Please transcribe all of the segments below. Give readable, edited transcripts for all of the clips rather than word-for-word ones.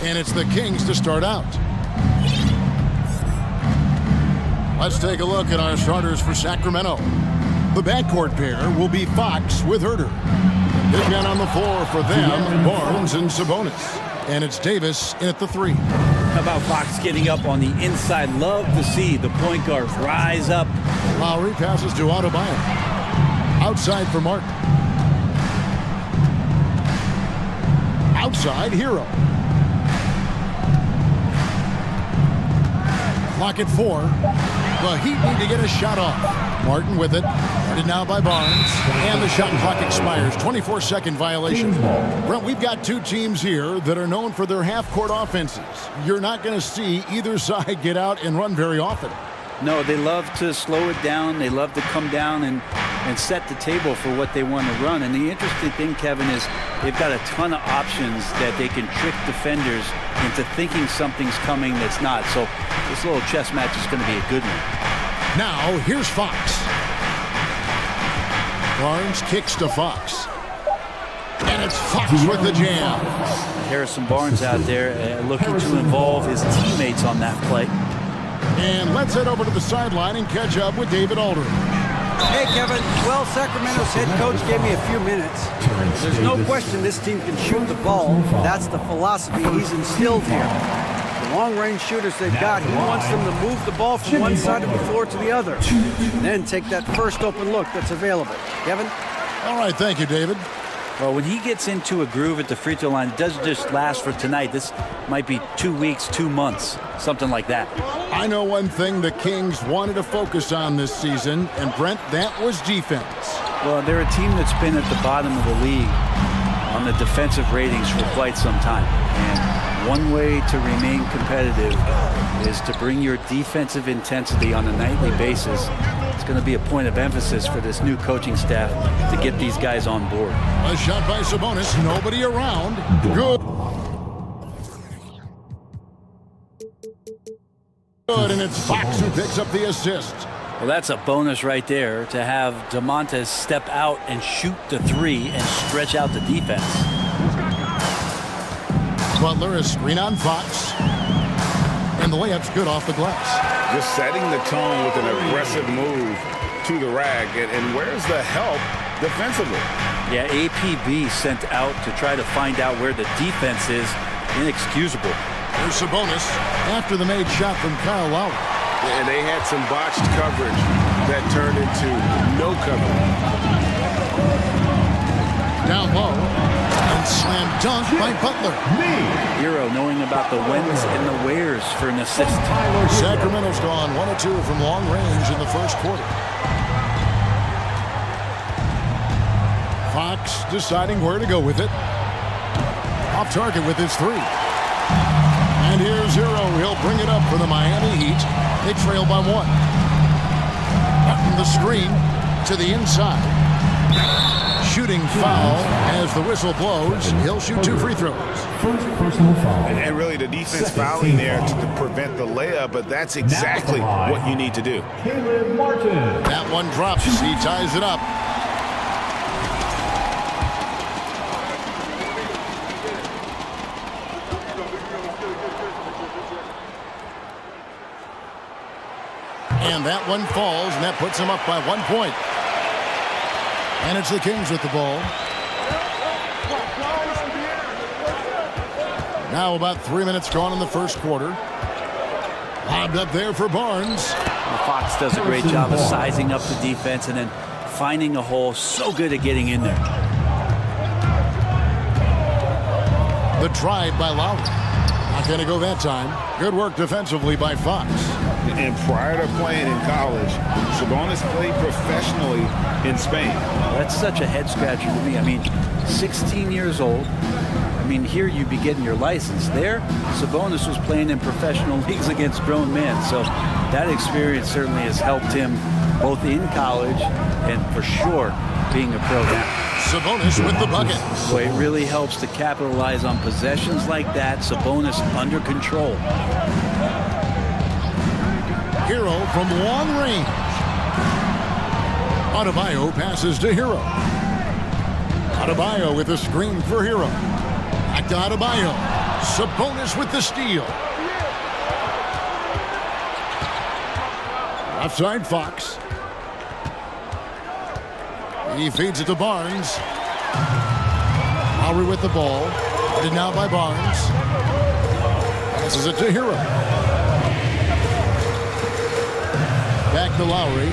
And it's the Kings to start out. Let's take a look at our starters for Sacramento. The backcourt pair will be Fox with Herter. Big men on the floor for them, Barnes and Sabonis. And it's Davis in at the 3. How about Fox getting up on the inside? Love to see the point guards rise up. Lowry passes to Adebayo. Outside for Martin. Outside, Hero. Clock at 4. The Heat need to get a shot off. Martin with it. Guarded now by Barnes. And the shot clock expires. 24-second violation. Brent, we've got two teams here that are known for their half-court offenses. You're not going to see either side get out and run very often. No, they love to slow it down. They love to come down and set the table for what they want to run. And the interesting thing, Kevin, is they've got a ton of options that they can trick defenders into thinking something's coming that's not. So this little chess match is going to be a good one. Now, here's Fox. Barnes kicks to Fox. And it's Fox with the jam. Harrison Barnes out there looking to involve his teammates on that play. And let's head over to the sideline and catch up with David Aldridge. Hey, Kevin. Well, Sacramento's head coach gave me a few minutes. There's no question this team can shoot the ball. That's the philosophy he's instilled here. The long-range shooters they've got, he wants them to move the ball from one side of the floor to the other. And then take that first open look that's available. Kevin? All right, thank you, David. Well, when he gets into a groove at the free throw line, it doesn't just last for tonight. This might be 2 weeks, 2 months, something like that. I know one thing the Kings wanted to focus on this season, and Brent, that was defense. Well, they're a team that's been at the bottom of the league on the defensive ratings for quite some time. And one way to remain competitive is to bring your defensive intensity on a nightly basis. It's going to be a point of emphasis for this new coaching staff to get these guys on board. A shot by Sabonis, nobody around. Good. Good, and it's Fox who picks up the assist. Well, that's a bonus right there to have DeMontes step out and shoot the 3 and stretch out the defense. Butler, a screen on Fox. And the layup's good off the glass. Just setting the tone with an aggressive move to the rack. And where's the help defensively? Yeah, APB sent out to try to find out where the defense is. Inexcusable. There's Sabonis after the made shot from Kyle Lowry. And they had some botched coverage that turned into no coverage. Down low. And slam dunk by Butler. Hero knowing about the whens and the wheres for an assist. Sacramento's gone 1 of 2 from long range in the first quarter. Fox deciding where to go with it. Off target with his 3. And here's Hero. He'll bring it up for the Miami Heat. They trail by 1. Up the screen to the inside. Shooting foul as the whistle blows. He'll shoot 2 free throws. First personal foul. And really the defense fouling there to prevent the layup, but that's exactly what you need to do. That one drops. He ties it up. And that one falls, and that puts him up by 1 point. And it's the Kings with the ball. Now about 3 minutes gone in the first quarter. Lobbed up there for Barnes. Well, Fox does a great job of sizing up the defense and then finding a hole. So good at getting in there. The drive by Lowry. Not going to go that time. Good work defensively by Fox. And prior to playing in college, Sabonis played professionally in Spain. That's such a head scratcher to me. I mean, 16 years old. I mean, here you'd be getting your license. There, Sabonis was playing in professional leagues against grown men. So that experience certainly has helped him both in college and for sure being a pro now. Sabonis with the bucket. Boy, it really helps to capitalize on possessions like that. Sabonis under control. Hero from long range. Adebayo passes to Hero. Adebayo with a screen for Hero. Back to Adebayo. Sabonis with the steal. Left side, Fox. He feeds it to Barnes. Lowry with the ball. Guarded now by Barnes. Passes it to Hero. Back to Lowry.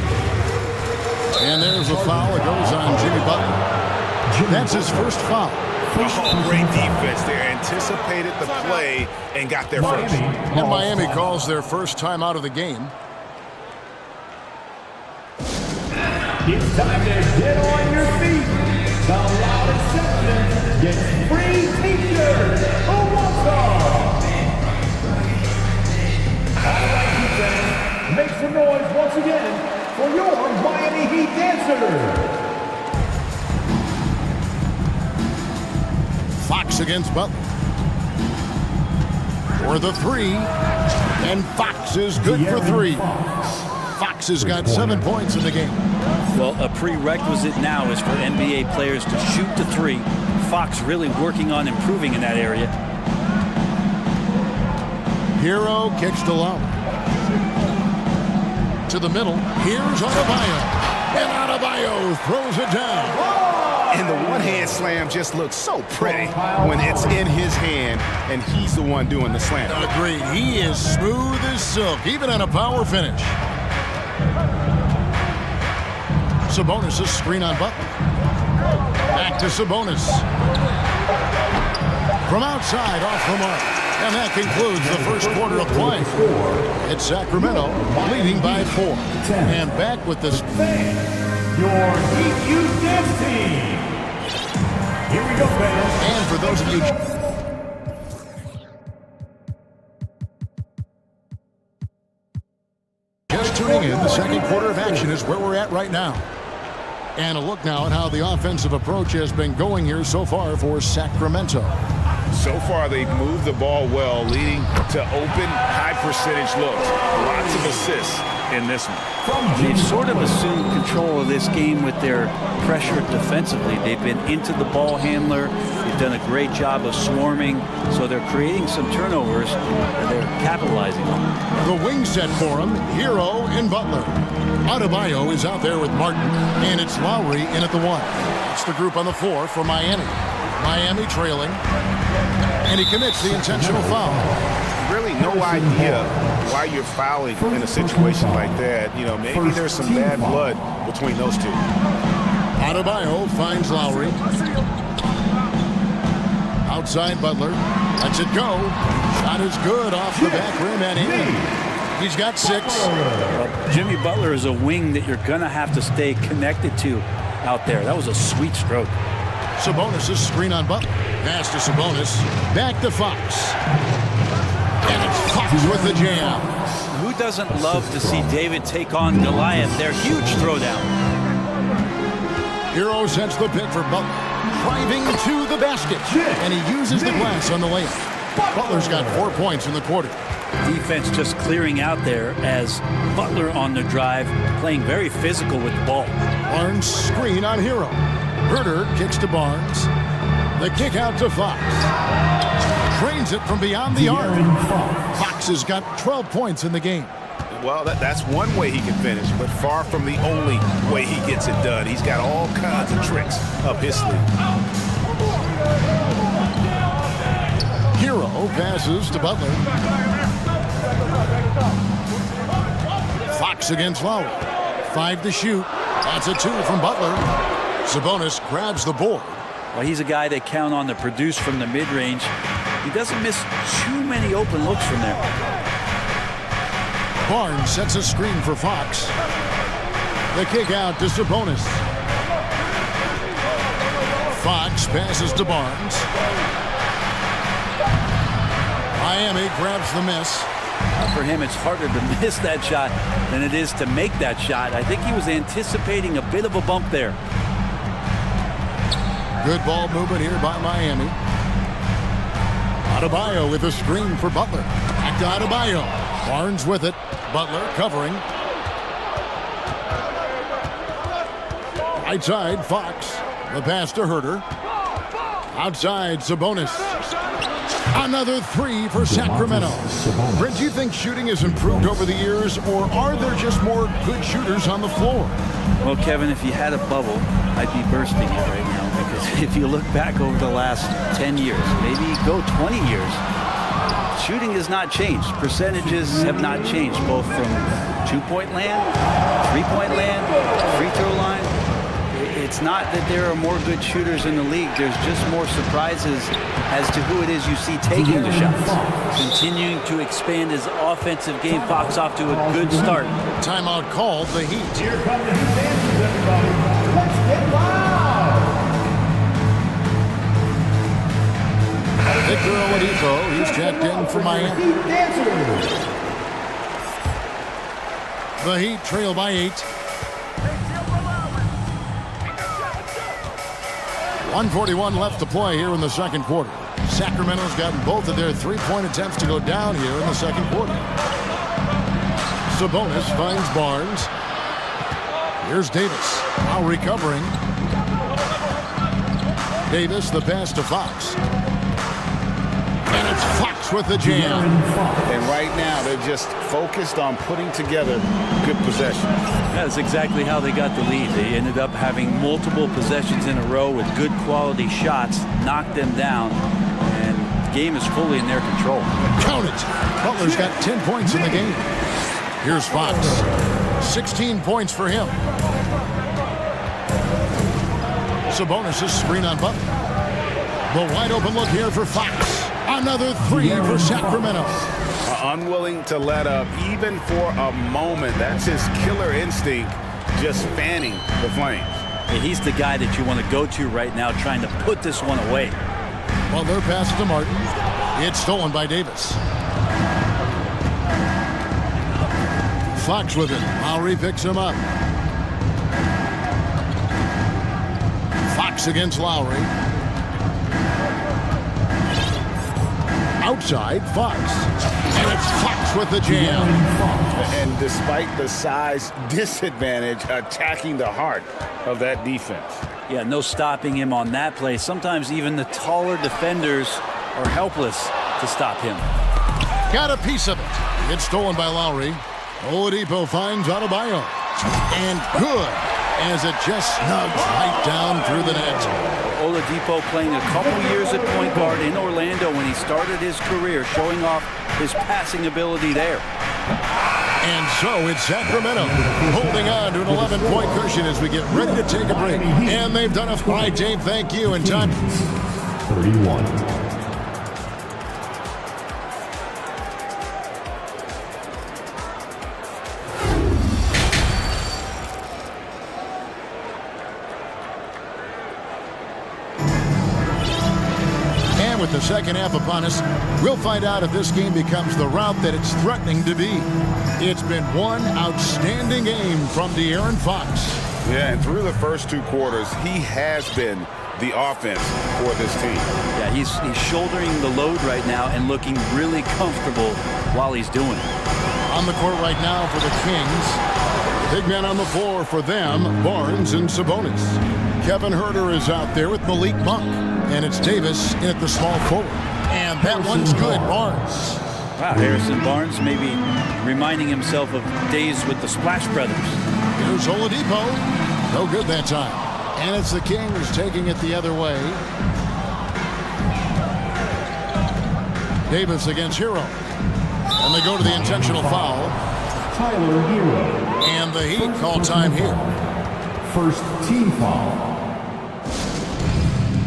And there's a foul. It goes on Jimmy Butler. That's his first foul. Oh, great defense there. Anticipated the play and got there first. And Miami calls their first time out of the game. It's time to get on your feet. The loudest section gets free t-shirts. Who wants them? All right, defense, make some noise once again for your Miami Heat dancers. Fox against Butler. For the three. And Fox is good for three. Fox has got 7 points in the game. Well, a prerequisite now is for NBA players to shoot the three. Fox really working on improving in that area. Hero kicks to Lowry. To the middle. Here's Adebayo. And Adebayo throws it down. And the one-hand slam just looks so pretty when it's in his hand and he's the one doing the slam. Agreed. He is smooth as silk, even on a power finish. Sabonis' screen on Butler. Back to Sabonis. From outside, off the mark. And that concludes the first quarter of play. It's Sacramento leading by 4. And back with this. Your Heat Youth Dance Team. Here we go, fans. And for those of you just tuning in, the second quarter of action is where we're at right now. And a look now at how the offensive approach has been going here so far for Sacramento. So far, they've moved the ball well, leading to open, high-percentage looks. Lots of assists in this one. They've sort of assumed control of this game with their pressure defensively. They've been into the ball handler. They've done a great job of swarming, so they're creating some turnovers that they're capitalizing on. The wing set for him, Hero and Butler. Adebayo is out there with Martin, and it's Lowry in at the 1. It's the group on the floor for Miami. Miami trailing, and he commits the intentional foul. Really no idea why you're fouling in a situation like that. You know, maybe there's some bad blood between those two. Adebayo finds Lowry. Outside Butler. Lets it go. Shot is good off the back rim and in. He's got 6. Jimmy Butler is a wing that you're going to have to stay connected to out there. That was a sweet stroke. Sabonis' screen on Butler. Pass to Sabonis. Back to Fox. And it's Fox with the jam. Who doesn't love to see David take on Goliath? Their huge throwdown. Hero sends the pick for Butler. Driving to the basket. And he uses the glass on the layup. Butler's got 4 points in the quarter. Defense just clearing out there as Butler on the drive, playing very physical with the ball. Barnes screen on Hero. Herder kicks to Barnes. The kick out to Fox. Trains it from beyond the arc. Fox has got 12 points in the game. Well, that's one way he can finish, but far from the only way he gets it done. He's got all kinds of tricks up his sleeve. Hero passes to Butler. Fox against Lowry. 5 to shoot. That's a 2 from Butler. Sabonis grabs the board. Well, he's a guy they count on to produce from the mid-range. He doesn't miss too many open looks from there. Barnes sets a screen for Fox. The kick out to Sabonis. Fox passes to Barnes. Miami grabs the miss. For him, it's harder to miss that shot than it is to make that shot. I think he was anticipating a bit of a bump there. Good ball movement here by Miami. Adebayo with a screen for Butler. Back to Adebayo. Barnes with it. Butler covering. Right side, Fox. The pass to Herder. Outside, Sabonis. Another three for Sacramento. Brent, do you think shooting has improved over the years, or are there just more good shooters on the floor? Well, Kevin, if you had a bubble, I'd be bursting it right now, because if you look back over the last 10 years, maybe go 20 years, shooting has not changed. Percentages have not changed, both from two-point land, three-point land, free throw line. It's not that there are more good shooters in the league. There's just more surprises as to who it is you see taking the shots. Continuing to expand his offensive game. Fox off to a good start. Timeout called, the Heat. Here come the Heat dancers, everybody. Let's get loud! Victor Oladipo, he's checked in for Miami. Heat dancers. The Heat trail by 8. 1:41 left to play here in the second quarter. Sacramento's gotten both of their three-point attempts to go down here in the second quarter. Sabonis finds Barnes. Here's Davis, now recovering. Davis, the pass to Fox. And it's Fox with the jam. And right now, they're just focused on putting together good possessions. That's exactly how they got the lead. They ended up having multiple possessions in a row with good quality shots, knocked them down, and the game is fully in their control. Count it. Butler's got 10 points in the game. Here's Fox. 16 points for him. Sabonis' screen on Butler. The wide open look here for Fox. Another three for Sacramento. Unwilling to let up even for a moment. That's his killer instinct, just fanning the flames. He's the guy that you want to go to right now, trying to put this one away. Well, their pass to Martin. It's stolen by Davis. Fox with it. Lowry picks him up. Fox against Lowry. Outside, Fox. And it's Fox with the jam. And despite the size disadvantage, attacking the heart of that defense. Yeah, no stopping him on that play. Sometimes even the taller defenders are helpless to stop him. Got a piece of it. It's stolen by Lowry. Oladipo finds Adebayo. And good, as it just snugs right down through the net. Oladipo playing a couple years at point guard in Orlando when he started his career, showing off his passing ability there. And so it's Sacramento holding on to an 11-point cushion as we get ready to take a break. And they've done it. All right, Dave, thank you. And time. 31. With the second half upon us, we'll find out if this game becomes the route that it's threatening to be. It's been one outstanding game from De'Aaron Fox. Yeah, and through the first two quarters, he has been the offense for this team. Yeah, he's shouldering the load right now and looking really comfortable while he's doing it. On the court right now for the Kings. Big man on the floor for them, Barnes and Sabonis. Kevin Huerter is out there with Malik Monk. And it's Davis in at the small forward. And that one's good, Barnes. Wow, Harrison Barnes maybe reminding himself of days with the Splash Brothers. Here's Oladipo. No good that time. And it's the Kings taking it the other way. Davis against Hero. And they go to the intentional foul. Tyler Hero. And the Heat call time here. First team foul.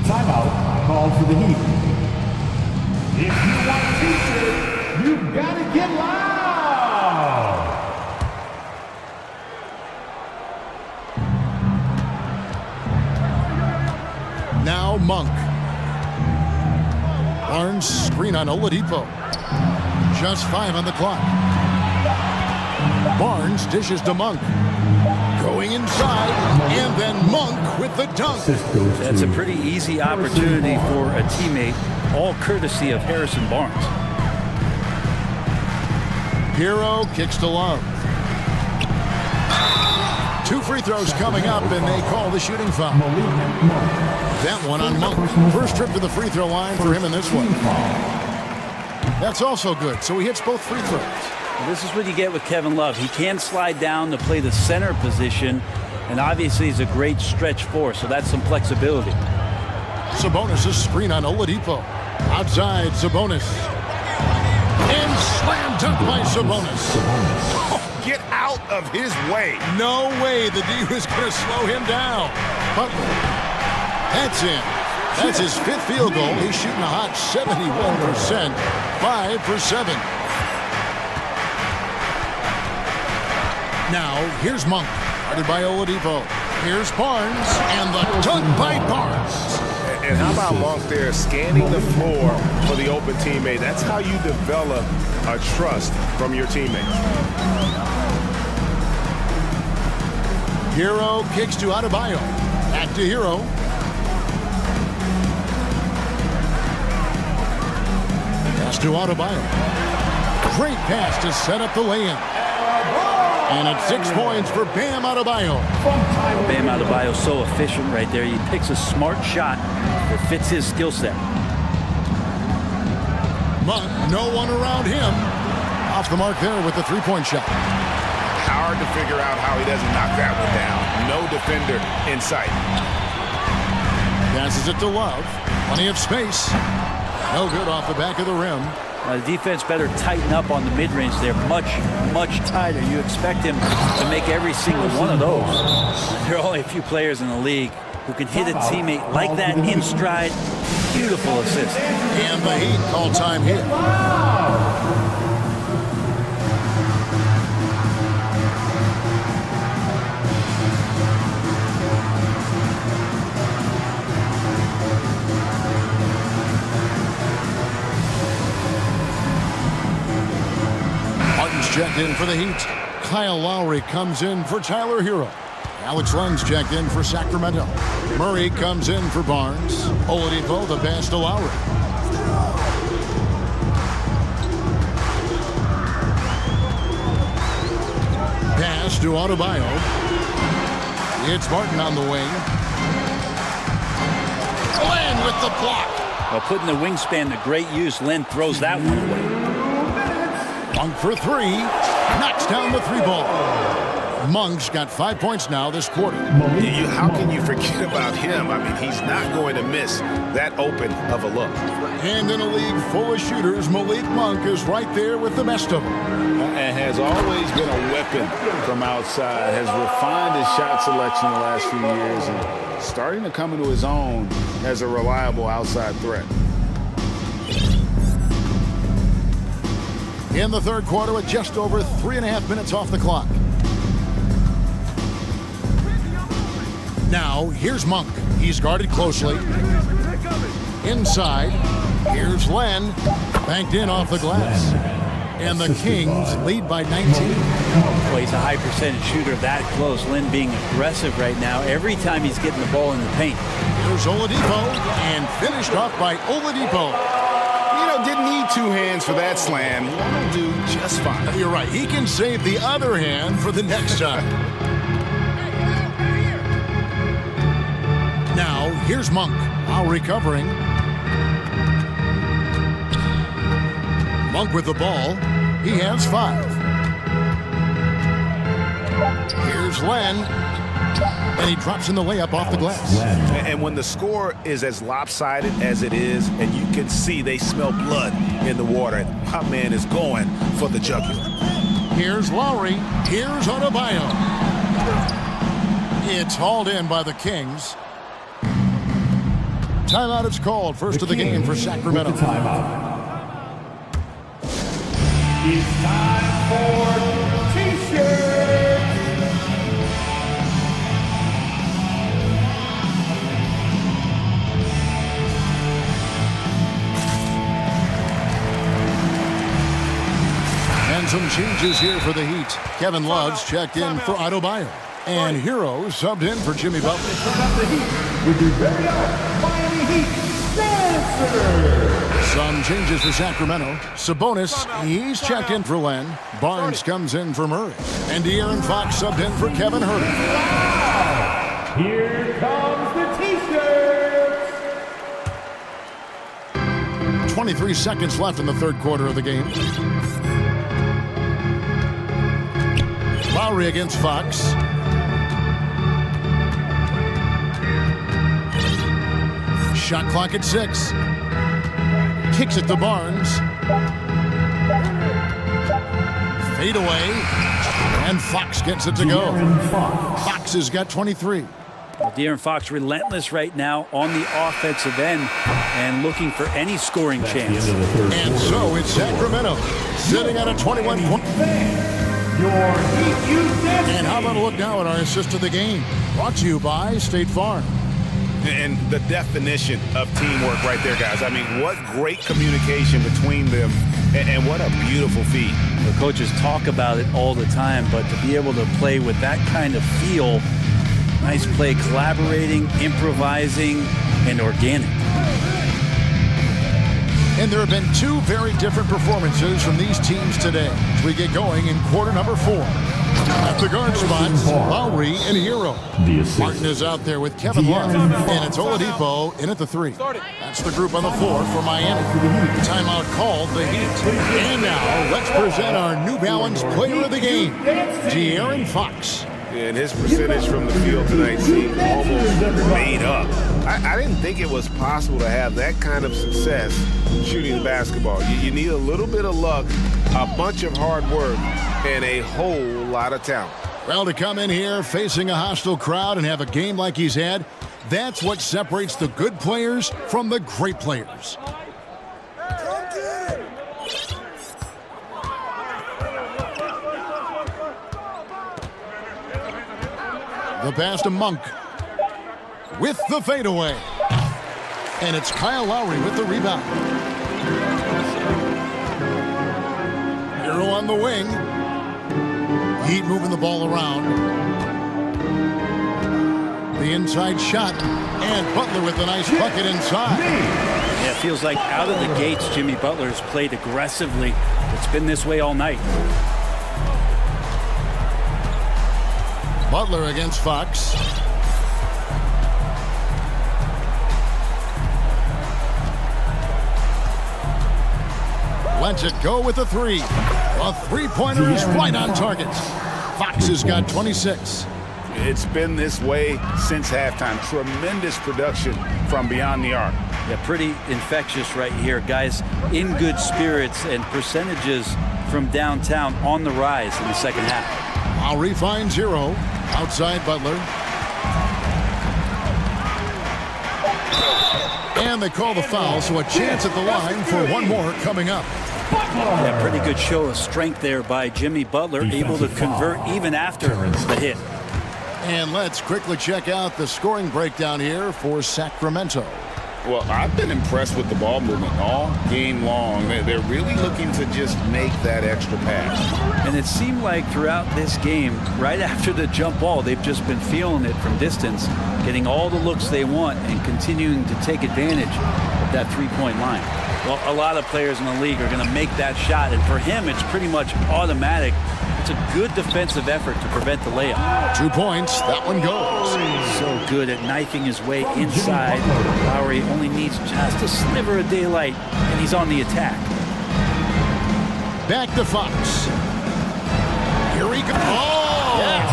Timeout called for the Heat. If you want t-shirt, you've got to get loud. Now Monk. Barnes screen on Oladipo. Just 5 on the clock. Barnes dishes to Monk. Going inside, and then Monk with the dunk. That's a pretty easy opportunity for a teammate, all courtesy of Harrison Barnes. Hero kicks to Love. 2 free throws coming up, and they call the shooting foul. That one on Monk. First trip to the free throw line for him in this one. That's also good, so he hits both free throws. Well, this is what you get with Kevin Love. He can slide down to play the center position, and obviously he's a great stretch four, so that's some flexibility. Sabonis' screen on Oladipo. Outside, Sabonis. And slam dunk by Sabonis. Get out of his way. No way the D was going to slow him down. Butler. That's in. That's his fifth field goal. He's shooting a hot 71%. 5 for 7. Now, here's Monk. Guarded by Oladipo. Here's Barnes. And the dunk by Barnes. And how about Monk there scanning the floor for the open teammate? That's how you develop a trust from your teammates. Hero kicks to Adebayo. Back to Hero. Pass to Adebayo. Great pass to set up the lay-in. And it's 6 points for Bam Adebayo. Bam Adebayo's so efficient right there. He picks a smart shot that fits his skill set. Monk, no one around him. Off the mark there with the three-point shot. Hard to figure out how he doesn't knock that one down. No defender in sight. Passes it to Love. Plenty of space. No good off the back of the rim. The defense better tighten up on the mid-range. They're much, much tighter. You expect him to make every single one of those. There are only a few players in the league who can hit a teammate like that in stride. Beautiful assist. And the Heat call time hit. Checked in for the Heat. Kyle Lowry comes in for Tyler Hero. Alex Len's checked in for Sacramento. Murray comes in for Barnes. Oladipo the pass to Lowry. Pass to Adebayo. It's Martin on the wing. Len with the block. While putting the wingspan to great use, Len throws that one away. Monk for three. Knocks down the three ball. Monk's got 5 points now this quarter. How can you forget about him? I mean, he's not going to miss that open of a look. And in a league full of shooters, Malik Monk is right there with the best of them. And has always been a weapon from outside. Has refined his shot selection the last few years and starting to come into his own as a reliable outside threat. In the third quarter with just over 3.5 minutes off the clock. Now, here's Monk. He's guarded closely. Inside, here's Len. Banked in off the glass. And the Kings lead by 19. Well, he's a high percentage shooter that close. Len being aggressive right now every time he's getting the ball in the paint. Here's Oladipo, and finished off by Oladipo. Didn't need two hands for that slam. One will do just fine. You're right. He can save the other hand for the next time. Now, here's Monk. While recovering. Monk with the ball. He has 5. Here's Len. And he drops in the layup off the glass. And when the score is as lopsided as it is, and you can see they smell blood in the water, my man is going for the jugular. Here's Lowry. Here's Adebayo. It's hauled in by the Kings. Timeout is called. First of the game for Sacramento. It's time for T-shirts. And some changes here for the Heat. Kevin Love's checked in for Adebayo. And Hero subbed in for Jimmy Butler. With your very own Miami Heat dancer. Some changes for Sacramento. Sabonis, he's checked in for Len. Barnes comes in for Murray. And De'Aaron Fox subbed in for Kevin Herter. Here comes the T-shirts. 23 seconds left in the third quarter of the game. Lowry against Fox. Shot clock at 6. Kicks it to Barnes. Fade away. And Fox gets it to go. Fox has got 23. De'Aaron Fox relentless right now on the offensive end and looking for any scoring chance. And so it's Sacramento sitting at a 21-point. And how about a look now at our assist of the game? Brought to you by State Farm. And the definition of teamwork right there, guys. I mean, what great communication between them, and what a beautiful feat. The coaches talk about it all the time, but to be able to play with that kind of feel, nice play, collaborating, improvising, and organic. And there have been two very different performances from these teams today as we get going in quarter number 4. At the guard spots, Lowry and Hero. Martin is out there with Kevin Love, and it's Oladipo in at the 3. That's the group on the floor for Miami. Timeout called the Heat. And now let's present our New Balance player of the game, De'Aaron Fox. And his percentage from the field tonight seemed almost made up. I didn't think it was possible to have that kind of success shooting the basketball. You need a little bit of luck, a bunch of hard work, and a whole lot of talent. Well, to come in here facing a hostile crowd and have a game like he's had, that's what separates the good players from the great players. The pass to Monk with the fadeaway. And it's Kyle Lowry with the rebound. Hero on the wing. Heat moving the ball around. The inside shot. And Butler with a nice bucket inside. Yeah, it feels like out of the gates, Jimmy Butler has played aggressively. It's been this way all night. Butler against Fox. Lets it go with a 3. A three-pointer is right on target. Fox has got 26. It's been this way since halftime. Tremendous production from beyond the arc. Yeah, pretty infectious right here. Guys in good spirits and percentages from downtown on the rise in the second half. Lowry finds Hero. Outside Butler. And they call the foul, so a chance at the line for one more coming up. Yeah, pretty good show of strength there by Jimmy Butler, able to convert even after the hit. And let's quickly check out the scoring breakdown here for Sacramento. Well, I've been impressed with the ball movement all game long. They're really looking to just make that extra pass. And it seemed like throughout this game, right after the jump ball, they've just been feeling it from distance, getting all the looks they want and continuing to take advantage of that three-point line. Well, a lot of players in the league are going to make that shot, and for him, it's pretty much automatic. It's a good defensive effort to prevent the layup. 2 points, that one goes. So good at knifing his way inside. Lowry only needs just a sliver of daylight, and he's on the attack. Back to Fox. Here he goes. Oh! Yeah.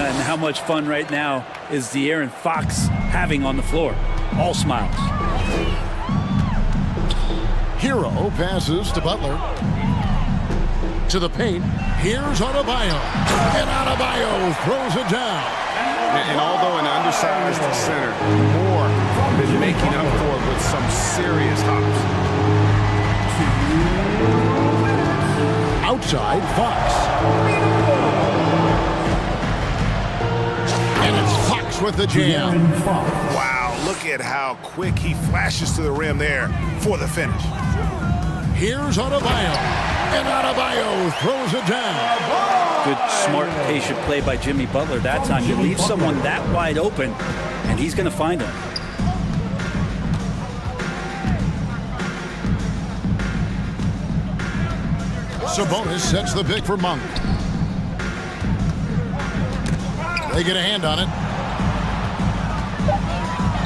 And how much fun right now is De'Aaron Fox having on the floor? All smiles. Hero passes to Butler. To the paint. Here's Adebayo. And Adebayo throws it down. And although an undersized center, more than making up for it with some serious hops. Outside, Fox. And it's Fox with the jam. Wow, look at how quick he flashes to the rim there for the finish. Here's Adebayo. And Adebayo throws it down. Good, smart, patient play by Jimmy Butler that time. You leave someone that wide open, and he's going to find him. Sabonis sets the pick for Monk. They get a hand on it.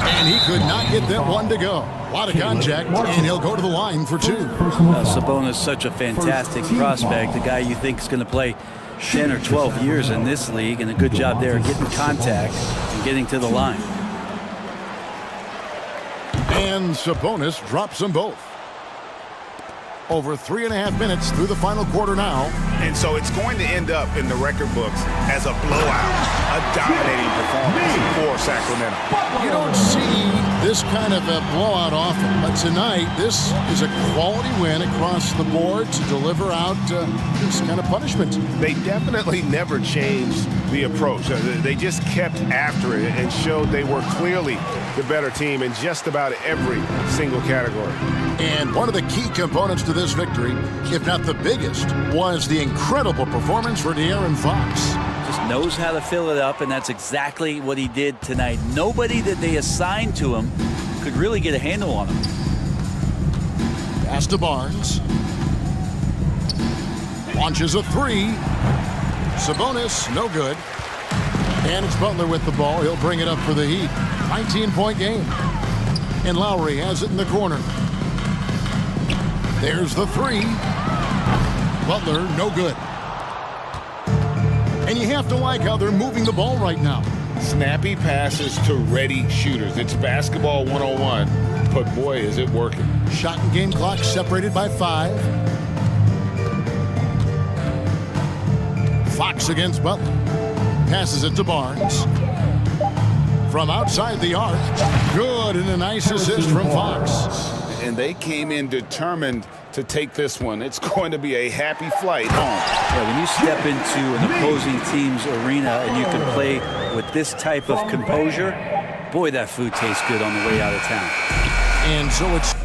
And he could not get that one to go. A lot of contact, and he'll go to the line for two. Sabonis, such a fantastic prospect, a guy you think is going to play 10 or 12 years in this league, and a good job there getting contact and getting to the line. And Sabonis drops them both. Over 3.5 minutes through the final quarter now. And so it's going to end up in the record books as a blowout, a dominating performance for Sacramento. You don't see this kind of a blowout often, but tonight this is a quality win across the board to deliver out this kind of punishment. They definitely never changed the approach. They just kept after it and showed they were clearly the better team in just about every single category. And one of the key components to this victory, if not the biggest, was the incredible performance for De'Aaron Fox. Just knows how to fill it up, and that's exactly what he did tonight. Nobody that they assigned to him could really get a handle on him. Pass to Barnes. Launches a three. Sabonis, no good. And it's Butler with the ball. He'll bring it up for the Heat. 19-point game. And Lowry has it in the corner. There's the three. Butler, no good. And you have to like how they're moving the ball right now. Snappy passes to ready shooters. It's basketball 101, but boy, is it working. Shot and game clock separated by 5. Fox against Butler. Passes it to Barnes. From outside the arc. Good, and a nice assist from Fox. And they came in determined to take this one. It's going to be a happy flight home. Yeah, when you step into an opposing team's arena and you can play with this type of composure, boy, that food tastes good on the way out of town. And so it's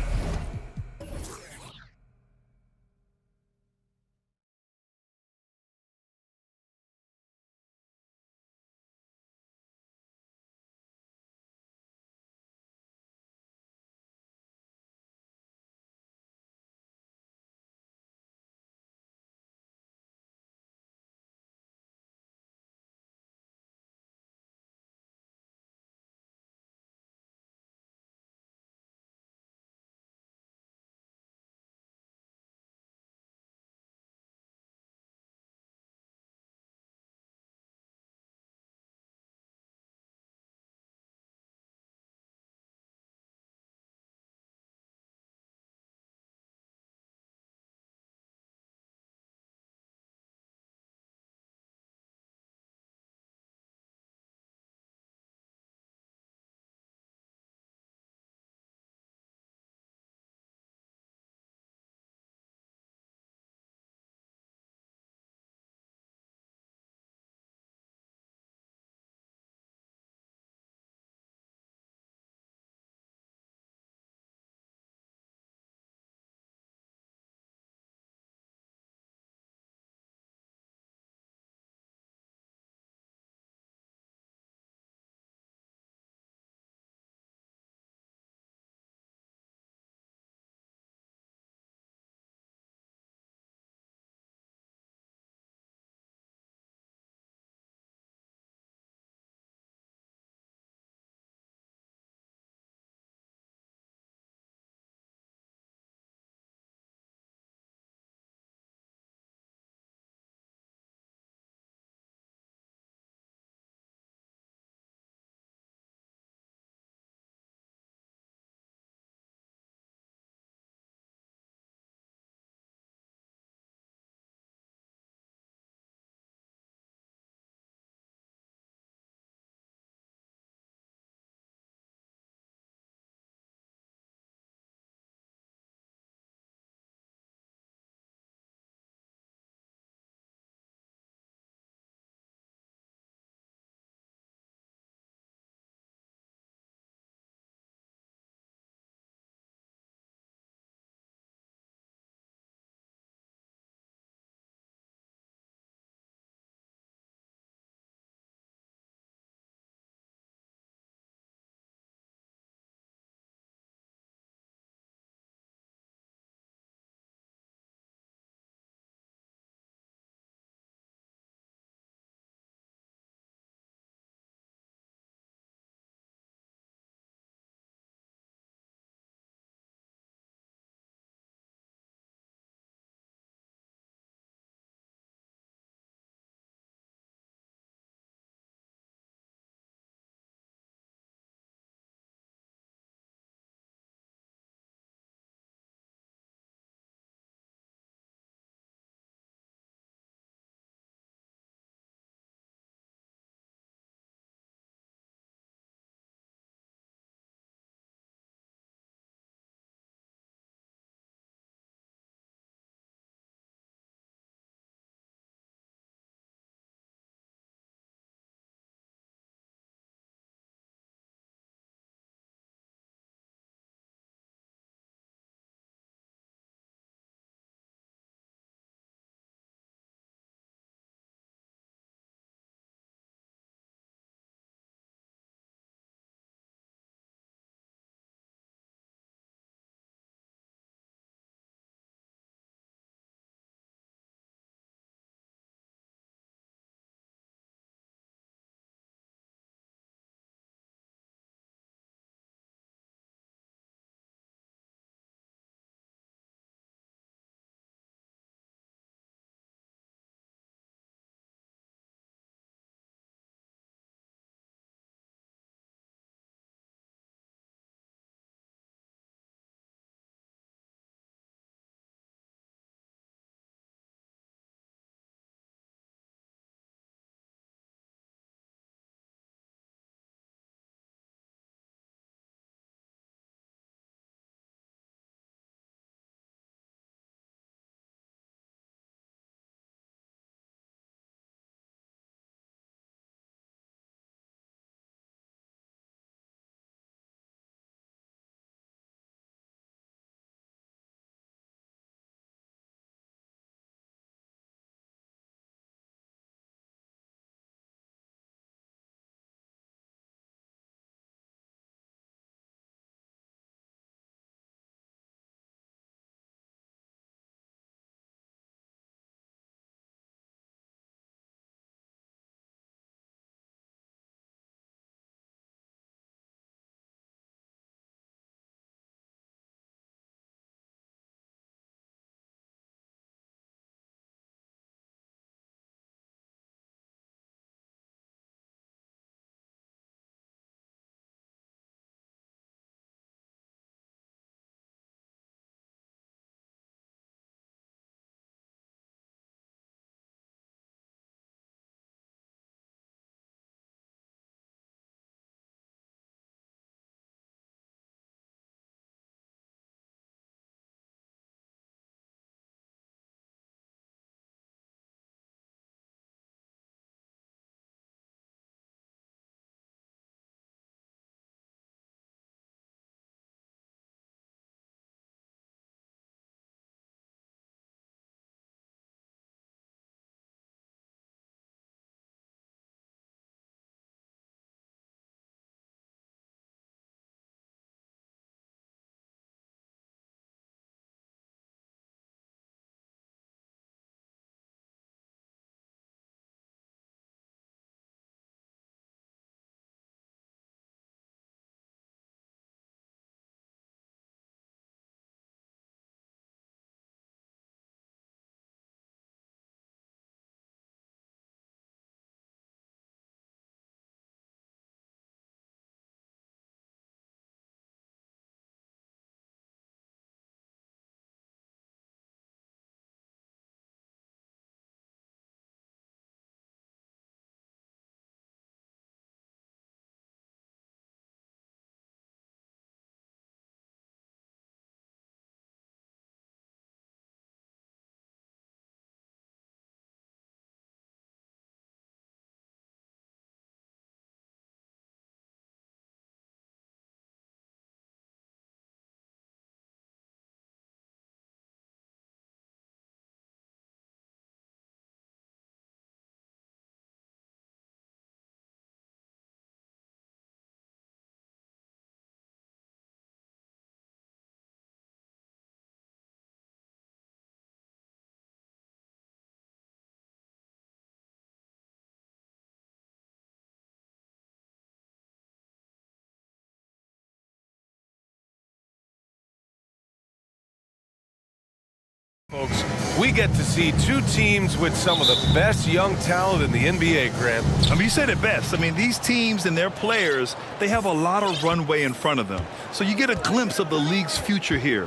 Folks, we get to see two teams with some of the best young talent in the NBA, Grant. I mean, you said it best. I mean, these teams and their players, they have a lot of runway in front of them. So you get a glimpse of the league's future here.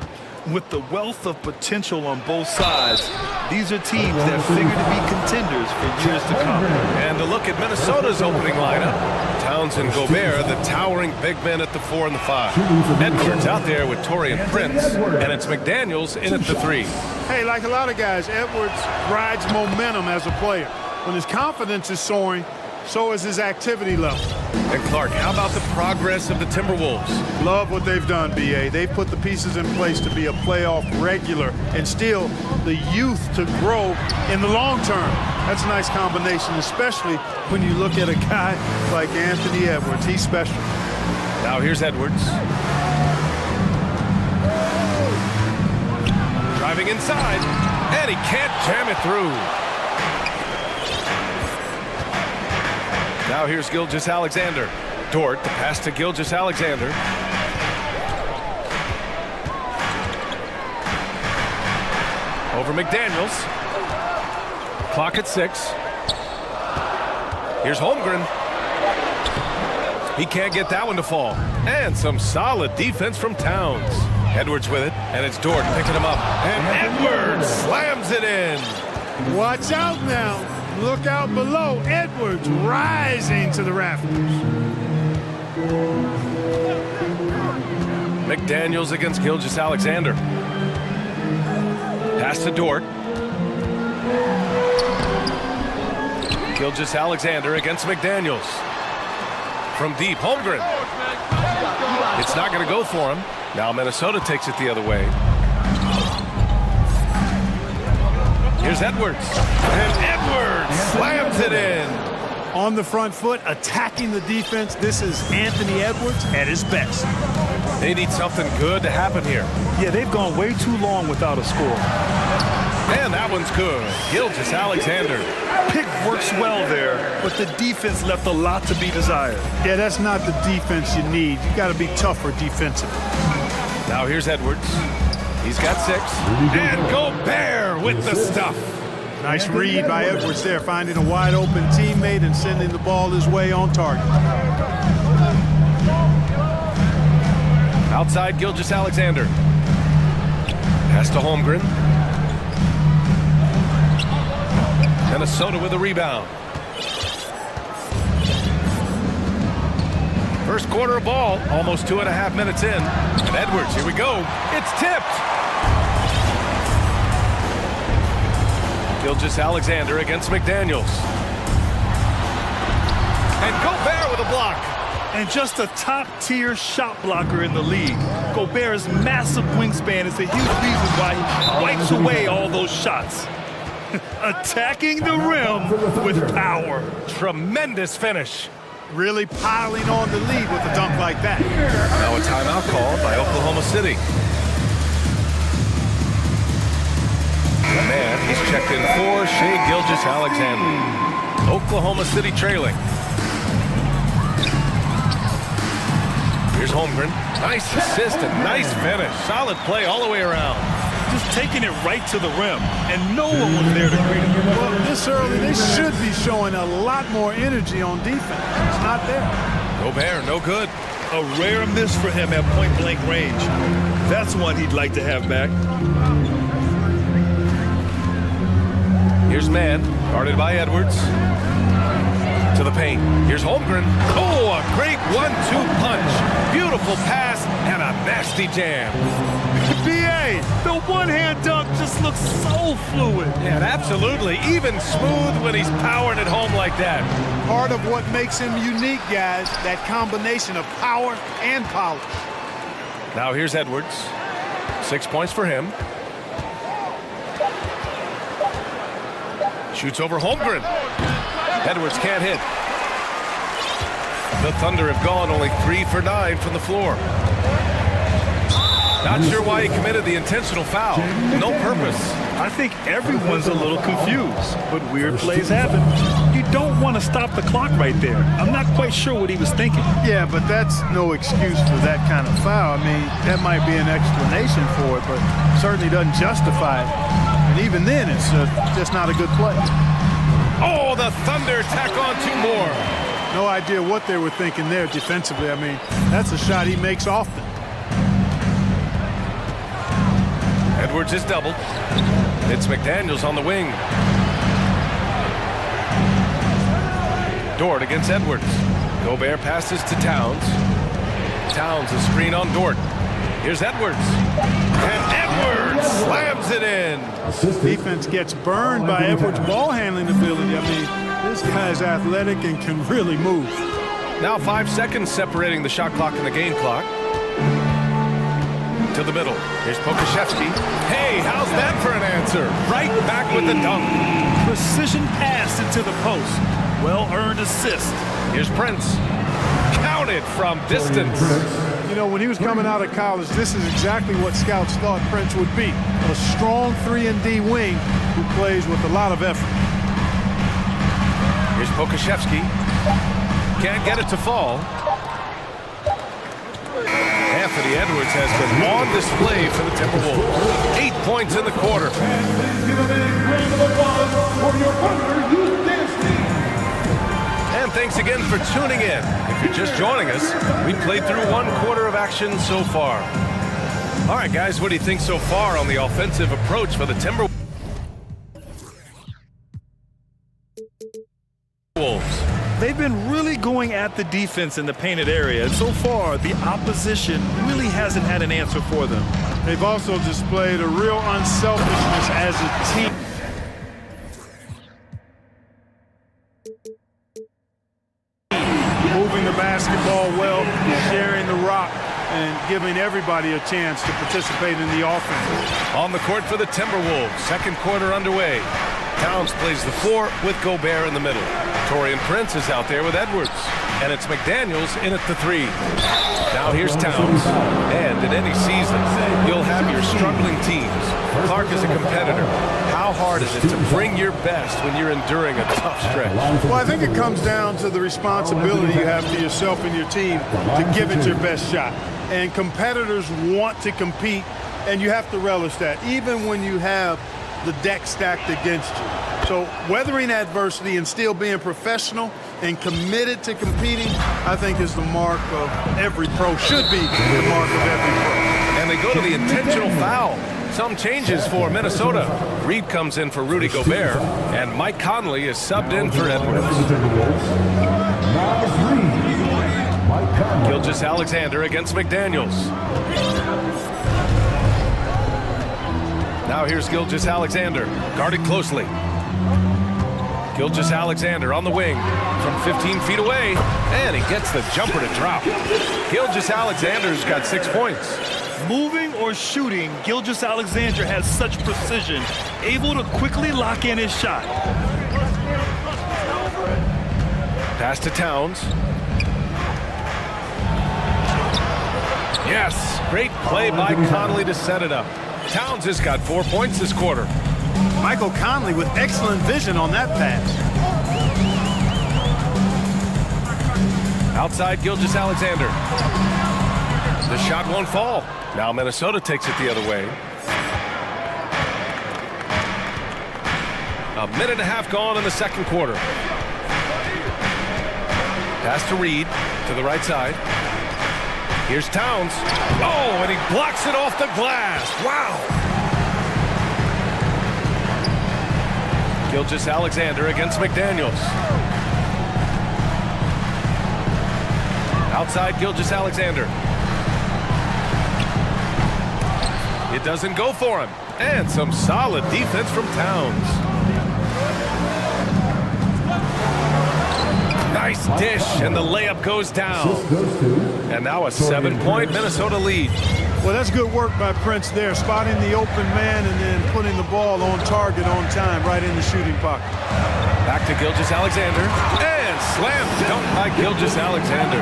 With the wealth of potential on both sides, these are teams that figure to be contenders for years to come. And a look at Minnesota's opening lineup. Towns and Gobert, the towering big men at the 4 and the 5. Edwards out there with Torian Prince, and it's McDaniels in at the 3. Hey, like a lot of guys, Edwards rides momentum as a player. When his confidence is soaring, so is his activity level. And Clark, how about the progress of the Timberwolves? Love what they've done, B.A. They've put the pieces in place to be a playoff regular and still the youth to grow in the long term. That's a nice combination, especially when you look at a guy like Anthony Edwards. He's special. Now here's Edwards. Driving inside, and he can't jam it through. Now here's Gilgeous-Alexander. Dort, the pass to Gilgeous-Alexander. Over McDaniels. Clock at 6. Here's Holmgren. He can't get that one to fall. And some solid defense from Towns. Edwards with it, and it's Dort picking him up. And Edwards slams it in. Watch out now. Look out below. Edwards rising to the rafters. McDaniels against Gilgeous-Alexander. Pass to Dort. Gilgeous-Alexander against McDaniels. From deep, Holmgren. It's not going to go for him. Now Minnesota takes it the other way. Here's Edwards. And Edwards slams it in. On the front foot, attacking the defense. This is Anthony Edwards at his best. They need something good to happen here. Yeah, they've gone way too long without a score. And that one's good. Gilgeous-Alexander. Pick works well there, but the defense left a lot to be desired. Yeah, that's not the defense you need. You got to be tougher defensively. Now here's Edwards. He's got 6. And Gobert with the stuff. Nice read by Edwards there, finding a wide open teammate and sending the ball his way on target. Outside Gilgeous-Alexander. Pass to Holmgren. Minnesota with a rebound. First quarter of ball, almost 2.5 minutes in. And Edwards, here we go. It's tipped. Gilgeous-Alexander against McDaniels. And Gobert with a block. And just a top-tier shot blocker in the league. Gobert's massive wingspan is a huge reason why he wipes away all those shots. Attacking the rim with power. Tremendous finish. Really piling on the lead with a dunk like that. Now a timeout called by Oklahoma City. The man is checked in for Shai Gilgeous-Alexander. Oklahoma City trailing. Here's Holmgren. Nice assist and nice finish. Solid play all the way around. Just taking it right to the rim, and no one was there to greet him. Well, this early, they should be showing a lot more energy on defense. It's not there. Gobert, no good. A rare miss for him at point-blank range. That's one he'd like to have back. Here's man, guarded by Edwards. To the paint. Here's Holmgren. Oh, a great 1-2 punch. Beautiful pass and a nasty jam. B.A., the one-hand dunk just looks so fluid. Yeah, absolutely. Even smooth when he's powering it home like that. Part of what makes him unique, guys, that combination of power and polish. Now here's Edwards. 6 points for him. Shoots over Holmgren. Edwards can't hit. The Thunder have gone only 3 for 9 from the floor. Not sure why he committed the intentional foul. No purpose. I think everyone's a little confused, but weird plays happen. You don't want to stop the clock right there. I'm not quite sure what he was thinking. Yeah, but that's no excuse for that kind of foul. I mean, that might be an explanation for it, but certainly doesn't justify it. And even then, it's just not a good play. Oh, the Thunder tack on 2 more. No idea what they were thinking there defensively. I mean, that's a shot he makes often. Edwards is doubled. It's McDaniels on the wing. Dort against Edwards. Gobert passes to Towns. Towns a screen on Dort. Here's Edwards. And Edwards slams it in. Defense gets burned by Edwards' ball handling ability. I mean, this guy's athletic and can really move. Now 5 seconds separating the shot clock and the game clock. To the middle. Here's Pokashevsky. Hey, how's that for an answer? Right back with the dunk. Precision pass into the post. Well-earned assist. Here's Prince. Counted from distance. You know, when he was coming out of college, this is exactly what scouts thought Prince would be. A strong 3-and-D wing who plays with a lot of effort. Here's Pokashevsky. Can't get it to fall. Anthony Edwards has been on display for the Timberwolves. 8 points in the quarter. And thanks again for tuning in. If you're just joining us, we played through 1 quarter of action so far. All right, guys, what do you think so far on the offensive approach for the Timberwolves? They've been really going at the defense in the painted area, and so far, the opposition really hasn't had an answer for them. They've also displayed a real unselfishness as a team. Moving the basketball well, sharing the rock, and giving everybody a chance to participate in the offense. On the court for the Timberwolves, second quarter underway. Towns plays the 4 with Gobert in the middle. Taurean Prince is out there with Edwards. And it's McDaniels in at the 3. Now here's Towns. And in any season, you'll have your struggling teams. Clark is a competitor. How hard is it to bring your best when you're enduring a tough stretch? Well, I think it comes down to the responsibility you have to yourself and your team to give it your best shot. And competitors want to compete, and you have to relish that, even when you have the deck stacked against you. So weathering adversity and still being professional and committed to competing, I think is the mark of every pro, should be the mark of every pro. And they go to the intentional foul. Some changes for Minnesota. Reed comes in for Rudy Gobert, and Mike Conley is subbed in for Edwards. Gilgeous-Alexander against McDaniels. Now here's Gilgeous-Alexander, guarded closely. Gilgeous-Alexander on the wing from 15 feet away, and he gets the jumper to drop. Gilgeous-Alexander's got 6 points. Moving or shooting, Gilgeous-Alexander has such precision, able to quickly lock in his shot. Pass to Towns. Yes, great play by Conley to set it up. Towns has got 4 points this quarter. Michael Conley with excellent vision on that pass. Outside Gilgeous-Alexander. The shot won't fall. Now Minnesota takes it the other way. A minute and a half gone in the second quarter. Pass to Reed to the right side. Here's Towns. Oh, and he blocks it off the glass. Wow. Gilgeous-Alexander against McDaniels. Outside Gilgeous-Alexander. It doesn't go for him. And some solid defense from Towns. Nice dish, and the layup goes down. And now a 7-point Minnesota lead. Well, that's good work by Prince there, spotting the open man and then putting the ball on target on time, right in the shooting pocket. Back to Gilgeous-Alexander, and slam dunk by Gilgeous-Alexander.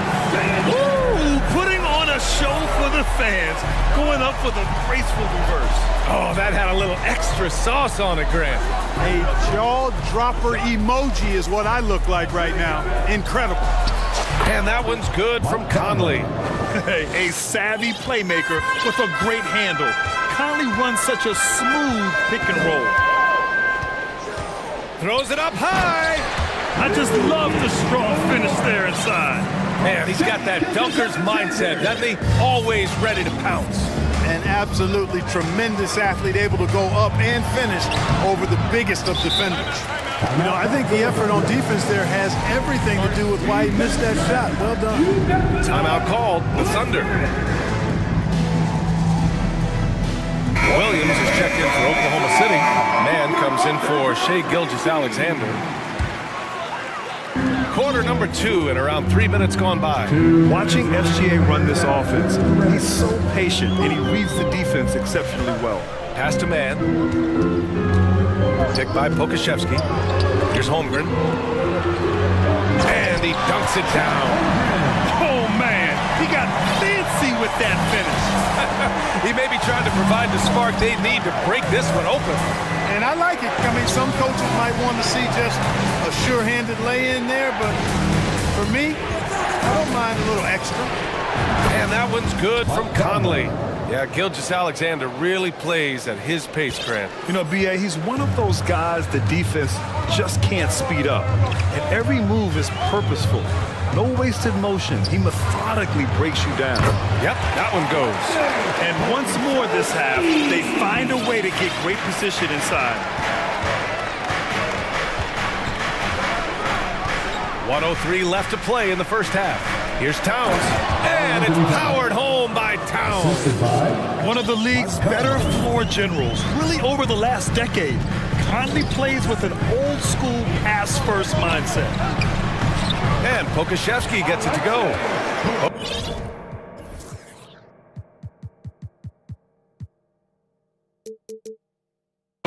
Ooh, putting on a show for the fans, going up for the graceful reverse. Oh, that had a little extra sauce on it, Grant. A jaw-dropper emoji is what I look like right now. Incredible. And that one's good from Conley. A savvy playmaker with a great handle. Conley runs such a smooth pick and roll. Throws it up high. I just love the strong finish there inside. Man, he's got that dunker's mindset, doesn't he? Always ready to pounce. An absolutely tremendous athlete, able to go up and finish over the biggest of defenders. You know, I think the effort on defense there has everything to do with why he missed that shot. Well done. Timeout called, the Thunder. Williams is checked in for Oklahoma City. Mann comes in for Shai Gilgeous-Alexander. Quarter number 2 and around 3 minutes gone by. Watching SGA run this offense, he's so patient and he reads the defense exceptionally well. Pass to Mann. Picked by Pokashevsky. Here's Holmgren. And he dunks it down. Oh man, he got fancy with that finish. He may be trying to provide the spark they need to break this one open. And I like it. I mean, some coaches might want to see just a sure-handed lay-in there, but for me, I don't mind a little extra. And that one's good from Conley. Yeah, Gilgeous-Alexander really plays at his pace, Grant. You know, B.A., he's one of those guys the defense just can't speed up. And every move is purposeful. No wasted motion. He methodically breaks you down. Yep, that one goes. And once more this half, they find a way to get great position inside. 1:03 left to play in the first half. Here's Towns, and it's powered home by Towns. One of the league's better floor generals, really over the last decade. Conley plays with an old-school pass-first mindset. And Pokashevsky gets it to go.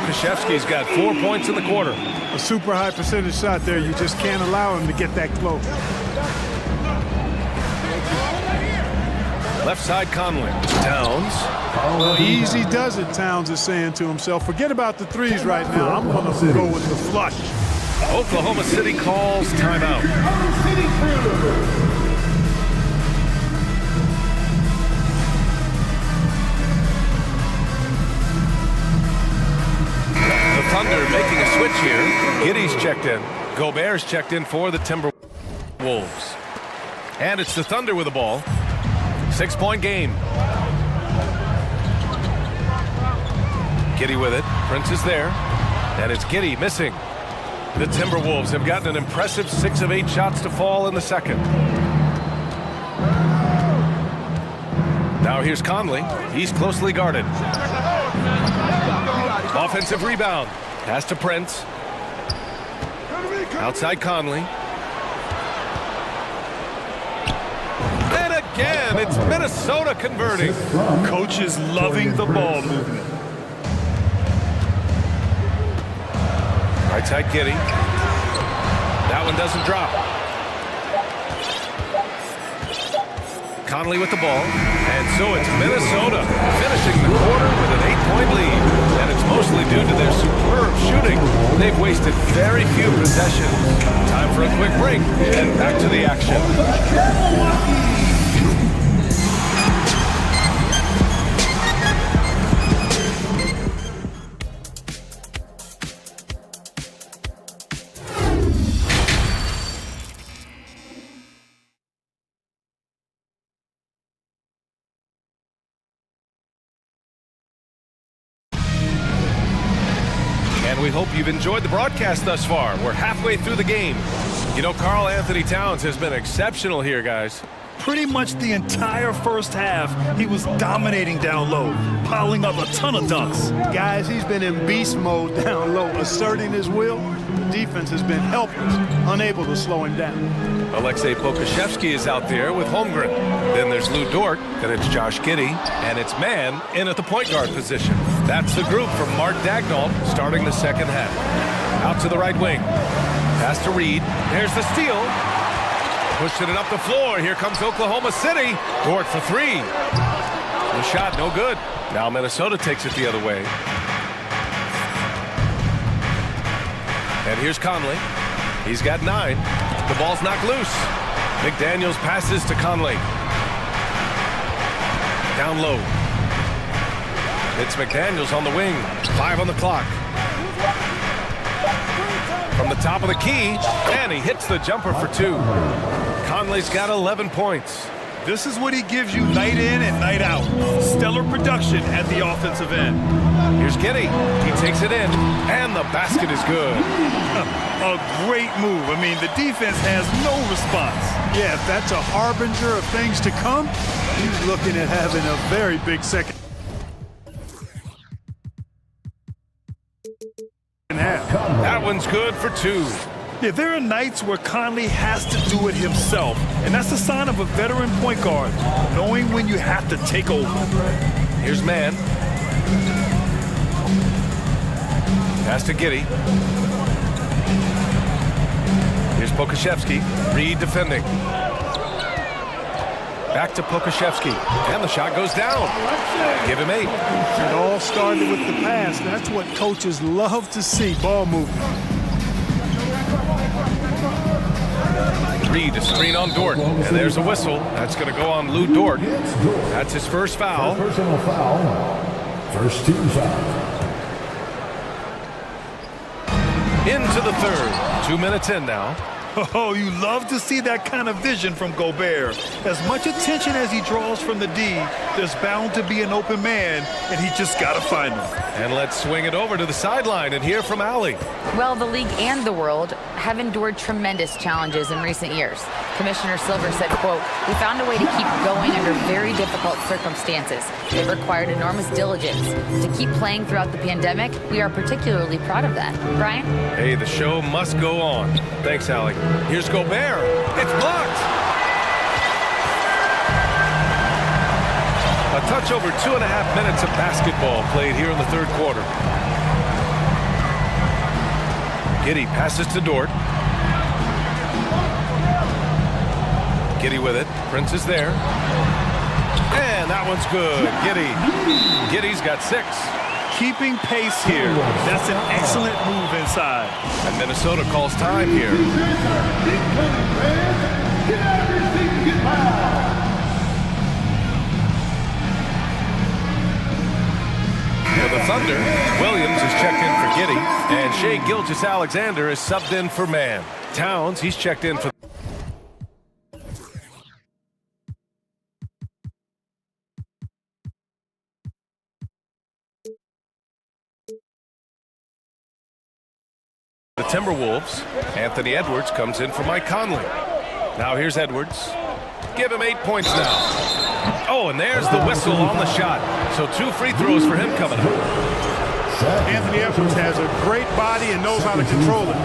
Pokashevsky's got 4 points in the quarter. A super high percentage shot there. You just can't allow him to get that close. Left side Conley. Towns. Well, easy does it, Towns is saying to himself. Forget about the threes right now. I'm going to go with the flush. Oklahoma City calls timeout. The Thunder making a switch here. Giddey's checked in. Gobert's checked in for the Timberwolves. And it's the Thunder with the ball. 6-point game. Giddey with it. Prince is there. And it's Giddey missing. The Timberwolves have gotten an impressive 6 of 8 shots to fall in the second. Now here's Conley. He's closely guarded. Offensive rebound. Pass to Prince. Outside Conley. And again, it's Minnesota converting. Coach is loving the ball movement. Right side Giddey. That one doesn't drop. Conley with the ball. And so it's Minnesota finishing the quarter with an 8-point lead. And it's mostly due to their superb shooting. They've wasted very few possessions. Time for a quick break and back to the action. We hope you've enjoyed the broadcast thus far. We're halfway through the game. You know, Karl Anthony Towns has been exceptional here, guys. Pretty much the entire first half, he was dominating down low, piling up a ton of dunks. Guys, he's been in beast mode down low, asserting his will. The defense has been helpless, unable to slow him down. Alexei Pokashevsky is out there with Holmgren. Then there's Lou Dort, then it's Josh Giddey, and it's Mann in at the point guard position. That's the group from Mark Daignault starting the second half. Out to the right wing. Pass to Reed. There's the steal. Pushing it up the floor. Here comes Oklahoma City. Dort for three. The shot, no good. Now Minnesota takes it the other way. And here's Conley. He's got 9. The ball's knocked loose. McDaniels passes to Conley. Down low. It's McDaniels on the wing. 5 on the clock. From the top of the key, and he hits the jumper for 2. Conley's got 11 points. This is what he gives you night in and night out. Stellar production at the offensive end. Here's Giddey. He takes it in, and the basket is good. A great move. I mean, the defense has no response. Yeah, if that's a harbinger of things to come, he's looking at having a very big second half. That one's good for 2. Yeah, there are nights where Conley has to do it himself, and that's a sign of a veteran point guard, knowing when you have to take over. Here's Mann. Pass to Giddey. Here's Pokashevsky. Reed defending. Back to Pokashevsky. And the shot goes down. Give him 8. It all started with the pass. That's what coaches love to see, ball movement. Reed, a screen on Dort. And there's a whistle. That's going to go on Lou Dort. That's his first foul. Personal foul. First team foul. Into the third. 2 minutes in now. Oh, you love to see that kind of vision from Gobert. As much attention as he draws from the D, there's bound to be an open man, and he just got to find him. And let's swing it over to the sideline and hear from Allie. Well, the league and the world have endured tremendous challenges in recent years. Commissioner Silver said, quote, "We found a way to keep going under very difficult circumstances. It required enormous diligence. To keep playing throughout the pandemic, we are particularly proud of that." Brian? Hey, the show must go on. Thanks, Allie. Here's Gobert. It's blocked. A touch over 2.5 minutes of basketball played here in the third quarter. Giddey passes to Dort. Giddey with it. Prince is there. And that one's good. Giddey. Giddey's got 6. Keeping pace here. That's an excellent move inside. And Minnesota calls time here. For the Thunder, Williams is checked in for Giddey, and Shai Gilgeous-Alexander is subbed in for Mann. Towns, he's checked in for the Timberwolves. Anthony Edwards comes in for Mike Conley. Now here's Edwards. Give him 8 points now. Oh, and there's the whistle on the shot. So 2 free throws for him coming up. Anthony Edwards has a great body and knows how to control it.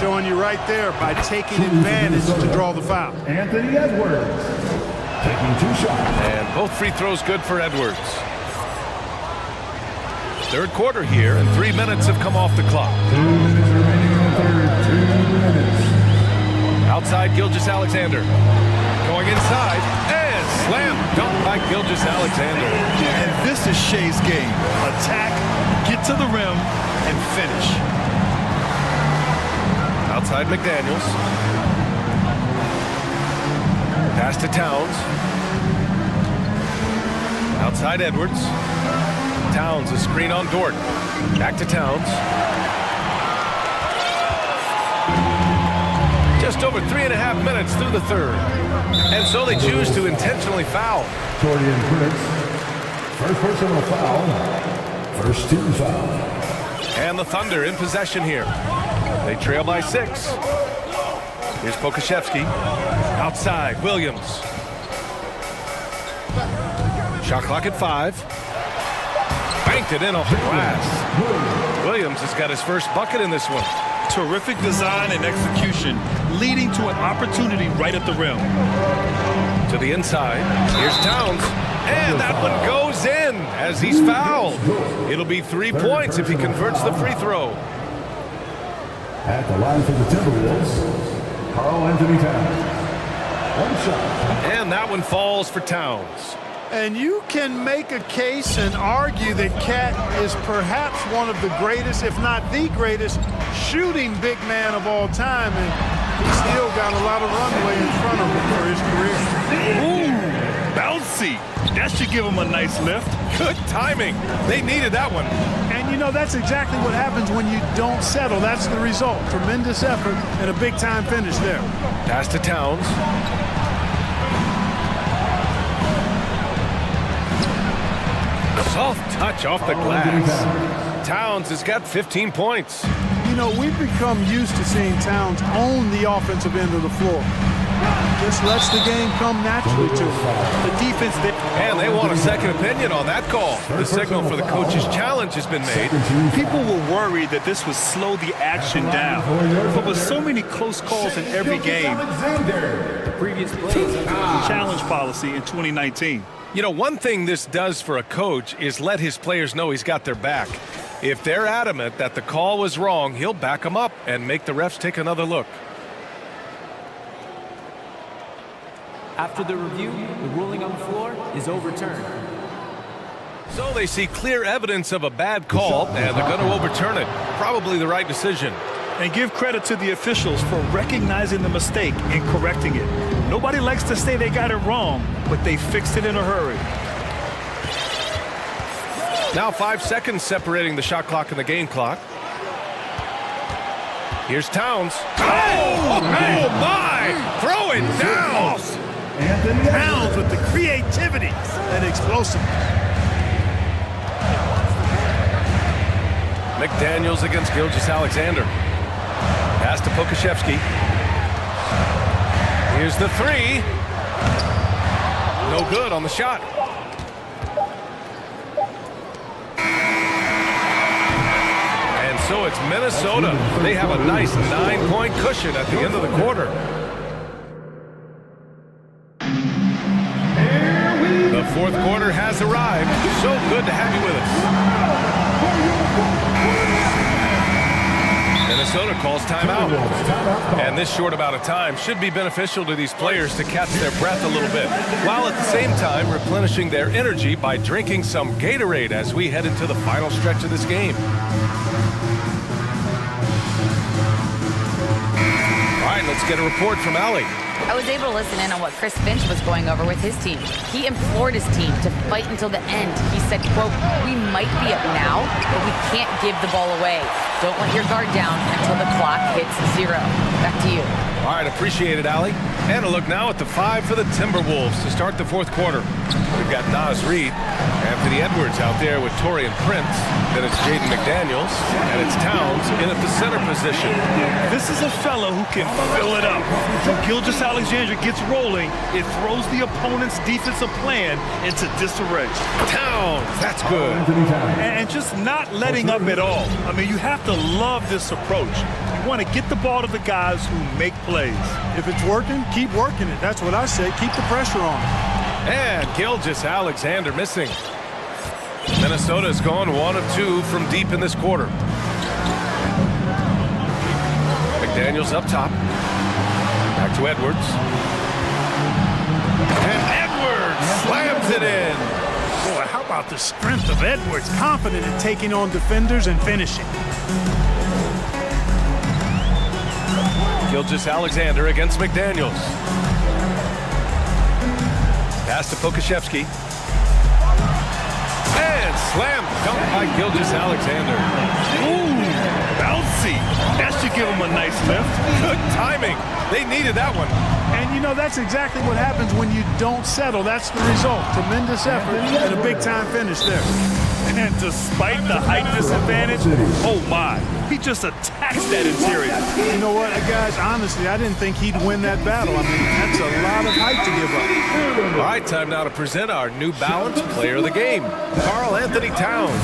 Showing you right there by taking advantage to draw the foul. Anthony Edwards taking 2 shots. And both free throws good for Edwards. Third quarter here, and 3 minutes have come off the clock. 2 minutes remaining in the third. 2 minutes. Outside Gilgeous-Alexander. Going inside, and slam dunk by Gilgeous-Alexander. And this is Shai's game. Attack, get to the rim, and finish. Outside McDaniels. Pass to Towns. Outside Edwards. Towns, a screen on Dort. Back to Towns. Just over 3.5 minutes through the third. And so they choose to intentionally foul. Torian Prince. First personal foul. First team foul. And the Thunder in possession here. They trail by 6. Here's Pokashevsky. Outside, Williams. Shot clock at 5. Banked it in off the glass. Williams has got his first bucket in this one. Terrific design and execution, leading to an opportunity right at the rim. To the inside. Here's Towns. And that one goes in as he's fouled. It'll be 3 points if he converts the free throw. At the line for the Timberwolves, Karl-Anthony Towns. And that one falls for Towns. And you can make a case and argue that Cat is perhaps one of the greatest, if not the greatest, shooting big man of all time, and he's still got a lot of runway in front of him for his career. Ooh, bouncy. That should give him a nice lift. Good timing. They needed that one. And you know, that's exactly what happens when you don't settle. That's the result. Tremendous effort and a big-time finish there. Pass to Towns. Soft touch off the glass. Towns has got 15 points. You know, we've become used to seeing Towns own the offensive end of the floor. Just lets the game come naturally to him. The defense there. And they want a second opinion on that call. The signal for the coach's challenge has been made. People were worried that this would slow the action down. But with so many close calls in every game, previous challenge policy in 2019. You know, one thing this does for a coach is let his players know he's got their back. If they're adamant that the call was wrong, he'll back them up and make the refs take another look. After the review, the ruling on the floor is overturned. So they see clear evidence of a bad call, and they're going to overturn it. Probably the right decision. And give credit to the officials for recognizing the mistake and correcting it. Nobody likes to say they got it wrong, but they fixed it in a hurry. Now 5 seconds separating the shot clock and the game clock. Here's Towns. Oh my! Throw it down! Towns with the creativity and explosive. McDaniels against Gilgeous-Alexander. Pass to Pokashevsky. Here's the three. No good on the shot. And so it's Minnesota. They have a nice 9-point cushion at the end of the quarter. The fourth quarter has arrived. So good to have you with us. Minnesota calls timeout. And this short amount of time should be beneficial to these players to catch their breath a little bit, while at the same time replenishing their energy by drinking some Gatorade as we head into the final stretch of this game. All right, let's get a report from Allie. I was able to listen in on what Chris Finch was going over with his team. He implored his team to fight until the end. He said, quote, "We might be up now, but we can't give the ball away. Don't let your guard down until the clock hits 0. Back to you." All right, appreciate it, Allie. And a look now at the 5 for the Timberwolves to start the fourth quarter. We've got Naz Reid, Anthony Edwards out there with Torian Prince. Then it's Jaden McDaniels, and it's Towns in at the center position. This is a fellow who can fill it up. When Gilgeous-Alexander gets rolling, it throws the opponent's defensive plan into disarray. Towns, that's good. And just not letting up at all. I mean, you have to love this approach. You want to get the ball to the guys who make plays. If it's working, keep working it. That's what I say. Keep the pressure on. And Gilgeous-Alexander missing. Minnesota's gone 1 of 2 from deep in this quarter. McDaniels up top. Back to Edwards. And Edwards slams it in. Boy, how about the strength of Edwards? Confident in taking on defenders and finishing. Gilgeous-Alexander against McDaniels. Pass to Pokashevsky. And slam dunk by Gilgeous-Alexander. Ooh, bouncy. That should give him a nice lift. Good timing. They needed that one. And you know, that's exactly what happens when you don't settle. That's the result. Tremendous effort and a big-time finish there. And despite the height disadvantage, oh my, he just attacks that interior. You know what, guys, honestly, I didn't think he'd win that battle. I mean, that's a lot of height to give up. All right, time now to present our New Balance Player of the Game, Karl Anthony Towns.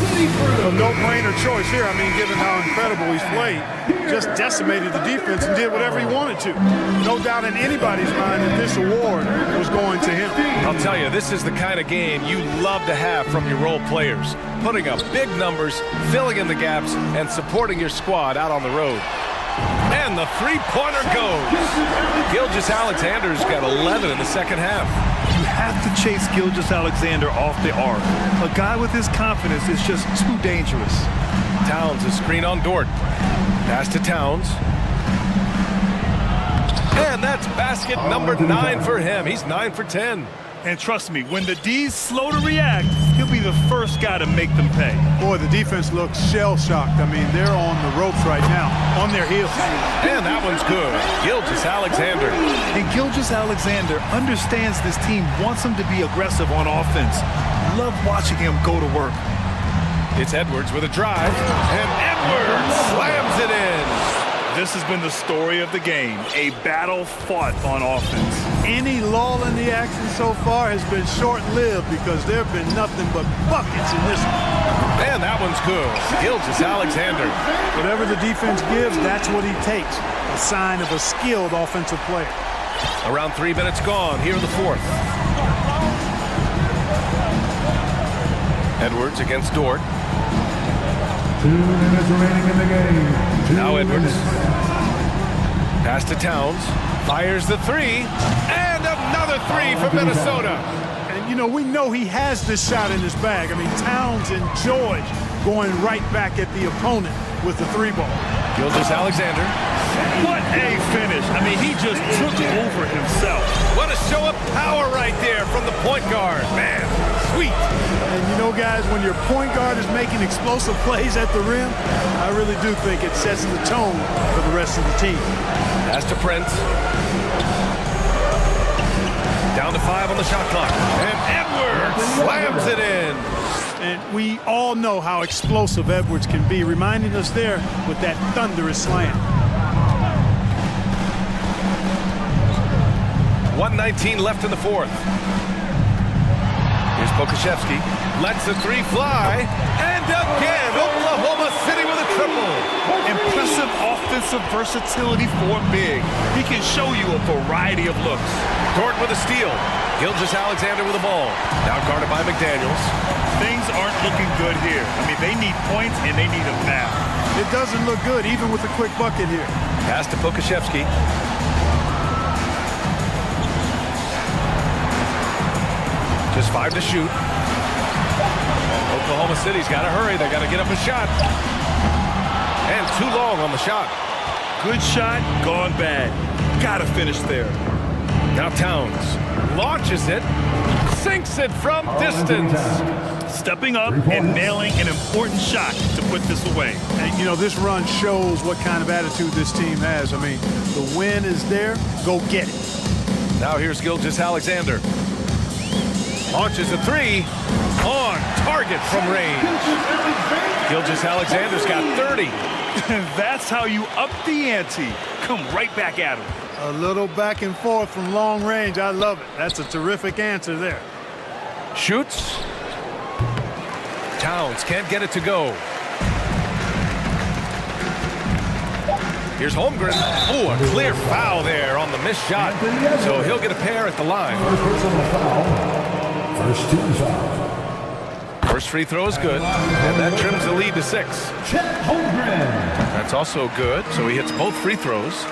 A no-brainer choice here. I mean, given how incredible he's played, just decimated the defense and did whatever he wanted to. No doubt in anybody's mind that this award was going to him. I'll tell you, this is the kind of game you love to have from your role players. Putting up big numbers, filling in the gaps, and supporting your squad out on the road. And the three-pointer goes. Gilgeous-Alexander's got 11 in the second half. You have to chase Gilgeous-Alexander off the arc. A guy with his confidence is just too dangerous. Towns, a screen on Dort. Pass to Towns. And that's basket number 9 for him. He's 9 for 10. And trust me, when the D's slow to react, he'll be the first guy to make them pay. Boy, the defense looks shell-shocked. I mean, they're on the ropes right now, on their heels. And that one's good. Gilgeous-Alexander. And Gilgeous-Alexander understands this team wants him to be aggressive on offense. Love watching him go to work. It's Edwards with a drive. And Edwards slams it in. This has been the story of the game, a battle fought on offense. Any lull in the action so far has been short-lived because there have been nothing but buckets in this one. And that one's good. Gilgeous-Alexander. Whatever the defense gives, that's what he takes. A sign of a skilled offensive player. Around 3 minutes gone here in the fourth. Edwards against Dort. 2 minutes remaining in the game. Now Edwards. Pass to Towns. Fires the three. And another three for Minnesota. And, you know, we know he has this shot in his bag. I mean, Towns enjoys going right back at the opponent with the three ball. Gilgeous-Alexander. What a finish. I mean, he just took over himself. What a show of power right there from the point guard. Man, sweet. And you know, guys, when your point guard is making explosive plays at the rim, I really do think it sets the tone for the rest of the team. Pass to Prince. Down to 5 on the shot clock. And Edwards slams it in. And we all know how explosive Edwards can be, reminding us there with that thunderous slam. 1:19 left in the fourth. Here's Pokashevsky. Lets the three fly. And again, Oklahoma City with a triple. Impressive offensive versatility for big. He can show you a variety of looks. Dort with a steal. Gilgeous-Alexander with the ball. Now guarded by McDaniels. Things aren't looking good here. I mean, they need points and they need them now. It doesn't look good, even with a quick bucket here. Pass to Pokashevsky. Just 5 to shoot. Oklahoma City's got to hurry. They got to get up a shot. And too long on the shot. Good shot, gone bad. Gotta finish there. Now Towns launches it, sinks it from distance. Stepping up and nailing an important shot to put this away. And, you know, this run shows what kind of attitude this team has. I mean, the win is there. Go get it. Now here's Gilgeous-Alexander. Launches a three on target from range. Gilgeous-Alexander's got 30. And that's how you up the ante. Come right back at him. A little back and forth from long range. I love it. That's a terrific answer there. Shoots. Towns can't get it to go. Here's Holmgren. Oh, a clear foul there on the missed shot. So he'll get a pair at the line. First team foul. First free throw is good. And that trims the lead to 6. Chet Holmgren. That's also good. So he hits both free throws.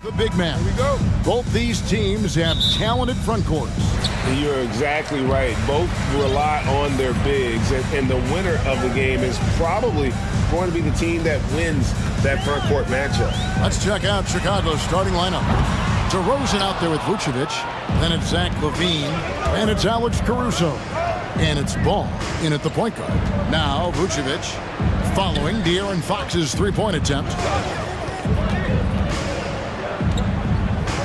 The big man. Here we go. Both these teams have talented front courts. You're exactly right. Both rely on their bigs, and the winner of the game is probably going to be the team that wins that front court matchup. Let's check out Chicago's starting lineup. DeRozan out there with Vucevic. Then it's Zach LaVine. And it's Alex Caruso. And it's Ball in at the point guard. Now Vucevic following De'Aaron Fox's three-point attempt.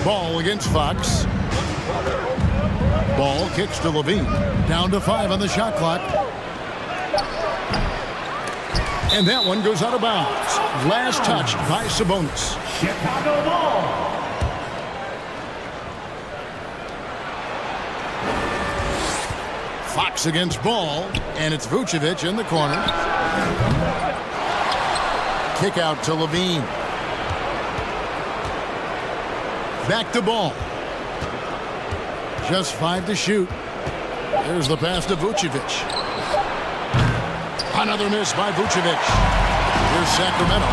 Ball against Fox. Ball kicks to LaVine. Down to 5 on the shot clock. And that one goes out of bounds. Last touch by Sabonis. Chicago ball. Fox against Ball. And it's Vucevic in the corner. Kick out to LaVine. Back to Ball. Just 5 to shoot. There's the pass to Vucevic. Another miss by Vucevic. Here's Sacramento.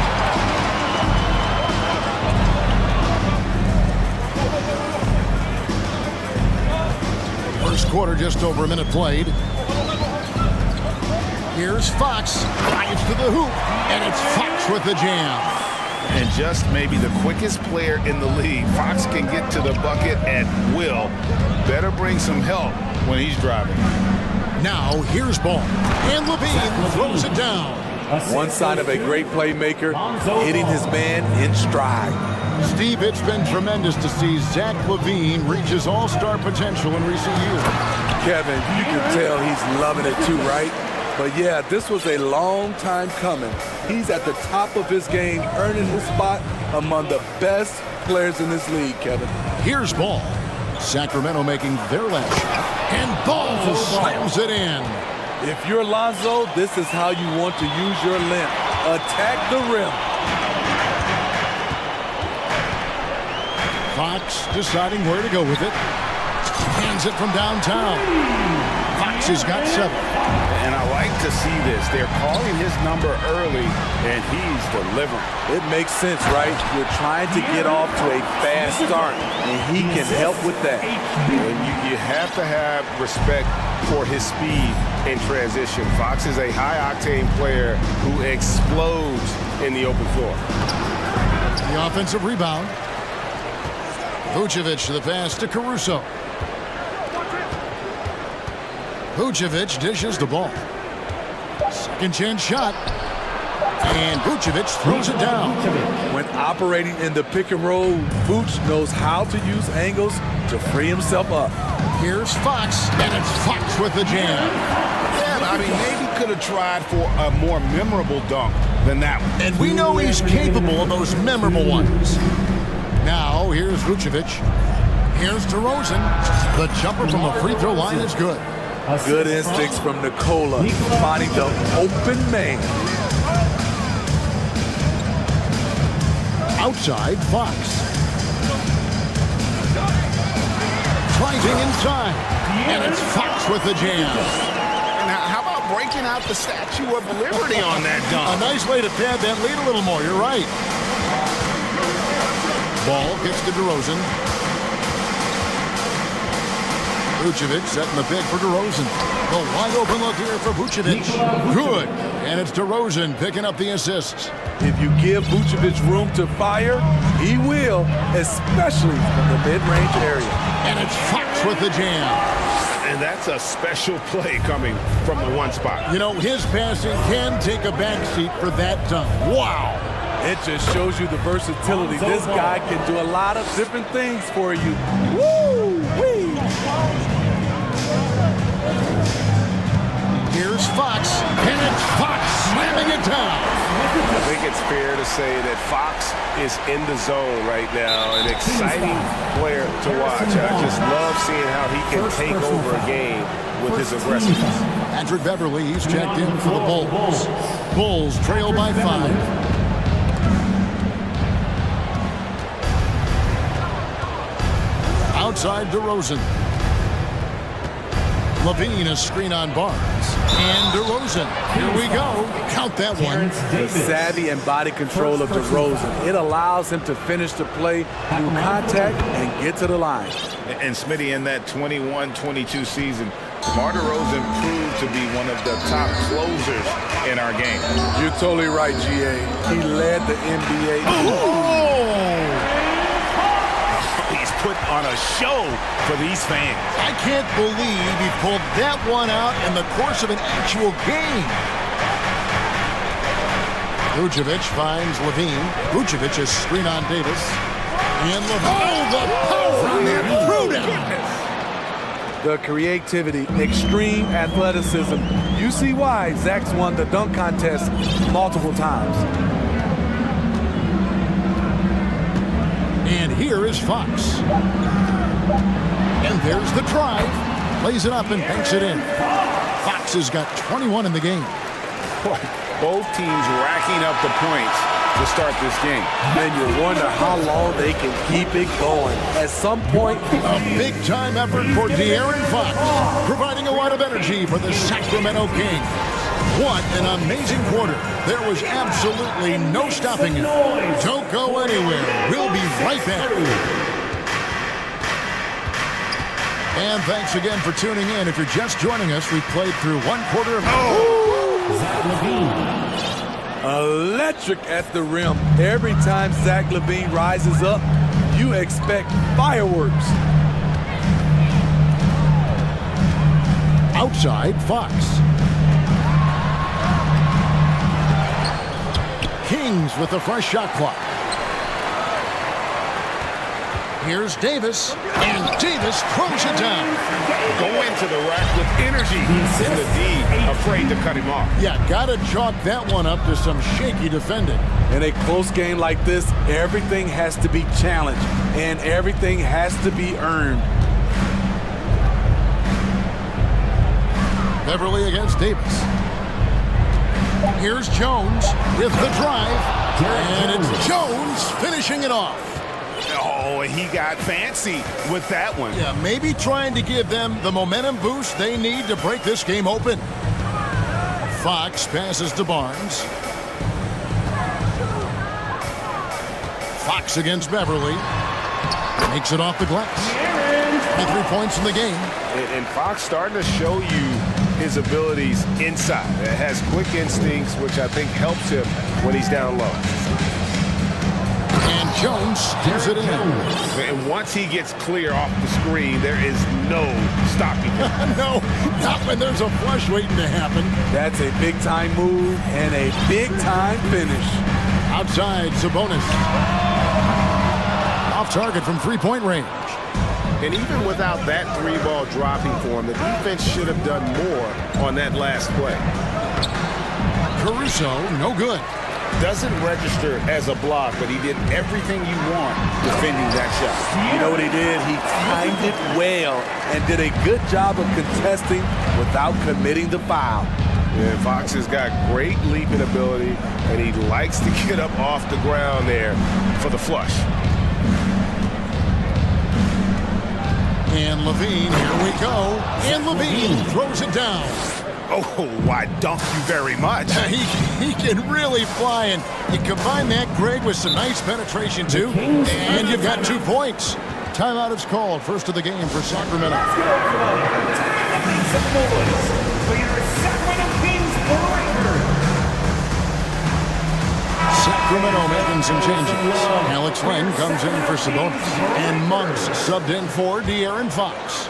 First quarter, just over a minute played. Here's Fox. Drives to the hoop. And it's Fox with the jam. And just maybe the quickest player in the league. Fox can get to the bucket at will. Better bring some help when he's driving. Now, here's Ball. And LaVine throws it down. One sign of a great playmaker, hitting his man in stride. Steve, it's been tremendous to see Zach LaVine reach his all-star potential in recent years. Kevin, you can tell he's loving it too, right? But yeah, this was a long time coming. He's at the top of his game, earning his spot among the best players in this league, Kevin. Here's Ball. Sacramento making their last shot. And Ball slams it in. If you're Lonzo, this is how you want to use your length. Attack the rim. Fox deciding where to go with it. Hands it from downtown. Fox has got 7. And I like to see this. They're calling his number early, and he's delivering. It makes sense, right? You're trying to get off to a fast start, and he can help with that. And you have to have respect for his speed in transition. Fox is a high-octane player who explodes in the open floor. The offensive rebound. Vucevic the pass to Caruso. Vucevic dishes the ball. Second chance shot. And Vucevic throws it down. When operating in the pick and roll, Vuce knows how to use angles to free himself up. Here's Fox, and it's Fox with the jam. Yeah, I mean, maybe could have tried for a more memorable dunk than that one. And we know he's capable of those memorable ones. Now, here's Vucevic. Here's DeRozan. The jumper from the free throw line is good. Good instincts from Nikola, finding the open man. Outside, Fox. Driving inside. And it's Fox with the jam. Now, how about breaking out the Statue of Liberty on that dunk? A nice way to pad that lead a little more. You're right. Ball gets to DeRozan. Vucevic setting the pick for DeRozan. The wide open look here for Vucevic. Good. And it's DeRozan picking up the assist. If you give Vucevic room to fire, he will, especially from the mid-range area. And it's Fox with the jam. And that's a special play coming from the one spot. You know, his passing can take a backseat for that dunk. Wow. It just shows you the versatility. This guy can do a lot of different things for you. Woo-wee! Here's Fox, and it's Fox slamming it down. I think it's fair to say that Fox is in the zone right now, an exciting player to watch. I just love seeing how he can take over a game with his aggressiveness. Patrick Beverly, he's checked in for the Bulls. Bulls trail by 5. Outside DeRozan. Levine, a screen on Barnes. And DeRozan. Here we go. Count that one. The savvy and body control of DeRozan. It allows him to finish the play through contact and get to the line. And Smitty, in that 21-22 season, DeMar DeRozan proved to be one of the top closers in our game. You're totally right, GA. He led the NBA. He's put on a show for these fans. I can't believe he pulled that one out in the course of an actual game. Vucevic finds Levine. Vucevic is screen on Davis. And Levine, the power on that threw down. The creativity, extreme athleticism. You see why Zach's won the dunk contest multiple times. And here is Fox. And there's the drive. Lays it up and banks it in. Fox has got 21 in the game. Both teams racking up the points to start this game. And you wonder how long they can keep it going. At some point, a big-time effort for De'Aaron Fox, providing a lot of energy for the Sacramento Kings. What an amazing quarter. There was absolutely no stopping him. Don't go anywhere. We'll be right back. And thanks again for tuning in. If you're just joining us, we played through one quarter of... Electric at the rim. Every time Zach LaVine rises up, you expect fireworks. Outside, Fox. Kings with the fresh shot clock. Here's Davis, and Davis throws it down. Go into the rack with energy. And the D afraid to cut him off. Yeah, gotta chalk that one up to some shaky defending. In a close game like this, everything has to be challenged, and everything has to be earned. Beverly against Davis. Here's Jones with the drive, and it's Jones finishing it off. Oh, he got fancy with that one. Yeah, maybe trying to give them the momentum boost they need to break this game open. Fox passes to Barnes. Fox against Beverly. Makes it off the glass. 3 points in the game. And Fox starting to show you his abilities inside. It has quick instincts, which I think helps him when he's down low. And Jones steers it in. And once he gets clear off the screen, there is no stopping him. No, not when there's a flush waiting to happen. That's a big-time move and a big-time finish. Outside, Sabonis. Off target from three-point range. And even without that three-ball dropping for him, the defense should have done more on that last play. Caruso, no good. Doesn't register as a block, but he did everything you want defending that shot. You know what he did? He timed it well and did a good job of contesting without committing the foul. And Fox has got great leaping ability, and he likes to get up off the ground there for the flush. And Levine, here we go. And Levine throws it down. Oh, why dunk you very much. He can really fly, and you combine that, Greg, with some nice penetration, too, and you've got 2 points. Timeout is called. First of the game for Sacramento. Sacramento making some changes. Alex Len comes in for Sabonis. And Monks subbed in for De'Aaron Fox.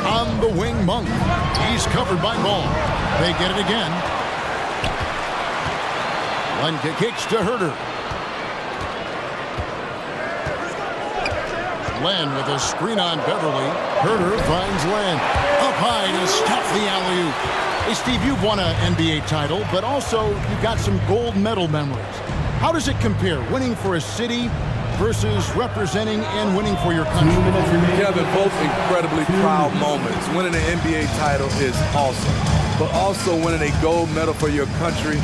On the wing, Monk. He's covered by Ball. They get it again. Len kicks to Herter. Len with a screen on Beverly. Herter finds Len. Up high to stop the alley-oop. Hey, Steve, you've won an NBA title, but also you've got some gold medal memories. How does it compare, winning for a city versus representing and winning for your country? Kevin, both incredibly proud moments. Winning an NBA title is awesome, but also winning a gold medal for your country,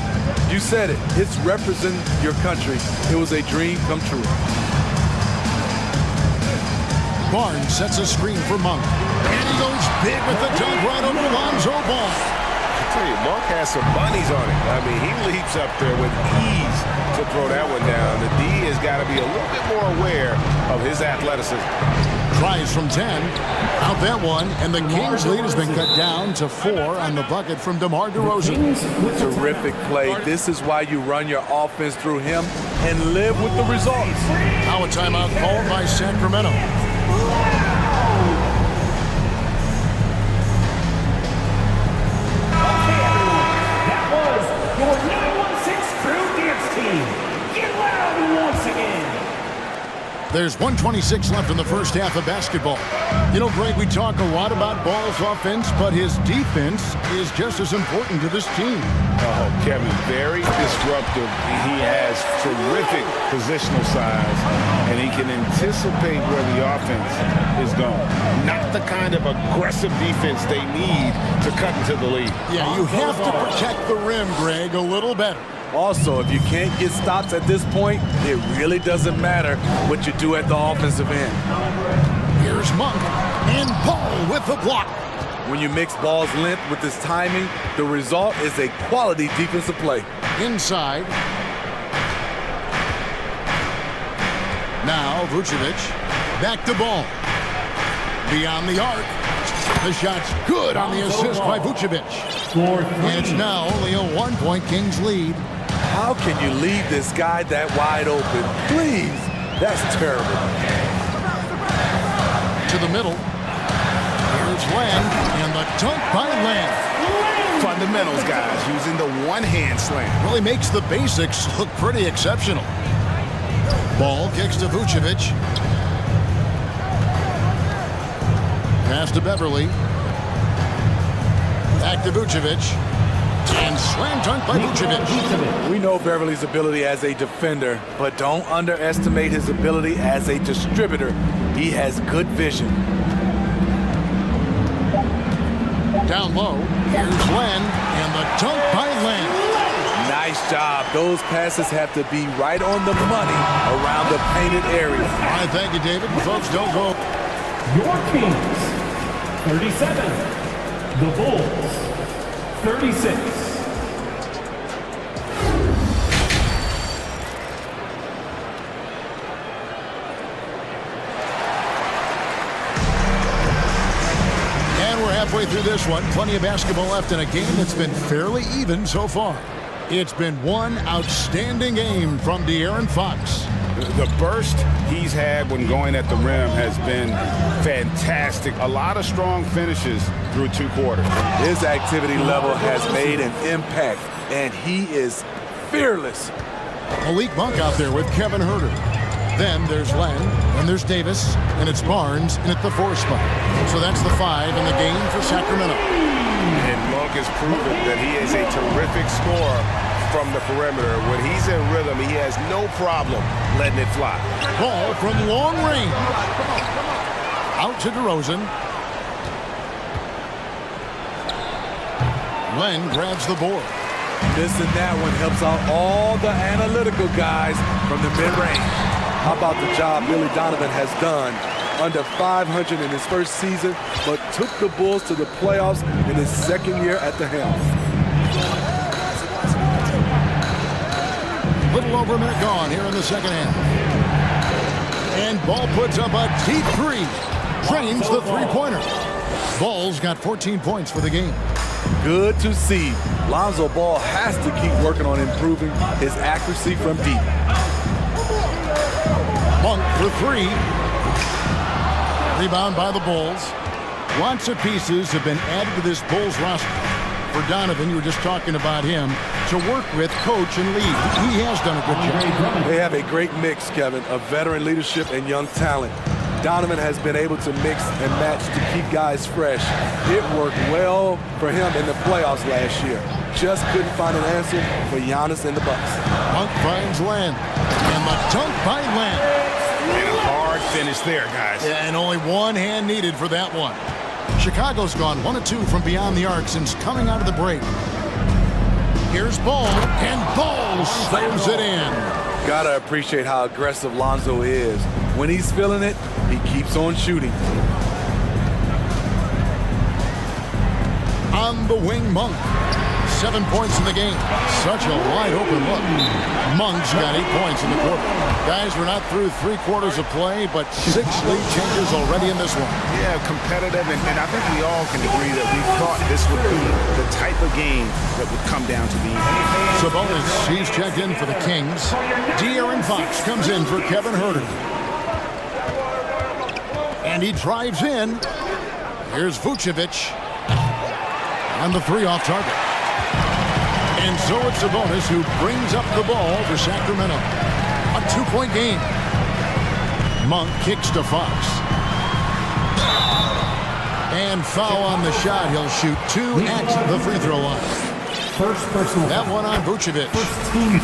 you said it, it's representing your country. It was a dream come true. Barnes sets a screen for Monk. And he goes big with the dunk right over Lonzo Ball. I tell you, Monk has some bunnies on it. I mean, he leaps up there with ease to throw that one down. The D has got to be a little bit more aware of his athleticism. Tries from 10. Out that one, and the Kings lead has been cut down to 4 on the bucket from DeMar DeRozan. Terrific play. This is why you run your offense through him and live with the results. Now a timeout called by Sacramento. That was your 916 Crew Dance Team. Get loud once again. There's 1:26 left in the first half of basketball. You know, Greg, we talk a lot about Ball's offense, but his defense is just as important to this team. Oh, Kevin, very disruptive. He has terrific positional size, and he can anticipate where the offense is going. Not the kind of aggressive defense they need to cut into the lead. Yeah, you have to protect the rim, Greg, a little better. Also, if you can't get stops at this point, it really doesn't matter what you do at the offensive end. Here's Monk, and Ball with the block. When you mix Ball's length with his timing, the result is a quality defensive play. Inside. Now Vucevic, back to Ball. Beyond the arc. The shot's good on the assist by Vucevic. And it's now only a 1-point Kings lead. How can you leave this guy that wide open? Please, that's terrible. To the middle. Here's Len, and the dunk by Len. Fundamentals, guys, using the one-hand slam. Really makes the basics look pretty exceptional. Ball kicks to Vucevic. Pass to Beverly. Back to Vucevic. And slam dunk by Vucevic. We know Beverly's ability as a defender, but don't underestimate his ability as a distributor. He has good vision. Down low, here's Len, and the dunk by Len. Nice job. Those passes have to be right on the money around the painted area. All right, thank you, David. Folks, don't go. Your Kings, 37. The Bulls, 36. Halfway through this one, plenty of basketball left in a game that's been fairly even so far. It's been one outstanding game from De'Aaron Fox. The burst he's had when going at the rim has been fantastic. A lot of strong finishes through 2 quarters. His activity level has made an impact, and he is fearless. Malik Monk out there with Kevin Huerter. Then there's Len, and there's Davis, and it's Barnes, and it's the 4 spot. So that's the 5 in the game for Sacramento. And Monk has proven that he is a terrific scorer from the perimeter. When he's in rhythm, he has no problem letting it fly. Ball from long range. Out to DeRozan. Len grabs the board. Missing that one helps out all the analytical guys from the mid-range. How about the job Billy Donovan has done? Under 500 in his first season, but took the Bulls to the playoffs in his second year at the helm. Little over a minute gone here in the second half. And Ball puts up a deep 3. Drains the 3-pointer. Ball's got 14 points for the game. Good to see. Lonzo Ball has to keep working on improving his accuracy from deep. Monk for 3. Rebound by the Bulls. Lots of pieces have been added to this Bulls roster. For Donovan, you were just talking about him, to work with, coach, and lead. He has done a good job. They have a great mix, Kevin, of veteran leadership and young talent. Donovan has been able to mix and match to keep guys fresh. It worked well for him in the playoffs last year. Just couldn't find an answer for Giannis and the Bucks. Monk finds Len. And the dunk by Len. And a hard finish there, guys. And only one hand needed for that one. Chicago's gone 1 of 2 from beyond the arc since coming out of the break. Here's Ball, and Ball slams it in. Gotta appreciate how aggressive Lonzo is. When he's feeling it, he keeps on shooting. On the wing, Monk. 7 points in the game. Such a wide-open look. Monk's got 8 points in the quarter. Guys, we're not through 3 quarters of play, but 6 lead changes already in this one. Yeah, competitive, and I think we all can agree that we thought this would be the type of game that would come down to the end. Sabonis, he's checked in for the Kings. De'Aaron Fox comes in for Kevin Huerter. And he drives in. Here's Vucevic. On the 3 off target. And so it's Sabonis who brings up the ball for Sacramento. A 2-point game. Monk kicks to Fox. And foul on the shot. He'll shoot 2 at the free throw line. First personal. That one on Vucevic.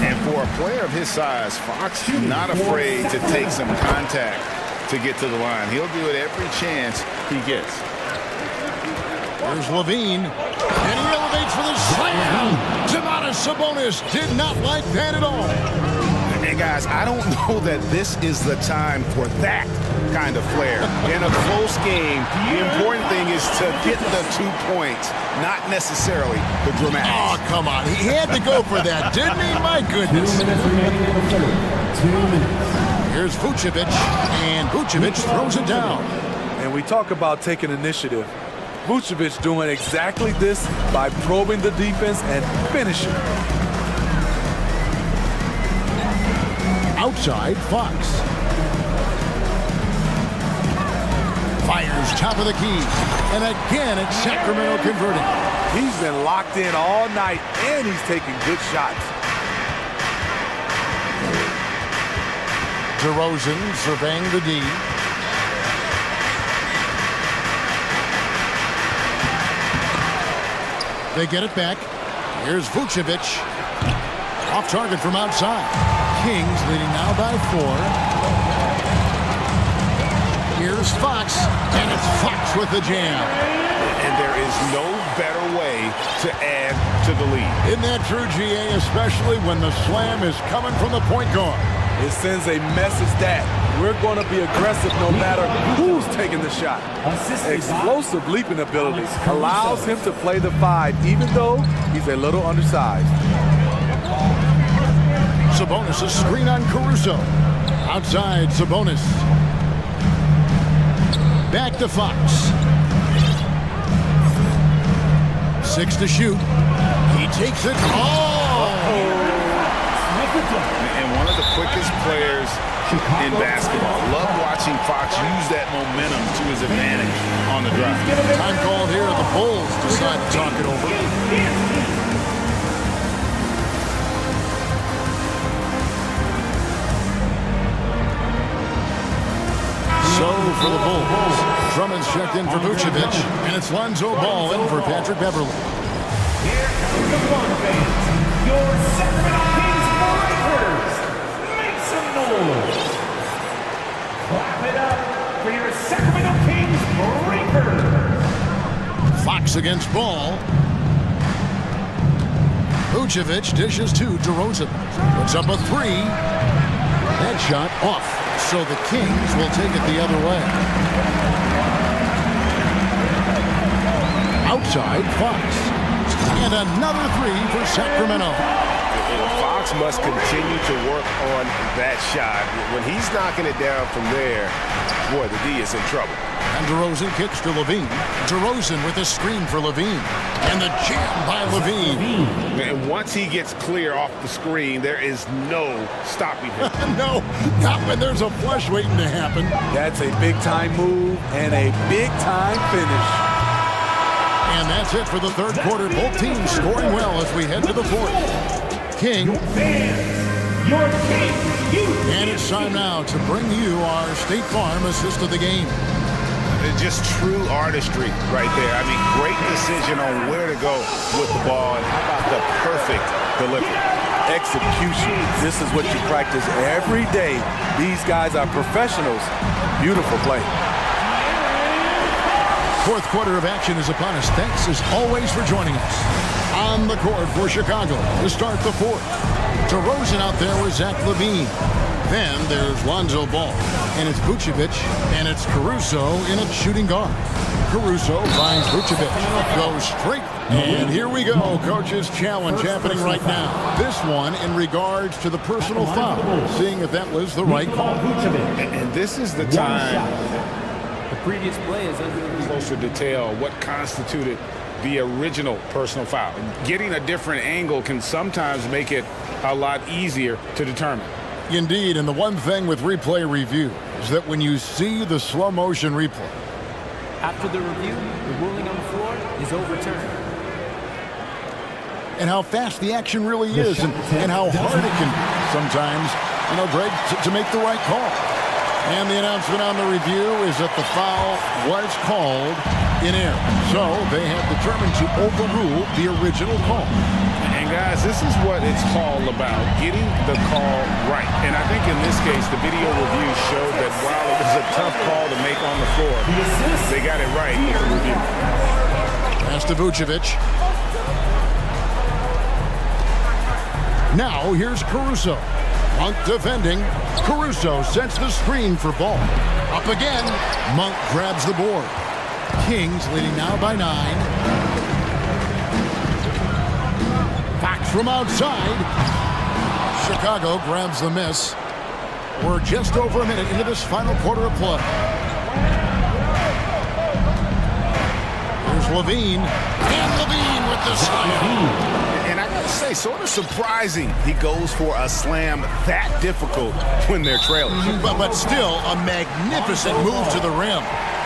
And for a player of his size, Fox is not afraid to take some contact to get to the line. He'll do it every chance he gets. Here's Levine, and he elevates for the slam. Domantas Sabonis did not like that at all. And guys, I don't know that this is the time for that kind of flair. In a close game, the important thing is to get the 2 points, not necessarily the dramatics. Oh, come on. He had to go for that, didn't he? My goodness. 2 minutes remaining in the third. 2 minutes. Here's Vucevic, and Vucevic throws it down. And we talk about taking initiative. Vucevic doing exactly this by probing the defense and finishing. Outside, Fox. Fires top of the key. And again, it's Sacramento converting. He's been locked in all night, and he's taking good shots. DeRozan surveying the D. They get it back. Here's Vucevic. Off target from outside. Kings leading now by 4. Here's Fox. And it's Fox with the jam. And there is no better way to add to the lead. Isn't that true, GA? Especially when the slam is coming from the point guard. It sends a message that we're going to be aggressive no matter who's taking the shot. Explosive leaping ability allows him to play the 5, even though he's a little undersized. Sabonis, a screen on Caruso. Outside, Sabonis. Back to Fox. 6 to shoot. He takes it. And one of the quickest players in basketball. Love watching Fox use that momentum to his advantage on the drive. Time called here. The Bulls decide to talk it over. So for the Bulls, Drummond's checked in for Vucevic, and it's Lonzo Ball in for Patrick Beverly. Here comes the fun, fans. Your Sacramento Kings Breakers. Make some noise. Clap it up for your Sacramento Kings Breakers. Fox against Ball. Vucevic dishes to DeRozan. Puts up a 3. That shot off. So the Kings will take it the other way. Outside, Fox. And another 3 for Sacramento. Fox must continue to work on that shot. When he's knocking it down from there, boy, the D is in trouble. And DeRozan kicks to Levine. DeRozan with a screen for Levine. And the jam by Levine. And once he gets clear off the screen, there is no stopping him. No, not when there's a flush waiting to happen. That's a big-time move and a big-time finish. And that's it for the third quarter. Both teams scoring well as we head to the fourth. King. Your King. And it's time now to bring you our State Farm assist of the game. Just true artistry right there. I mean, great decision on where to go with the ball, and how about the perfect delivery? Execution. This is what you practice every day. These guys are professionals. Beautiful play. Fourth quarter of action is upon us. Thanks as always for joining us. On the court for Chicago to start the fourth. DeRozan out there with Zach LaVine. Then there's Lonzo Ball, and it's Vucevic, and it's Caruso in at shooting guard. Caruso finds Vucevic, goes straight, and here we go. Coach's challenge happening right now. This one in regards to the personal foul, seeing if that was the right call. And this is the time The previous play is under review. closer detail what constituted the original personal foul. Getting a different angle can sometimes make it a lot easier to determine. Indeed, and the one thing with replay review is that when you see the slow motion replay, After the review, the ruling on the floor is overturned. and how fast the action really is, and how hard it can be sometimes, Greg, to make the right call. And the announcement on the review is that the foul was called in error. So they have determined to overrule the original call. And guys, this is what it's all about, getting the call right. And I think in this case, the video review showed that while it was a tough call to make on the floor, they got it right with the review. Pass to Vucevic. Now here's Caruso. Monk defending. Caruso sets the screen for Ball. Up again. Monk grabs the board. Kings leading now by 9. Fox from outside. Chicago grabs the miss. We're just over a minute into this final quarter of play. Here's LaVine. And LaVine with the slam. And I gotta say, sort of surprising he goes for a slam that difficult when they're trailing. But still a magnificent move to the rim.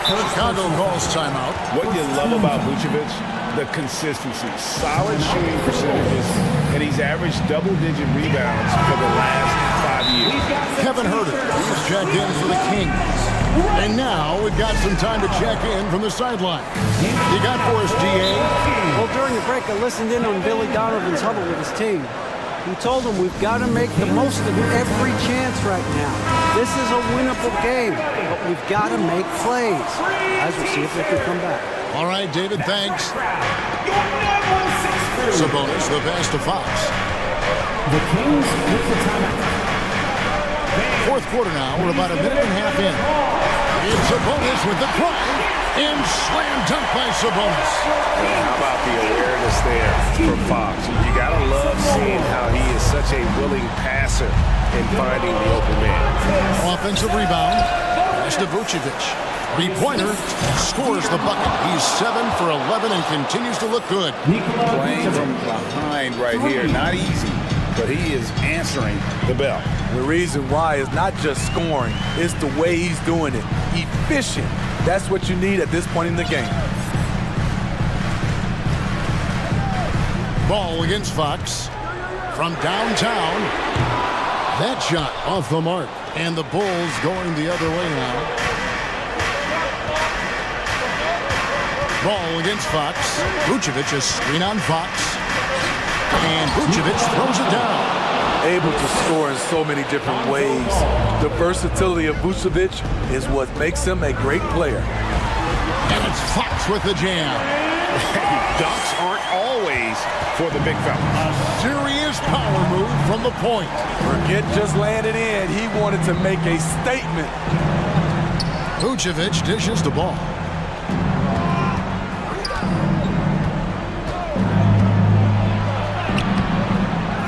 Chicago calls timeout. What you love about Vucevic, the consistency, solid shooting percentages, and he's averaged double-digit rebounds for the last 5 years. Kevin Herter, he's checked in for the Kings. And now we've got some time to check in from the sideline. You got for us, DA? Well, during the break, I listened in on Billy Donovan's huddle with his team. He told them we've got to make the most of every chance right now. This is a winnable game, but we've got to make plays. Guys, we'll see if they can come back. All right, David, thanks. Sabonis, the pass to Fox. The Kings with the timeout. Fourth quarter now. We're about a minute and a half in. It's Sabonis with the drive. And slam dunk by Sabonis. How about the awareness there for Fox? You gotta love seeing how he is such a willing passer in finding the open man. Offensive rebound. Pass to Vucevic. Three-pointer. Scores the bucket. He's 7 for 11 and continues to look good. Playing from behind right here. Not easy, but he is answering the bell. The reason why is not just scoring, it's the way he's doing it. Efficient. That's what you need at this point in the game. Ball against Fox. From downtown. That shot off the mark. And the Bulls going the other way now. Ball against Fox. Vucevic, a screen on Fox. And Vucevic throws it down. Able to score in so many different ways. The versatility of Vucevic is what makes him a great player. And it's Fox with the jam. Dunks aren't always for the big fella. A serious power move from the point. Forget just laying it in. He wanted to make a statement. Vucevic dishes the ball.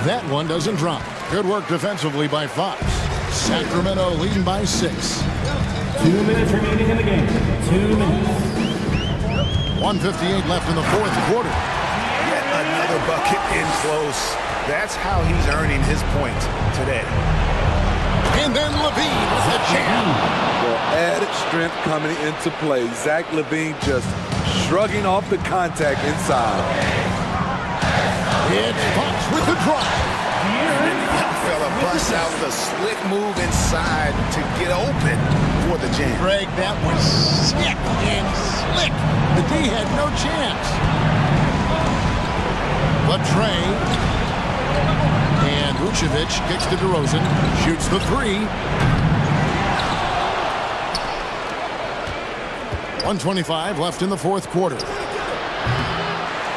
That one doesn't drop. Good work defensively by Fox. Sacramento leading by 6. 2 minutes remaining in the game. 2 minutes. 1:58 left in the fourth quarter. Yet another bucket in close. That's how he's earning his points today. And then LaVine with the jam. Well, added strength coming into play. Zach LaVine just shrugging off the contact inside. It's Fox with the drive. And then the young fella busts out the slick move inside to get open for the jam. Greg, that was sick and slick. The D had no chance. Latrey. And Vucevic kicks to DeRozan. Shoots the 3. 1:25 left in the fourth quarter.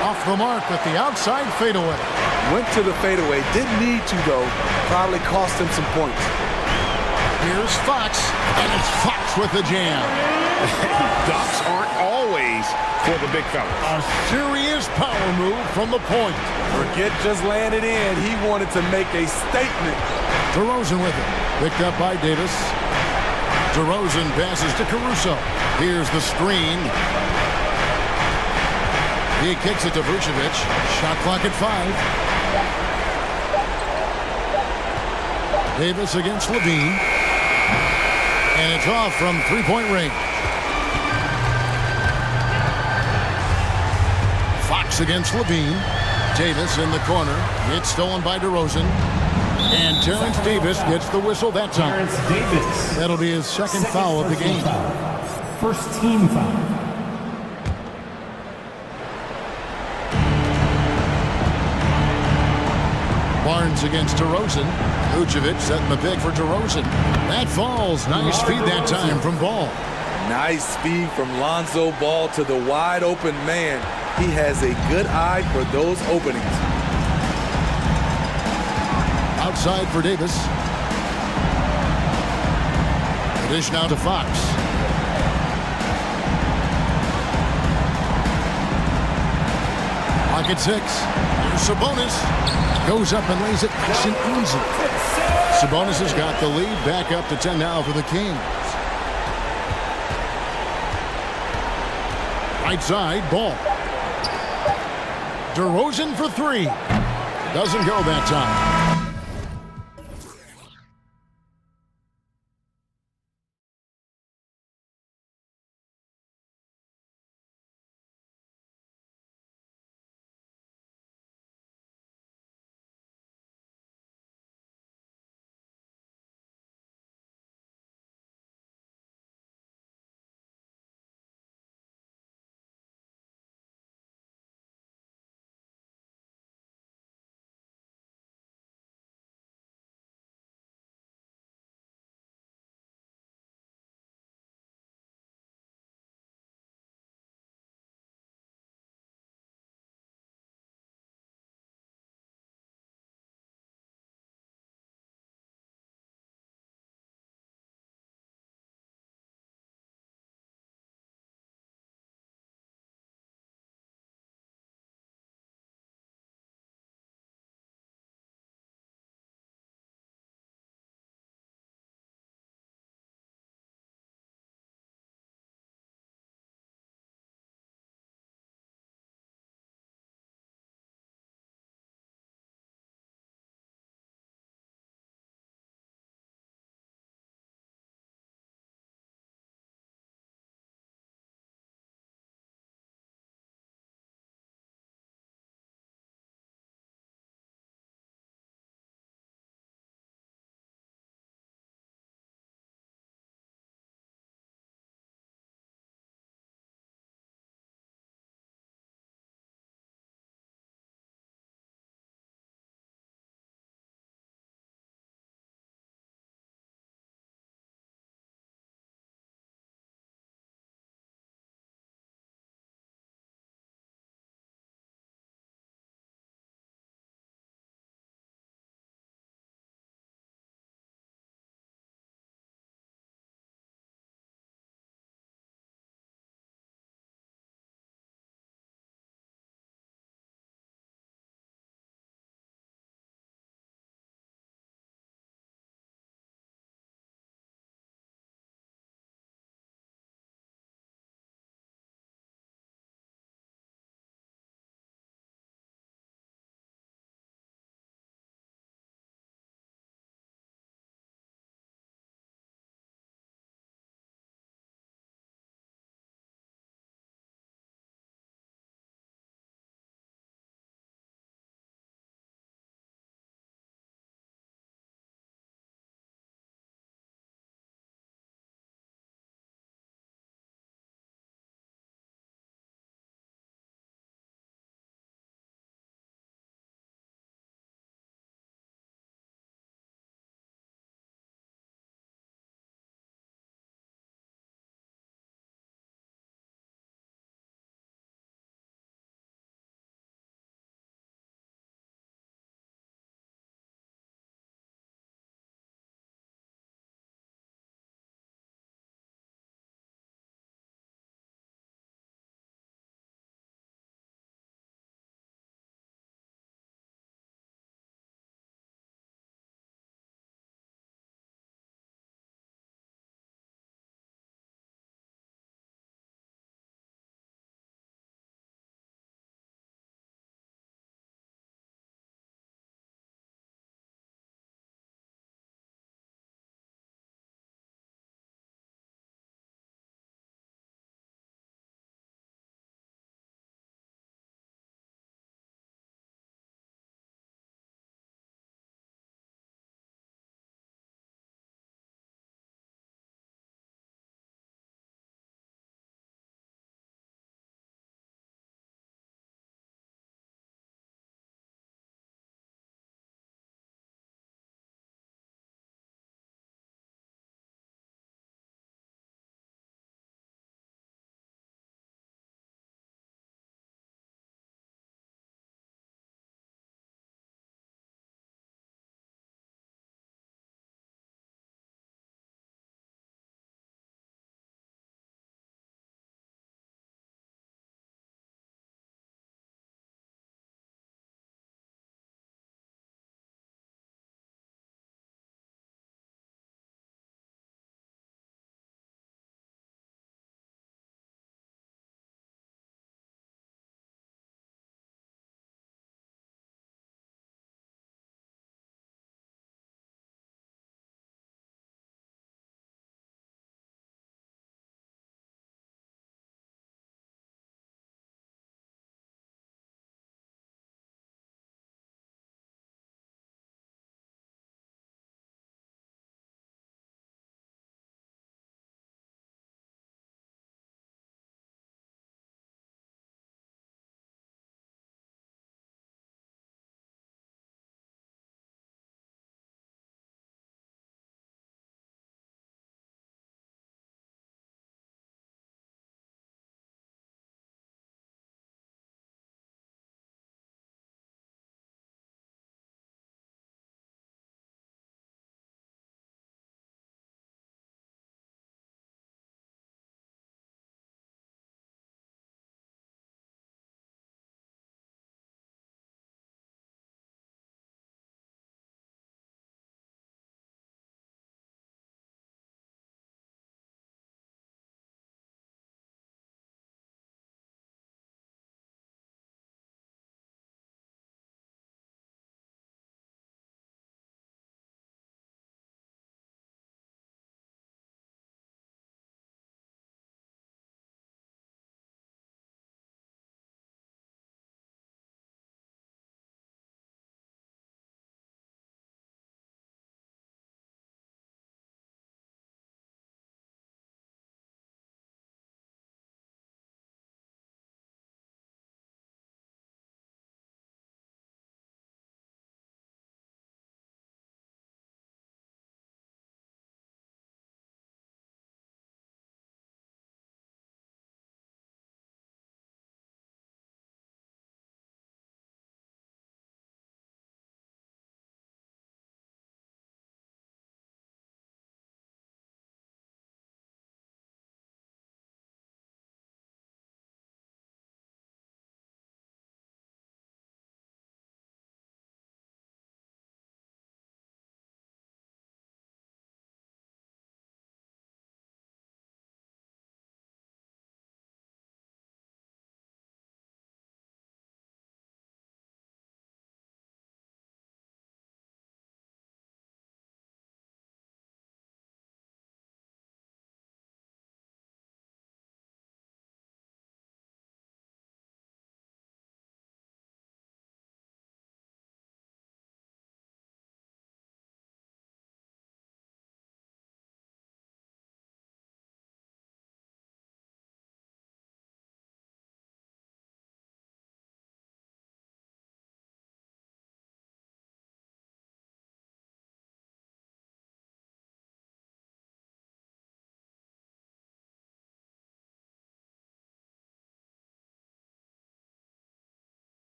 Off the mark with the outside fadeaway. Went to the fadeaway. Didn't need to, though. Probably cost him some points. Here's Fox, and it's Fox with the jam. Dunks aren't always for the big fella. A serious power move from the point. Forget just laying it in. He wanted to make a statement. DeRozan with it. Picked up by Davis. DeRozan passes to Caruso. Here's the screen. He kicks it to Vucevic. Shot clock at 5. Davis against Levine. And it's off from three-point range. Fox against Levine. Davis in the corner. It's stolen by DeRozan. And Terrence Davis gets the whistle that time. Terrence Davis. That'll be his second foul of the game. First team foul. Barnes against DeRozan. Vucevic setting the pick for DeRozan. That falls. Nice feed that time from Ball. Nice speed from Lonzo Ball to the wide open man. He has a good eye for those openings. Outside for Davis. Dish now to Fox. Clock at 6. Here's Sabonis. Goes up and lays it nice and easy. Sabonis has got the lead back up to 10 now for the Kings. Right side, Ball. DeRozan for 3. Doesn't go that time.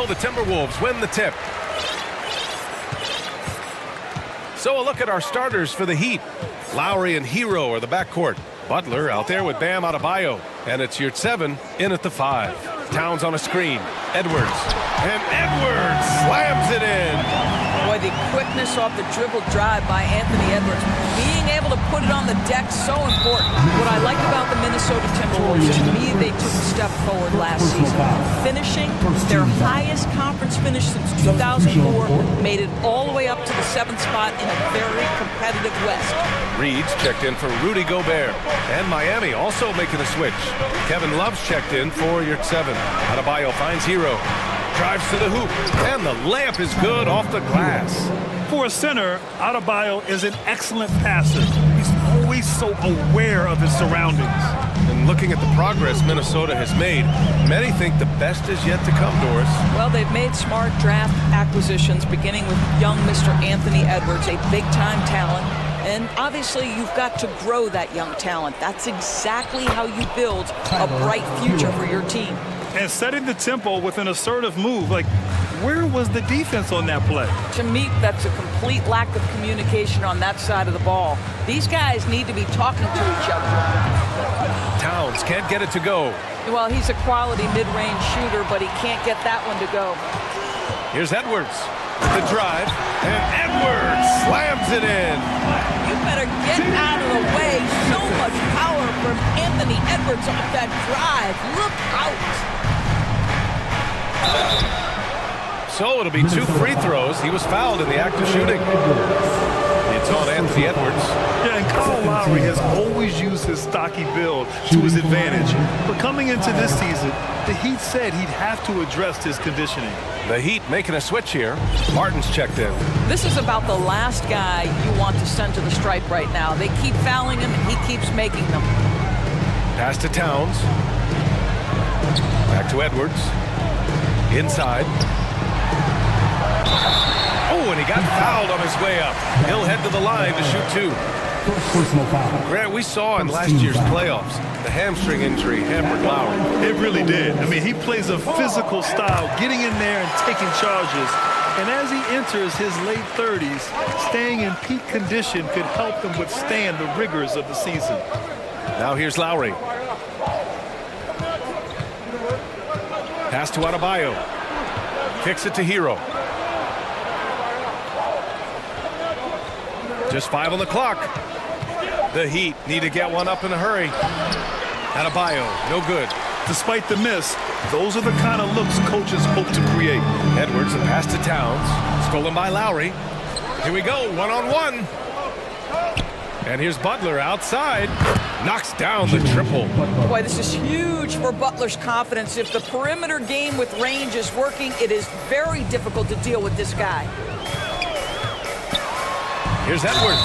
So the Timberwolves win the tip. So a look at our starters for the Heat. Lowry and Hero are the backcourt. Butler out there with Bam Adebayo. And it's your 7 in at the 5. Towns on a screen. Edwards. And Edwards slams it in. Boy, the quickness off the dribble drive by Anthony Edwards. Being able to put it on the deck, so important. What I like about the Minnesota Timberwolves, to me, they took a step forward last season. Finishing their highest conference finish since 2004, made it all the way up to the 7th spot in a very competitive West. Reed's checked in for Rudy Gobert. And Miami also making a switch. Kevin Love's checked in for your 7. Adebayo finds Hero. Drives to the hoop. And the layup is good off the glass. For a center, Adebayo is an excellent passer. He's always so aware of his surroundings. And looking at the progress Minnesota has made, many think the best is yet to come, Doris. Well, they've made smart draft acquisitions, beginning with young Mr. Anthony Edwards, a big-time talent. And obviously, you've got to grow that young talent. That's exactly how you build a bright future for your team. And setting the tempo with an assertive move, like, where was the defense on that play? To me, that's a complete lack of communication on that side of the ball. These guys need to be talking to each other. Towns can't get it to go. Well, he's a quality mid-range shooter, but he can't get that one to go. Here's Edwards. The drive, and Edwards slams it in. You better get out of the way. So much power from Anthony Edwards off that drive. Look out. So it'll be 2 free throws. He was fouled in the act of shooting. It's on Anthony Edwards. Yeah, and Kyle Lowry has always used his stocky build to his advantage. But coming into this season, the Heat said he'd have to address his conditioning. The Heat making a switch here. Martin's checked in. This is about the last guy you want to send to the stripe right now. They keep fouling him, and he keeps making them. Pass to Towns. Back to Edwards. Inside. Oh, and he got fouled on his way up. He'll head to the line to shoot 2. Grant, we saw in last year's playoffs, the hamstring injury hampered Lowry. It really did. I mean, he plays a physical style, getting in there and taking charges. And as he enters his late 30s, staying in peak condition could help him withstand the rigors of the season. Now here's Lowry. Pass to Adebayo. Kicks it to Hero. Just 5 on the clock. The Heat need to get one up in a hurry. Adebayo, no good. Despite the miss, those are the kind of looks coaches hope to create. Edwards, a pass to Towns. Stolen by Lowry. Here we go, 1-on-1. And here's Butler outside. Knocks down the triple. Boy, this is huge for Butler's confidence. If the perimeter game with range is working, it is very difficult to deal with this guy. Here's Edwards.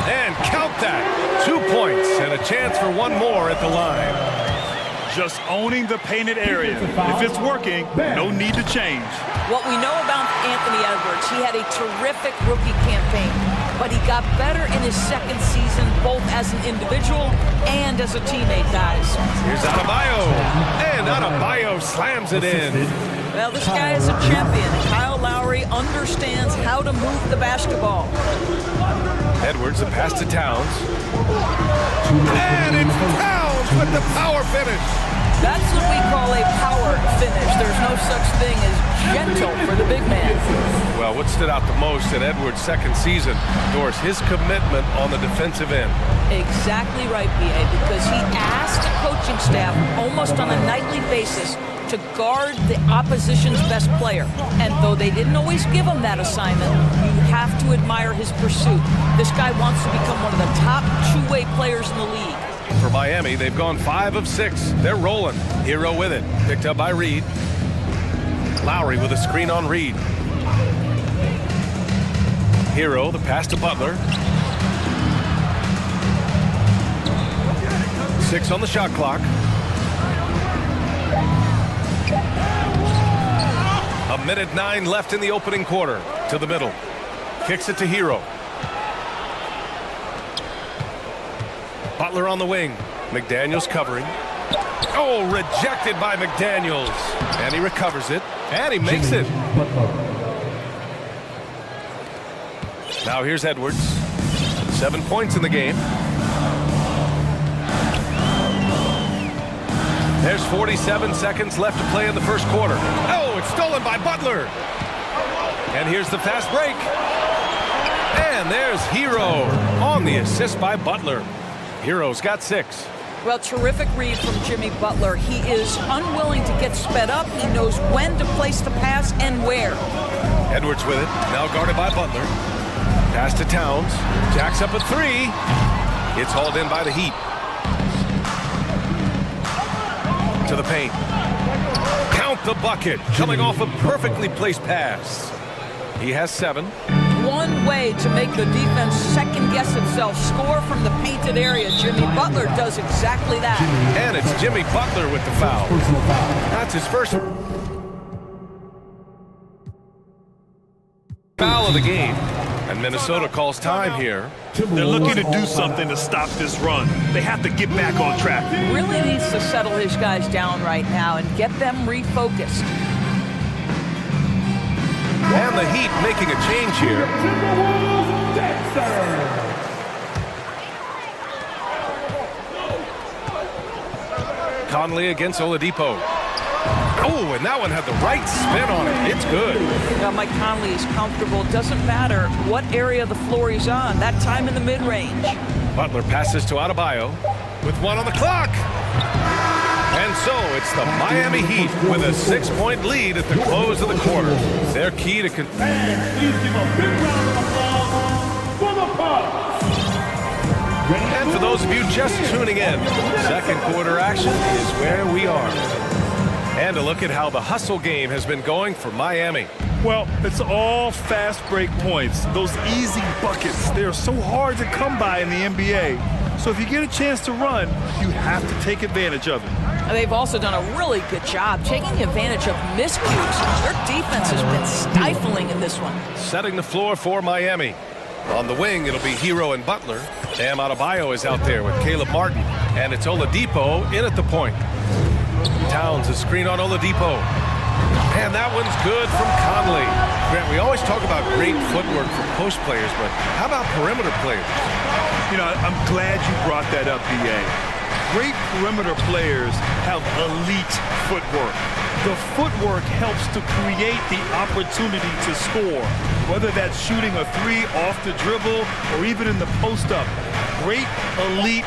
And count that. 2 points and a chance for one more at the line. Just owning the painted area. If it's working, no need to change. What we know about Anthony Edwards, he had a terrific rookie campaign, but he got better in his second season, both as an individual and as a teammate, guys. Here's Adebayo. And Adebayo slams it in. Well, this guy is a champion. Kyle Lowry understands how to move the basketball. Edwards, a pass to Towns. And it's Towns with the power finish. That's what we call a power finish. There's no such thing as gentle for the big man. Well, what stood out the most in Edwards' second season, Doris, his commitment on the defensive end. Exactly right, B.A., because he asked the coaching staff almost on a nightly basis to guard the opposition's best player. And though they didn't always give him that assignment, you have to admire his pursuit. This guy wants to become one of the top two-way players in the league. For Miami, they've gone 5 of 6. They're rolling. Hero with it. Picked up by Reed. Lowry with a screen on Reed. Hero, the pass to Butler. 6 on the shot clock. A minute 9 left in the opening quarter. To the middle. Kicks it to Hero. Butler on the wing. McDaniels covering. Oh, rejected by McDaniels. And he recovers it. And he makes it. Now here's Edwards. 7 points in the game. There's 47 seconds left to play in the first quarter. Oh, it's stolen by Butler. And here's the fast break. And there's Hero on the assist by Butler. Hero's got 6. Well, terrific read from Jimmy Butler. He is unwilling to get sped up. He knows when to place the pass and where. Edwards with it, now guarded by Butler. Pass to Towns. Jacks up a 3. It's hauled in by the Heat. To the paint. Count the bucket, coming off a perfectly placed pass. He has 7. One way to make the defense second-guess itself, score from the painted area. Jimmy Butler does exactly that. And it's Jimmy Butler with the foul. That's his first foul of the game. And Minnesota calls time here. They're looking to do something to stop this run. They have to get back on track. Really needs to settle his guys down right now and get them refocused. And the Heat making a change here. Conley against Oladipo. Oh, and that one had the right spin on it. It's good. Now, Mike Conley is comfortable. Doesn't matter what area of the floor he's on. That time in the mid-range. Butler passes to Adebayo with 1 on the clock. And so it's the Miami Heat with a 6-point lead at the close of the quarter. Their key to... Please give a big round of applause for the Bucks. And for those of you just tuning in, second quarter action is where we are. And a look at how the hustle game has been going for Miami. Well, it's all fast break points. Those easy buckets, they're so hard to come by in the NBA. So if you get a chance to run, you have to take advantage of it. They've also done a really good job taking advantage of miscues. Their defense has been stifling in this one. Setting the floor for Miami. On the wing, it'll be Hero and Butler. Bam Adebayo is out there with Caleb Martin. And it's Oladipo in at the point. Towns is screen on Oladipo. And that one's good from Conley. Grant, we always talk about great footwork for post players, but how about perimeter players? You know, I'm glad you brought that up, B.A. Great perimeter players have elite footwork. The footwork helps to create the opportunity to score, whether that's shooting a 3 off the dribble or even in the post-up. Great, elite,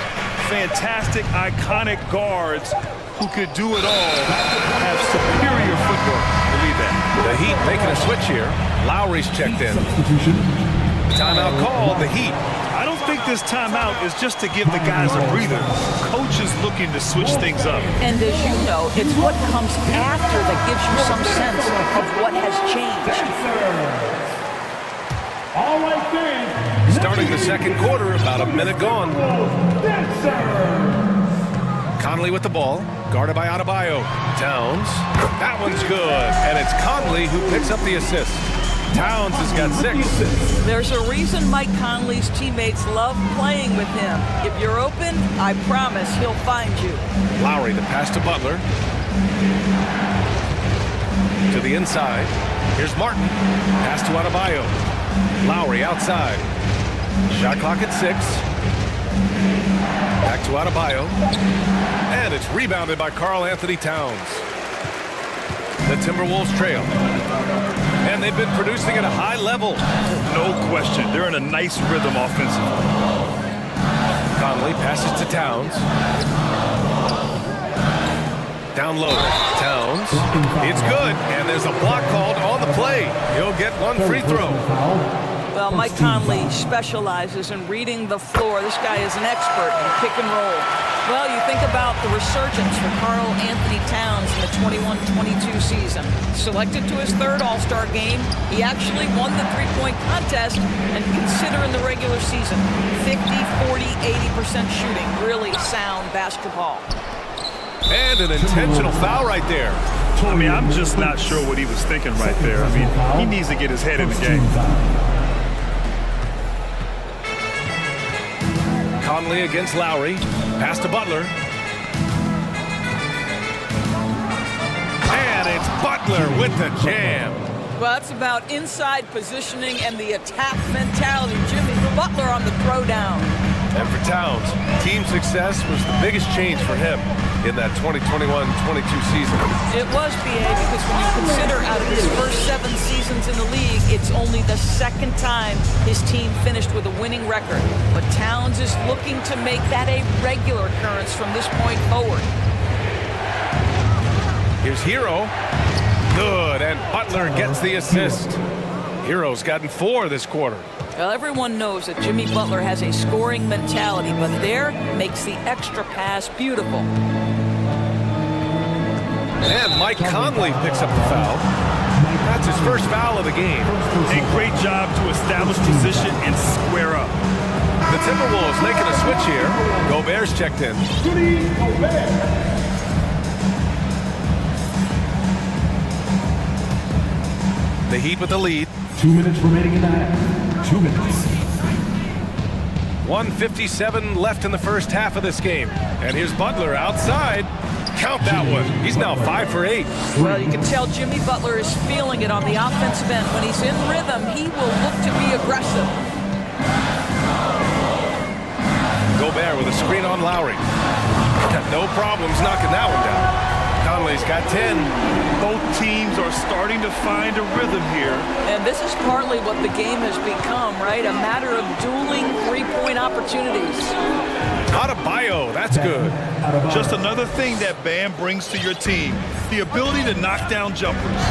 fantastic, iconic guards who could do it all have superior footwork. Believe that. The Heat making a switch here. Lowry's checked in. Timeout called, the Heat. I don't think this timeout is just to give the guys a breather. Coach is looking to switch things up. And as you know, it's what comes after that gives you some sense of what has changed. All right, then. Starting the second quarter, about a minute gone. Conley with the ball, guarded by Adebayo. Towns, that one's good. And it's Conley who picks up the assist. Towns has got 6. There's a reason Mike Conley's teammates love playing with him. If you're open, I promise he'll find you. Lowry, the pass to Butler. To the inside. Here's Martin. Pass to Adebayo. Lowry outside. Shot clock at 6. Back to Adebayo. And it's rebounded by Karl Anthony Towns. The Timberwolves trail. And they've been producing at a high level. No question. They're in a nice rhythm offensively. Conley passes to Towns. Down low. Towns. It's good. And there's a block called on the play. He'll get 1 free throw. Well, Mike Conley specializes in reading the floor. This guy is an expert in pick and roll. Well, you think about the resurgence for Karl Anthony Towns in the 21-22 season. Selected to his 3rd All-Star game, he actually won the three-point contest, and consider in the regular season, 50, 40, 80% shooting. Really sound basketball. And an intentional foul right there. I mean, I'm just not sure what he was thinking right there. I mean, he needs to get his head in the game. Conley against Lowry. Pass to Butler. Butler with the jam. Well, that's about inside positioning and the attack mentality. Jimmy Butler on the throwdown. And for Towns, team success was the biggest change for him in that 2021-22 season. It was, BA, because when you consider out of his first 7 seasons in the league, it's only the second time his team finished with a winning record. But Towns is looking to make that a regular occurrence from this point forward. Here's Hero. Good, and Butler gets the assist. Hero's gotten 4 this quarter. Well, everyone knows that Jimmy Butler has a scoring mentality, but there makes the extra pass beautiful. And Mike Conley picks up the foul. That's his first foul of the game. A great job to establish position and square up. The Timberwolves making a switch here. Gobert's checked in. The Heat with the lead. 2 minutes remaining in the half. 2 minutes. 1:57 left in the first half of this game. And here's Butler outside. Count that one. He's now 5 for 8. Well, you can tell Jimmy Butler is feeling it on the offensive end. When he's in rhythm, he will look to be aggressive. Gobert with a screen on Lowry. No problems knocking that one down. Conley's got 10. Both teams are starting to find a rhythm here. And this is partly what the game has become, right? A matter of dueling three-point opportunities. Adebayo, that's good. Just another thing that Bam brings to your team, the ability to knock down jumpers.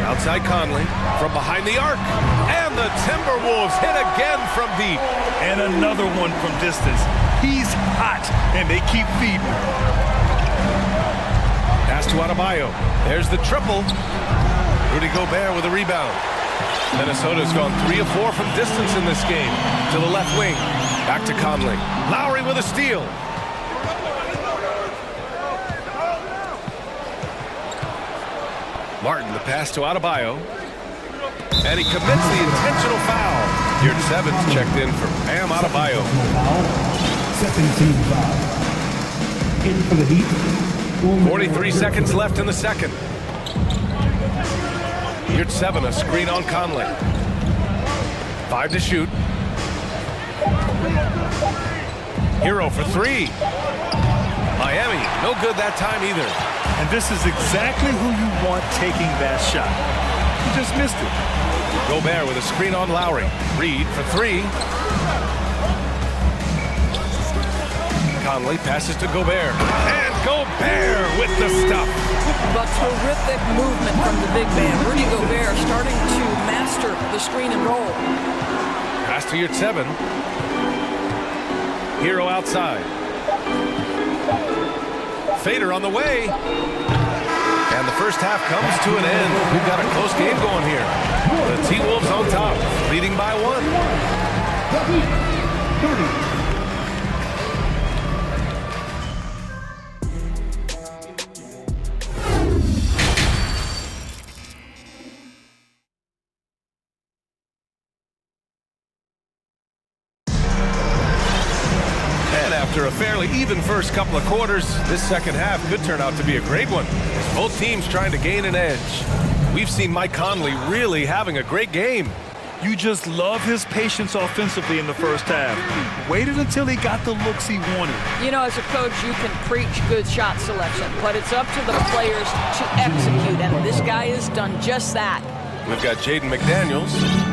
Outside Conley from behind the arc. And the Timberwolves hit again from deep. And another one from distance. He's hot, and they keep feeding. Pass to Adebayo. There's the triple. Rudy Gobert with a rebound. Minnesota's gone 3 of 4 from distance in this game. To the left wing. Back to Conley. Lowry with a steal. Martin, the pass to Adebayo. And he commits the intentional foul. Your 7's checked in for Bam Adebayo. Second team foul. In for the Heat. 43 seconds left in the second. Here's 7, a screen on Conley. 5 to shoot. Hero for 3. Miami, no good that time either. And this is exactly who you want taking that shot. He just missed it. Gobert with a screen on Lowry. Reed for 3. Conley passes to Gobert. And Gobert with the stuff. But terrific movement from the big man. Rudy Gobert starting to master the screen and roll. Pass to your 7. Hero outside. Fader on the way. And the first half comes to an end. We've got a close game going here. The T-Wolves on top, leading by 1. After a fairly even first couple of quarters, this second half could turn out to be a great one, as both teams trying to gain an edge. We've seen Mike Conley really having a great game. You just love his patience offensively in the first half. Waited until he got the looks he wanted. You know, as a coach, you can preach good shot selection, but it's up to the players to execute, and this guy has done just that. We've got Jaden McDaniels.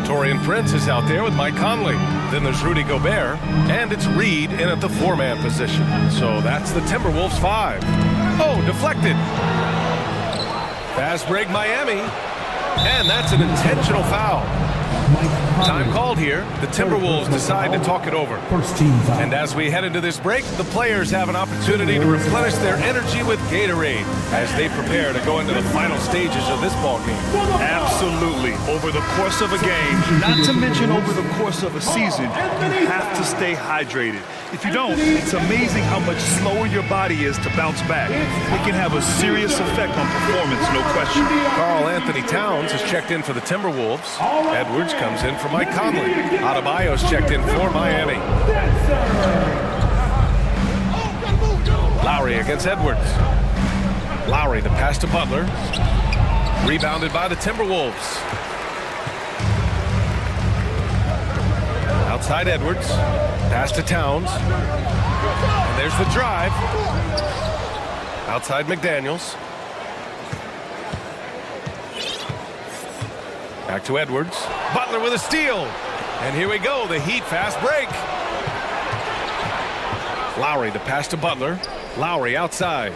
Torian Prince is out there with Mike Conley. Then there's Rudy Gobert. And it's Reed in at the 4-man position. So that's the Timberwolves 5. Oh, deflected. Fast break Miami. And that's an intentional foul. Time called here. The Timberwolves decide to talk it over. And as we head into this break, the players have an opportunity to replenish their energy with Gatorade as they prepare to go into the final stages of this ballgame. Absolutely. Over the course of a game, not to mention over the course of a season, you have to stay hydrated. If you don't, it's amazing how much slower your body is to bounce back. It can have a serious effect on performance, no question. Karl Anthony Towns has checked in for the Timberwolves. Edwards comes in for Mike Conley. Adebayo's checked in for Miami. Lowry Lowry against Edwards. Lowry, the pass to Butler. Rebounded by the Timberwolves. Outside Edwards. Pass to Towns. And there's the drive. Outside McDaniels. Back to Edwards. Butler with a steal. And here we go, the Heat fast break. Lowry, the pass to Butler. Lowry outside.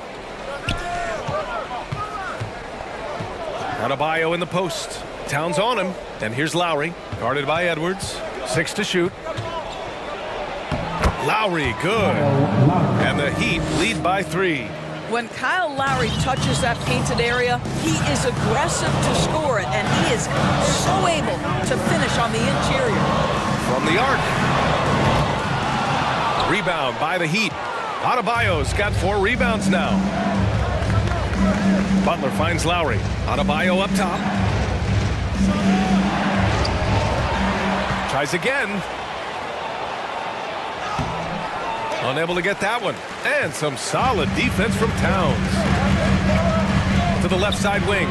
Adebayo in the post. Towns on him. And here's Lowry, guarded by Edwards. 6 to shoot. Lowry, good. And the Heat lead by 3. When Kyle Lowry touches that painted area, he is aggressive to score it, and he is so able to finish on the interior. From the arc. Rebound by the Heat. Adebayo's got 4 rebounds now. Butler finds Lowry. Adebayo up top. Tries again. Unable to get that one. And some solid defense from Towns. To the left side wing.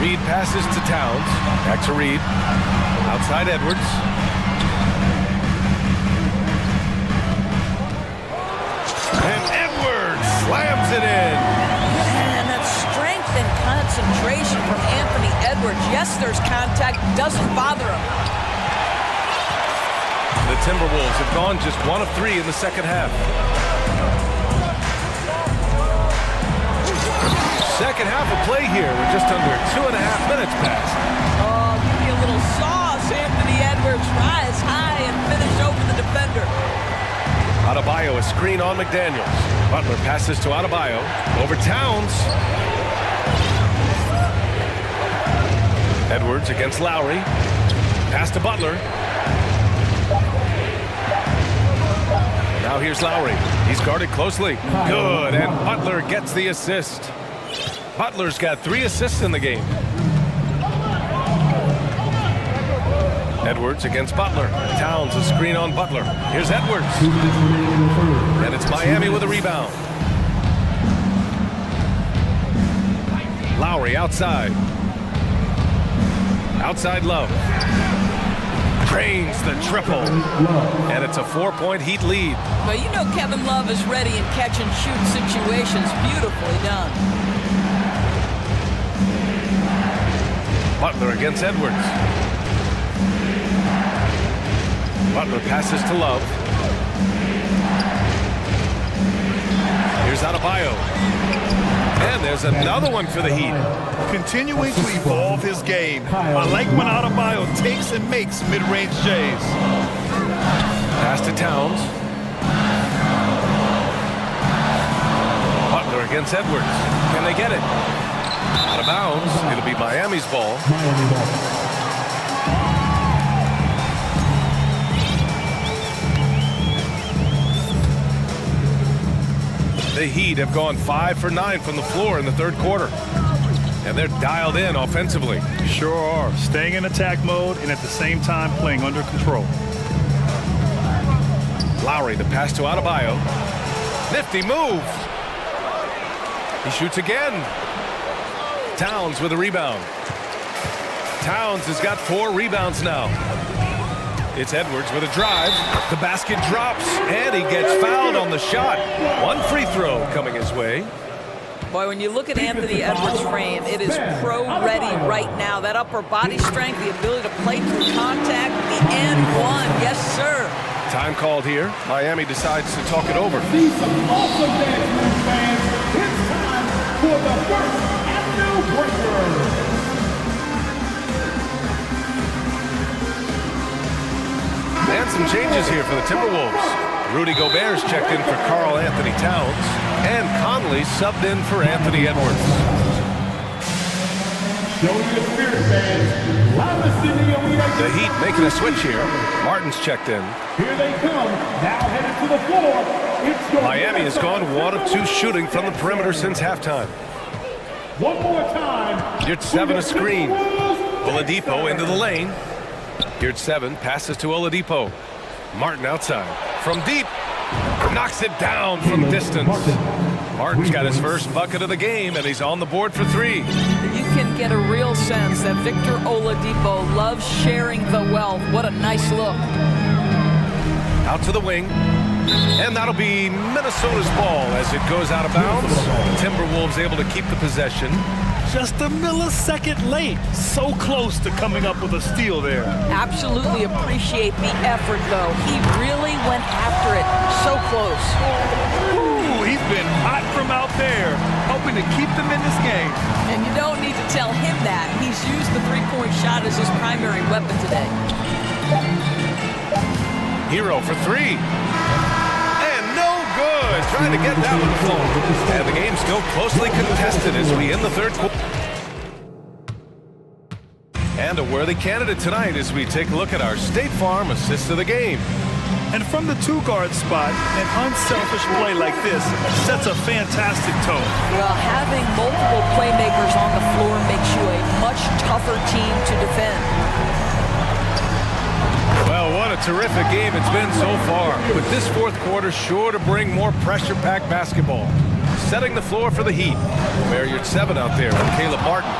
Reed passes to Towns. Back to Reed. Outside Edwards. And Edwards slams it in. And that strength and concentration from Anthony Edwards. Yes, there's contact. Doesn't bother him. The Timberwolves have gone just 1 of 3 in the second half. Second half of play here. We're just under 2.5 minutes past. Oh, give me a little sauce. Anthony Edwards rise high and finish over the defender. Adebayo, a screen on McDaniels. Butler passes to Adebayo. Over Towns. Edwards against Lowry. Pass to Butler. Now here's Lowry. He's guarded closely. Good, and Butler gets the assist. Butler's got 3 assists in the game. Edwards against Butler. Towns a screen on Butler. Here's Edwards. And it's Miami with a rebound. Lowry outside. Outside Love. Drains the triple. And it's a 4-point Heat lead. But you know Kevin Love is ready in catch-and-shoot situations. Beautifully done. Butler against Edwards. Butler passes to Love. Here's Adebayo. And there's another one for the Heat. Continuing to evolve his game. I like when Adebayo takes and makes mid-range J's. Pass to Towns. Butler against Edwards. Can they get it? Out of bounds. It'll be Miami's ball. The Heat have gone 5 for 9 from the floor in the third quarter. And they're dialed in offensively. Sure are. Staying in attack mode and at the same time playing under control. Lowry, the pass to Adebayo. Nifty move. He shoots again. Towns with a rebound. Towns has got 4 rebounds now. It's Edwards with a drive. The basket drops, and he gets fouled on the shot. 1 free throw coming his way. Boy, when you look at Anthony Edwards' frame, it is pro-ready right now. That upper body strength, the ability to play through contact, the and one. Yes, sir. Time called here. Miami decides to talk it over. See some awesome dance moves, fans. It's time for the first Avenue Breaker. And some changes here for the Timberwolves. Rudy Gobert's checked in for Karl Anthony Towns. And Conley subbed in for Anthony Edwards. Showing the spirit, fans. Loudest in the arena. The Heat making a switch here. Martin's checked in. Here they come. Now headed to the floor. It's your Miami has gone 1 of 2 shooting from the perimeter since halftime. One more time. Here's 7 a screen. Oladipo into the lane. Here's 7 passes to Oladipo. Martin outside. From deep. knocks it down from distance. Martin's got his first bucket of the game, and he's on the board for 3. You can get a real sense that Victor Oladipo loves sharing the wealth. What a nice look. Out to the wing. And that'll be Minnesota's ball as it goes out of bounds. Timberwolves able to keep the possession. Just a millisecond late. So close to coming up with a steal there. Absolutely appreciate the effort, though. He really went after it. So close. Ooh, he's been hot from out there, helping to keep them in this game. And you don't need to tell him that. He's used the three-point shot as his primary weapon today. Hero for 3. And no good. Trying to get that one to fall. And the game's still closely contested as we end the third quarter. And a worthy candidate tonight as we take a look at our State Farm assist of the game. And from the 2-guard spot, an unselfish play like this sets a fantastic tone. Well, having multiple playmakers on the floor makes you a much tougher team to defend. Well, what a terrific game it's been so far. But this fourth quarter sure to bring more pressure-packed basketball. Setting the floor for the Heat. Marriott 7 out there with Caleb Martin.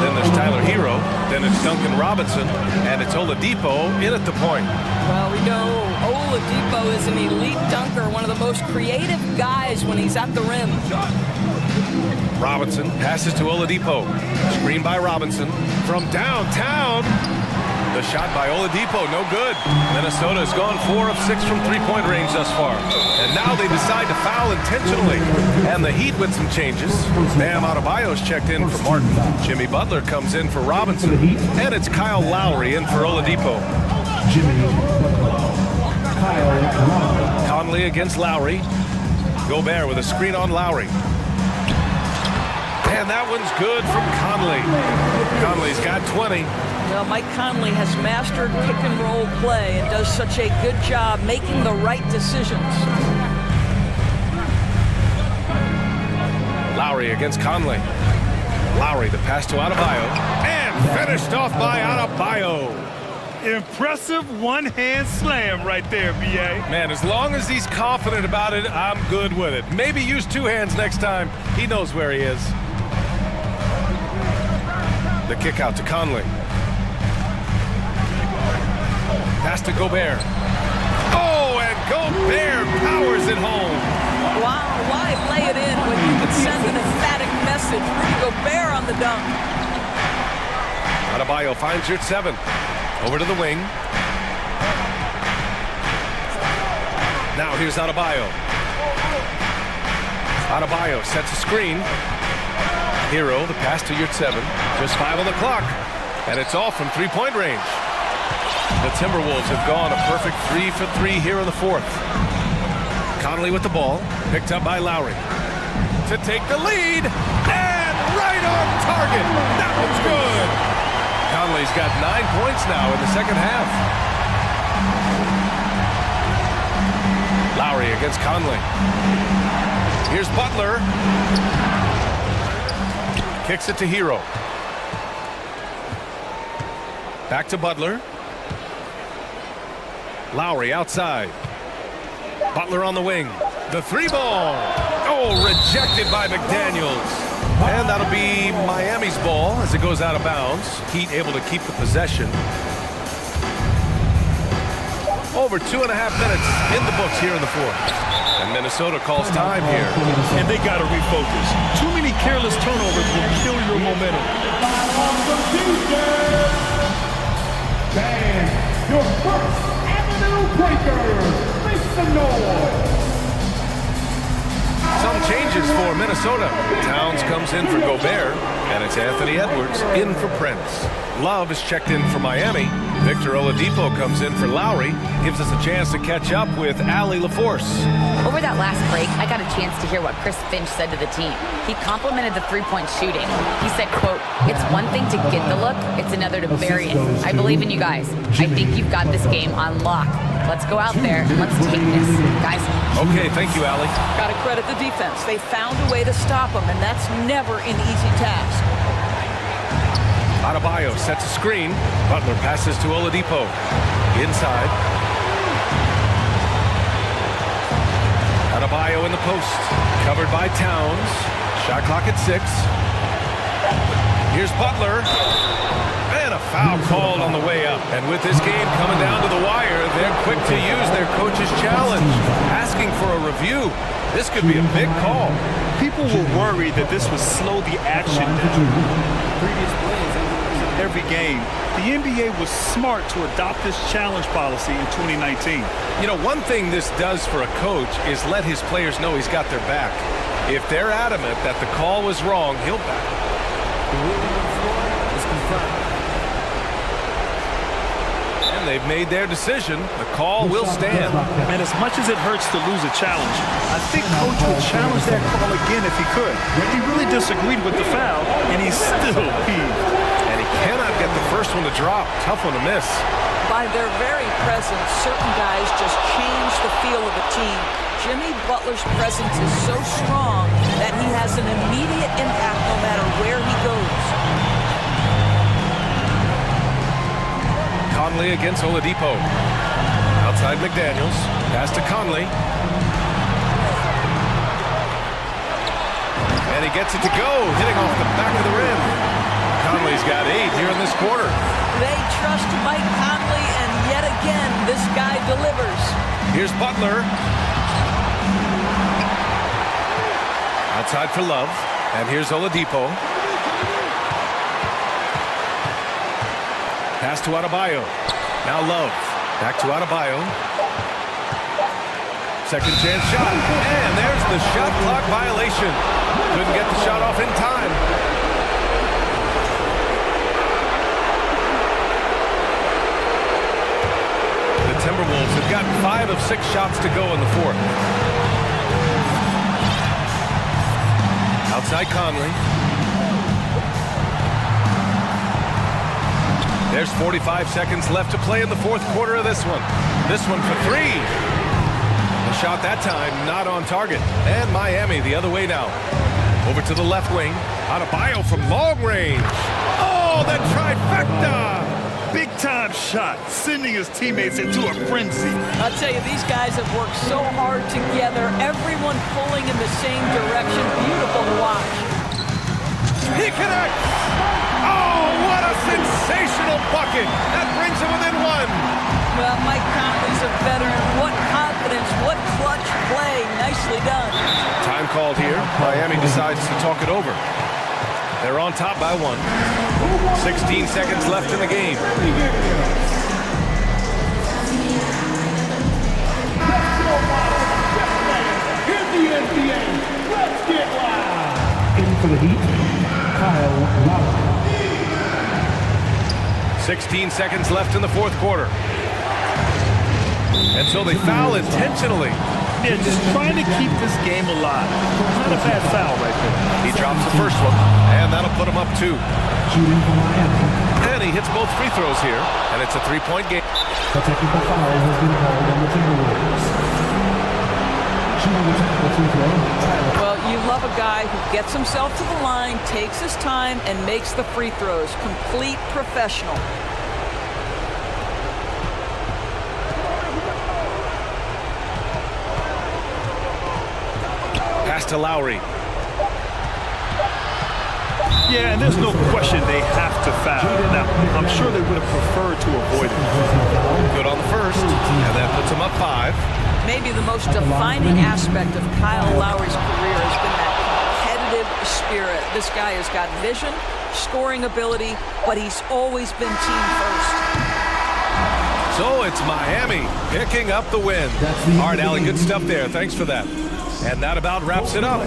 Then there's Tyler Hero. Then it's Duncan Robinson. And it's Oladipo in at the point. Well, we know Oladipo is an elite dunker, one of the most creative guys when he's at the rim. Robinson passes to Oladipo. Screen by Robinson. From downtown. The shot by Oladipo, no good. Minnesota has gone 4 of 6 from three-point range thus far. And now they decide to foul intentionally. And the Heat with some changes. Bam Adebayo's checked in for Martin. Jimmy Butler comes in for Robinson. And it's Kyle Lowry in for Oladipo. Conley against Lowry. Gobert with a screen on Lowry. And that one's good from Conley. Conley's got 20. Well, Mike Conley has mastered pick-and-roll play and does such a good job making the right decisions. Lowry against Conley. Lowry, the pass to Adebayo. And finished off by Adebayo. Impressive one-hand slam right there, B.A. Man, as long as he's confident about it, I'm good with it. Maybe use 2 hands next time. He knows where he is. The kick out to Conley. Pass to Gobert. Oh, and Gobert powers it home. Wow, why lay it in when you could send an emphatic message? Rudy Gobert on the dunk. Adebayo finds your 7. Over to the wing. Now here's Adebayo. Adebayo sets a screen. Hero, the pass to your 7. Just 5 on the clock. And it's off from three-point range. The Timberwolves have gone a perfect 3 for 3 here in the fourth. Conley with the ball, picked up by Lowry. To take the lead, and right on target. That one's good. Conley's got 9 points now in the second half. Lowry against Conley. Here's Butler. Kicks it to Hero. Back to Butler. Lowry outside. Butler on the wing. The 3-ball. Oh, rejected by McDaniels. And that'll be Miami's ball as it goes out of bounds. Heat able to keep the possession. Over 2.5 minutes in the books here in the fourth. And Minnesota calls time here. And they got to refocus. Too many careless turnovers will kill your momentum. And your first Avenue breaker, make some noise. Some changes for Minnesota. Towns comes in for Gobert, and it's Anthony Edwards in for Prince. Love is checked in for Miami. Victor Oladipo comes in for Lowry. Gives us a chance to catch up with Allie LaForce. Over that last break, I got a chance to hear what Chris Finch said to the team. He complimented the three-point shooting. He said, quote, "It's one thing to get the look, it's another to bury it. I believe in you guys. I think you've got this game on lock. Let's go out there and let's take this, guys." Okay, thank you, Allie. Got to credit the defense. They found a way to stop them, and that's never an easy task. Adebayo sets a screen. Butler passes to Oladipo. Inside. Adebayo in the post. Covered by Towns. Shot clock at 6. Here's Butler. And a foul called on the way up. And with this game coming down to the wire, they're quick to use their coach's challenge. Asking for a review. This could be a big call. People were worried that this would slow the action down. Previous plays every game. The NBA was smart to adopt this challenge policy in 2019. You know, one thing this does for a coach is let his players know he's got their back. If they're adamant that the call was wrong, he'll back. The ruling on the floor is confirmed. And they've made their decision. The call will stand. And as much as it hurts to lose a challenge, I think Coach would challenge that call again if he could. He really disagreed with the foul, and he's still peeved. And he cannot get the first one to drop. Tough one to miss. By their very presence, certain guys just change the feel of a team. Jimmy Butler's presence is so strong that he has an immediate impact no matter where he goes. Conley against Oladipo. Outside McDaniels. Pass to Conley. And he gets it to go, hitting off the back of the rim. Conley's got 8 here in this quarter. They trust Mike Conley, and yet again, this guy delivers. Here's Butler. Outside for Love. And here's Oladipo. Pass to Adebayo. Now Love. Back to Adebayo. Second chance shot. And there's the shot clock violation. Couldn't get the shot off in time. The Timberwolves have gotten 5 of 6 shots to go in the fourth. Outside Conley. There's 45 seconds left to play in the fourth quarter of this one. This one for 3. The shot that time not on target. And Miami the other way now. Over to the left wing. Adebayo from long range. Oh, that trifecta! Big-time shot, sending his teammates into a frenzy. I'll tell you, these guys have worked so hard together, everyone pulling in the same direction. Beautiful to watch. He connects! Oh, what a sensational bucket! That brings him within 1. Well, Mike Conley's a veteran. What confidence, what clutch play. Nicely done. Time called here. Miami decides to talk it over. They're on top by 1. 16 seconds left in the game. Here's the NBA. Let's get live. In for the Heat, Kyle Lowry. 16 seconds left in the fourth quarter. And so they foul intentionally. Yeah, just trying to keep this game alive. Not a bad foul right there. He drops the first one, and that'll put him up 2. And he hits both free throws here, and it's a 3-point game. The technical foul has been called on the Timberwolves. Shooting the technical free throw. Well, you love a guy who gets himself to the line, takes his time, and makes the free throws. Complete professional. Pass to Lowry. Yeah, and there's no question they have to foul. Now, I'm sure they would have preferred to avoid it. Good on the first, and that puts him up 5. Maybe the most defining aspect of Kyle Lowry's career has been that competitive spirit. This guy has got vision, scoring ability, but he's always been team first. So it's Miami picking up the win. All right, Allie, good stuff there. Thanks for that. And that about wraps it up.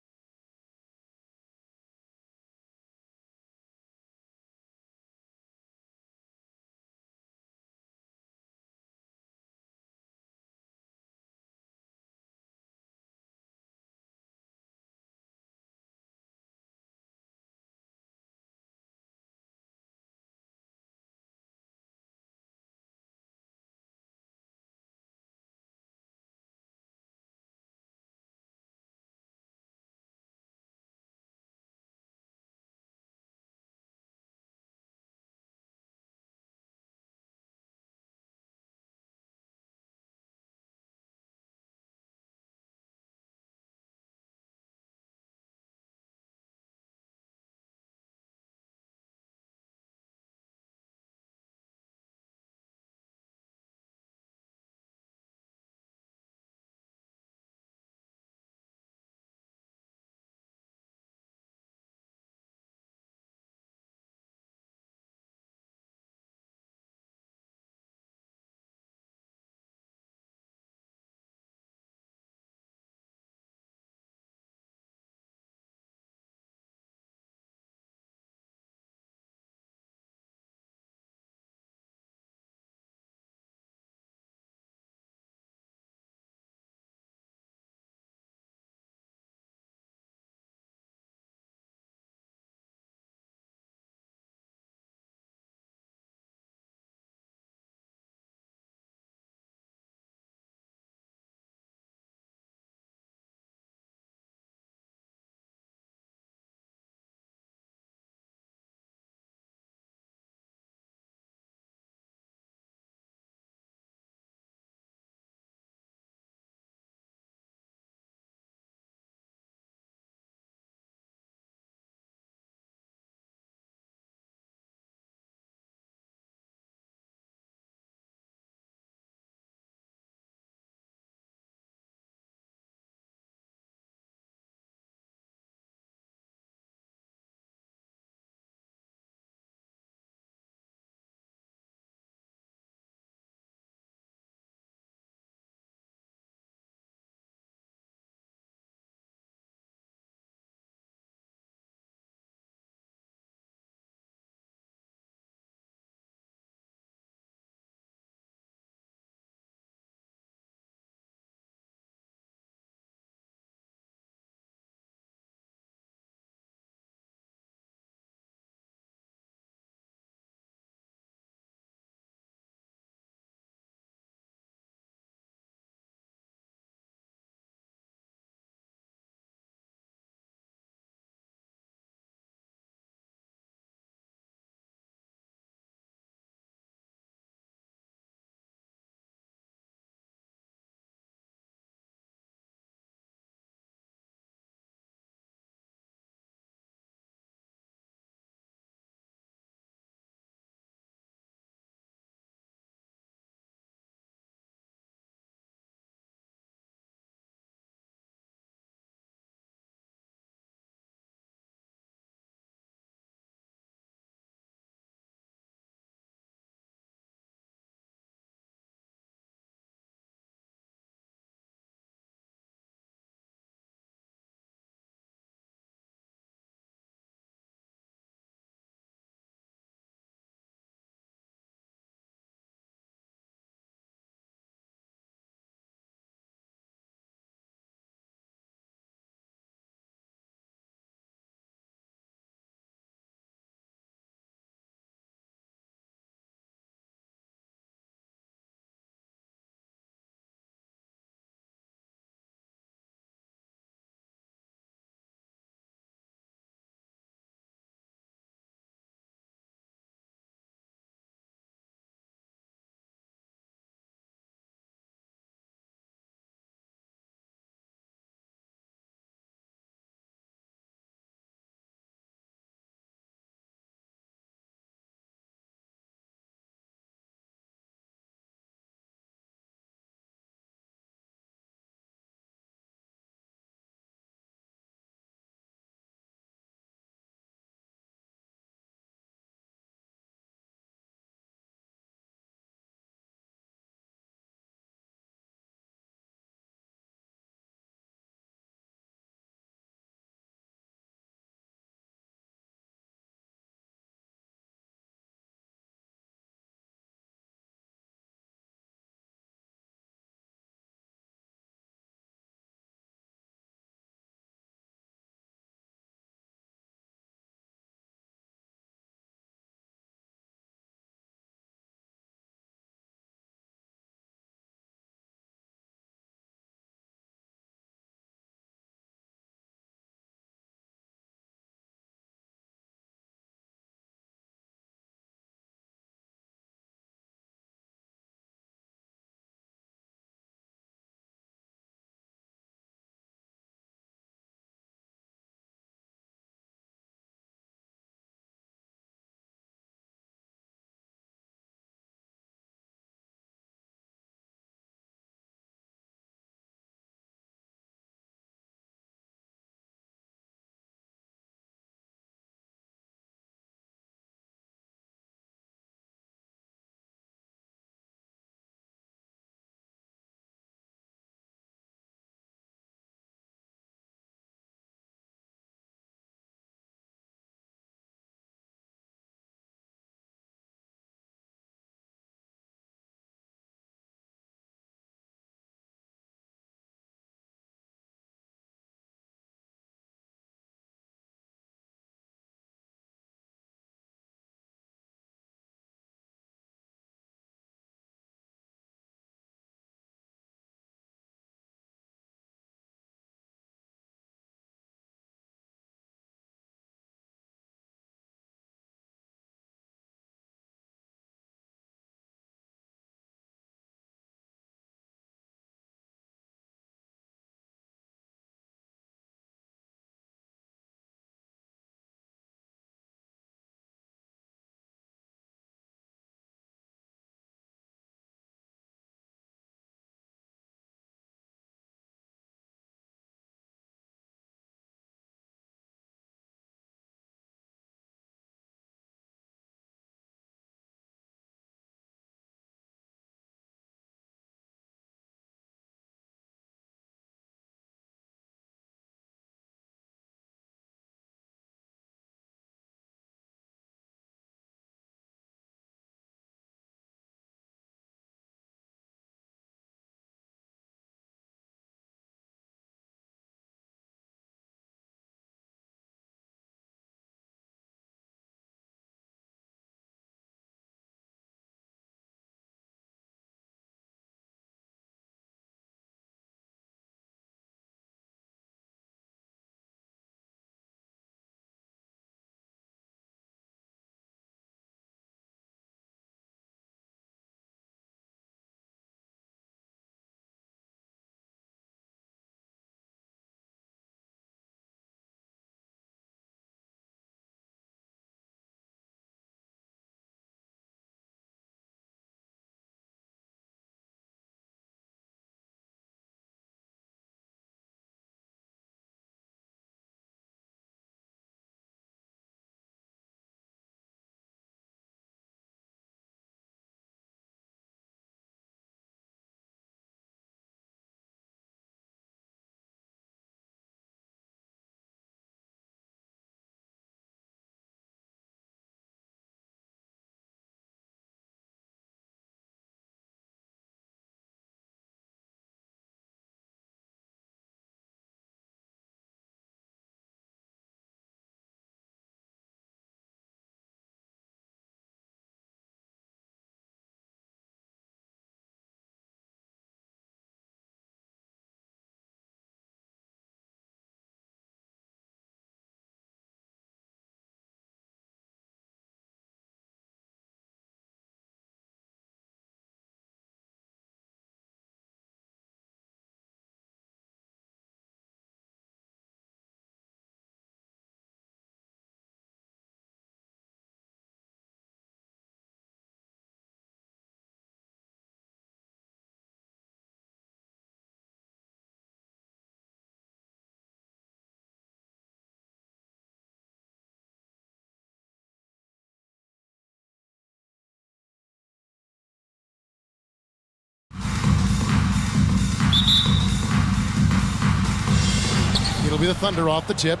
be the Thunder off the tip.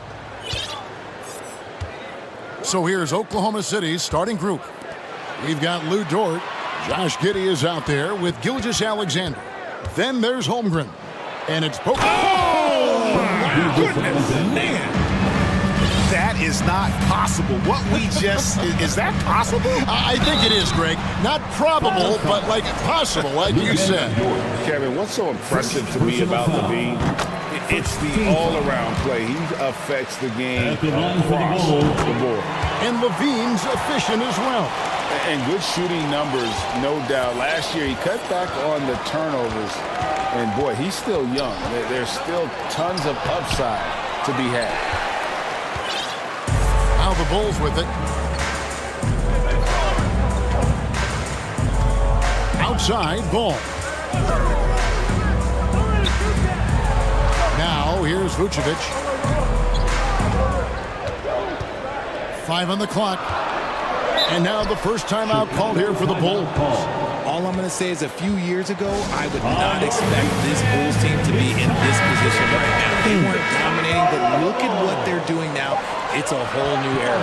So here's Oklahoma City's starting group. We've got Lou Dort. Josh Giddey is out there with Gilgeous-Alexander. Then there's Holmgren. And it's Pope. Oh, my goodness, man. That is not possible. What we just, is that possible? I think it is, Greg. Not probable, but like possible, like you said. Kevin, what's so impressive to me about Levine? It's the all-around play. He affects the game across the board. And Levine's efficient as well. And good shooting numbers, no doubt. Last year, he cut back on the turnovers. And, boy, he's still young. There's still tons of upside to be had. Now the Bulls with it. Outside ball. Now here's Vucevic. 5 on the clock. And now the first timeout called here for the Bulls. All I'm going to say is a few years ago, I would not expect this Bulls team to be in this position right now. They weren't dominating, but look at what they're doing now. It's a whole new era.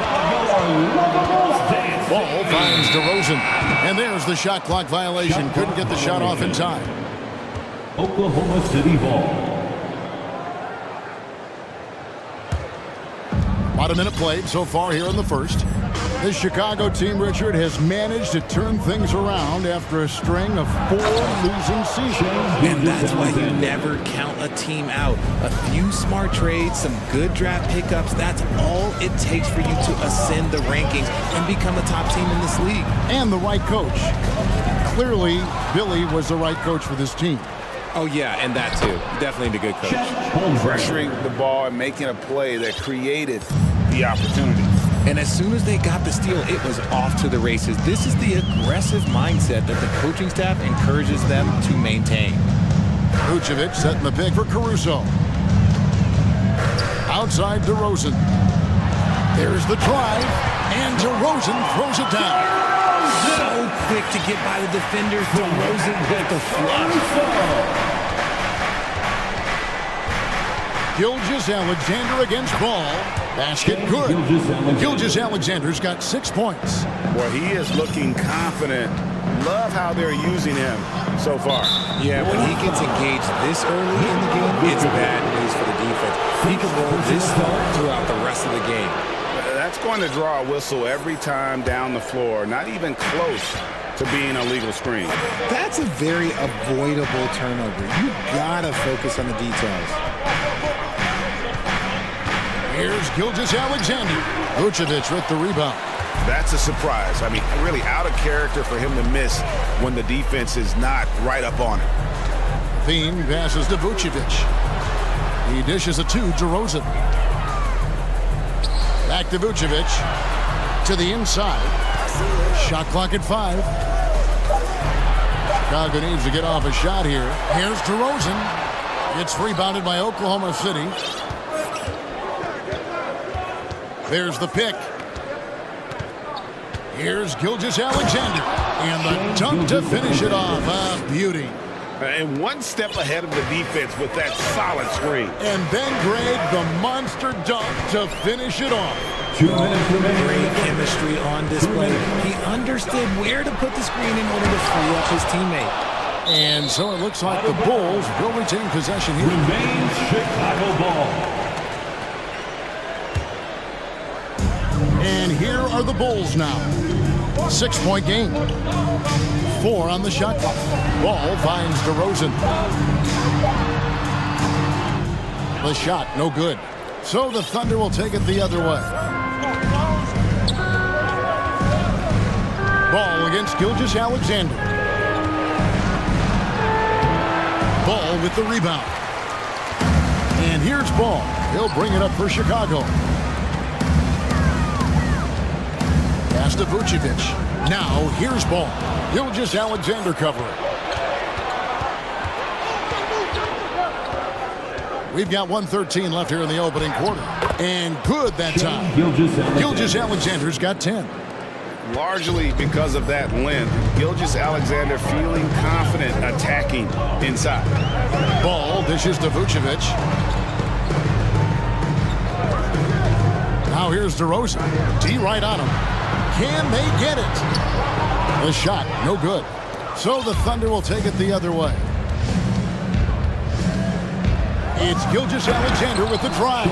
Ball finds DeRozan. And there's the shot clock violation. Couldn't get the shot off in time. Oklahoma City ball. About a minute played so far here in the first. This Chicago team, Richard, has managed to turn things around after a string of 4 losing seasons. And that's why you never count a team out. A few smart trades, some good draft pickups, that's all it takes for you to ascend the rankings and become a top team in this league. And the right coach. Clearly, Billy was the right coach for this team. Oh, yeah, and that too. Definitely a good coach. Pressuring the ball and making a play that created the opportunity. And as soon as they got the steal, it was off to the races. This is the aggressive mindset that the coaching staff encourages them to maintain. Vucevic setting the pick for Caruso. Outside DeRozan. There's the drive, and DeRozan throws it down. So quick to get by the defenders. DeRozan with the flush. Gilgeous-Alexander against Ball. Basket good. Gilgeous-Alexander's got 6 points. Boy, he is looking confident. Love how they're using him so far. Yeah, when he gets engaged this early in the game, it's bad news for the defense. He can roll this throughout the rest of the game. That's going to draw a whistle every time down the floor. Not even close to being a legal screen. That's a very avoidable turnover. You gotta focus on the details. Here's Gilgeous-Alexander. Vucevic with the rebound. That's a surprise. I mean, really out of character for him to miss when the defense is not right up on him. Thien passes to Vucevic. He dishes it to DeRozan. Back to Vucevic. To the inside. Shot clock at 5. Chicago needs to get off a shot here. Here's DeRozan. Gets rebounded by Oklahoma City. There's the pick. Here's Gilgeous-Alexander. And the dunk to finish it off. A beauty. And one step ahead of the defense with that solid screen. And then, Greg, the monster dunk to finish it off. 2 minutes remaining. Great chemistry on display. He understood where to put the screen in order to free up his teammate. And so it looks like the Bulls will retain possession here. Remains Chicago ball. And here are the Bulls now. 6-point game. 4 on the shot clock. Ball finds DeRozan. The shot, no good. So the Thunder will take it the other way. Ball against Gilgeous-Alexander. Ball with the rebound. And here's Ball. He'll bring it up for Chicago. Pass to Vucevic. Now here's Ball. Gilgeous-Alexander covering. We've got 1:13 left here in the opening quarter. And good that time. Gilgeous-Alexander's got 10. Largely because of that length, Gilgeous-Alexander feeling confident attacking inside. Ball dishes to Vucevic. here's DeRozan. D right on him. Can they get it? The shot, no good. So the Thunder will take it the other way. It's Gilgeous-Alexander with the drive.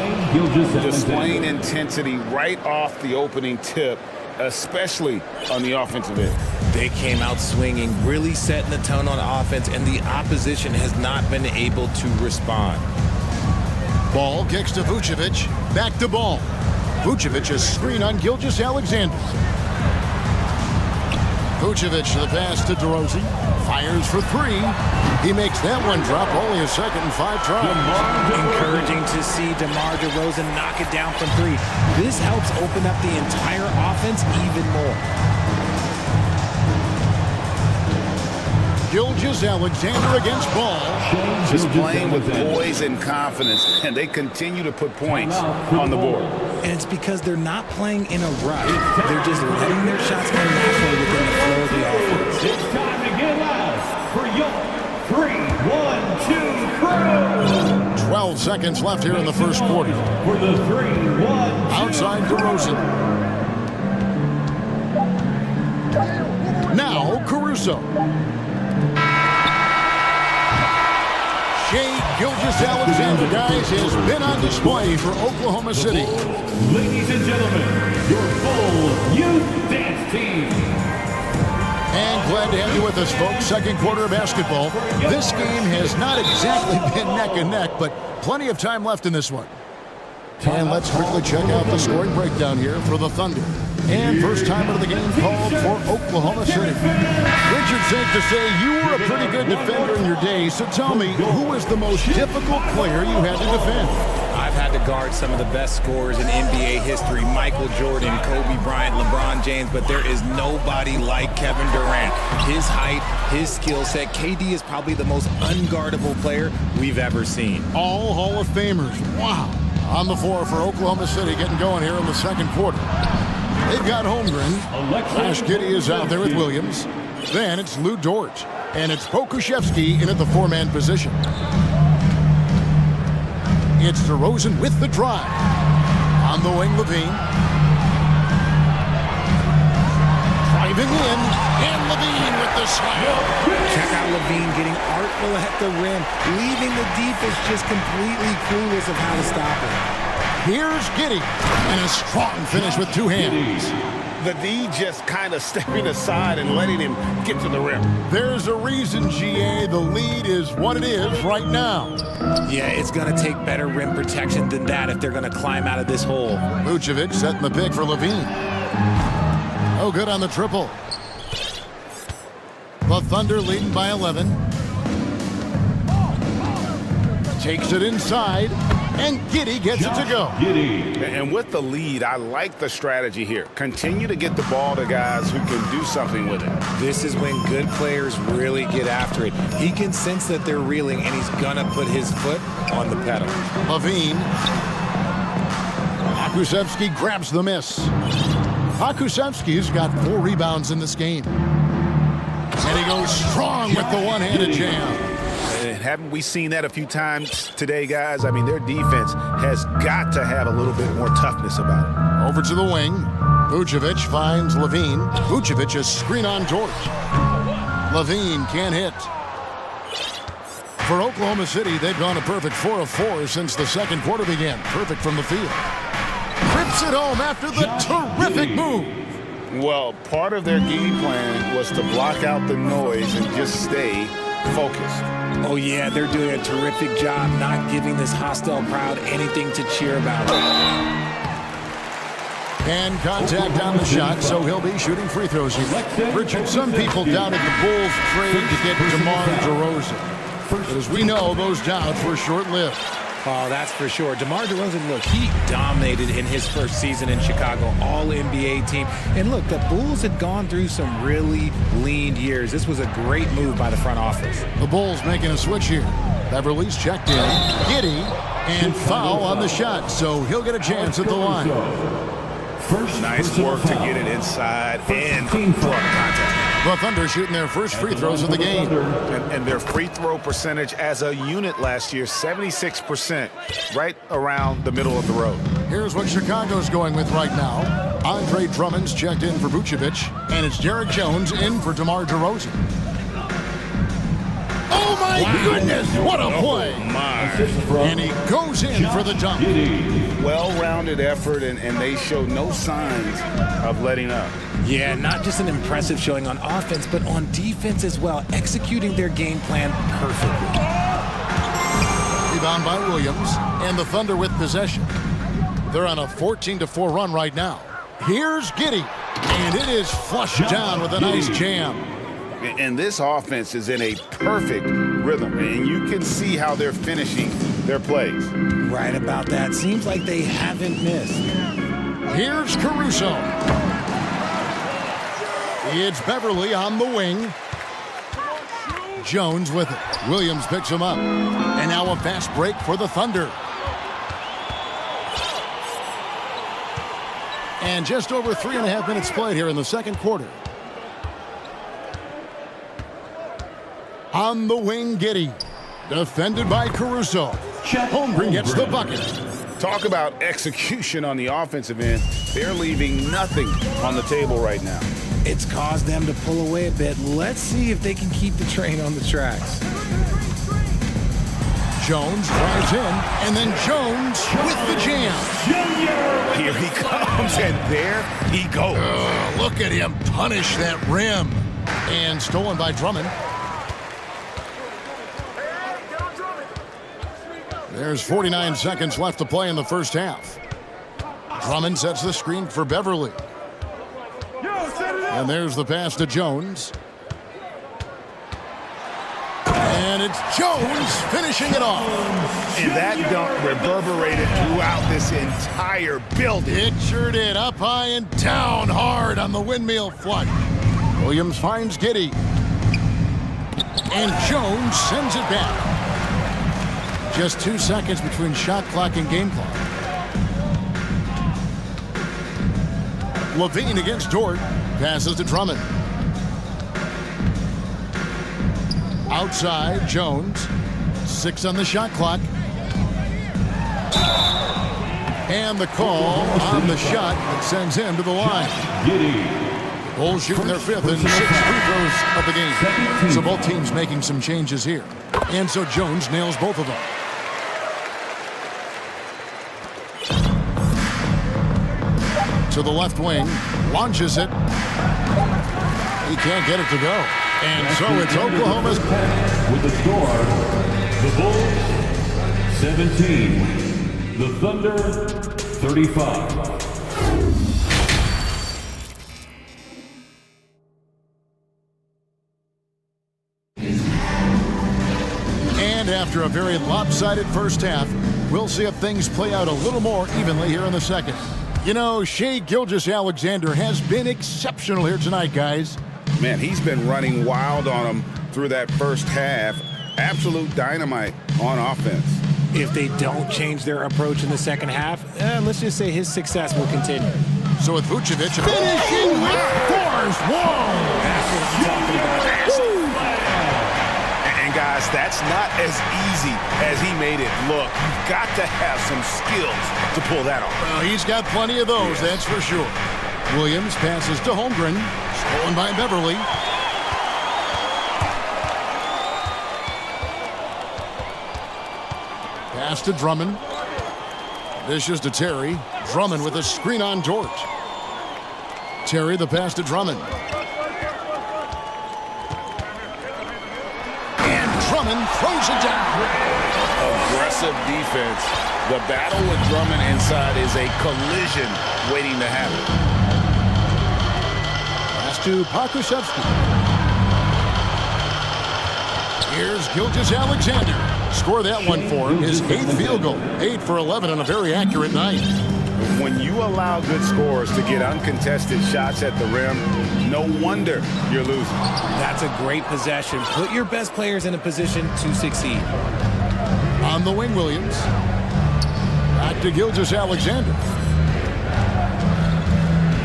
Displaying intensity right off the opening tip, especially on the offensive end. They came out swinging, really setting the tone on offense, and the opposition has not been able to respond. Ball kicks to Vucevic. Back to Ball. Vucevic, a screen on Gilgeous-Alexander. Vucevic to the pass to DeRozan. Fires for three. He makes that one drop. Only a second and 5 tries. Encouraging to see DeMar DeRozan knock it down from 3. This helps open up the entire offense even more. Gilgeous-Alexander against Ball. Just playing with poise and confidence, and they continue to put points on the board. And it's because they're not playing in a rush. They're just letting their shots come naturally within the flow of the offense. It's time to get loud for your 3-1-2 crew. 12 seconds left here in the first quarter. For the 3-1-2 outside DeRozan. Now Caruso. Shai Gilgeous-Alexander, guys, has been on display for Oklahoma City. Ladies and gentlemen, your full youth dance team. And glad to have you with us, folks. Second quarter of basketball. This game has not exactly been neck and neck, but plenty of time left in this one. And let's quickly check out the scoring breakdown here for the Thunder. And first time of the game called for Oklahoma City. Richard, safe to say you were a pretty good defender in your day, so tell me, who was the most difficult player you had to defend? I've had to guard some of the best scorers in NBA history, Michael Jordan, Kobe Bryant, LeBron James, but there is nobody like Kevin Durant. His height, his skill set, KD is probably the most unguardable player we've ever seen. All Hall of Famers, wow. On the floor for Oklahoma City, getting going here in the second quarter. They've got Holmgren. Flash Giddey is out there with Williams. Then it's Lou Dort. And it's Pokusevski in at the 4-man position. It's DeRozan with the drive. On the wing, Levine. Driving in. And Levine with the slam. Check out Levine getting artful at the rim, leaving the defense just completely clueless of how to stop him. Here's Giddey, and a strong finish with 2 hands. The D just kind of stepping aside and letting him get to the rim. There's a reason, GA, the lead is what it is right now. Yeah, it's going to take better rim protection than that if they're going to climb out of this hole. Vucevic setting the pick for Levine. Oh, good on the triple. The Thunder leading by 11. Takes it inside, and Giddey gets it to go. And with the lead, I like the strategy here. Continue to get the ball to guys who can do something with it. This is when good players really get after it. He can sense that they're reeling, and he's going to put his foot on the pedal. Levine. Pokusevski grabs the miss. Pokusevski's got 4 rebounds in this game. And he goes strong with the one-handed jam. Haven't we seen that a few times today, guys? I mean, their defense has got to have a little bit more toughness about it. Over to the wing. Vucevic finds Levine. Vucevic a screen on Dort. Levine can't hit. For Oklahoma City, they've gone a perfect 4 of 4 since the second quarter began. Perfect from the field. Rips it home after the terrific move. Well, part of their game plan was to block out the noise and just stay focused. Oh, yeah, they're doing a terrific job not giving this hostile crowd anything to cheer about. And contact on the shot, so he'll be shooting free throws here. Richard, some people doubted the Bulls' trade to get DeMar DeRozan. But as we know, those doubts were short-lived. Oh, that's for sure. DeMar DeRozan, look, he dominated in his first season in Chicago, all-NBA team. And look, the Bulls had gone through some really lean years. This was a great move by the front office. The Bulls making a switch here. Beverly's checked in. Giddey, and foul on the shot, so he'll get a chance at the line. Nice work to get it inside and draw contact. The Thunder shooting their first free throws of the game. And their free throw percentage as a unit last year, 76%, right around the middle of the road. Here's what Chicago's going with right now. Andre Drummond's checked in for Vucevic, and it's Derek Jones in for DeMar DeRozan. Oh, my goodness, what a play. And he goes in for the dunk. Well-rounded effort, and they show no signs of letting up. Yeah, not just an impressive showing on offense, but on defense as well, executing their game plan perfectly. Rebound by Williams, and the Thunder with possession. They're on a 14-4 run right now. Here's Giddey, and it is flushed down with a nice jam. And this offense is in a perfect rhythm, and you can see how they're finishing their plays. Right about that. Seems like they haven't missed. Here's Caruso. It's Beverly on the wing. Jones with it. Williams picks him up. And now a fast break for the Thunder. And just over 3.5 minutes played here in the second quarter. On the wing, Giddey. Defended by Caruso. Holmgren gets the bucket. Talk about execution on the offensive end. They're leaving nothing on the table right now. It's caused them to pull away a bit. Let's see if they can keep the train on the tracks. Jones drives in, and then Jones with the jam. Here he comes, and there he goes. Look at him punish that rim. And stolen by Drummond. There's 49 seconds left to play in the first half. Drummond sets the screen for Beverly. And there's the pass to Jones. And it's Jones finishing it off. And that dunk reverberated throughout this entire building. It sure did. Up high and down hard on the windmill flush. Williams finds Giddey. And Jones sends it back. Just 2 seconds between shot clock and game clock. Levine against Dort. Passes to Drummond. Outside, Jones. 6 on the shot clock. And the call on the shot that sends him to the line. Bulls shooting their 5th and 6th free throws of the game. So both teams making some changes here. And so Jones nails both of them. To the left wing, launches it. He can't get it to go. And so it's Oklahoma's. With the score, the Bulls 17, the Thunder 35. And after a very lopsided first half, we'll see if things play out a little more evenly here in the second. You know, Shai Gilgeous-Alexander has been exceptional here tonight, guys. Man, he's been running wild on them through that first half. Absolute dynamite on offense. If they don't change their approach in the second half, let's just say his success will continue. So with Vucevic finishing with force. Whoa! That's what I'm talking about. And guys, that's not as easy as he made it look. You've got to have some skills to pull that off. Well, he's got plenty of those, that's for sure. Williams passes to Holmgren. Stolen by Beverly. Pass to Drummond. Dishes to Terry. Drummond with a screen on Dort. Terry the pass to Drummond. And Drummond throws it down. Aggressive defense. The battle with Drummond inside is a collision waiting to happen. Pass to Pakushevsky. Here's Gilgeous-Alexander. Score that one for him. His 8th field goal. 8 for 11 on a very accurate night. When you allow good scorers to get uncontested shots at the rim, no wonder you're losing. That's a great possession. Put your best players in a position to succeed. On the wing, Williams. Back to Gilgeous-Alexander.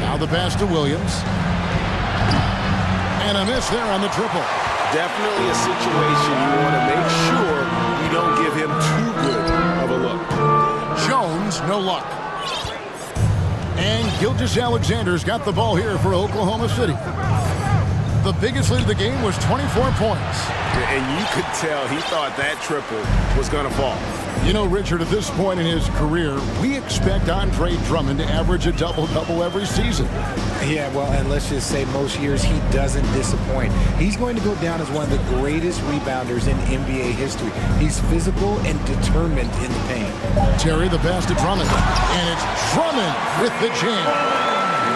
Now the pass to Williams. And a miss there on the triple. Definitely a situation you want to make sure you don't give him too good of a look. Jones, no luck. And Gilgeous-Alexander's got the ball here for Oklahoma City. The biggest lead of the game was 24 points. And you could tell he thought that triple was going to fall. You know, Richard, at this point in his career, we expect Andre Drummond to average a double-double every season. Yeah, well, and let's just say most years he doesn't disappoint. He's going to go down as one of the greatest rebounders in NBA history. He's physical and determined in the paint. Terry, the pass to Drummond. And it's Drummond with the jam.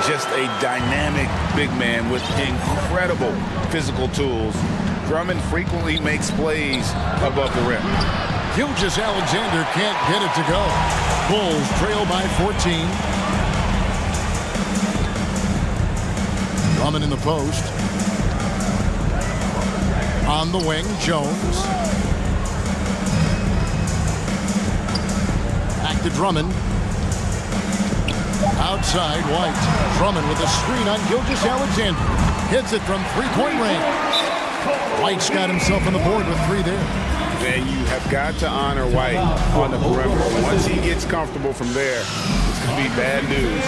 Just a dynamic big man with incredible physical tools. Drummond frequently makes plays above the rim. Gilgeous-Alexander can't get it to go. Bulls trail by 14. Drummond in the post. On the wing, Jones. Back to Drummond. Outside, White. Drummond with a screen on Gilgeous-Alexander. Hits it from three-point range. White's got himself on the board with three there. And you have got to honor White on the perimeter. Once he gets comfortable from there, it's going to be bad news.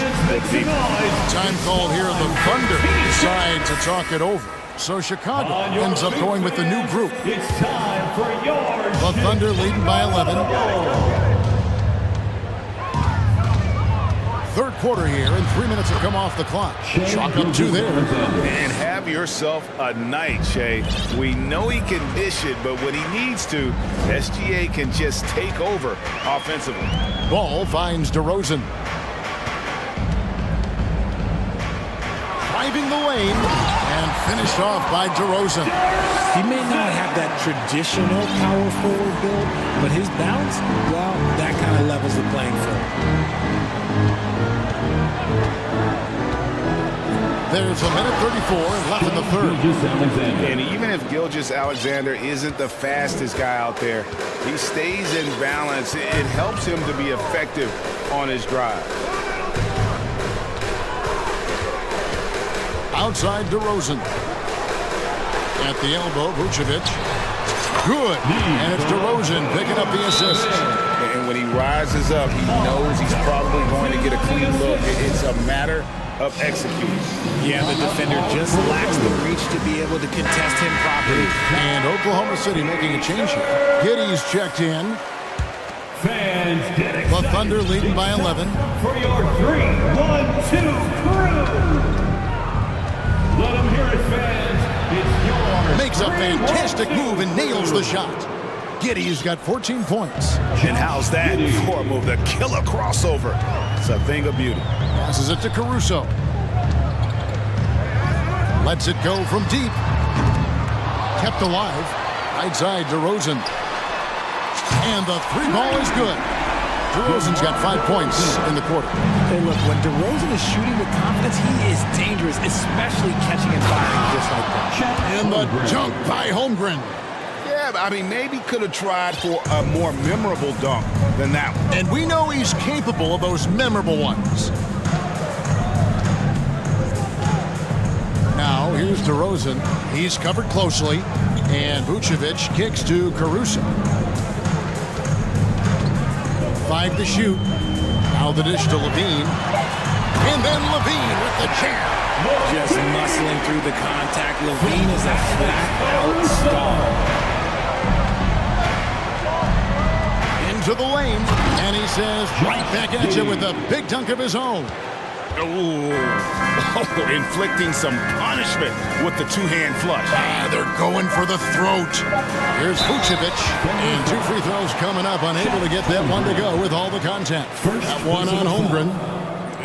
Time called here. The Thunder decide to talk it over. So Chicago ends up going with the new group. It's time for yours. The Thunder leading by 11. Third quarter here, and 3 minutes have come off the clock. Chalk up two there. And have yourself a night, Shay. We know he can dish it, but when he needs to, SGA can just take over offensively. Ball finds DeRozan. Driving the lane, and finished off by DeRozan. He may not have that traditional power forward build, but his bounce, well, that kind of levels the playing field. There's a minute 34 left in the third. And even if Gilgeous-Alexander isn't the fastest guy out there, he stays in balance. It helps him to be effective on his drive. Outside DeRozan. At the elbow, Vucevic. Good. And it's DeRozan picking up the assist. And when he rises up, he knows he's probably going to get a clean look. It's a matter of executing. Yeah, the defender just lacks the reach to be able to contest him properly. And Oklahoma City making a change here. Giddy's checked in. Fans, get excited. The Thunder leading by 11. For your 3-1-2 crew. Let them hear it, fans. It's yours. Makes a fantastic move and nails the shot. Giddy's got 14 points. And how's that for a move? The killer crossover. It's a thing of beauty. Passes it to Caruso. Lets it go from deep. Kept alive. Right side, DeRozan. And the three ball is good. DeRozan's got 5 points in the quarter. Hey, look, when DeRozan is shooting with confidence, he is dangerous, especially catching and firing just like that. And the dunk by Holmgren. Yeah, I mean, maybe could have tried for a more memorable dunk than that one. And we know he's capable of those memorable ones. Now, here's DeRozan. He's covered closely. And Vucevic kicks to Caruso. 5 to shoot. Now the dish to Levine. And then Levine with the jam. Just muscling through the contact. Levine is a flat-out star. Into the lane. And he says, right back at you with a big dunk of his own. Oh, inflicting some punishment with the two-hand flush. They're going for the throat. Here's Vucevic. And 2 free throws coming up. Unable to get that one to go with all the contact. That one on Holmgren.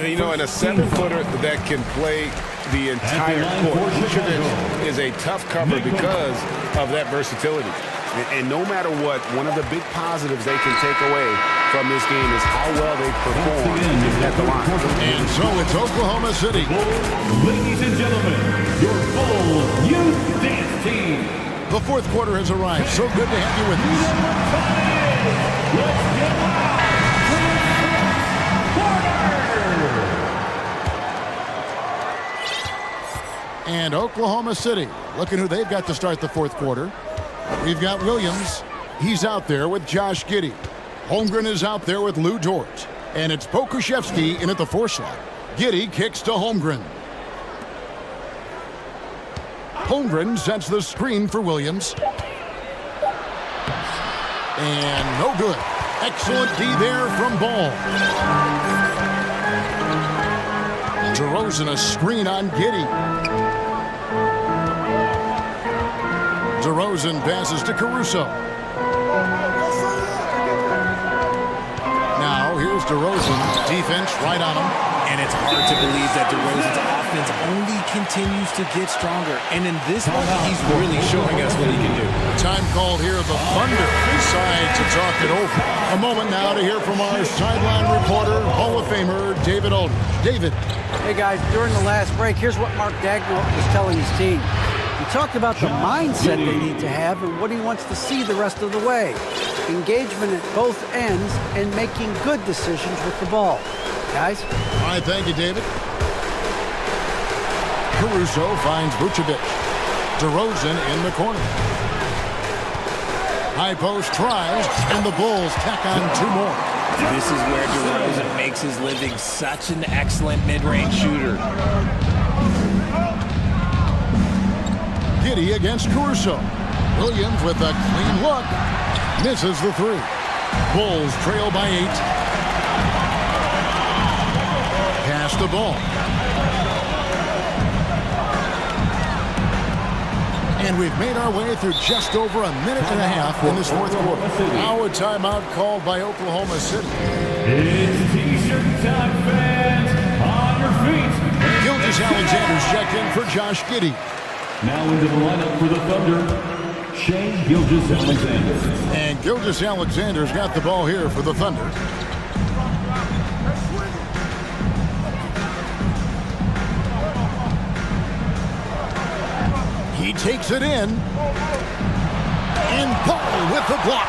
You know, and a 7-footer that can play the entire court. Vucevic is a tough cover because of that versatility. And no matter what, one of the big positives they can take away from this game is how well they perform at the line. And so it's Oklahoma City. Ladies and gentlemen, your Bulls Youth Dance Team. The fourth quarter has arrived. So good to have you with us. Let's get loud. And Oklahoma City, looking who they've got to start the fourth quarter. We've got Williams. He's out there with Josh Giddey. Holmgren is out there with Lou Dort. And it's Pokuševski in at the 4 slot. Giddey kicks to Holmgren. Holmgren sets the screen for Williams. And no good. Excellent D there from Ball. DeRozan a screen on Giddey. DeRozan passes to Caruso. Now here's DeRozan. Defense right on him. And it's hard to believe that DeRozan's offense only continues to get stronger. And in this moment, he's really showing us what he can do. Time called here. The Thunder decide to talk it over. A moment now to hear from our sideline reporter, Hall of Famer, David Aldridge. David. Hey, guys, during the last break, here's what Mark Dagnall was telling his team. He talked about the mindset they need to have and what he wants to see the rest of the way. Engagement at both ends and making good decisions with the ball. Guys? All right, thank you, David. Caruso finds Vucevic. DeRozan in the corner. High post tries, and the Bulls tack on 2 more. This is where DeRozan makes his living such an excellent mid-range shooter. Giddey against Caruso. Williams with a clean look. Misses the 3. Bulls trail by 8. Pass the ball. And we've made our way through just over a minute and a half in this fourth quarter. Now a timeout called by Oklahoma City. It's T-shirt time, fans. On your feet. Gilgeous-Alexander's checked in for Josh Giddey. Now into the lineup for the Thunder, Shai Gilgeous-Alexander. And Gilgeous-Alexander's got the ball here for the Thunder. He takes it in. And Ball with the block.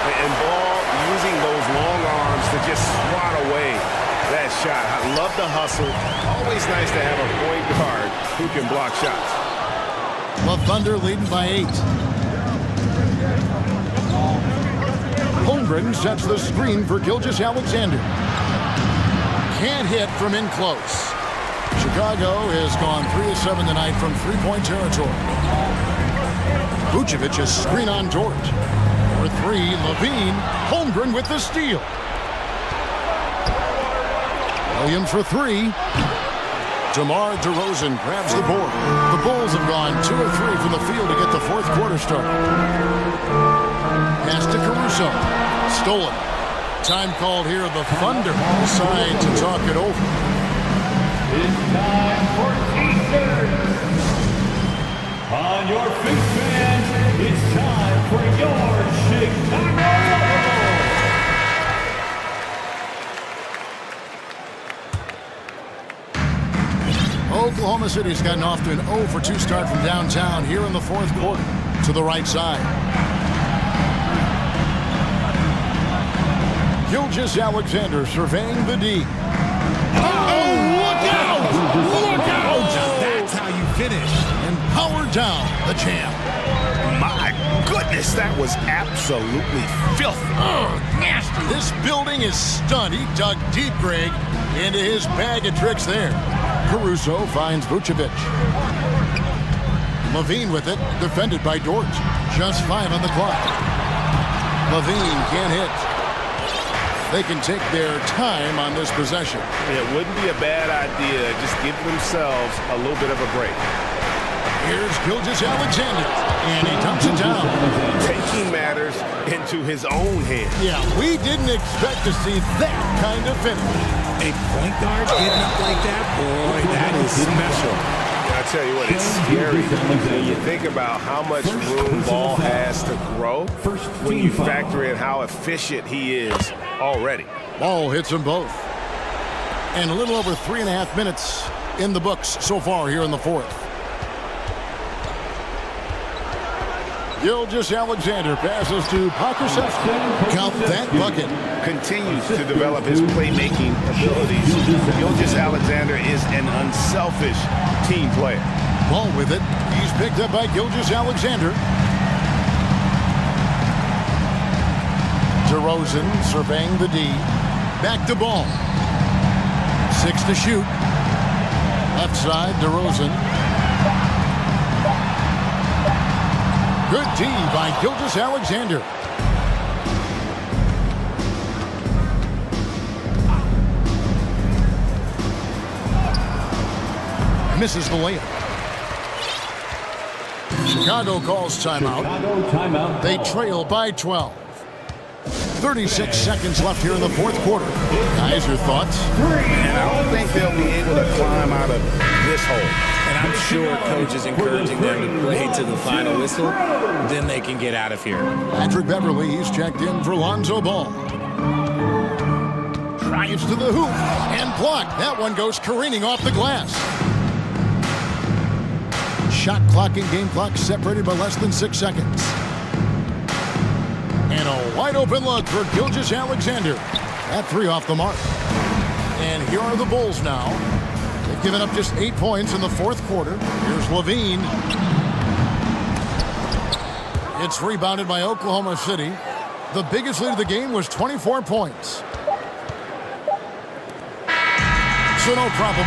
And Ball using those long arms to just swat away that shot. I love the hustle. Always nice to have a point guard who can block shots. The Thunder leading by 8. Holmgren sets the screen for Gilgeous-Alexander. Can't hit from in close. Chicago has gone 3 of 7 tonight from 3-point territory. Vucevic is screen on Dort. For 3, Levine. Holmgren with the steal. Williams for 3. DeMar DeRozan grabs the board. The Bulls have gone 2 of 3 from the field to get the fourth quarter started. Pass to Caruso. Stolen. Time called here. The Thunder decide to talk it over. It's time for T-shirts. On your feet, fans, it's time for your Chicago. Oklahoma City's gotten off to an 0 for 2 start from downtown here in the fourth quarter. To the right side. Gilgeous-Alexander surveying the D. Oh, look out! Look out! That's how you finish. And power down the champ. My goodness, that was absolutely filthy. Oh, nasty. This building is stunned. He dug deep, Greg, into his bag of tricks there. Caruso finds Vucevic. Levine with it, defended by Dort. Just 5 on the clock. Levine can't hit. They can take their time on this possession. It wouldn't be a bad idea. Just give themselves a little bit of a break. Here's Gilgeous-Alexander, and he dumps it down. Taking matters into his own hands. Yeah, we didn't expect to see that kind of finish. A point guard getting up like that, boy, that is special. I tell you what, it's scary when you think about how much room Ball has to grow when you factor in how efficient he is already. Ball hits them both. And a little over 3.5 minutes in the books so far here in the fourth. Gilgeous-Alexander passes to Pokusevsky. Count that bucket. Continues to develop his playmaking abilities. Gilgeous-Alexander is an unselfish team player. Ball with it. He's picked up by Gilgeous-Alexander. DeRozan surveying the D. Back to ball. 6 to shoot. Left side, DeRozan. Good D by Gilgeous-Alexander. Misses the layup. Chicago calls timeout. They trail by 12. 36 seconds left here in the fourth quarter. Guys, your thoughts? And I don't think they'll be able to climb out of this hole. And I'm sure coach is encouraging them to play to the final whistle. Then they can get out of here. Patrick Beverly, he's checked in for Lonzo Ball. Drives to the hoop and blocked. That one goes careening off the glass. Shot clock and game clock separated by less than 6 seconds. And a wide open look for Gilgeous-Alexander. That three off the mark. And here are the Bulls now. They've given up just 8 points in the fourth quarter. Here's Levine. It's rebounded by Oklahoma City. The biggest lead of the game was 24 points. So no problem.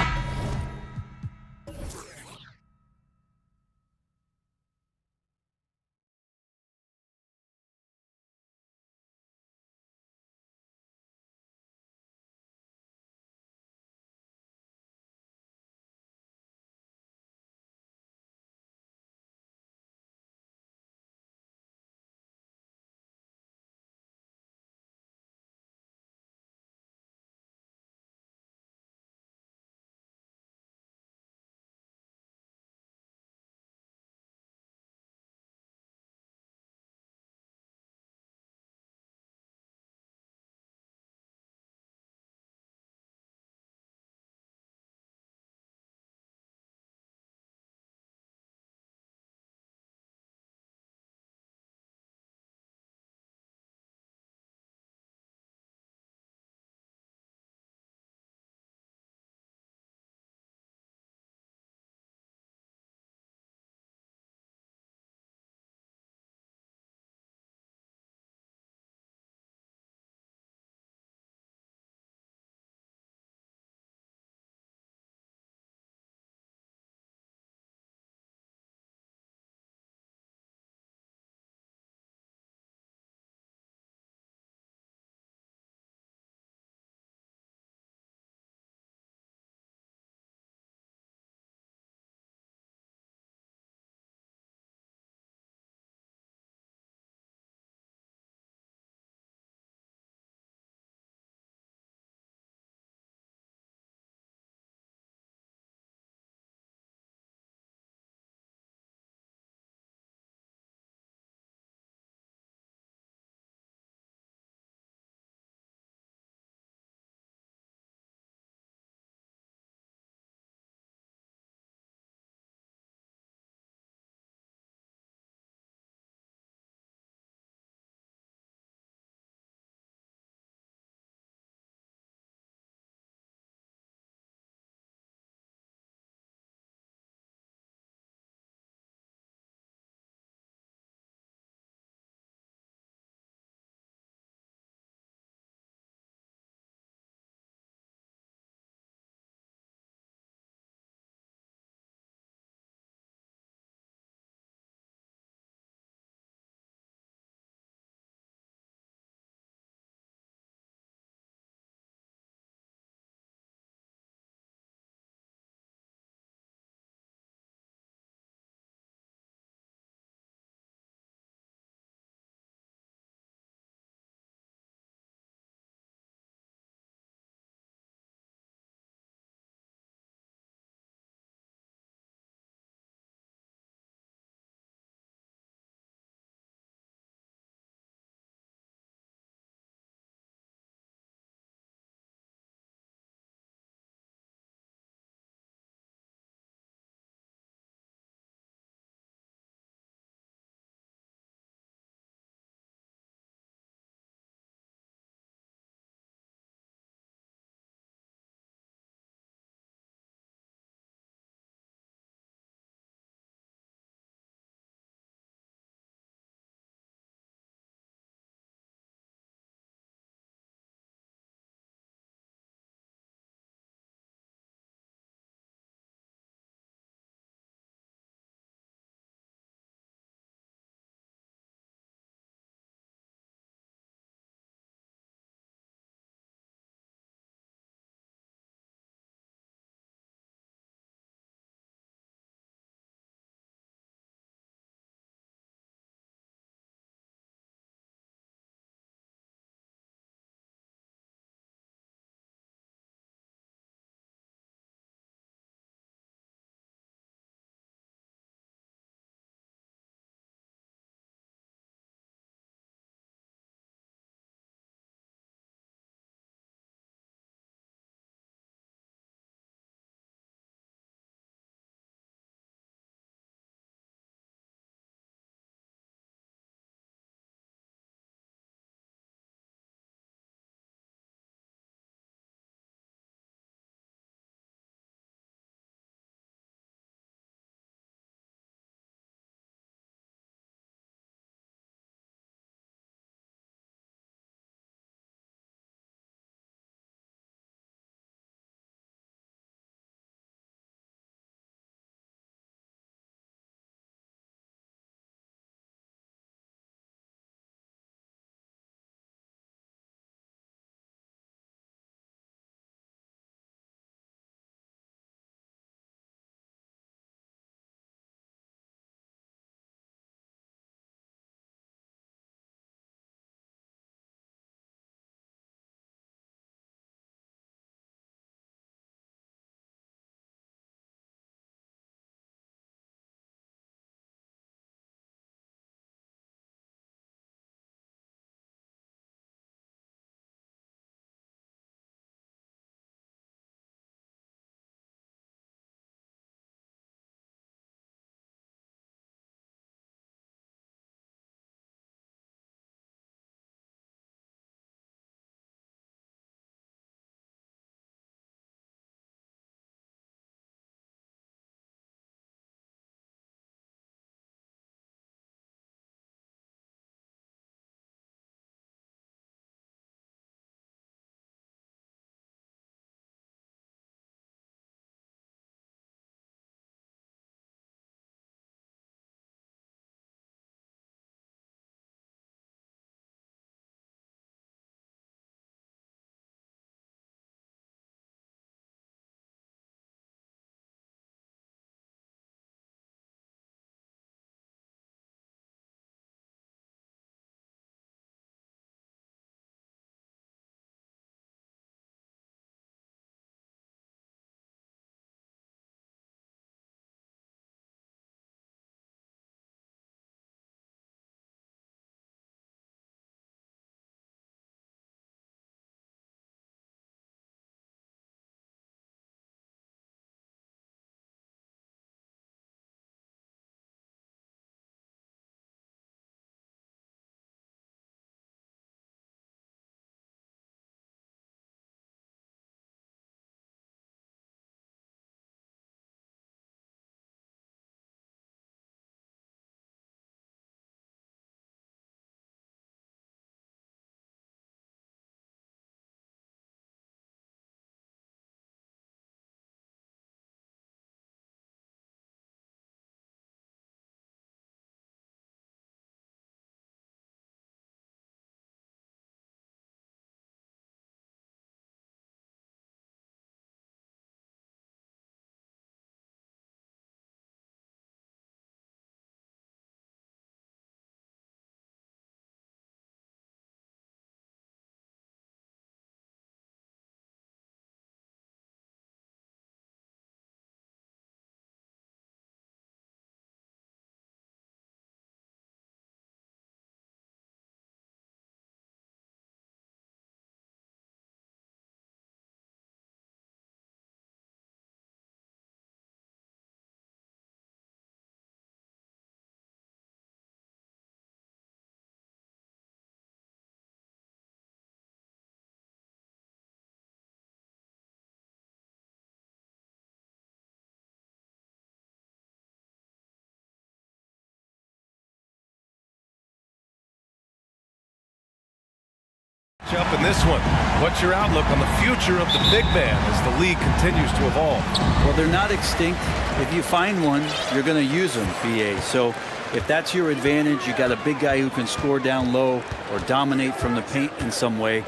Up in this one. What's your outlook on the future of the big man as the league continues to evolve? Well, they're not extinct. If you find one, you're going to use them, BA. So if that's your advantage, you got a big guy who can score down low or dominate from the paint in some way,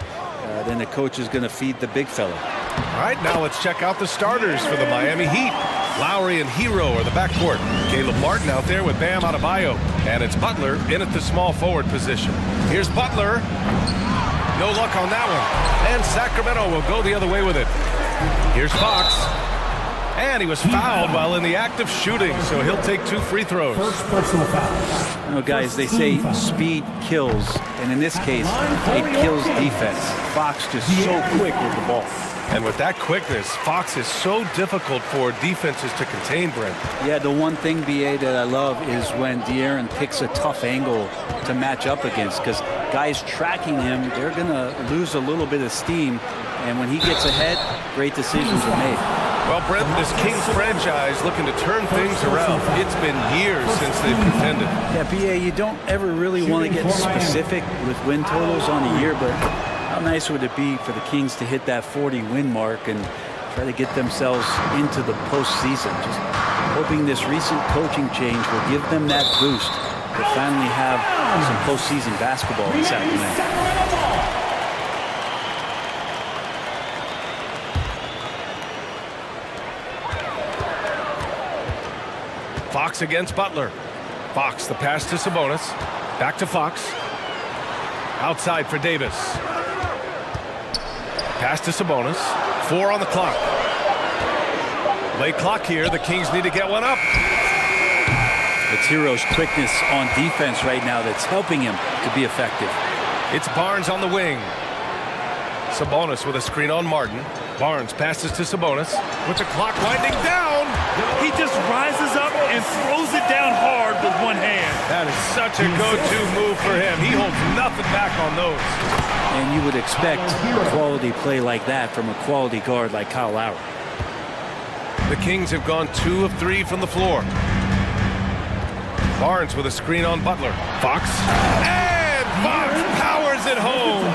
then the coach is going to feed the big fella. All right, now let's check out the starters for the Miami Heat. Lowry and Hero are the backcourt. Caleb Martin out there with Bam Adebayo. And it's Butler in at the small forward position. Here's Butler. No luck on that one. And Sacramento will go the other way with it. Here's Fox. And he was fouled while in the act of shooting, so he'll take 2 free throws. First personal foul. You know, guys, they say speed kills, and in this case, it kills defense. Fox just so quick with the ball. And with that quickness, Fox is so difficult for defenses to contain, Brent. Yeah, the one thing, BA, that I love is when De'Aaron picks a tough angle to match up against, because guys tracking him, they're going to lose a little bit of steam, and when he gets ahead, great decisions are made. Well, Brent, this Kings franchise looking to turn things around. It's been years since they've contended. Yeah, BA, you don't ever really want to get specific with win totals on a year, but how nice would it be for the Kings to hit that 40-win mark and try to get themselves into the postseason? Just hoping this recent coaching change will give them that boost to finally have some postseason basketball in Sacramento. Fox against Butler. Fox, the pass to Sabonis. Back to Fox. Outside for Davis. Pass to Sabonis. 4 on the clock. Late clock here. The Kings need to get one up. It's Hero's quickness on defense right now that's helping him to be effective. It's Barnes on the wing. Sabonis with a screen on Martin. Barnes passes to Sabonis with the clock winding down. He just rises up and throws it down hard with one hand. That is such a go-to move for him. He holds nothing back on those. And you would expect quality play like that from a quality guard like Kyle Lowry. The Kings have gone 2 of 3 from the floor. Barnes with a screen on Butler. Fox. And Fox powers it home.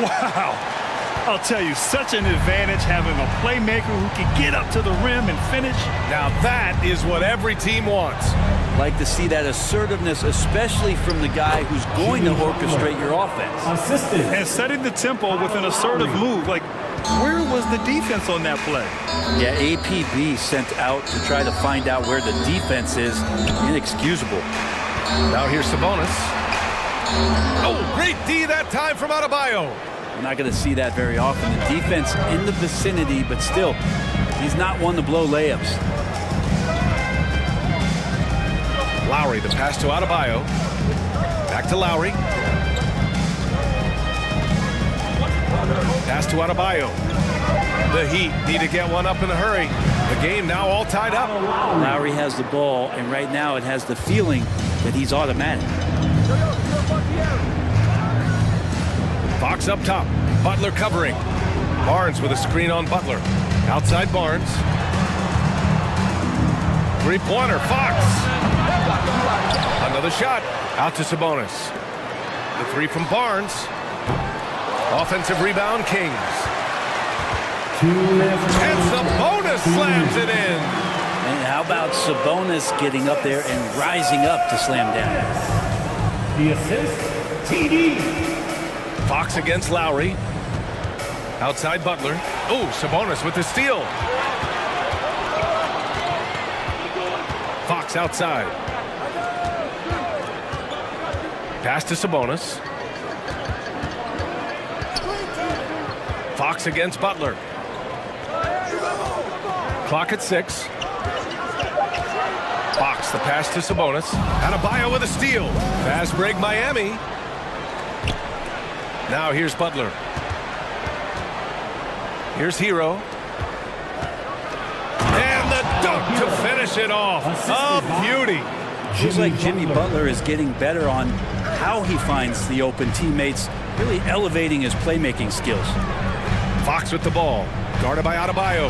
Wow. I'll tell you, such an advantage having a playmaker who can get up to the rim and finish. Now that is what every team wants. Like to see that assertiveness, especially from the guy who's going to orchestrate your offense. Assisted. And setting the tempo with an assertive move. Like, where was the defense on that play? Yeah, APB sent out to try to find out where the defense is. Inexcusable. Now here's Sabonis. Oh, great D that time from Adebayo. We're not going to see that very often. The defense in the vicinity, but still, he's not one to blow layups. Lowry, the pass to Adebayo. Back to Lowry. Pass to Adebayo. The Heat need to get one up in a hurry. The game now all tied up. Lowry has the ball, and right now it has the feeling that he's automatic. Fox up top. Butler covering. Barnes with a screen on Butler. Outside Barnes. Three-pointer. Fox. Another shot. Out to Sabonis. The 3 from Barnes. Offensive rebound, Kings. And Sabonis slams it in. And how about Sabonis getting up there and rising up to slam down? The assist, TD. Fox against Lowry. Outside Butler. Oh, Sabonis with the steal. Fox outside. Pass to Sabonis. Fox against Butler. Clock at 6. Fox, the pass to Sabonis. Adebayo with a steal. Fast break Miami. Now here's Butler. Here's Hero. And the dunk to finish it off. A beauty. Feels like Jimmy Butler is getting better on how he finds the open teammates, really elevating his playmaking skills. Fox with the ball. Guarded by Adebayo.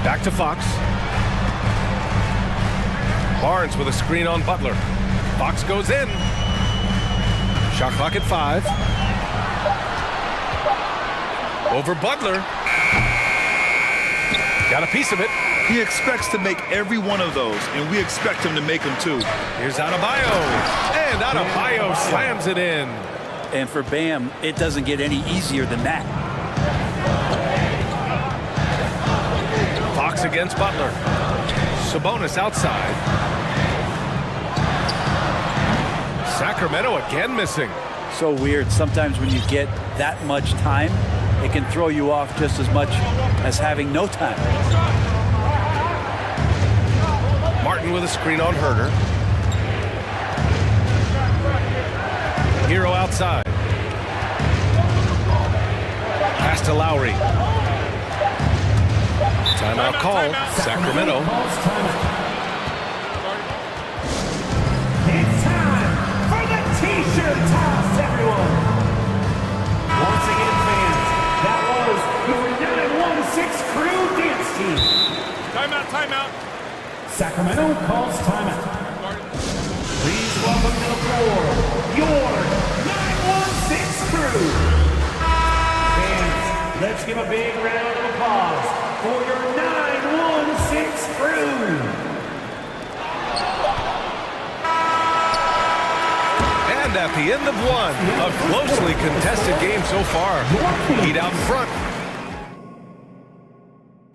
Back to Fox. Barnes with a screen on Butler. Fox goes in. Shot clock at 5. Over Butler. Got a piece of it. He expects to make every one of those, and we expect him to make them too. Here's Adebayo. And Adebayo slams it in. And for Bam, it doesn't get any easier than that. Fox against Butler. Sabonis outside. Sacramento again missing. So weird. Sometimes when you get that much time, it can throw you off just as much as having no time. Martin with a screen on Herder. Hero outside. Pass to Lowry. Timeout call. Sacramento. It's time for the T-shirt toss, everyone. Once again, fans, that was your 916 crew dance team. Timeout. Sacramento calls timeout. Please welcome to the floor your 916 crew. Fans, let's give a big round of applause for your 916 crew. And at the end of one, a closely contested game so far. Heat out in front.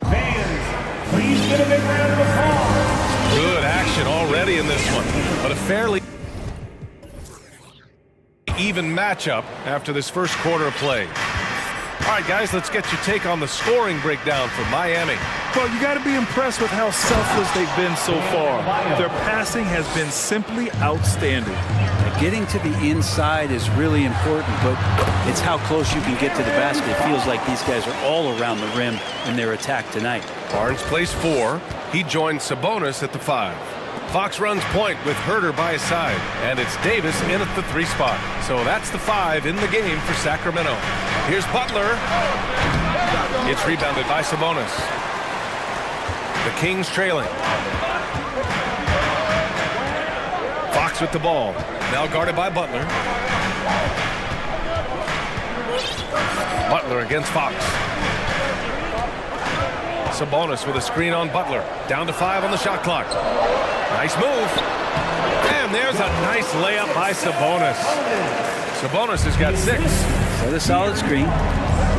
Fans, please give a big round of applause. Good action already in this one, but a fairly even matchup after this first quarter of play. All right, guys, let's get your take on the scoring breakdown for Miami. Well, you got to be impressed with how selfless they've been so far. Their passing has been simply outstanding. Getting to the inside is really important, but it's how close you can get to the basket. It feels like these guys are all around the rim in their attack tonight. Barnes plays 4. He joins Sabonis at the 5. Fox runs point with Herder by his side, and it's Davis in at the 3 spot. So that's the 5 in the game for Sacramento. Here's Butler. It's rebounded by Sabonis. The Kings trailing. Fox with the ball. Now guarded by Butler. Butler against Fox. Sabonis with a screen on Butler. Down to 5 on the shot clock. Nice move. And there's a nice layup by Sabonis. Sabonis has got 6. Set a solid screen.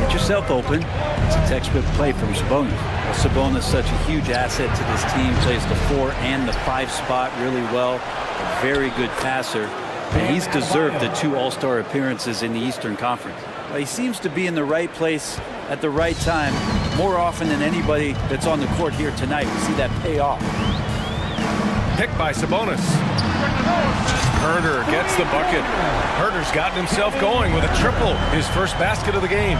Get yourself open. It's a textbook play from Sabonis. Well, Sabonis is such a huge asset to this team. Plays the 4 and the 5 spot really well. A very good passer. And he's deserved the 2 All-Star appearances in the Eastern Conference. Well, he seems to be in the right place at the right time more often than anybody that's on the court here tonight. We see that pay off. Picked by Sabonis. Herder gets the bucket. Herder's gotten himself going with a triple, his first basket of the game.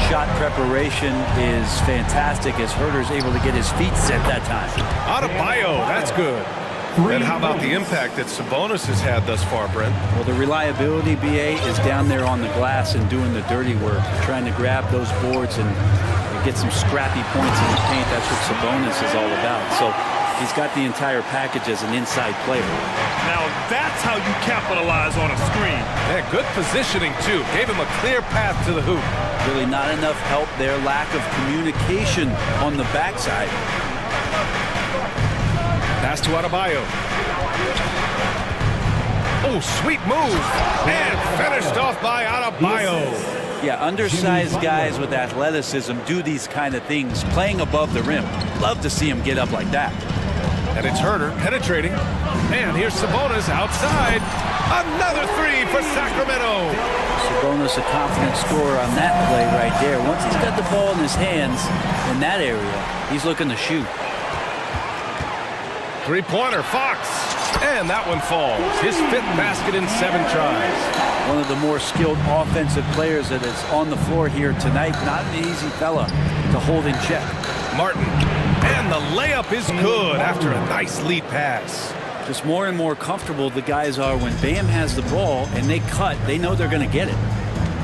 Shot preparation is fantastic as Herder's able to get his feet set that time. Adebayo, that's good. And how about the impact that Sabonis has had thus far, Brent? Well, the reliability, BA, is down there on the glass and doing the dirty work, trying to grab those boards and get some scrappy points in the paint. That's what Sabonis is all about. So he's got the entire package as an inside player. Now that's how you capitalize on a screen. Yeah, good positioning, too. Gave him a clear path to the hoop. Really not enough help there. Lack of communication on the backside. Pass to Adebayo. Oh, sweet move. And finished off by Adebayo. Yeah, undersized guys with athleticism do these kind of things, playing above the rim. Love to see him get up like that. And it's Herder penetrating. And here's Sabonis outside. Another 3 for Sacramento. Sabonis a confident scorer on that play right there. Once he's got the ball in his hands in that area, he's looking to shoot. 3-pointer, Fox. And that one falls. His 5th basket in 7 tries. One of the more skilled offensive players that is on the floor here tonight. Not an easy fella to hold in check. Martin. And the layup is good after a nice lead pass. Just more and more comfortable the guys are when Bam has the ball and they cut. They know they're going to get it.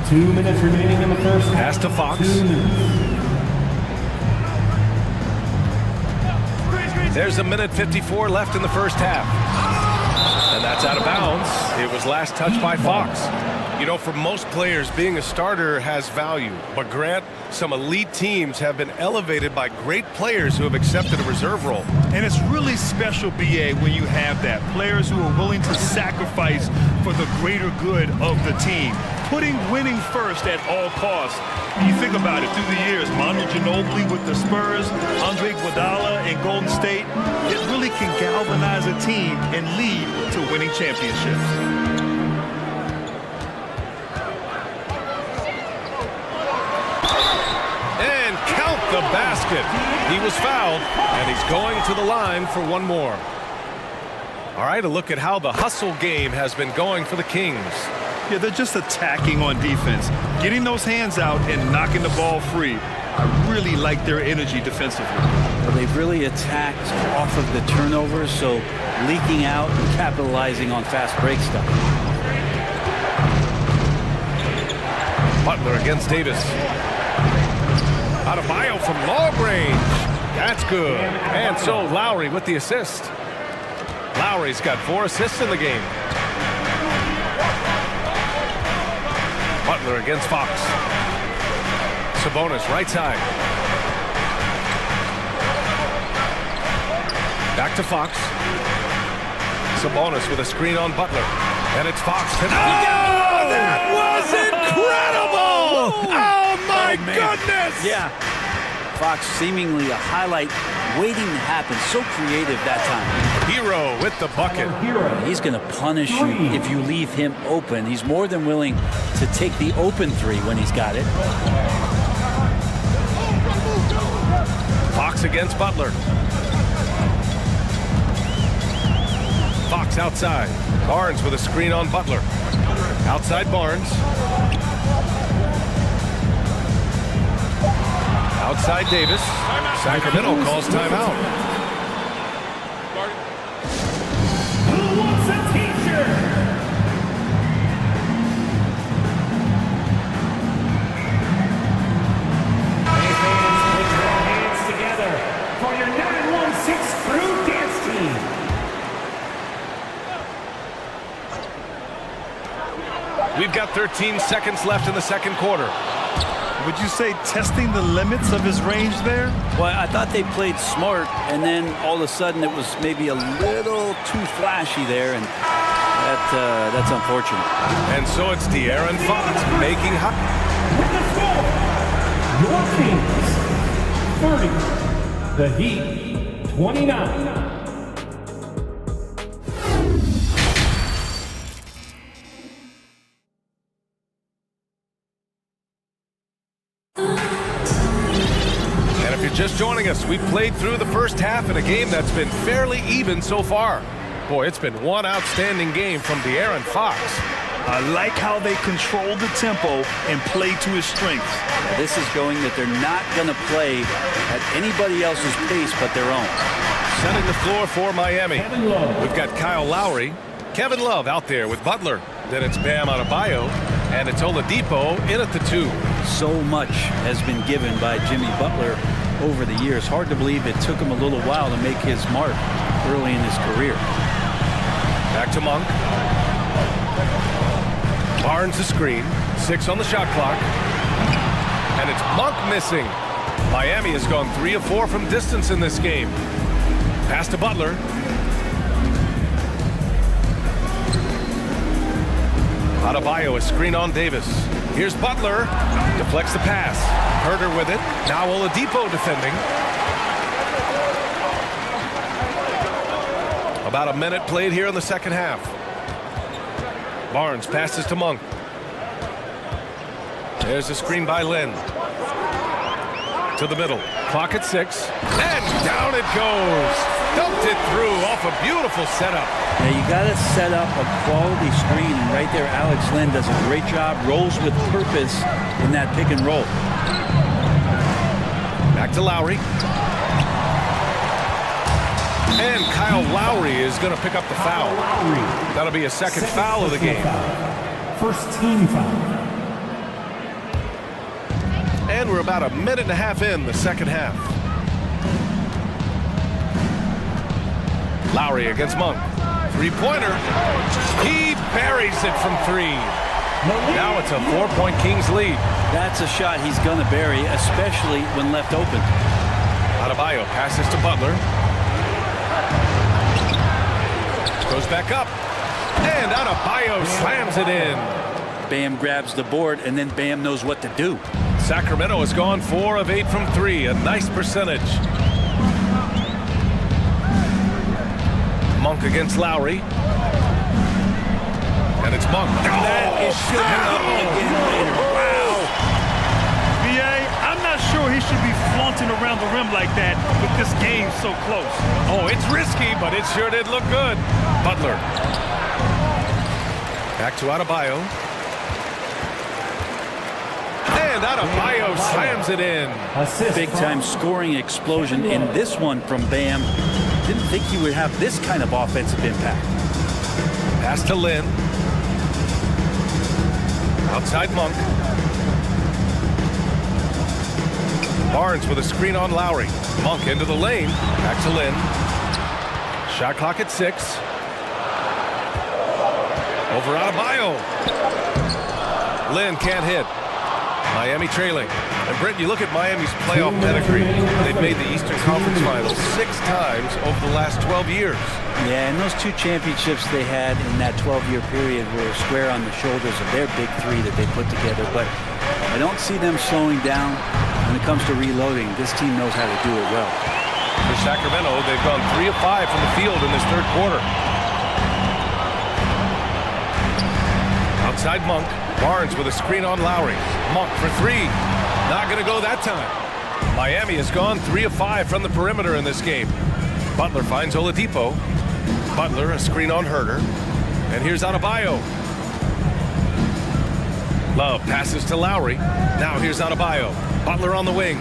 2 minutes remaining in the first half. Pass to Fox. There's 1:54 left in the first half. And that's out of bounds. It was last touched by Fox. You know, for most players, being a starter has value. But Grant, some elite teams have been elevated by great players who have accepted a reserve role. And it's really special, BA, when you have that. Players who are willing to sacrifice for the greater good of the team. Putting winning first at all costs. When you think about it, through the years, Manu Ginobili with the Spurs, Andre Iguodala in Golden State, it really can galvanize a team and lead to winning championships. And count the basket. He was fouled, and he's going to the line for one more. All right, a look at how the hustle game has been going for the Kings. Yeah, they're just attacking on defense, getting those hands out and knocking the ball free. I really like their energy defensively. Well, they've really attacked off of the turnovers, so leaking out and capitalizing on fast break stuff. Butler against Davis. Adebayo from long range. That's good. And so Lowry with the assist. Lowry's got 4 assists in the game. Butler against Fox. Sabonis right side. Back to Fox. Sabonis with a screen on Butler. And it's Fox. Oh, that was incredible! Oh, my goodness! Yeah. Fox seemingly a highlight waiting to happen. So creative that time. Hero with the bucket. He's going to punish you if you leave him open. He's more than willing to take the open three when he's got it. Fox against Butler. Fox outside. Barnes with a screen on Butler. Outside Barnes. Outside Davis. Sacramento calls timeout. Who wants a t-shirt? Hey fans, put your hands together for your 916 Crew Dance Team. We've got 13 seconds left in the second quarter. Would you say testing the limits of his range there? Well, I thought they played smart, and then all of a sudden it was maybe a little too flashy there, and that's unfortunate. And so it's De'Aaron Fox making hot. With the score, your Kings 30, the Heat 29. Just joining us, we've played through the first half in a game that's been fairly even so far. Boy, it's been one outstanding game from De'Aaron Fox. I like how they control the tempo and play to his strengths. This is going that they're not going to play at anybody else's pace but their own. Setting the floor for Miami. We've got Kyle Lowry, Kevin Love out there with Butler. Then it's Bam Adebayo, and it's Oladipo in at the 2. So much has been given by Jimmy Butler over the years. Hard to believe it took him a little while to make his mark early in his career. Back to Monk. Barnes the screen. 6 on the shot clock. And it's Monk missing. Miami has gone 3 of 4 from distance in this game. Pass to Butler. Adebayo, a screen on Davis. Here's Butler. Deflects the pass. Herter with it. Now Oladipo defending. About a minute played here in the second half. Barnes passes to Monk. There's a screen by Lynn. To the middle. Clock at 6. And down it goes. Dumped it through off a beautiful setup. Now you got to set up a quality screen, and right there Alex Lynn does a great job, rolls with purpose in that pick and roll. Back to Lowry. And Kyle Lowry is going to pick up the foul. That'll be a second foul of the game. First team foul. And we're about a minute and a half in the second half. Lowry against Monk. Three-pointer. He buries it from 3. Now it's a 4-point Kings lead. That's a shot he's going to bury, especially when left open. Adebayo passes to Butler. Goes back up. And Adebayo slams it in. Bam grabs the board, and then Bam knows what to do. Sacramento has gone 4 of 8 from 3. A nice percentage. Monk against Lowry. And it's Monk. That is shooting up again later. Wow. BA, I'm not sure he should be flaunting around the rim like that with this game so close. Oh, it's risky, but it sure did look good. Butler. Back to Adebayo. And Adebayo slams it in. Big-time scoring explosion in this one from Bam. Didn't think he would have this kind of offensive impact. Pass to Lynn. Outside Monk. Barnes with a screen on Lowry. Monk into the lane. Back to Lynn. Shot clock at 6. Over Adebayo. Lynn can't hit. Miami trailing. And Brent, you look at Miami's playoff pedigree. They've made the Eastern Conference Finals 6 times over the last 12 years. Yeah, and those 2 championships they had in that 12-year period were square on the shoulders of their big 3 that they put together. But I don't see them slowing down when it comes to reloading. This team knows how to do it well. For Sacramento, they've gone 3 of 5 from the field in this third quarter. Outside Monk. Barnes with a screen on Lowry. Monk for 3. Not going to go that time. Miami has gone 3 of 5 from the perimeter in this game. Butler finds Oladipo. Butler, a screen on Herter. And here's Adebayo. Love passes to Lowry. Now here's Adebayo. Butler on the wing.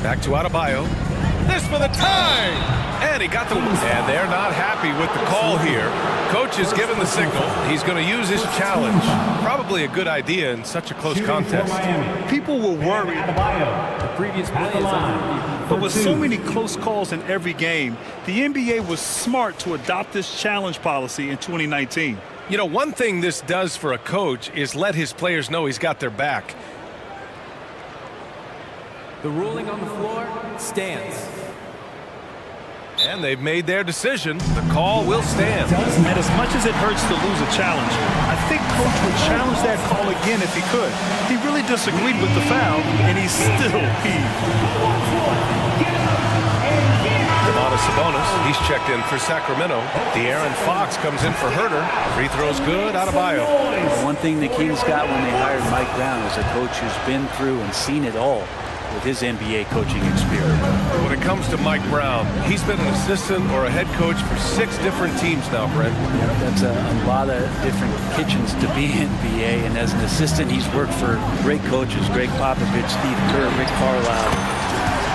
Back to Adebayo. This for the tie! And he got the... And they're not happy with the call here. Coach has given the signal. He's going to use his challenge. Probably a good idea in such a close contest. People were worried. The previous play is on. But with so many close calls in every game, the NBA was smart to adopt this challenge policy in 2019. You know, one thing this does for a coach is let his players know he's got their back. The ruling on the floor stands. And they've made their decision. The call will stand. And as much as it hurts to lose a challenge, I think Coach would challenge that call again if he could. He really disagreed with the foul, and he still heaved. Sabonis, he's checked in for Sacramento. De'Aaron Fox comes in for Herter. Free throws good. Adebayo. One thing the Kings got when they hired Mike Brown is a coach who's been through and seen it all with his NBA coaching experience. When it comes to Mike Brown, he's been an assistant or a head coach for 6 different teams now, Brent. Yeah, that's a lot of different kitchens to be in NBA, and as an assistant, he's worked for great coaches, Greg Popovich, Steve Kerr, Rick Carlisle,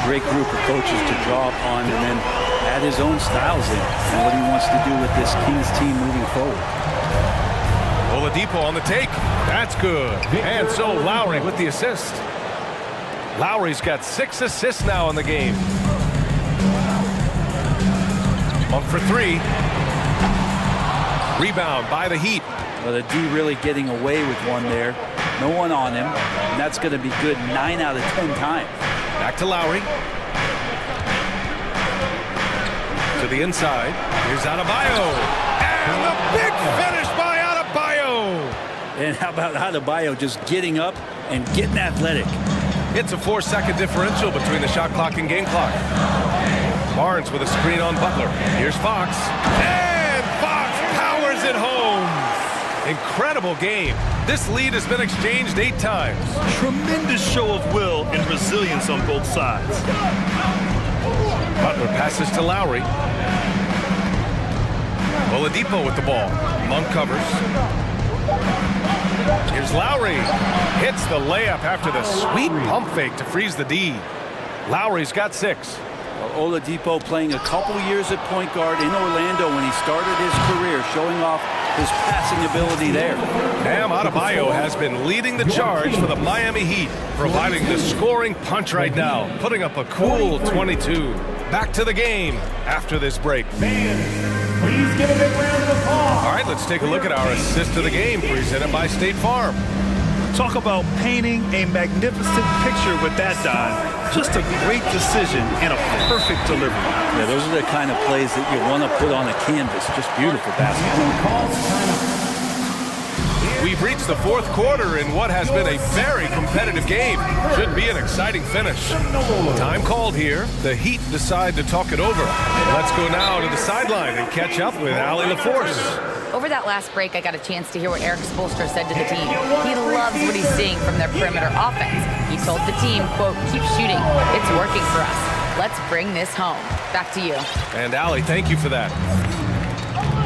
great group of coaches to draw upon, and then add his own styles in and what he wants to do with this Kings team moving forward. Oladipo on the take. That's good. And so Lowry with the assist. Lowry's got 6 assists now in the game. Monk for 3. Rebound by the Heat. Well, the D really getting away with one there. No one on him. And that's going to be good 9 out of 10 times. Back to Lowry. To the inside. Here's Adebayo. And the big finish by Adebayo. And how about Adebayo just getting up and getting athletic? It's a 4-second differential between the shot clock and game clock. Barnes with a screen on Butler. Here's Fox. And Fox powers it home. Incredible game. This lead has been exchanged 8 times. Tremendous show of will and resilience on both sides. Butler passes to Lowry. Oladipo with the ball. Monk covers. Here's Lowry. Hits the layup after the sweet pump fake to freeze the D. Lowry's got 6. Well, Oladipo playing a couple years at point guard in Orlando when he started his career, showing off his passing ability there. Bam Adebayo has been leading the charge for the Miami Heat, providing the scoring punch right now, putting up a cool 22. Back to the game after this break. Please give a big round of applause. All right, let's take a look at our assist of the game presented by State Farm. Talk about painting a magnificent picture with that dive. Just a great decision and a perfect delivery. Yeah, those are the kind of plays that you want to put on a canvas. Just beautiful basketball. We've reached the fourth quarter in what has been a very competitive game. Should be an exciting finish. Time called here. The Heat decide to talk it over. Let's go now to the sideline and catch up with Allie LaForce. Over that last break, I got a chance to hear what Eric Spoelstra said to the team. He loves what he's seeing from their perimeter offense. He told the team, quote, keep shooting. It's working for us. Let's bring this home. Back to you. And Allie, thank you for that.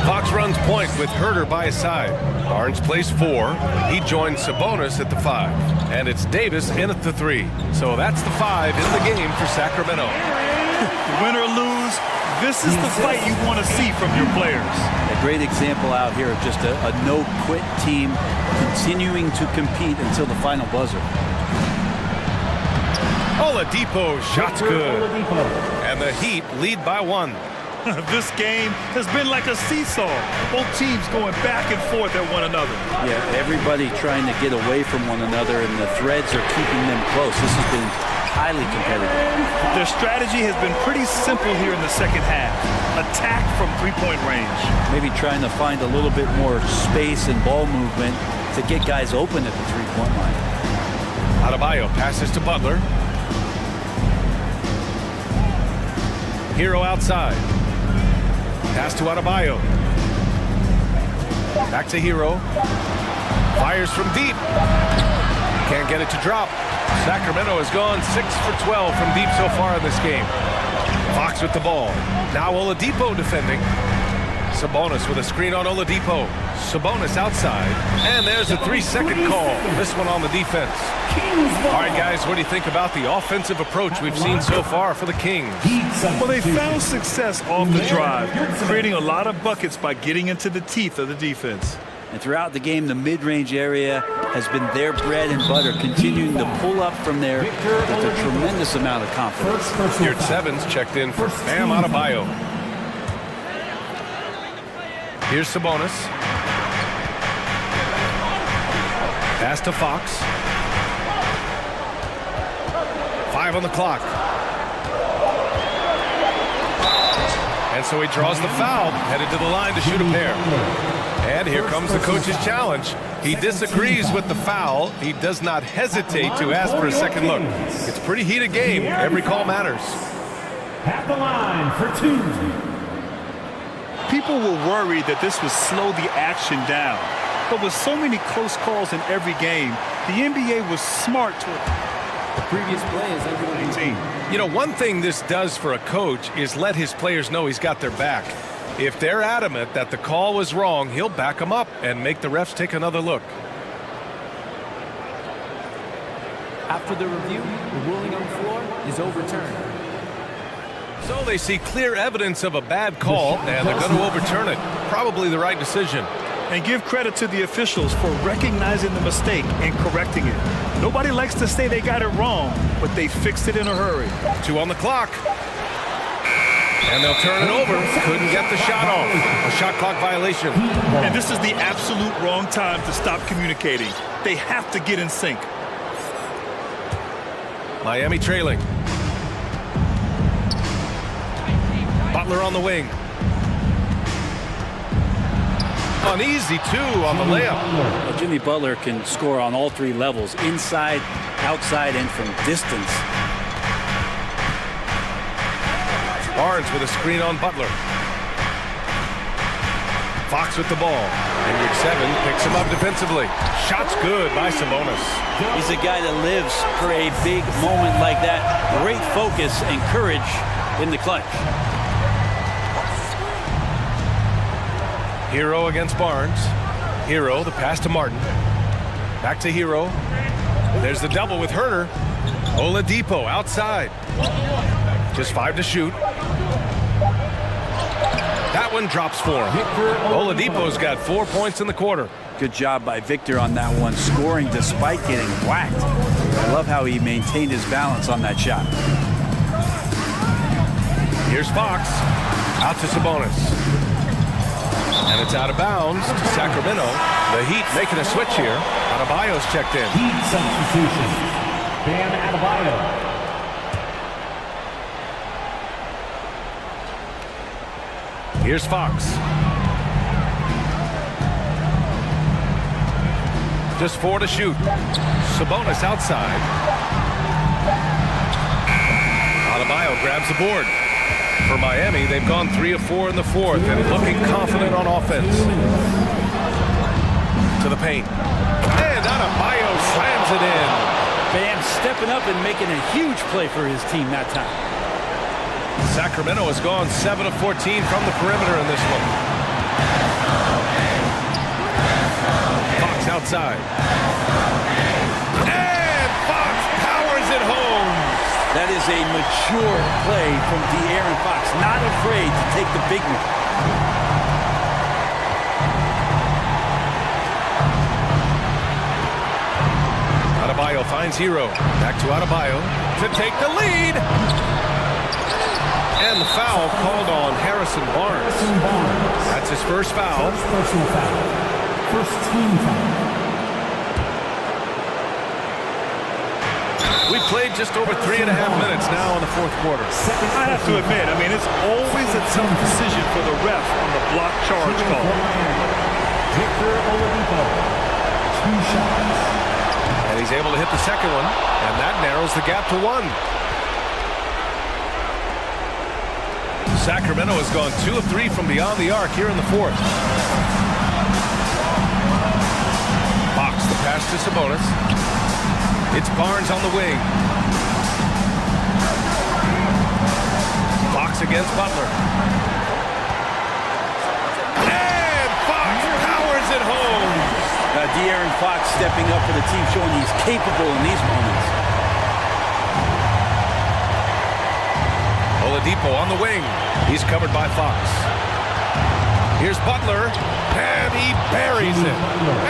Fox runs point with Herter by his side. Barnes plays 4. He joins Sabonis at the 5. And it's Davis in at the 3. So that's the 5 in the game for Sacramento. Win or lose, this is the fight you want to see from your players. A great example out here of just a no-quit team continuing to compete until the final buzzer. Oladipo, shot's good. And the Heat lead by 1. This game has been like a seesaw. Both teams going back and forth at one another. Yeah, everybody trying to get away from one another, and the threads are keeping them close. This has been highly competitive. Their strategy has been pretty simple here in the second half. Attack from three-point range. Maybe trying to find a little bit more space and ball movement to get guys open at the three-point line. Adebayo passes to Butler. Hero outside. Pass to Adebayo. Back to Hero. Fires from deep. Can't get it to drop. Sacramento has gone 6 for 12 from deep so far in this game. Fox with the ball. Now Oladipo defending. Sabonis with a screen on Oladipo. Sabonis outside. And there's a 3-second call. This one on the defense. All right, guys, what do you think about the offensive approach we've seen so far for the Kings? Well, they found success off the drive, creating a lot of buckets by getting into the teeth of the defense. And throughout the game, the mid-range area has been their bread and butter, continuing to pull up from there with a tremendous amount of confidence. Stuart Sevens checked in for Bam Adebayo. Here's Sabonis. Pass to Fox. 5 on the clock. And so he draws the foul, headed to the line to shoot a pair. And here comes the coach's challenge. He disagrees with the foul. He does not hesitate to ask for a second look. It's a pretty heated game. Every call matters. At the line for 2. People were worried that this would slow the action down. But with so many close calls in every game, the NBA was smart to the previous play is under 19. You know, one thing this does for a coach is let his players know he's got their back. If they're adamant that the call was wrong, he'll back them up and make the refs take another look. After the review, the ruling on the floor is overturned. So they see clear evidence of a bad call, and they're going to overturn it. Probably the right decision. And give credit to the officials for recognizing the mistake and correcting it. Nobody likes to say they got it wrong, but they fixed it in a hurry. 2 on the clock. And they'll turn it over. Couldn't get the shot off. A shot clock violation. And this is the absolute wrong time to stop communicating. They have to get in sync. Miami trailing. Butler on the wing. An easy 2 on the layup. Well, Jimmy Butler can score on all 3 levels, inside, outside, and from distance. Barnes with a screen on Butler. Fox with the ball. Hendrick 7 picks him up defensively. Shot's good by Sabonis. He's a guy that lives for a big moment like that. Great focus and courage in the clutch. Hero against Barnes. Hero, the pass to Martin. Back to Hero. There's the double with Herter. Oladipo outside. Just 5 to shoot. That one drops for him. Oladipo's got 4 points in the quarter. Good job by Victor on that one, scoring despite getting whacked. I love how he maintained his balance on that shot. Here's Fox. Out to Sabonis. And it's out of bounds to Sacramento. The Heat making a switch here. Adebayo's checked in. Heat substitution. Bam Adebayo. Here's Fox. Just 4 to shoot. Sabonis outside. Adebayo grabs the board. For Miami, they've gone 3 of 4 in the fourth and looking confident on offense. To the paint. And Adebayo slams it in. Bam stepping up and making a huge play for his team that time. Sacramento has gone 7 of 14 from the perimeter in this one. Fox outside. And Fox powers it home. That is a mature play from De'Aaron Fox. Not afraid to take the big one. Adebayo finds Hero. Back to Adebayo to take the lead. And the foul called on Harrison Barnes. That's his first foul. First personal foul. First team foul. We played just over 3.5 minutes now in the fourth quarter. I have to admit, I mean, it's always a tough decision for the ref on the block charge call. Victor Oladipo. 2 shots. And he's able to hit the second one, and that narrows the gap to 1. Sacramento has gone 2 of 3 from beyond the arc here in the fourth. Fox the pass to Sabonis. It's Barnes on the wing. Fox against Butler. And Fox powers it home. De'Aaron Fox stepping up for the team, showing he's capable in these moments. Oladipo on the wing. He's covered by Fox. Here's Butler, and he buries it.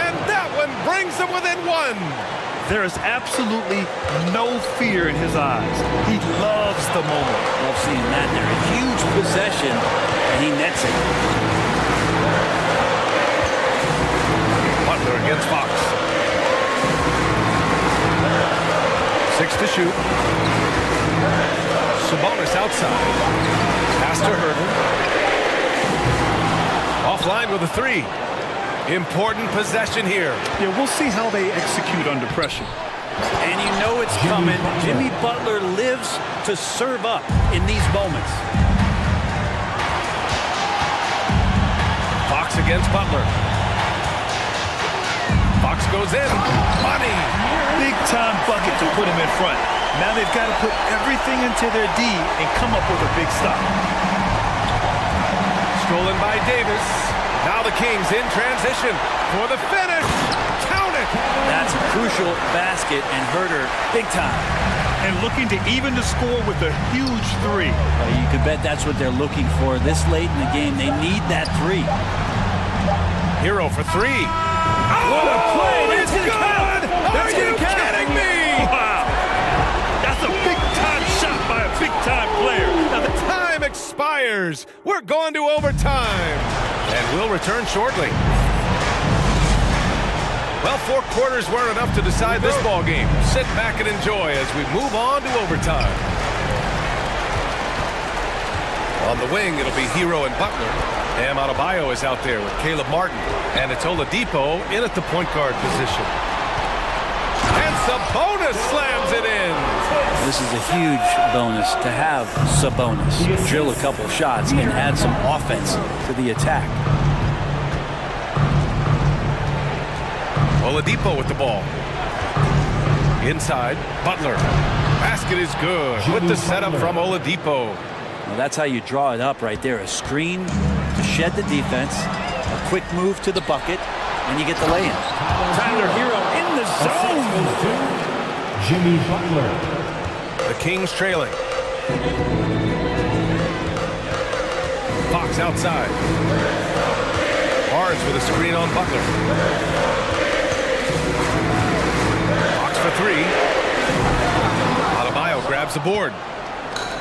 And that one brings them within 1. There is absolutely no fear in his eyes. He loves the moment. Love seeing that there. A huge possession, and he nets it. Butler against Fox. 6 to shoot. Sabonis outside. Pass to Herter. Offline with a 3. Important possession here. Yeah, we'll see how they execute under pressure. And you know it's coming. Jimmy Butler lives to serve up in these moments. Fox against Butler. Fox goes in. Money. Big time bucket to put him in front. Now they've got to put everything into their D and come up with a big stop. Stolen by Davis. Now the Kings in transition for the finish. Count it. That's a crucial basket, and Herter big time. And looking to even the score with a huge 3. You could bet that's what they're looking for this late in the game. They need that 3. Hero for 3. What a play! It's good! Are you kidding me? Wow! That's a big-time shot by a big-time player. Now the time expires. We're going to overtime. And we'll return shortly. Well, 4 quarters weren't enough to decide this ball game. Sit back and enjoy as we move on to overtime. On the wing, it'll be Hero and Butler. Bam Adebayo is out there with Caleb Martin. And it's Oladipo in at the point guard position. And Sabonis slams it in. This is a huge bonus to have Sabonis drill a couple shots and add some offense to the attack. Oladipo with the ball. Inside, Butler. Basket is good with the setup from Oladipo. Well, that's how you draw it up right there. A screen to shed the defense, a quick move to the bucket, and you get the lay-in. Tyler Hero in the zone. Jimmy Butler. The Kings trailing. Fox outside. Barnes with a screen on Butler. Fox for 3. Adebayo grabs the board.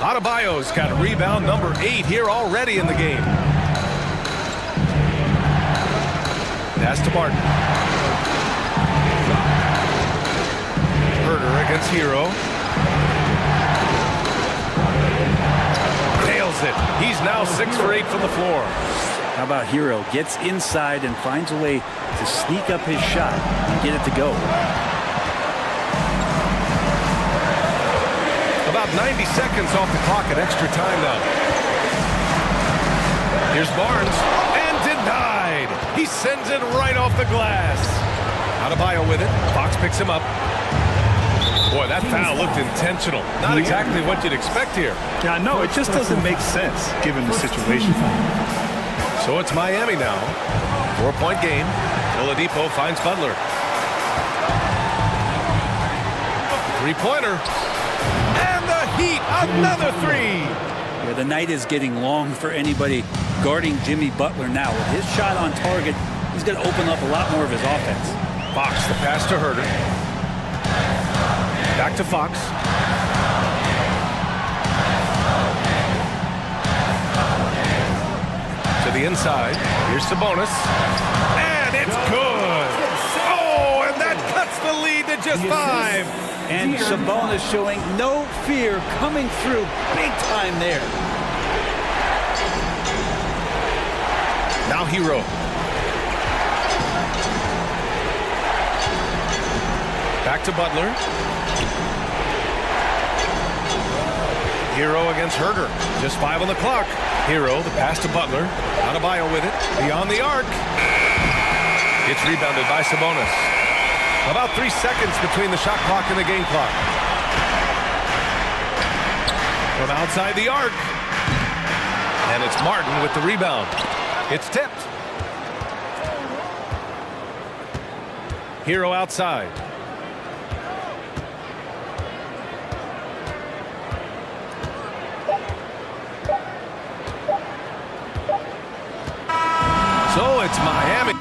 Adebayo's got rebound number 8 here already in the game. Pass to Martin. Herder against Hero. Nails it. He's now 6 for 8 from the floor. How about Hero? Gets inside and finds a way to sneak up his shot and get it to go. About 90 seconds off the clock at extra time now. Here's Barnes, and denied. He sends it right off the glass. Adebayo with it. Fox picks him up. Boy, that foul looked intentional. Not exactly what you'd expect here. Yeah, I know. It just doesn't make sense given the situation. So it's Miami now. 4-point game. Oladipo finds Butler. Three-pointer. And the Heat, another three. Yeah, the night is getting long for anybody guarding Jimmy Butler now. With his shot on target, he's going to open up a lot more of his offense. Fox, the pass to Herder. Back to Fox. To the inside. Here's Sabonis. And it's good. Oh, and that cuts the lead to just 5. And Sabonis showing no fear coming through big time there. Now Hero. Back to Butler. Hero against Herder. Just 5 on the clock. Hero, the pass to Butler. Adebayo with it. Beyond the arc. It's rebounded by Sabonis. About 3 seconds between the shot clock and the game clock. From outside the arc. And it's Martin with the rebound. It's tipped. Hero outside. So it's Miami.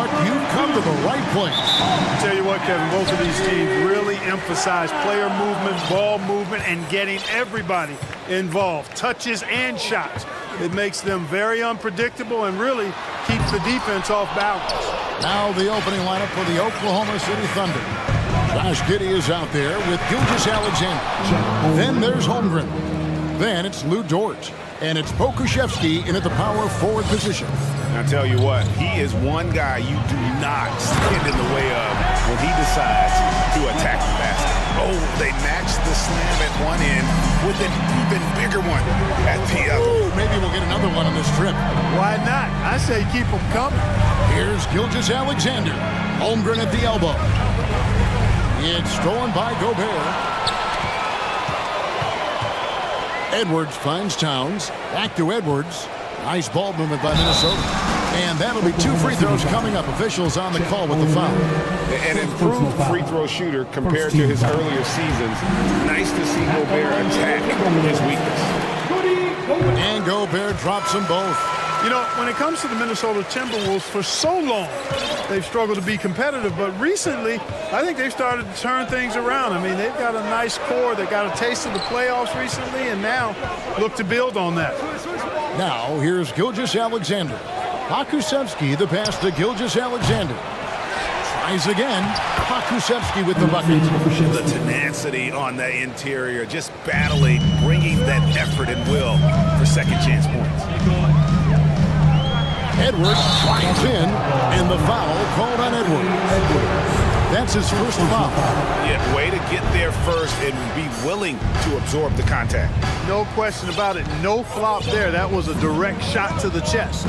Clark, you've come to the right place. I'll tell you what, Kevin, both of these teams really emphasize player movement, ball movement, and getting everybody involved, touches and shots. It makes them very unpredictable and really keeps the defense off balance. Now the opening lineup for the Oklahoma City Thunder. Josh Giddey is out there with Gilgeous Alexander. Then there's Holmgren. Then it's Lou Dort. And it's Pokuševski in at the power forward position. I'll tell you what, he is one guy you do not stand in the way of when he decides to attack the basket. Oh, they matched the slam at one end with an even bigger one at the other. Ooh, maybe we'll get another one on this trip. Why not? I say keep them coming. Here's Gilgeous Alexander. Holmgren at the elbow. It's stolen by Gobert. Edwards finds Towns. Back to Edwards. Nice ball movement by Minnesota. And that'll be 2 free throws coming up. Officials on the call with the foul. An improved free throw shooter compared to his earlier seasons. Nice to see Gobert attack his weakness. And Gobert drops them both. You know, when it comes to the Minnesota Timberwolves, for so long, they've struggled to be competitive. But recently, I think they've started to turn things around. I mean, they've got a nice core. They got a taste of the playoffs recently, and now look to build on that. Now, here's Gilgeous Alexander. Pokuševski, the pass to Gilgeous Alexander. Tries again. Pokuševski with the bucket. The tenacity on the interior, just battling, bringing that effort and will for second chance points. Edwards flies in, and the foul called on Edwards. That's his first foul. Yeah, way to get there first and be willing to absorb the contact. No question about it. No flop there. That was a direct shot to the chest.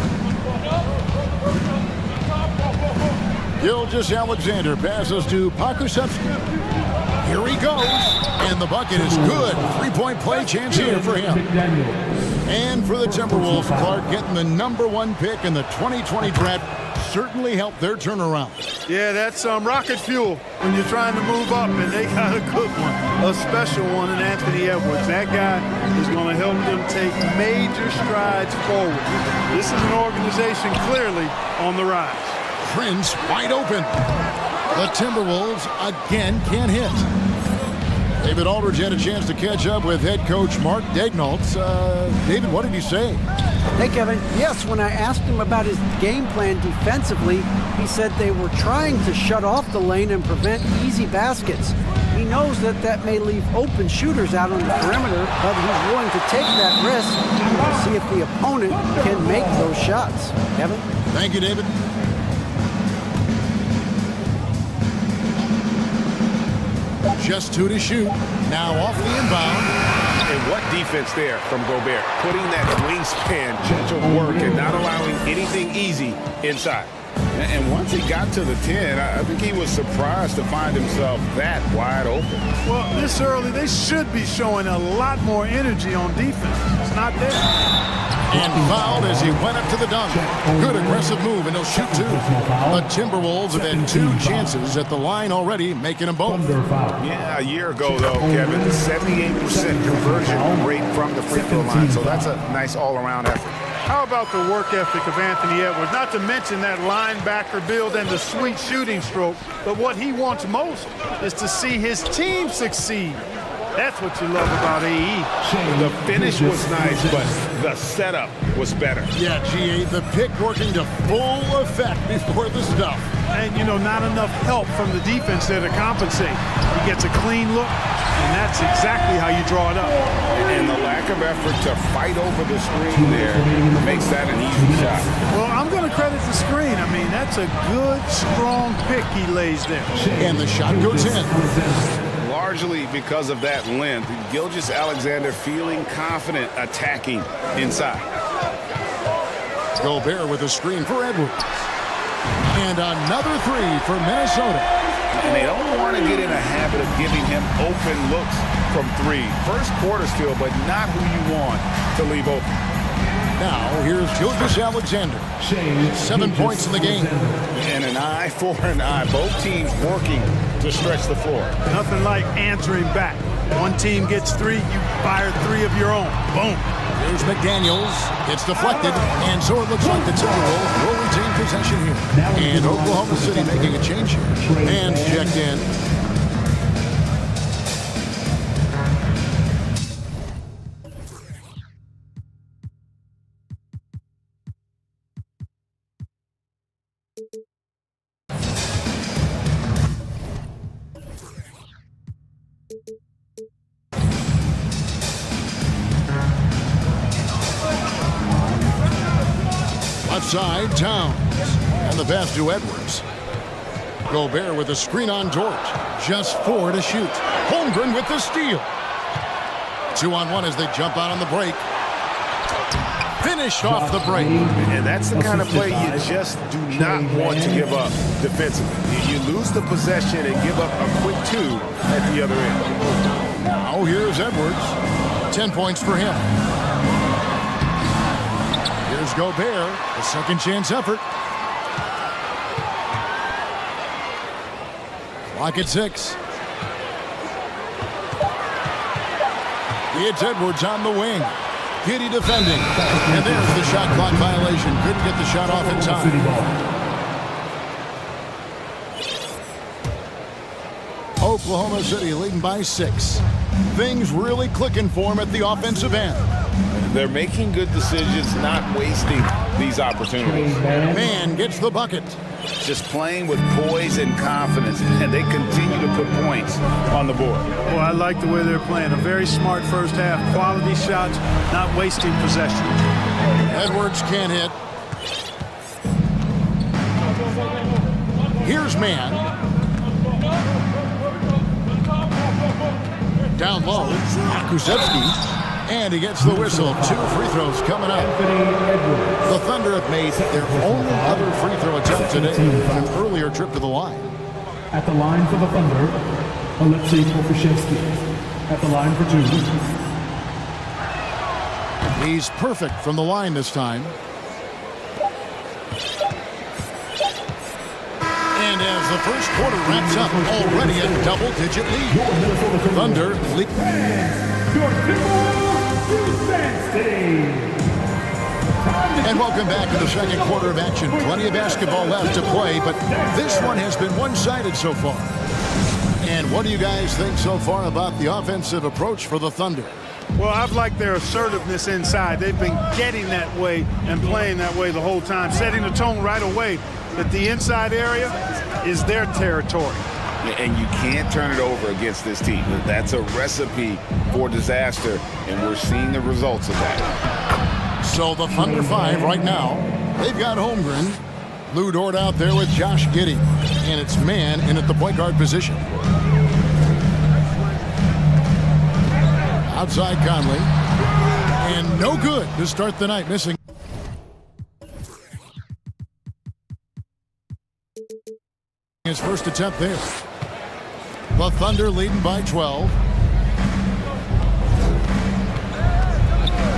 Gilgeous Alexander passes to Pokuševski. Here he goes, and the bucket is good. 3-point play chance here for him. And for the Timberwolves, Clark getting the #1 pick in the 2020 draft certainly helped their turnaround. Yeah, that's rocket fuel when you're trying to move up, and they got a good one, a special one in Anthony Edwards. That guy is going to help them take major strides forward. This is an organization clearly on the rise. Prince wide open. The Timberwolves again can't hit. David Aldridge had a chance to catch up with head coach Mark Daignault. David, what did he say? Hey, Kevin. Yes, when I asked him about his game plan defensively, he said they were trying to shut off the lane and prevent easy baskets. He knows that that may leave open shooters out on the perimeter, but he's willing to take that risk to see if the opponent can make those shots. Kevin? Thank you, David. Just 2 to shoot. Now off the inbound. And what defense there from Gobert. Putting that wingspan to work and not allowing anything easy inside. And once he got to the 10, I think he was surprised to find himself that wide open. Well, this early, they should be showing a lot more energy on defense. It's not there. And fouled as he went up to the dunk. Good aggressive move, and he'll shoot 2. The Timberwolves have had 2 chances at the line already, making them both. Yeah, a year ago, though, Kevin, 78% conversion rate from the free throw line. So that's a nice all-around effort. How about the work ethic of Anthony Edwards? Not to mention that linebacker build and the sweet shooting stroke, but what he wants most is to see his team succeed. That's what you love about AE. The finish was nice, but the setup was better. Yeah, GA, the pick working to full effect before the stuff. And, you know, not enough help from the defense there to compensate. He gets a clean look, and that's exactly how you draw it up. And the lack of effort to fight over the screen there makes that an easy shot. Well, I'm going to credit the screen. I mean, that's a good, strong pick he lays there. And the shot goes in. Largely because of that length, Gilgeous Alexander feeling confident attacking inside. Gobert with a screen for Edwards. And another 3 for Minnesota. And they don't want to get in a habit of giving him open looks from 3. First quarter still, but not who you want to leave open. Now, here's Gilgeous Alexander. 7 points in the game. And an eye for an eye. Both teams working to stretch the floor. Nothing like answering back. One team gets 3, you fire 3 of your own. Boom. Here's McDaniels. It's deflected, and so it looks like the Timberwolves will retain possession here. And Oklahoma City making a change here. Hands checked in. Left side, Towns. And the pass to Edwards. Gobert with a screen on Dort. Just 4 to shoot. Holmgren with the steal. 2-on-1 as they jump out on the break. Finished off the break. And that's the kind of play you just do not want to give up defensively. You lose the possession and give up a quick 2 at the other end. Now here's Edwards. 10 points for him. Here's Gobert, a second chance effort. Clock at 6. It's Edwards on the wing. Giddy defending. And there's the shot clock violation. Couldn't get the shot off in time. Oklahoma City leading by 6. Things really clicking for him at the offensive end. They're making good decisions, not wasting these opportunities. Man gets the bucket. Just playing with poise and confidence, and they continue to put points on the board. Well, I like the way they're playing. A very smart first half. Quality shots, not wasting possession. Edwards can't hit. Here's man. Down low, Kusevsky. And he gets the whistle. 2 free throws coming up. The Thunder have made their only other free throw attempt today on an earlier trip to the line. At the line for the Thunder, Alexei Kokoshevsky. At the line for 2. He's perfect from the line this time. And as the first quarter wraps up, already a double-digit lead. Thunder lead. And welcome back to the second quarter of action. Plenty of basketball left to play, but this one has been one-sided so far. And what do you guys think so far about the offensive approach for the Thunder? Well, I've liked their assertiveness inside. They've been getting that way and playing that way the whole time, setting the tone right away that the inside area is their territory. And you can't turn it over against this team. That's a recipe for disaster, and we're seeing the results of that. So the Thunder 5 right now. They've got Holmgren. Lou Dort out there with Josh Giddey. And it's man in at the point guard position. Outside Conley. And no good to start the night, missing. His first attempt there. The Thunder leading by 12.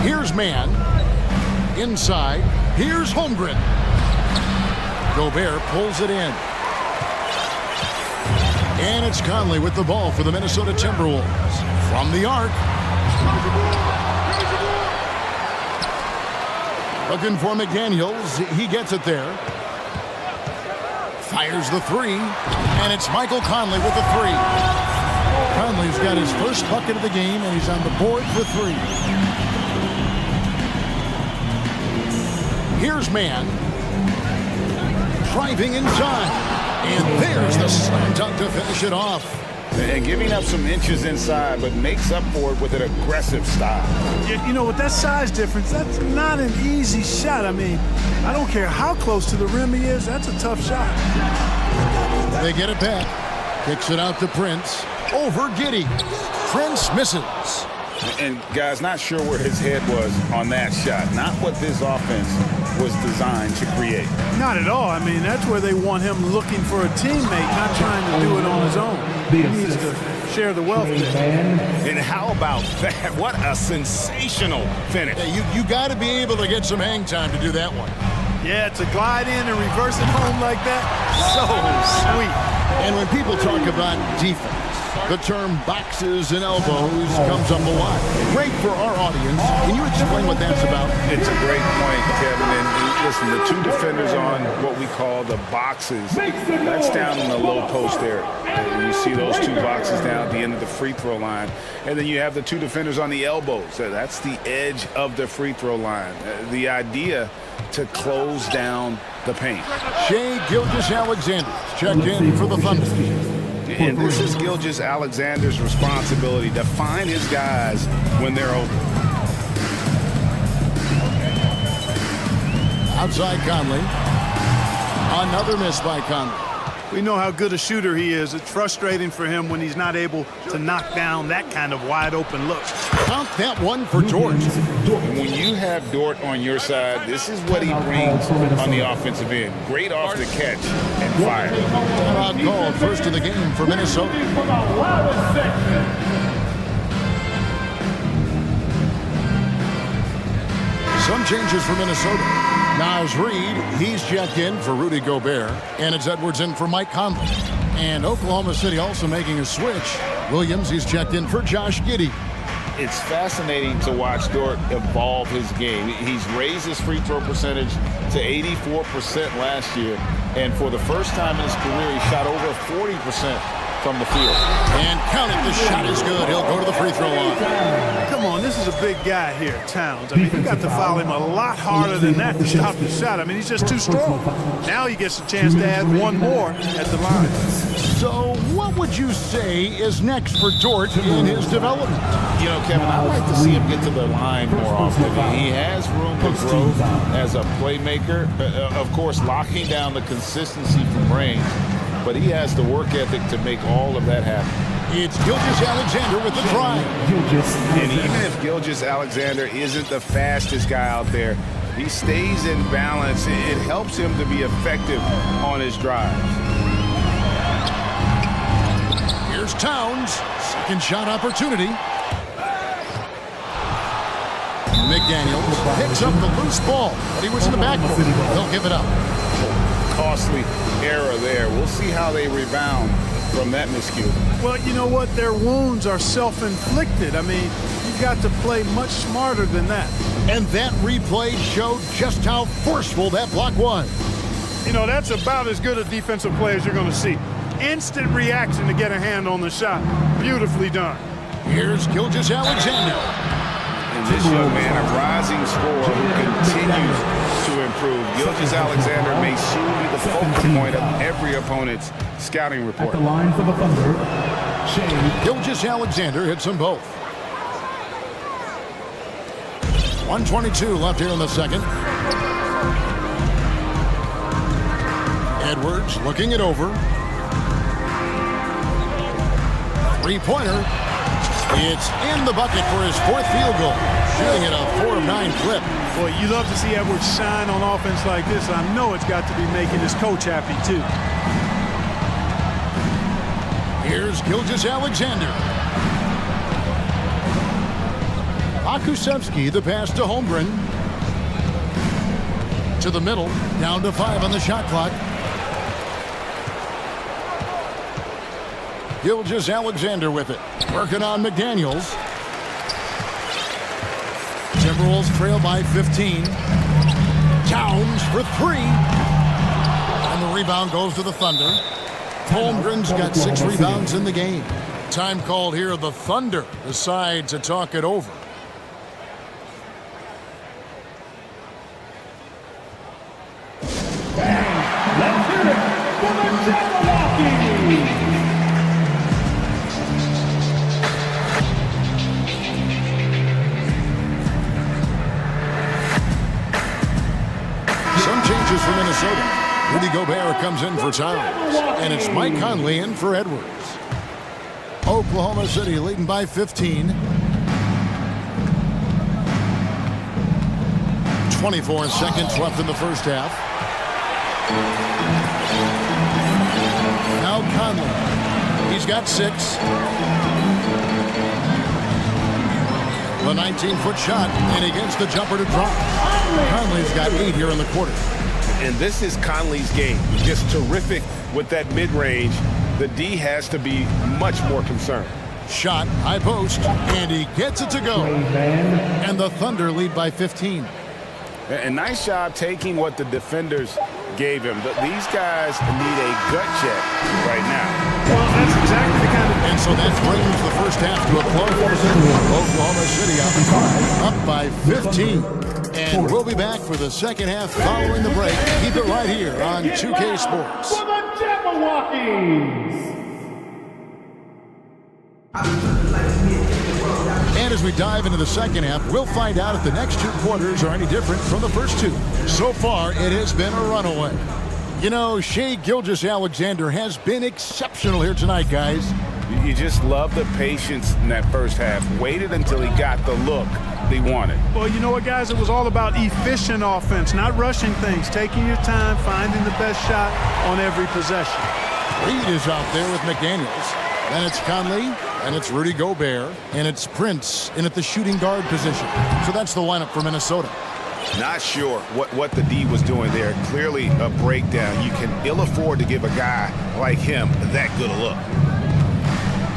Here's man. Inside. Here's Holmgren. Gobert pulls it in. And it's Conley with the ball for the Minnesota Timberwolves. From the arc. Looking for McDaniels. He gets it there. Fires the 3, and it's Michael Conley with the 3. Conley's got his first bucket of the game, and he's on the board for 3. Here's man. Driving inside. And there's the slam dunk to finish it off. And giving up some inches inside, but makes up for it with an aggressive style. You know, with that size difference, that's not an easy shot. I mean, I don't care how close to the rim he is, that's a tough shot. They get it back. Kicks it out to Prince. Over Giddey. Prince misses. And guys, not sure where his head was on that shot. Not what this offense was designed to create. Not at all. I mean, that's where they want him looking for a teammate, not trying to do it on his own. He needs to share the wealth there. And how about that? What a sensational finish. Yeah, you got to be able to get some hang time to do that one. Yeah, to glide in and reverse it home like that, so sweet. And when people talk about defense, The term boxes and elbows comes up a lot. Great for our audience. Can you explain what that's about? It's a great point, Kevin. And listen, the two defenders on what we call the boxes, that's down in the low post area. And you see those two boxes down at the end of the free throw line. And then you have the two defenders on the elbows. That's the edge of the free throw line. The idea to close down the paint. Shai Gilgeous-Alexander checked in for the Thunder. And this is Gilgeous-Alexander's responsibility to find his guys when they're open. Outside Conley. Another miss by Conley. We know how good a shooter he is. It's frustrating for him when he's not able to knock down that kind of wide open look. Count that one for Dort. When you have Dort on your side, this is what he brings on the offensive end. Great off the catch and fire. Timeout called first of the game for Minnesota. Some changes for Minnesota. Naz Reid, he's checked in for Rudy Gobert, and it's Edwards in for Mike Conley. And Oklahoma City also making a switch. Williams, he's checked in for Josh Giddey. It's fascinating to watch Dort evolve his game. He's raised his free throw percentage to 84% last year, and for the first time in his career, he shot over 40% from the field. And count it, the shot is good. He'll go to the free throw line. Come on, this is a big guy here, Towns. I mean, you got to foul him a lot harder than that to stop the shot. I mean, he's just too strong. Now he gets a chance to add one more at the line. So what would you say is next for Dort in his development? You know, Kevin, I'd like to see him get to the line more often. He has room to grow as a playmaker. Of course, locking down the consistency from range. But he has the work ethic to make all of that happen. It's Gilgeous-Alexander with the drive. And even if Gilgeous-Alexander isn't the fastest guy out there, he stays in balance. It helps him to be effective on his drives. Here's Towns. Second shot opportunity. McDaniels picks up the loose ball, but he was in the backcourt. He'll give it up. Costly error there. We'll see how they rebound from that miscue. Well, you know what? Their wounds are self-inflicted. I mean, you've got to play much smarter than that. And that replay showed just how forceful that block was. You know, that's about as good a defensive play as you're going to see. Instant reaction to get a hand on the shot. Beautifully done. Here's Gilgeous-Alexander. And this young man, a rising scorer who continues to improve. Gilgeous-Alexander may soon be the focal point of every opponent's scouting report. At the line for the Thunder, Gilgeous-Alexander hits them both. 1:22 left here in the second. Edwards looking it over. Three-pointer. It's in the bucket for his fourth field goal. Shooting at a 4 of 9 clip. Boy, you love to see Edwards shine on offense like this. I know it's got to be making his coach happy, too. Here's Gilgeous-Alexander. Akusevsky, the pass to Holmgren. To the middle, down to 5 on the shot clock. Gilgeous-Alexander with it. Working on McDaniels. Timberwolves trail by 15. Towns for 3. And the rebound goes to the Thunder. Holmgren's got 6 rebounds in the game. Time called here. The Thunder decide to talk it over. let's hear it for the Jabberwockies. Some changes for Minnesota. Rudy Gobert comes in for Towns. And it's Mike Conley in for Edwards. Oklahoma City leading by 15. 24 seconds left in the first half. Now Conley. He's got 6. The 19-foot shot, and he gets the jumper to drop. Conley's got 8 here in the quarter. And this is Conley's game. Just terrific with that mid-range. the D has to be much more concerned. Shot, high post, and he gets it to go. And the Thunder lead by 15. And nice job taking what the defenders gave him. These guys need a gut check right now. Well, that's exactly the kind of... And so that brings the first half to a close. Oklahoma City up by 15. And we'll be back for the second half following the break. Keep it right here on 2K Sports. For the Jabberwockies. And as we dive into the second half, we'll find out if the next two quarters are any different from the first two. So far, it has been a runaway. You know, Shai Gilgeous-Alexander has been exceptional here tonight, guys. You just love the patience in that first half. Waited until he got the look they wanted. Well, you know what, guys? It was all about efficient offense, not rushing things, taking your time, finding the best shot on every possession. Reed is out there with McDaniels. Then it's Conley, and it's Rudy Gobert, and it's Prince in at the shooting guard position. So that's the lineup for Minnesota. Not sure what the D was doing there. Clearly a breakdown. You can ill afford to give a guy like him that good a look.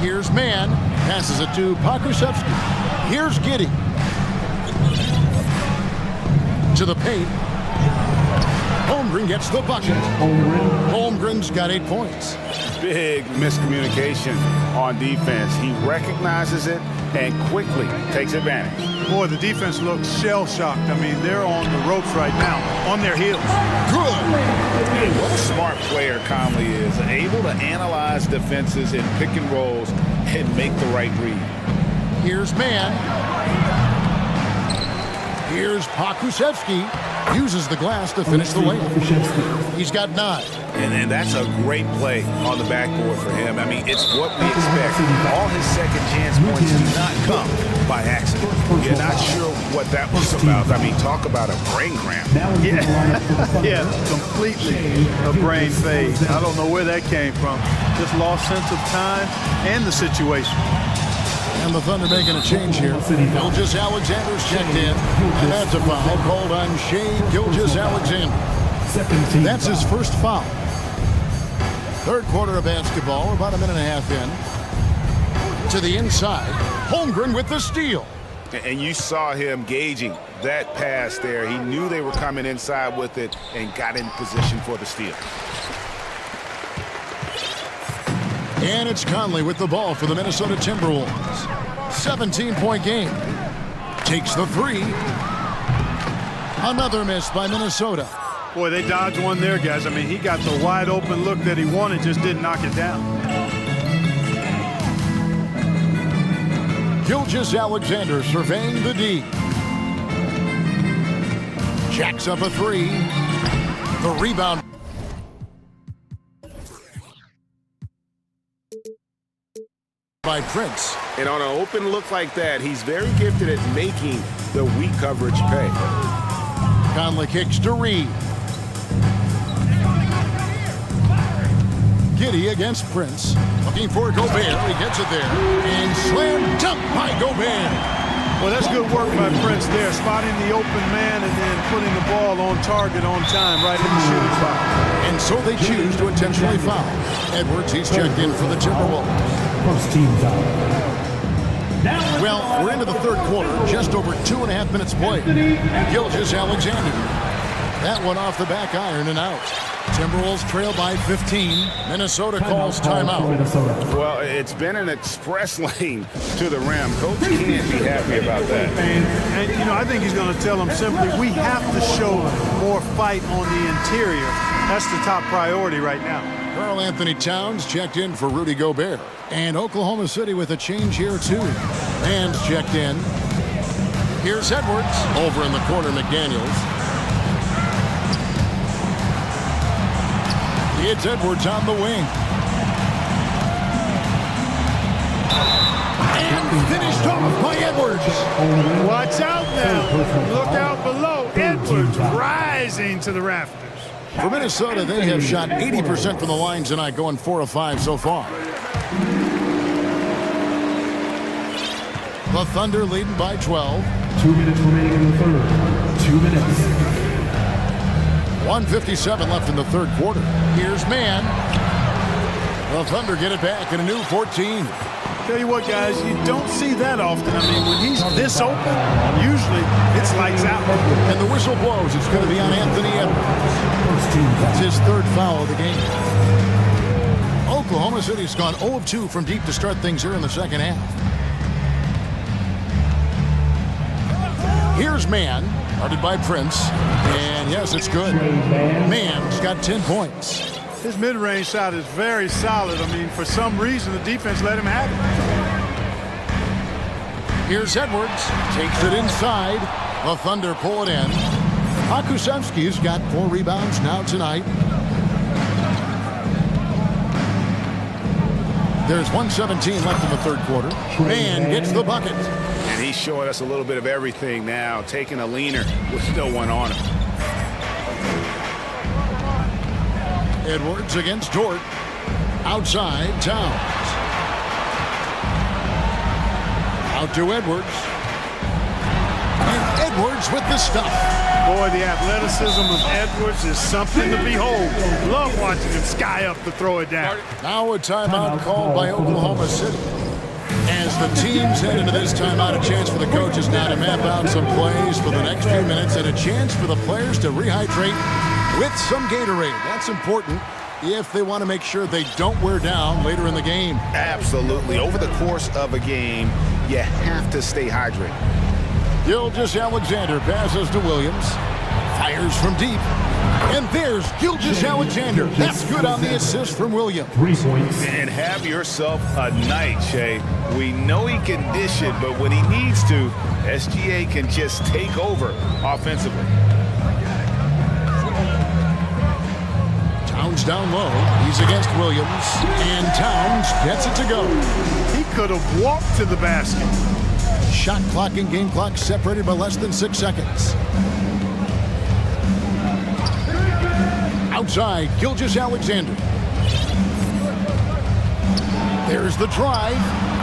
Here's Mann, passes it to Pokusevski. Here's Giddey. To the paint. Holmgren gets the bucket. Holmgren's got 8 points. Big miscommunication on defense. He recognizes it and quickly takes advantage. Boy, the defense looks shell-shocked. I mean, they're on the ropes right now, on their heels. Good. Hey, what a smart player Conley is. Able to analyze defenses in pick and rolls and make the right read. Here's Mann. Here's Pokusevski. Uses the glass to finish the layup. He's got 9. And that's a great play on the backboard for him. I mean, it's what we expect. All his second chance points do not come by accident. You're not sure what that was about. I mean, talk about a brain cramp. Yeah, completely a brain fade. I don't know where that came from. Just lost sense of time and the situation. And the Thunder making a change here. Gilgeous-Alexander's checked in. And that's a foul called on Shai Gilgeous-Alexander. That's his first foul. Third quarter of basketball, about a minute and a half in. To the inside, Holmgren with the steal. And you saw him gauging that pass there. He knew they were coming inside with it and got in position for the steal. And it's Conley with the ball for the Minnesota Timberwolves. 17-point game. Takes the 3. Another miss by Minnesota. Boy, they dodged one there, guys. I mean, he got the wide open look that he wanted, just didn't knock it down. Gilgeous-Alexander surveying the D. Jacks up a 3. The rebound. By Prince. And on an open look like that, he's very gifted at making the weak coverage pay. Conley kicks to Reed. Giddey against Prince. Looking for Gobert. He gets it there. And slam dunk by Gobert. Well, that's good work by Prince there, spotting the open man and then putting the ball on target on time right in the shooting spot. And so they choose to intentionally foul. Edwards, he's checked in for the Timberwolves. First team foul. Well, we're into the third quarter, just over 2.5 minutes played. Gilgeous-Alexander. That one off the back iron and out. Timberwolves trail by 15. Minnesota calls timeout. Well, it's been an express lane to the rim. Coach can't be happy about that. And, you know, I think he's going to tell them simply, we have to show more fight on the interior. That's the top priority right now. Karl Anthony Towns checked in for Rudy Gobert. And Oklahoma City with a change here, too. Man's checked in. Here's Edwards. Over in the corner, McDaniels. It's Edwards on the wing. And finished off by Edwards. Watch out now. Look out below. Edwards rising to the rafters. For Minnesota, they have shot 80% from the line tonight, going 4 of 5 so far. The Thunder leading by 12. 2 minutes remaining in the third. 2 minutes. 1:57 left in the third quarter. Here's Mann. The Thunder get it back in a new 14. Tell you what, guys, you don't see that often. I mean, when he's this open, usually it's lights out. And the whistle blows. It's going to be on Anthony Edwards. That's his third foul of the game. Oklahoma City's gone 0 of 2 from deep to start things here in the second half. Here's Mann, guarded by Prince. And yes, it's good. Mann's got 10 points. His mid-range shot is very solid. I mean, for some reason, the defense let him have it. Here's Edwards. Takes it inside. The Thunder pull it in. Akusevsky's got 4 rebounds now tonight. There's 1:17 left in the third quarter. Mann gets the bucket. And he's showing us a little bit of everything now, taking a leaner with no one on him. Edwards against Dort. Outside, Towns. Out to Edwards. And Edwards with the stuff. Boy, the athleticism of Edwards is something to behold. Love watching him sky up to throw it down. Now a timeout called by Oklahoma City. As the teams head into this timeout, a chance for the coaches now to map out some plays for the next few minutes and a chance for the players to rehydrate with some Gatorade. That's important if they want to make sure they don't wear down later in the game. Absolutely. Over the course of a game, you have to stay hydrated. Gilgeous-Alexander passes to Williams. Fires from deep. And there's Gilgeous-Alexander. That's good on the assist from Williams. 3 points. And have yourself a night, Shay. We know he can dish it, but when he needs to, SGA can just take over offensively. Towns down low. He's against Williams. And Towns gets it to go. He could have walked to the basket. Shot clock and game clock separated by less than 6 seconds. Outside, Gilgeous-Alexander. There's the drive.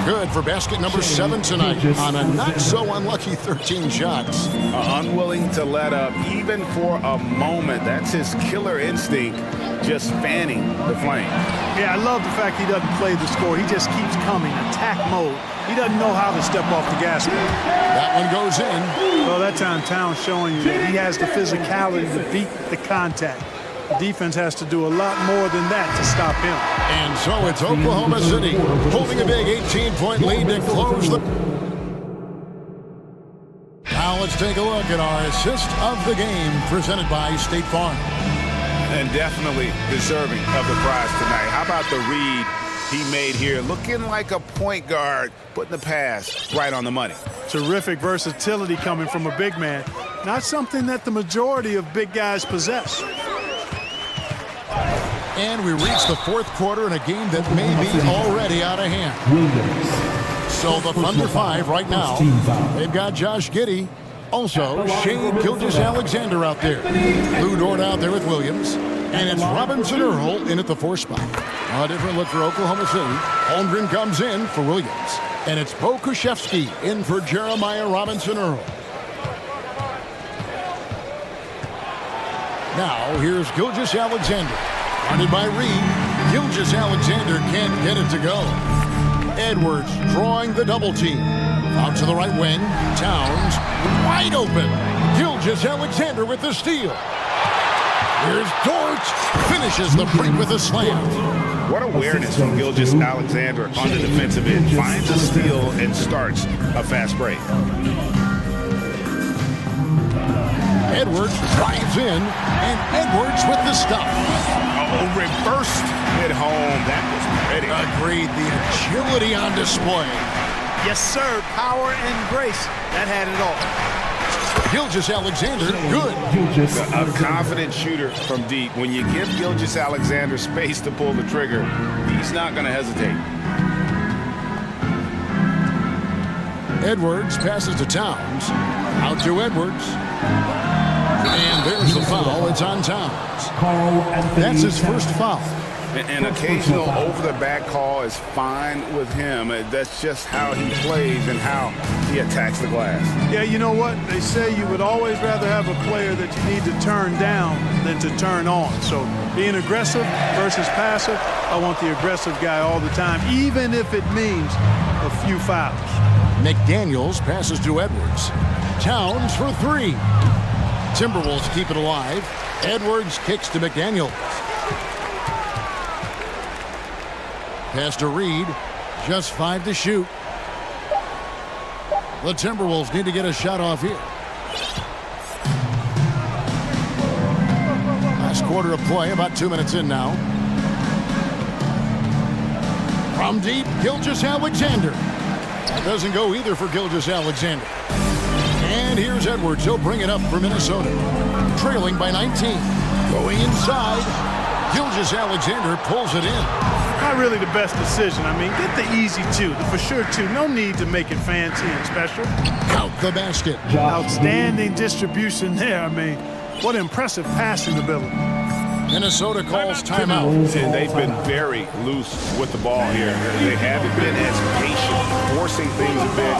Good for basket number 7 tonight on a not-so-unlucky 13 shots. Unwilling to let up even for a moment. That's his killer instinct, just fanning the flame. Yeah, I love the fact he doesn't play the score. He just keeps coming, attack mode. He doesn't know how to step off the gas pedal. That one goes in. Well, that time Towns showing you that he has the physicality to beat the contact. The defense has to do a lot more than that to stop him. And so it's Oklahoma City holding a big 18-point lead to close the... Now let's take a look at our assist of the game presented by State Farm. And definitely deserving of the prize tonight. How about the read he made here? Looking like a point guard, putting the pass right on the money. Terrific versatility coming from a big man. Not something that the majority of big guys possess. And we reach the fourth quarter in a game that may be already out of hand. So the Thunder 5 right now. They've got Josh Giddey. Also, Shea Gilgeous-Alexander out there. Lou Dort out there with Williams. And it's Robinson Earl in at the 4 spot. A different look for Oklahoma City. Holmgren comes in for Williams. And it's Bo Krzyzewski in for Jeremiah Robinson Earl. Now, here's Gilgeous-Alexander. Guarded by Reed. Gilgeous-Alexander can't get it to go. Edwards drawing the double team. Out to the right wing. Towns wide open. Gilgeous-Alexander with the steal. Here's Dort. Finishes the break with a slam. What awareness from Gilgeous-Alexander on the defensive end. Finds a steal and starts a fast break. Edwards drives in, and Edwards with the stuff. Oh, reversed it home. That was pretty. Agreed. The agility on display. Yes, sir. Power and grace. That had it all. Gilgeous-Alexander, good. A confident shooter from deep. When you give Gilgeous-Alexander space to pull the trigger, he's not going to hesitate. Edwards passes to Towns. Out to Edwards. And there's the foul. It's on Towns. That's his first foul. An occasional over-the-back call is fine with him. That's just how he plays and how he attacks the glass. Yeah, you know what? They say you would always rather have a player that you need to turn down than to turn on. So being aggressive versus passive, I want the aggressive guy all the time, even if it means a few fouls. McDaniels passes to Edwards. Towns for three. Timberwolves keep it alive. Edwards kicks to McDaniels. Pass to Reed. Just 5 to shoot. The Timberwolves need to get a shot off here. Last quarter of play, about 2 minutes in now. From deep, Gilgeous-Alexander. That doesn't go either for Gilgeous-Alexander. And here's Edwards. He'll bring it up for Minnesota. Trailing by 19. Going inside. Gilgeous-Alexander pulls it in. Not really the best decision. I mean, get the easy two, the for sure two. No need to make it fancy and special. Count the basket. Outstanding distribution there. I mean, what impressive passing ability. Minnesota calls timeout. And they've been very loose with the ball here. They haven't been as patient, forcing things a bit,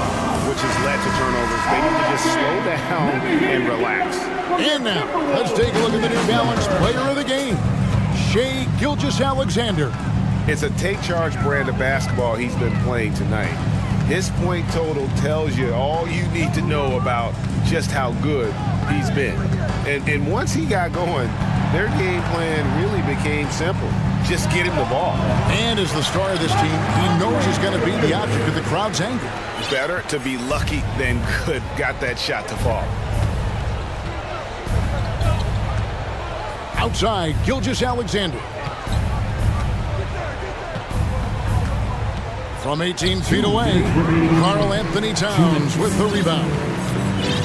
which has led to turnovers. They need to just slow down and relax. And now, let's take a look at the New Balance player of the game, Shai Gilgeous-Alexander. It's a take-charge brand of basketball he's been playing tonight. His point total tells you all you need to know about just how good he's been. And once he got going, their game plan really became simple. Just get him the ball. And as the star of this team, he knows he's going to be the object of the crowd's anger. Better to be lucky than good. Got that shot to fall. Outside, Gilgeous-Alexander. From 18 feet away, Karl Anthony Towns with the rebound.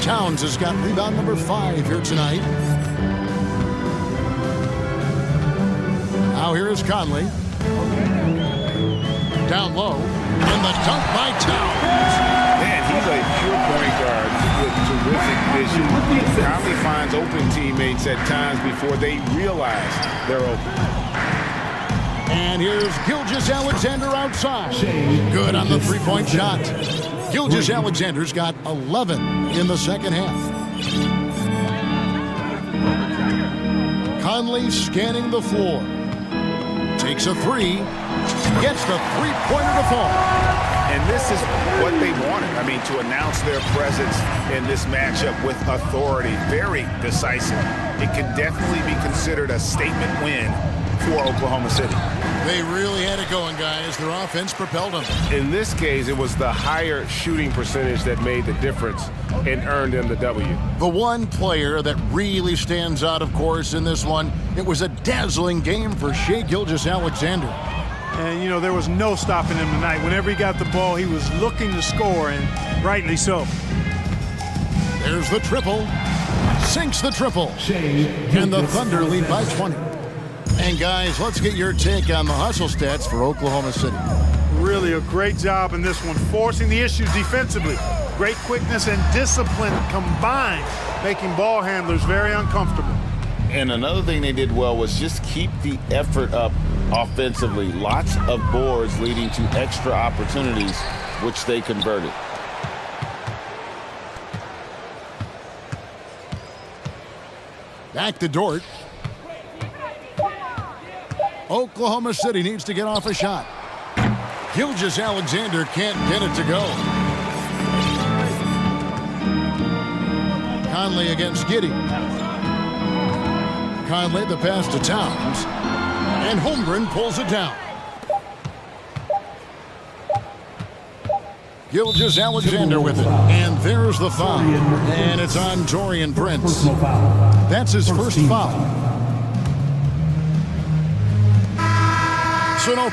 Towns has got rebound number 5 here tonight. Now here is Conley. Down low, and the dunk by Towns. Man, he's a pure point guard with terrific vision. Conley finds open teammates at times before they realize they're open. And here's Gilgeous-Alexander outside. Good on the three-point shot. Gilgeous-Alexander's got 11 in the second half. Conley scanning the floor. Takes a three. Gets the three-pointer to fall. And this is what they wanted. I mean, to announce their presence in this matchup with authority. Very decisive. It can definitely be considered a statement win for Oklahoma City. They really had it going, guys. Their offense propelled them. In this case, it was the higher shooting percentage that made the difference and earned them the W. The one player that really stands out, of course, in this one, it was a dazzling game for Shai Gilgeous-Alexander. And, you know, there was no stopping him tonight. Whenever he got the ball, he was looking to score, and rightly so. There's the triple. Sinks the triple. And the Thunder lead by 20. And guys, let's get your take on the hustle stats for Oklahoma City. Really a great job in this one, forcing the issues defensively. Great quickness and discipline combined, making ball handlers very uncomfortable. And another thing they did well was just keep the effort up offensively. Lots of boards leading to extra opportunities, which they converted. Back to Dort. Oklahoma City needs to get off a shot. Gilgeous-Alexander can't get it to go. Conley against Giddey. Conley the pass to Towns. And Holmgren pulls it down. Gilgeous-Alexander with it. And there's the foul. And it's on Taurean Prince. That's his first foul. So no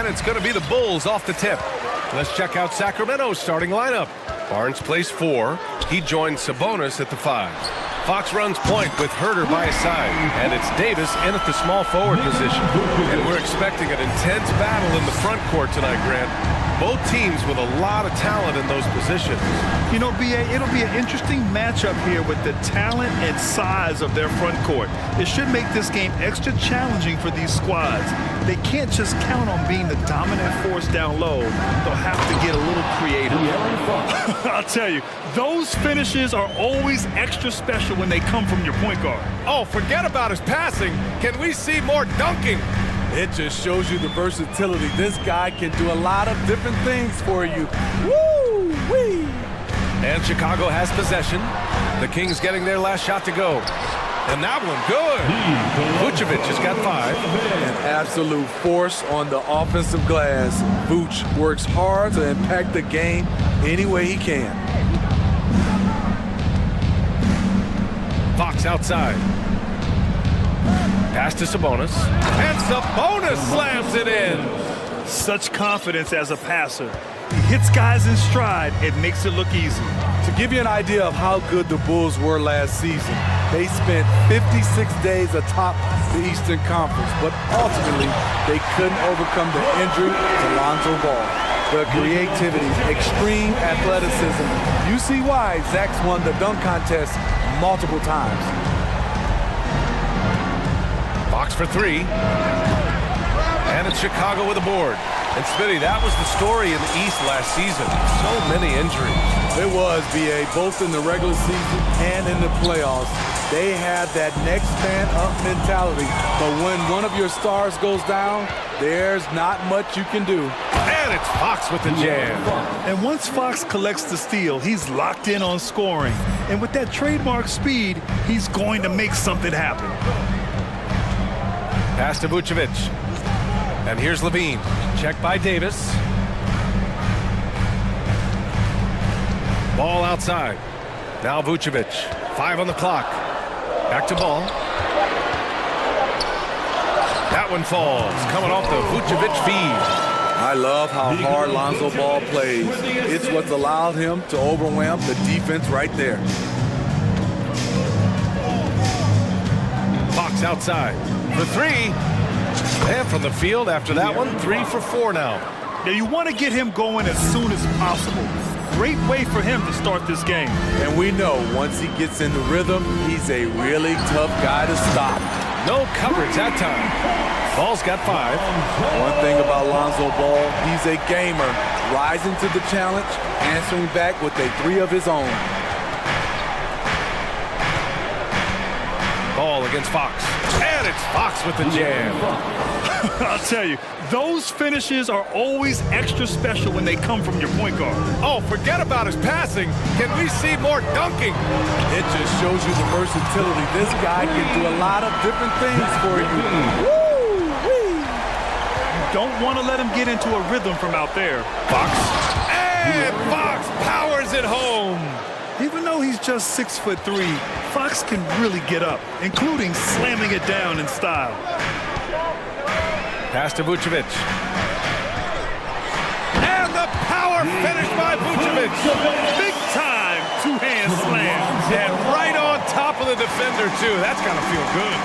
And it's going to be the Bulls off the tip. Let's check out Sacramento's starting lineup. Barnes plays 4. He joins Sabonis at the 5. Fox runs point with Herter by his side. And it's Davis in at the small forward position. And we're expecting an intense battle in the front court tonight, Grant. Both teams with a lot of talent in those positions. You know, B.A., it'll be an interesting matchup here with the talent and size of their front court. It should make this game extra challenging for these squads. They can't just count on being the dominant force down low. They'll have to get a little creative. I'll tell you, those finishes are always extra special when they come from your point guard. Oh, forget about his passing. Can we see more dunking? It just shows you the versatility. This guy can do a lot of different things for you. Woo-wee! And Chicago has possession. The Kings getting their last shot to go. And that one, good. Vucevic has got 5. An absolute force on the offensive glass. Vuce works hard to impact the game any way he can. Fox outside. Pass to Sabonis. And Sabonis slams it in. Such confidence as a passer. He hits guys in stride. It makes it look easy. To give you an idea of how good the Bulls were last season, they spent 56 days atop the Eastern Conference, but ultimately they couldn't overcome the injury to Lonzo Ball. The creativity, extreme athleticism. You see why Zach's won the dunk contest multiple times. Fox for 3. And it's Chicago with a board. And Smitty, that was the story in the East last season. So many injuries. It was, B.A., both in the regular season and in the playoffs. They had that next man up mentality. But when one of your stars goes down, there's not much you can do. And it's Fox with the jam. And once Fox collects the steal, he's locked in on scoring. And with that trademark speed, he's going to make something happen. Pass to Vucevic. And here's Levine. Checked by Davis. Ball outside. Now Vucevic. 5 on the clock. Back to Ball. That one falls. Coming off the Vucevic feed. I love how hard Lonzo Ball plays. It's what's allowed him to overwhelm the defense right there. Fox outside for 3. And from the field after that one, 3 for 4 now. Now you want to get him going as soon as possible. Great way for him to start this game. And we know once he gets in the rhythm, he's a really tough guy to stop. No coverage that time. Ball's got 5. One thing about Lonzo Ball, he's a gamer, rising to the challenge, answering back with a 3 of his own. Ball against Fox. And it's Fox with the jam. I'll tell you, those finishes are always extra special when they come from your point guard. Oh, forget about his passing. Can we see more dunking? It just shows you the versatility. This guy can do a lot of different things for you. Woo-wee. You don't want to let him get into a rhythm from out there. Fox. And Fox powers it home. Even though he's just 6'3", Fox can really get up, including slamming it down in style. Pass to Vucevic. And the power finish by Vucevic. Big time two-hand slam. And right on top of the defender, too. That's got to feel good.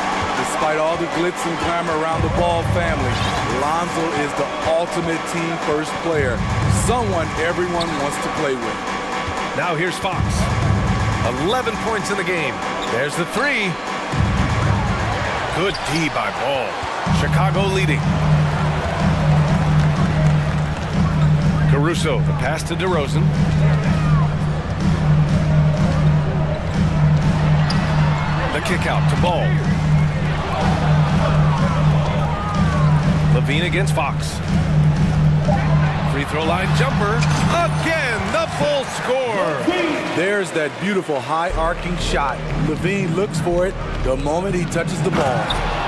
Despite all the glitz and glamour around the Ball family, Lonzo is the ultimate team-first player. Someone everyone wants to play with. Now here's Fox. 11 points in the game. There's the 3. Good D by Ball. Chicago leading. Caruso, the pass to DeRozan. The kick out to Ball. Levine against Fox. Free throw line jumper. Again, the full score. There's that beautiful high arcing shot. Levine looks for it the moment he touches the ball.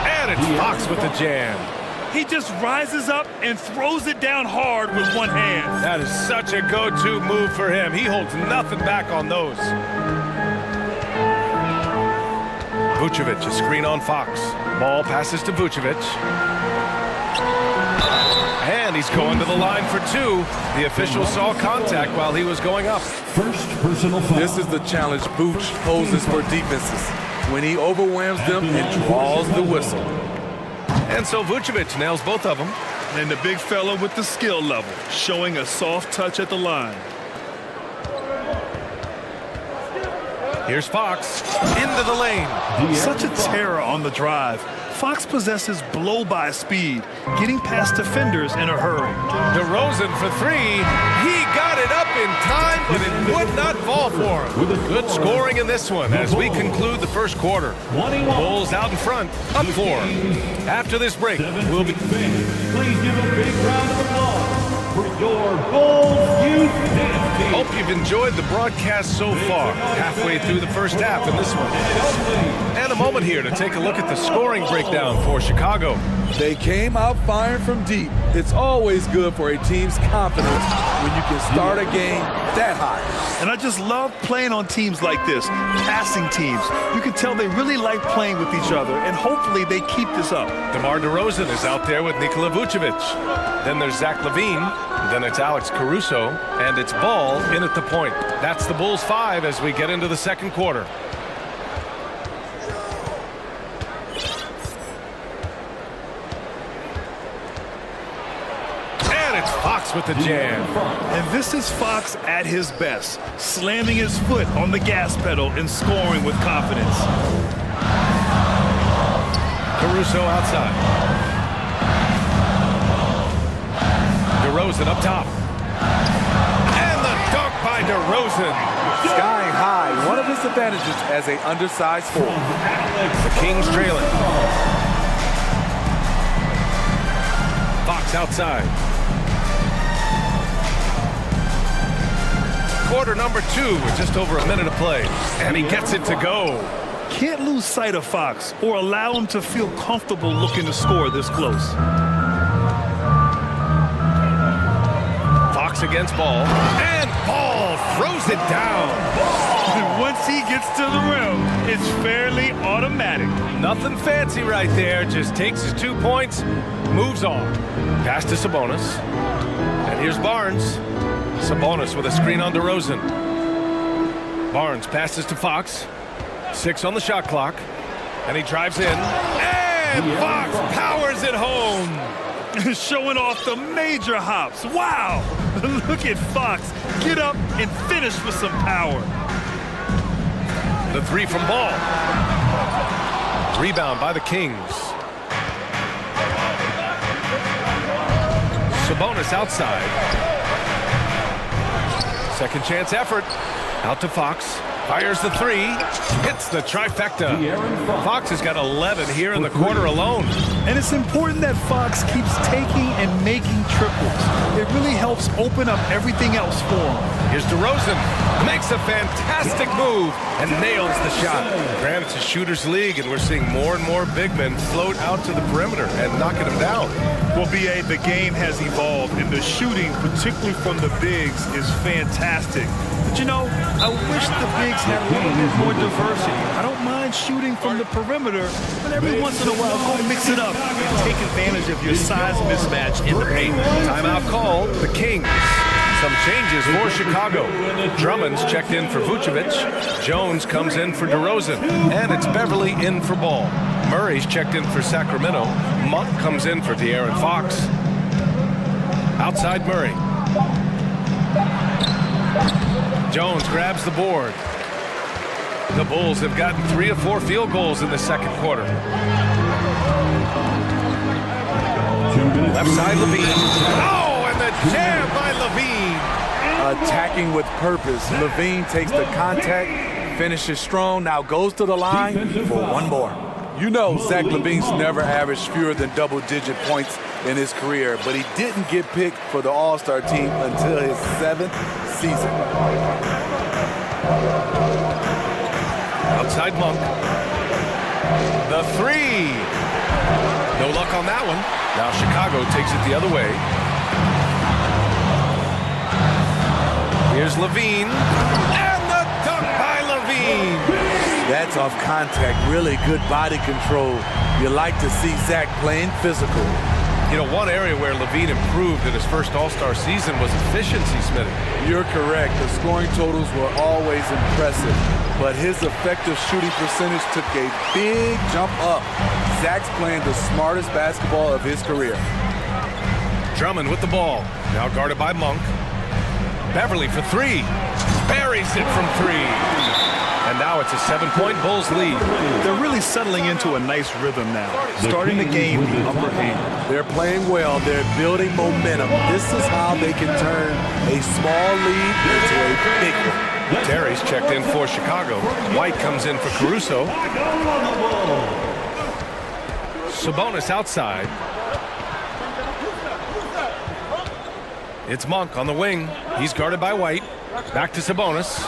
And it's Fox with the jam. He just rises up and throws it down hard with one hand. That is such a go-to move for him. He holds nothing back on those. Vucevic, a screen on Fox. Ball passes to Vucevic. And he's going to the line for two. The official saw contact while he was going up. First personal foul. This is the challenge Vooch poses for defenses when he overwhelms them and draws the whistle. And so Vucevic nails both of them. And the big fella with the skill level, showing a soft touch at the line. Here's Fox into the lane. Such a terror on the drive. Fox possesses blow-by speed, getting past defenders in a hurry. DeRozan for three. He got it up in time, but it would not fall for him. Good scoring in this one as we conclude the first quarter. Bulls out in front, up four. After this break, we'll be... Please give a big round of applause for your Bulls youth dance team. Hope you've enjoyed the broadcast so far, halfway through the first half in this one. And a moment here to take a look at the scoring breakdown for Chicago. They came out firing from deep. It's always good for a team's confidence when you can start a game that high. And I just love playing on teams like this, passing teams. You can tell they really like playing with each other, and hopefully they keep this up. DeMar DeRozan is out there with Nikola Vucevic. Then there's Zach LaVine. Then it's Alex Caruso. And it's Ball in at the point. That's the Bulls 5 as we get into the second quarter. Fox with the jam. And this is Fox at his best, slamming his foot on the gas pedal and scoring with confidence. Caruso outside. DeRozan up top. And the dunk by DeRozan. Skying high, one of his advantages as an undersized forward. The Kings trailing. Fox outside. Quarter number 2 with just over a minute of play. And he gets it to go. Can't lose sight of Fox or allow him to feel comfortable looking to score this close. Fox against Ball. And Ball throws it down. Once he gets to the rim, it's fairly automatic. Nothing fancy right there. Just takes his 2 points, moves on. Pass to Sabonis. And here's Barnes. Sabonis with a screen on DeRozan. Barnes passes to Fox. 6 on the shot clock. And he drives in. And Fox powers it home. Showing off the major hops. Wow! Look at Fox get up and finish with some power. The 3 from Ball. Rebound by the Kings. Sabonis outside. Second chance effort. Out to Fox. Fires the 3. Hits the trifecta. Fox has got 11 here in the quarter alone. And it's important that Fox keeps taking and making triples. It really helps open up everything else for him. Here's DeRozan. Makes a fantastic move and nails the shot. Granted, it's a shooter's league, and we're seeing more and more big men float out to the perimeter and knocking them down. Well, B.A., the game has evolved, and the shooting, particularly from the bigs, is fantastic. But, you know, I wish the bigs had a little bit more diversity. I don't mind shooting from the perimeter, but every once in a while, go mix it up and take advantage of your size mismatch in the paint. Timeout called. The Kings. Some changes for Chicago. Drummond's checked in for Vucevic. Jones comes in for DeRozan. And it's Beverly in for Ball. Murray's checked in for Sacramento. Monk comes in for De'Aaron Fox. Outside Murray. Jones grabs the board. The Bulls have gotten 3 of 4 field goals in the second quarter. Left side Levine. Oh, and the jam by Levine. Attacking with purpose. Levine takes the contact, finishes strong, now goes to the line for one more. You know Zach LaVine's never averaged fewer than double-digit points in his career, but he didn't get picked for the All-Star team until his 7th season. Outside Monk. The 3. No luck on that one. Now Chicago takes it the other way. Here's Levine. And the dunk by Levine. That's off contact. Really good body control. You like to see Zach playing physical. You know, one area where Levine improved in his first All-Star season was efficiency, Smitty. You're correct. The scoring totals were always impressive, but his effective shooting percentage took a big jump up. Zach's playing the smartest basketball of his career. Drummond with the ball, now guarded by Monk. Beverly for three, buries it from three. And now it's a 7-point Bulls lead. They're really settling into a nice rhythm now, starting to gain the upper hand. They're playing well. They're building momentum. This is how they can turn a small lead into a big one. Terry's checked in for Chicago. White comes in for Caruso. Sabonis outside. It's Monk on the wing. He's guarded by White. Back to Sabonis.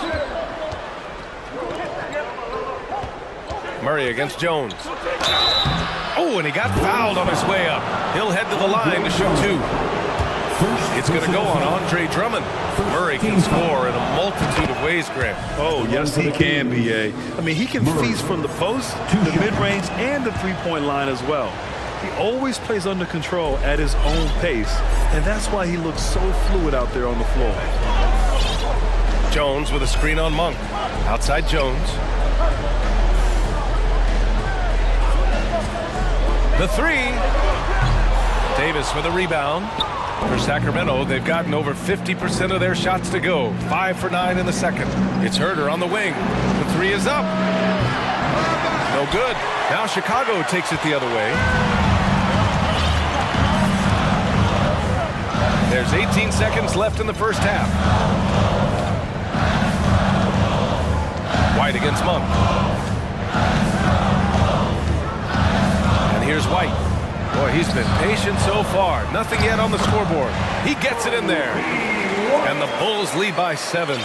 Murray against Jones. Oh, and he got fouled on his way up. He'll head to the line to shoot two. It's going to go on Andre Drummond. Murray can score in a multitude of ways, Grant. Oh, yes, he can, B.A. I mean, he can feast from the post, the mid-range, and the three-point line as well. He always plays under control at his own pace, and that's why he looks so fluid out there on the floor. Jones with a screen on Monk. Outside Jones. The three. Davis with a rebound. For Sacramento, they've gotten over 50% of their shots to go. 5 for 9 in the second. It's Herter on the wing. The three is up. No good. Now Chicago takes it the other way. There's 18 seconds left in the first half. White against Monk. And here's White. Boy, he's been patient so far. Nothing yet on the scoreboard. He gets it in there. And the Bulls lead by 7.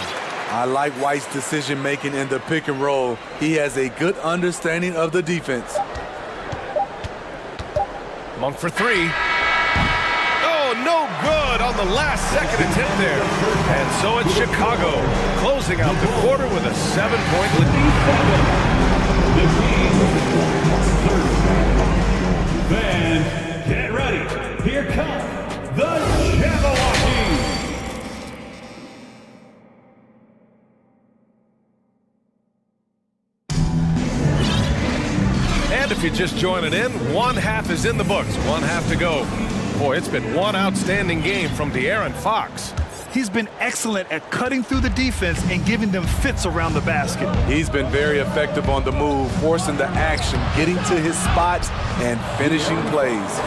I like White's decision-making in the pick and roll. He has a good understanding of the defense. Monk for three. Oh, no good on the last second attempt there. And so it's Chicago closing out the quarter with a 7-point lead. Fans, get ready. Here come the Jabberwockies. And if you're just joining in, one half is in the books. One half to go. Boy, it's been one outstanding game from De'Aaron Fox. He's been excellent at cutting through the defense and giving them fits around the basket. He's been very effective on the move, forcing the action, getting to his spots, and finishing plays.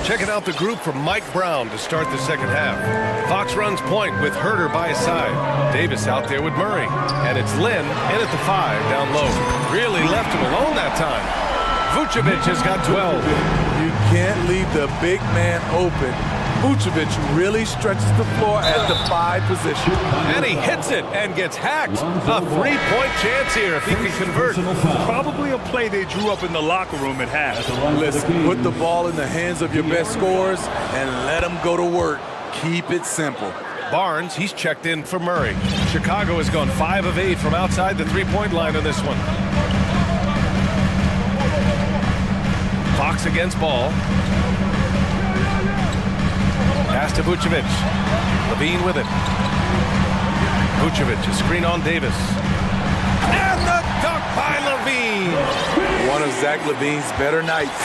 Checking out the group from Mike Brown to start the second half. Fox runs point with Herter by his side. Davis out there with Murray. And it's Lynn in at the 5 down low. Really left him alone that time. Vucevic has got 12. You can't leave the big man open. Vucevic really stretches the floor at the 5 position. And he hits it and gets hacked. A 3-point chance here if he can convert. Probably a play they drew up in the locker room at half. Listen, put the ball in the hands of your best scorers and let them go to work. Keep it simple. Barnes, he's checked in for Murray. Chicago has gone 5 of 8 from outside the 3-point line on this one. Fox against Ball. Pass to Vucevic. Levine with it. Vucevic, a screen on Davis. And the dunk by Levine. One of Zach Levine's better nights.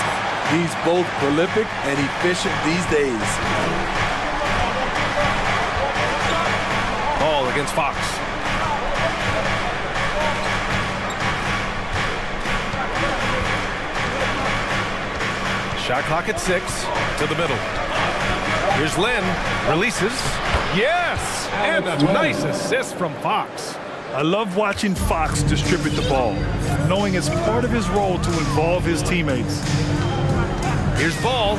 He's both prolific and efficient these days. Ball against Fox. Shot clock at 6 to the middle. Here's Lynn, releases. Yes! And a nice assist from Fox. I love watching Fox distribute the ball, knowing it's part of his role to involve his teammates. Here's Ball.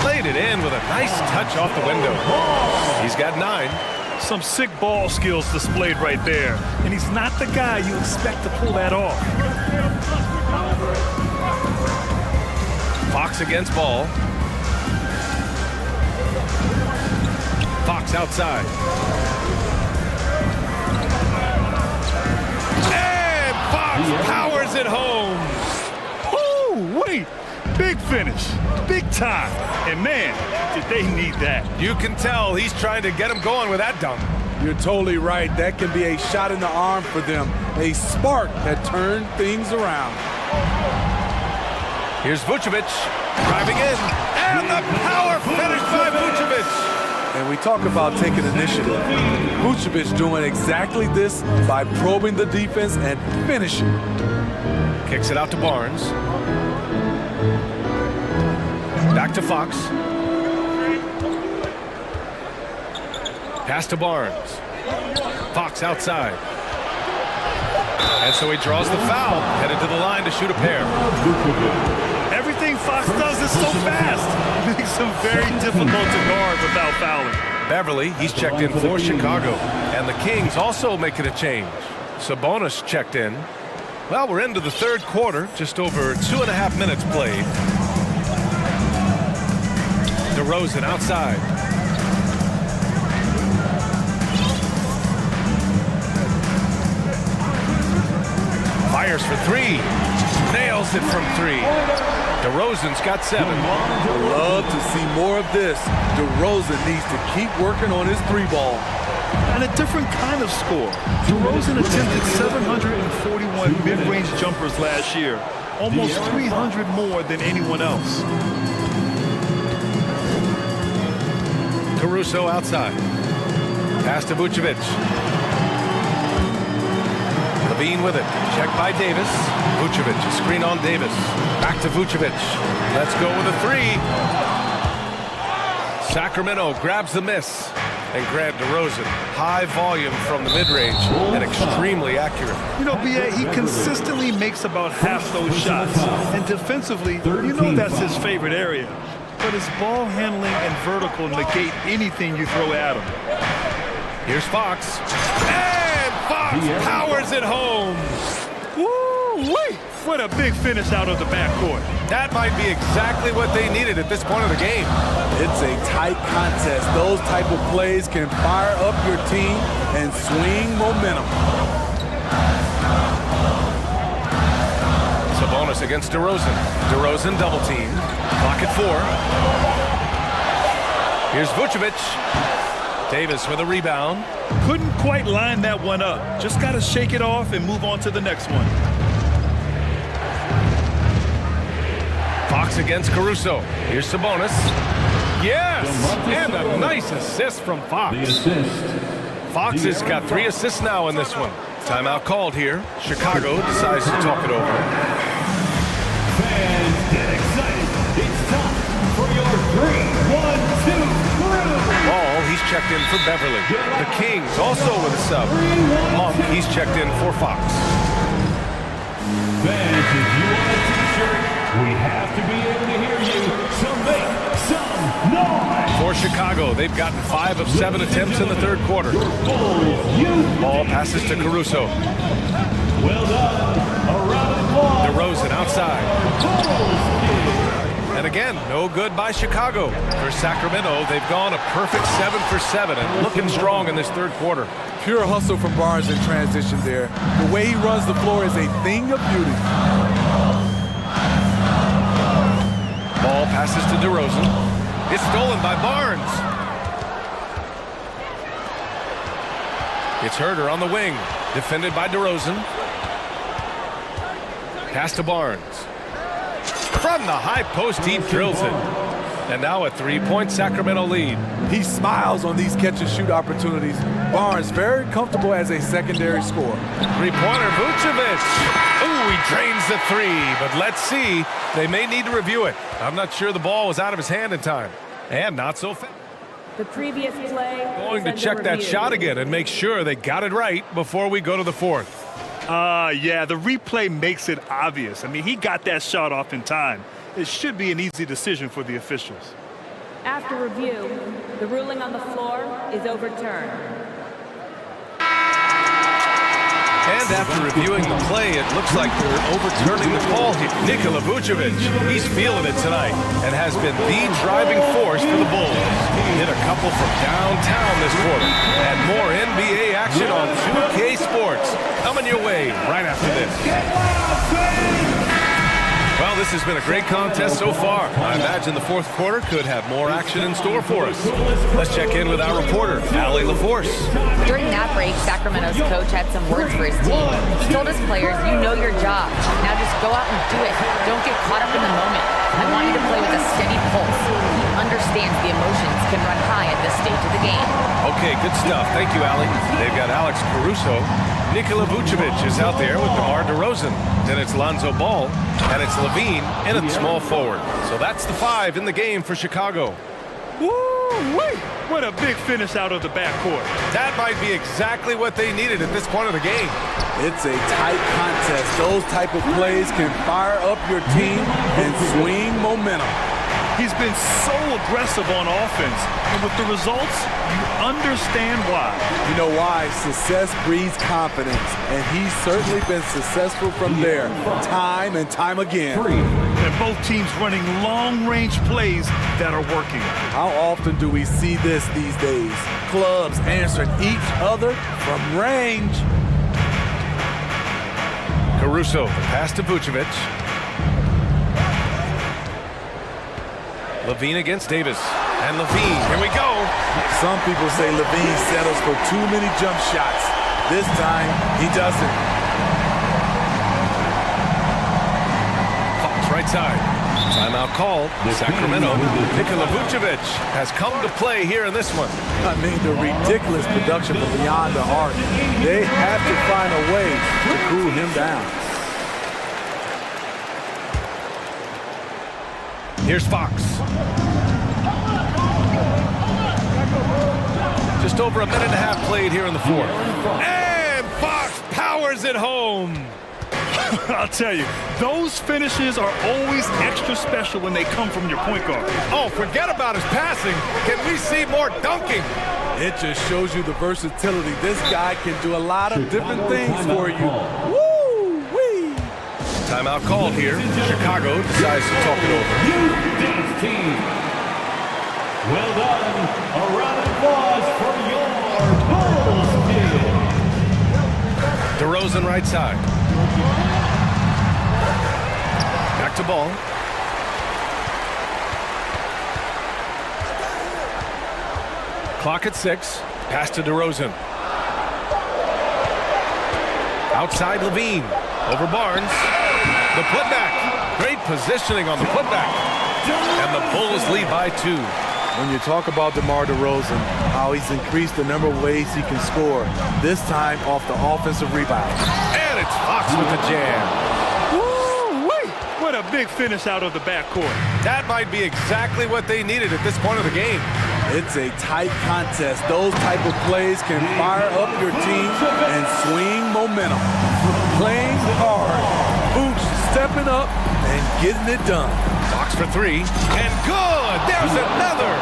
Played it in with a nice touch off the window. He's got 9. Some sick ball skills displayed right there, and he's not the guy you expect to pull that off. Fox against Ball. Fox outside. And Fox powers it home. Oh, wait. Big finish, big time. And man, did they need that. You can tell he's trying to get him going with that dunk. You're totally right. That can be a shot in the arm for them. A spark that turned things around. Here's Vucevic driving in. And the power finish by Vucevic. And we talk about taking initiative. Vucevic doing exactly this by probing the defense and finishing. Kicks it out to Barnes. Back to Fox. Pass to Barnes. Fox outside. And so he draws the foul. Headed to the line to shoot a pair. Everything Fox does is so fast. It makes him very difficult to guard without fouling. Beverly, he's checked in for Chicago. And the Kings also making a change. Sabonis checked in. Well, we're into the third quarter. Just over 2.5 minutes played. DeRozan outside. Fires for three. Nails it from three. DeRozan's got 7. Love to see more of this. DeRozan needs to keep working on his 3-ball. And a different kind of score. DeRozan attempted 741 mid-range jumpers last year. Almost 300 more than anyone else. Caruso outside. Pass to Vucevic. Levine with it. Check by Davis. Vucevic, a screen on Davis. Back to Vucevic. Let's go with a 3. Sacramento grabs the miss. And Grant DeRozan, high volume from the mid-range and extremely accurate. You know, B.A., he consistently makes about half those shots. And defensively, you know that's his favorite area. But his ball handling and vertical negate anything you throw at him. Here's Fox. And Fox powers it home. Woo-wee! What a big finish out of the backcourt. That might be exactly what they needed at this point of the game. It's a tight contest. Those type of plays can fire up your team and swing momentum. Sabonis against DeRozan. DeRozan double team. Clock at 4. Here's Vucevic. Davis with a rebound. Couldn't quite line that one up. Just got to shake it off and move on to the next one. Fox against Caruso. Here's Sabonis. Yes! And a nice assist from Fox. Fox has got 3 assists now in this one. Timeout called here. Chicago decides to talk it over. Fans, get excited. It's time for your 3-1-2 crew. Ball, he's checked in for Beverly. The Kings also with a sub. Monk, he's checked in for Fox. Fans, if you want a t-shirt, we have to be able to hear you, so make some noise. For Chicago, they've gotten 5 of 7 attempts in the third quarter. Ball passes to Caruso. Well done. Around the applause. DeRozan outside. And again, no good by Chicago. For Sacramento, they've gone a perfect 7 for 7 and looking strong in this third quarter. Pure hustle from Barnes in transition there. The way he runs the floor is a thing of beauty. Ball passes to DeRozan. It's stolen by Barnes. It's Herder on the wing. Defended by DeRozan. Pass to Barnes. From the high post, he drills it. And now a 3-point Sacramento lead. He smiles on these catch-and-shoot opportunities. Barnes very comfortable as a secondary scorer. Three-pointer, Vucevic. Ooh, he drains the 3, but let's see. They may need to review it. I'm not sure the ball was out of his hand in time. And not so fast. The previous play. Going to check that shot again and make sure they got it right before we go to the fourth. Yeah, the replay makes it obvious. I mean, he got that shot off in time. It should be an easy decision for the officials. After review, the ruling on the floor is overturned. And after reviewing the play, it looks like they're overturning the call here. Nikola Vucevic, he's feeling it tonight and has been the driving force for the Bulls. Hit a couple from downtown this quarter. And more NBA action on 2K Sports coming your way right after this. Well, this this has been a great contest so far. I imagine the fourth quarter could have more action in store for us. Let's check in with our reporter, Allie LaForce. During that break, Sacramento's coach had some words for his team. He told his players, you know your job. Now just go out and do it. Don't get caught up in the moment. I want you to play with a steady pulse. He understands the emotions can run high at this stage of the game. Okay, good stuff. Thank you, Allie. They've got Alex Caruso. Nikola Vucevic is out there with DeMar DeRozan. Then it's Lonzo Ball, and it's Levine in at small forward. So that's the 5 in the game for Chicago. Woo-wee! What a big finish out of the backcourt. That might be exactly what they needed at this point of the game. It's a tight contest. Those type of plays can fire up your team and swing momentum. He's been so aggressive on offense, and with the results, you understand why. You know why? Success breeds confidence, and he's certainly been successful from there, time and time again. And both teams running long-range plays that are working. How often do we see this these days? Clubs answering each other from range. Caruso, pass to Vucevic. Levine against Davis. And Levine, here we go. Some people say Levine settles for too many jump shots. This time, he doesn't. Fox right side. Timeout called. Sacramento. Nikola Vucevic has come to play here in this one. I mean, the ridiculous production from beyond the arc. They have to find a way to cool him down. Here's Fox. Just over a minute and a half played here in the fourth. And Fox powers it home. I'll tell you, those finishes are always extra special when they come from your point guard. Oh, forget about his passing. Can we see more dunking? It just shows you the versatility. This guy can do a lot of different things for you. Woo-wee! Timeout called here. Chicago decides to talk it over. Team. Well done. A round of applause for your Bulls team. DeRozan right side. Back to Ball. Clock at 6. Pass to DeRozan. Outside Levine. Over Barnes. The putback. Great positioning on the putback. And the Bulls lead by 2. When you talk about DeMar DeRozan, how he's increased the number of ways he can score, this time off the offensive rebound. And it's Fox with the jam. Woo-wee! What a big finish out of the backcourt. That might be exactly what they needed at this point of the game. It's a tight contest. Those type of plays can fire up your team and swing momentum. Playing hard, Boots stepping up and getting it done. Fox for 3, and good! There's another!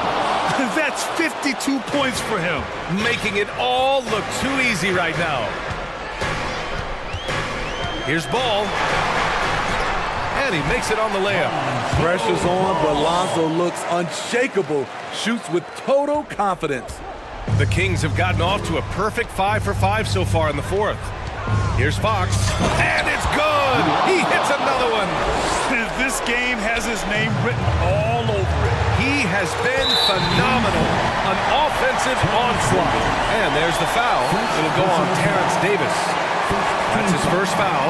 That's 52 points for him. Making it all look too easy right now. Here's Ball. And he makes it on the layup. Pressure's on, but Lonzo looks unshakable. Shoots with total confidence. The Kings have gotten off to a perfect 5 for 5 so far in the fourth. Here's Fox, and it's good! He hits another one! This game has his name written all over it. He has been phenomenal. An offensive onslaught. And there's the foul. It'll go on Terrence Davis. That's his first foul.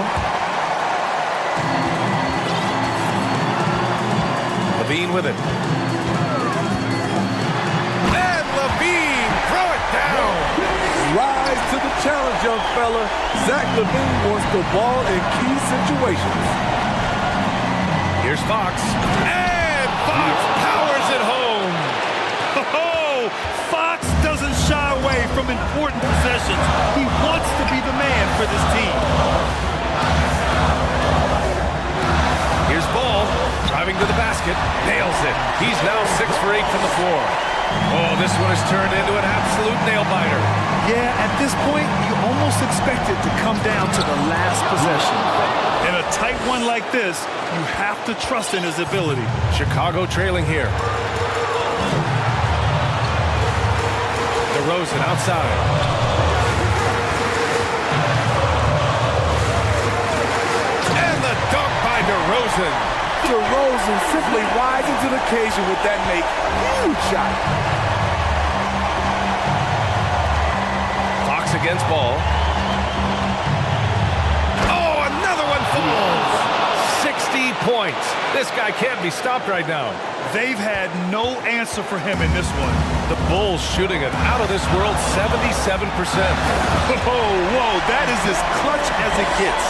Levine with it. And Levine, throw it down! Rise to the challenge, young fella. Zach Levine wants the ball in key situations. Here's Fox. And Fox powers it home. Oh, Fox doesn't shy away from important possessions. He wants to be the man for this team. Here's Ball, driving to the basket, nails it. He's now 6 for 8 from the floor. Oh, this one has turned into an absolute nail-biter. Yeah, at this point, you almost expect it to come down to the last possession. In a tight one like this, you have to trust in his ability. Chicago trailing here. DeRozan outside. And the dunk by DeRozan. DeRozan simply rising to the occasion with that make. Huge shot. Fox against ball. Oh, another one falls. 60 points. This guy can't be stopped right now. They've had no answer for him in this one. The Bulls shooting it out of this world, 77%. Whoa, that is as clutch as it gets.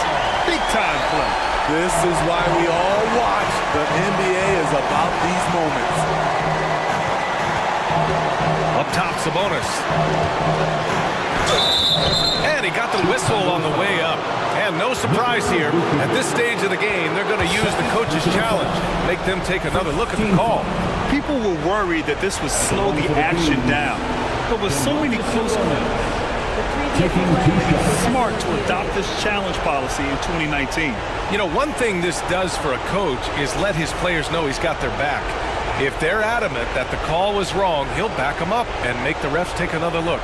Big time play. This is why we all watch. The NBA is about these moments. Up top, Sabonis. And he got the whistle on the way up. And no surprise here, at this stage of the game, they're going to use the coach's challenge, make them take another look at the call. People were worried that this would slow the action down. But with so many close calls, smart to adopt this challenge policy in 2019. You know, one thing this does for a coach is let his players know he's got their back. If they're adamant that the call was wrong, he'll back them up and make the refs take another look.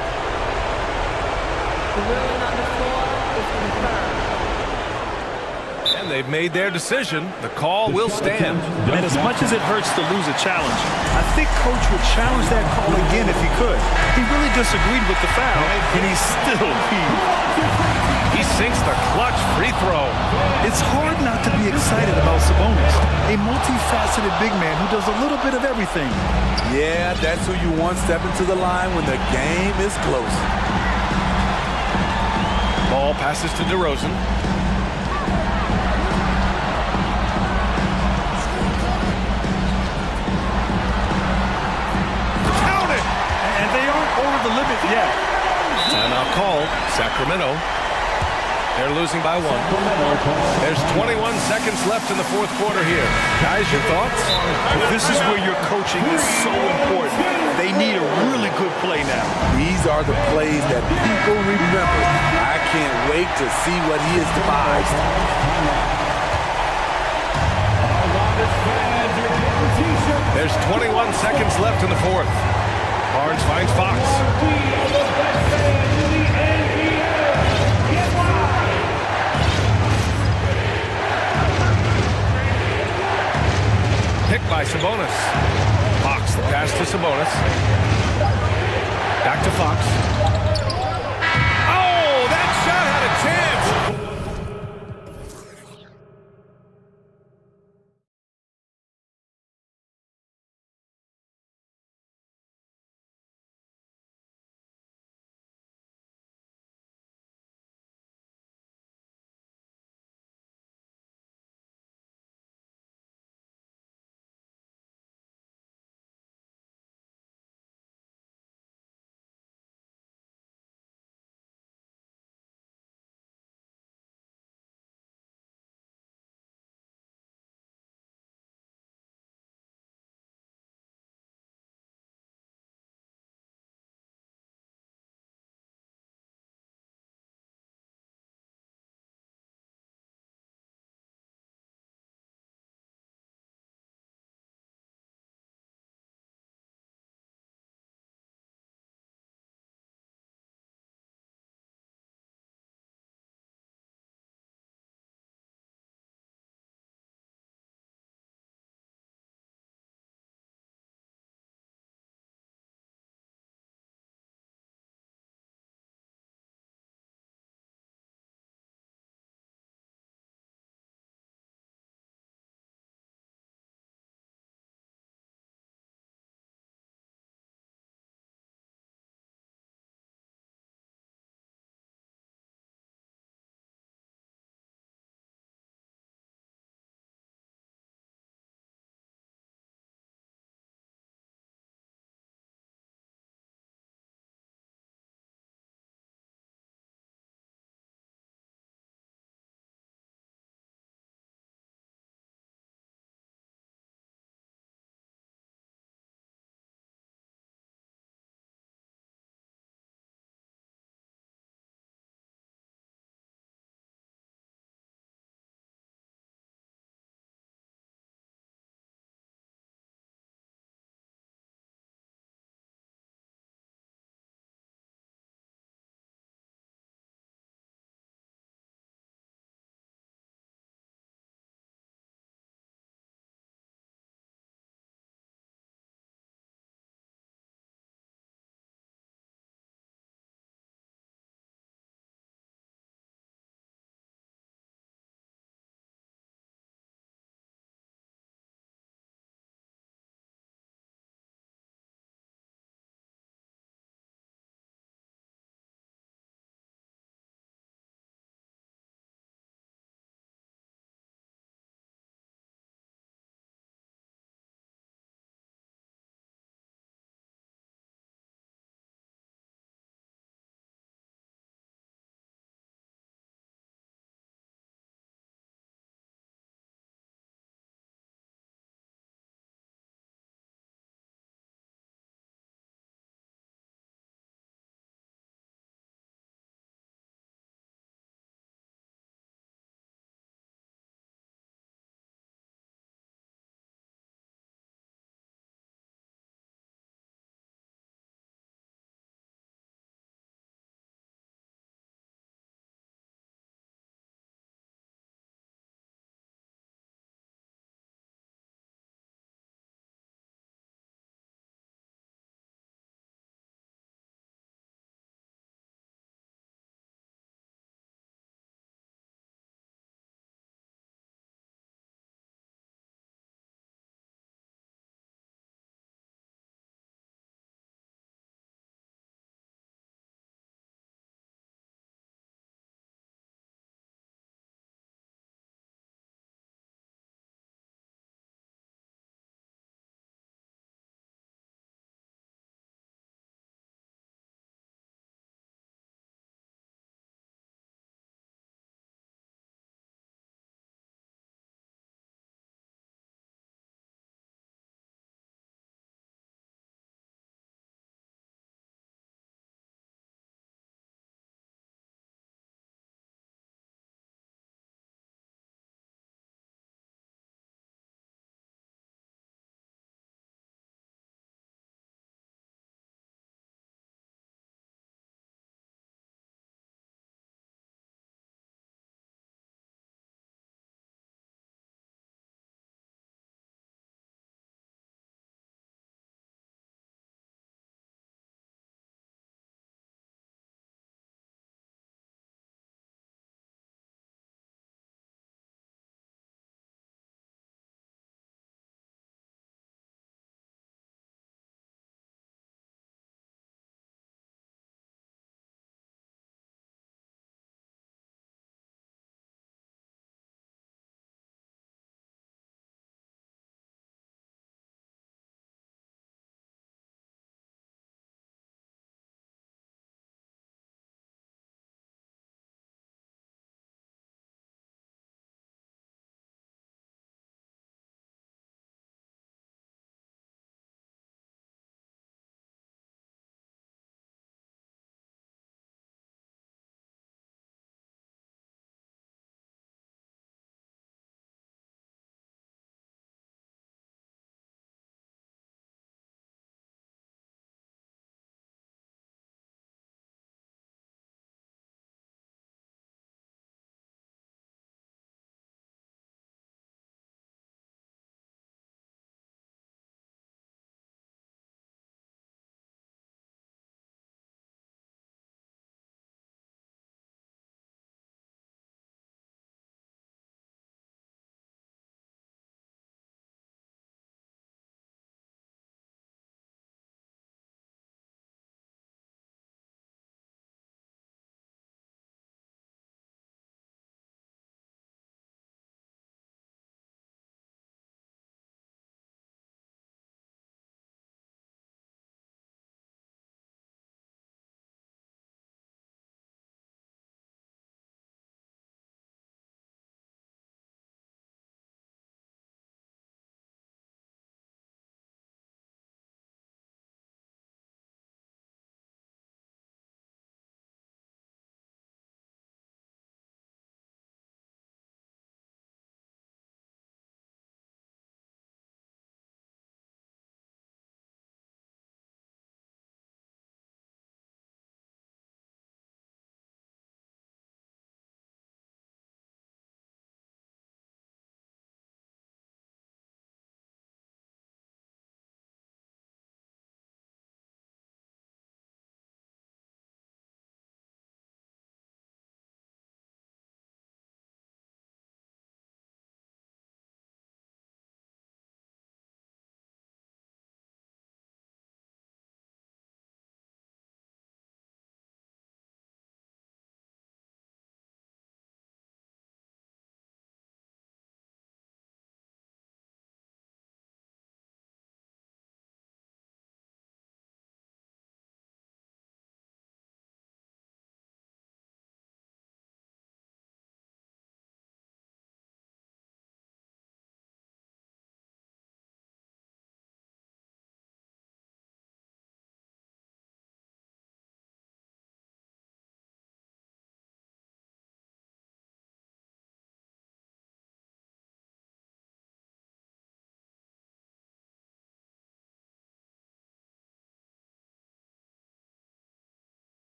The ruling on the floor is confirmed. And they've made their decision. The call will stand. And as much as it hurts to lose a challenge, I think Coach would challenge that call again if he could. He really disagreed with the foul, and he still heaved. He sinks the clutch free throw. It's hard not to be excited about Sabonis, a multifaceted big man who does a little bit of everything. Yeah, that's who you want stepping to the line when the game is close. Ball passes to DeRozan. Count it! And they aren't over the limit yet. Timeout called. Sacramento. They're losing by one. There's 21 seconds left in the fourth quarter here. Guys, your thoughts? This is where your coaching is so important. They need a really good play now. These are the plays that people remember. I can't wait to see what he has devised. There's 21 seconds left in the fourth. Barnes finds Fox. Picked by Sabonis. Fox, the pass to Sabonis. Back to Fox.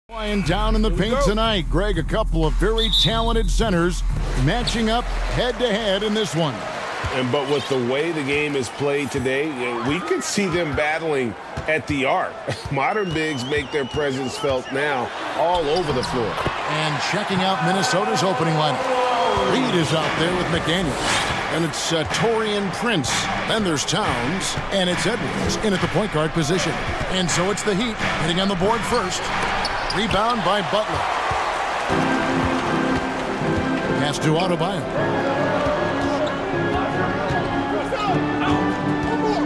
Flying down in the paint tonight. Greg, a couple of very talented centers matching up head-to-head in this one. But with the way the game is played today, we could see them battling at the arc. Modern bigs make their presence felt now all over the floor. And checking out Minnesota's opening lineup. Reed is out there with McDaniels. And it's Torian Prince. Then there's Towns. And it's Edwards in at the point guard position. And so it's the Heat hitting on the board first. Rebound by Butler. Pass to Adebayo.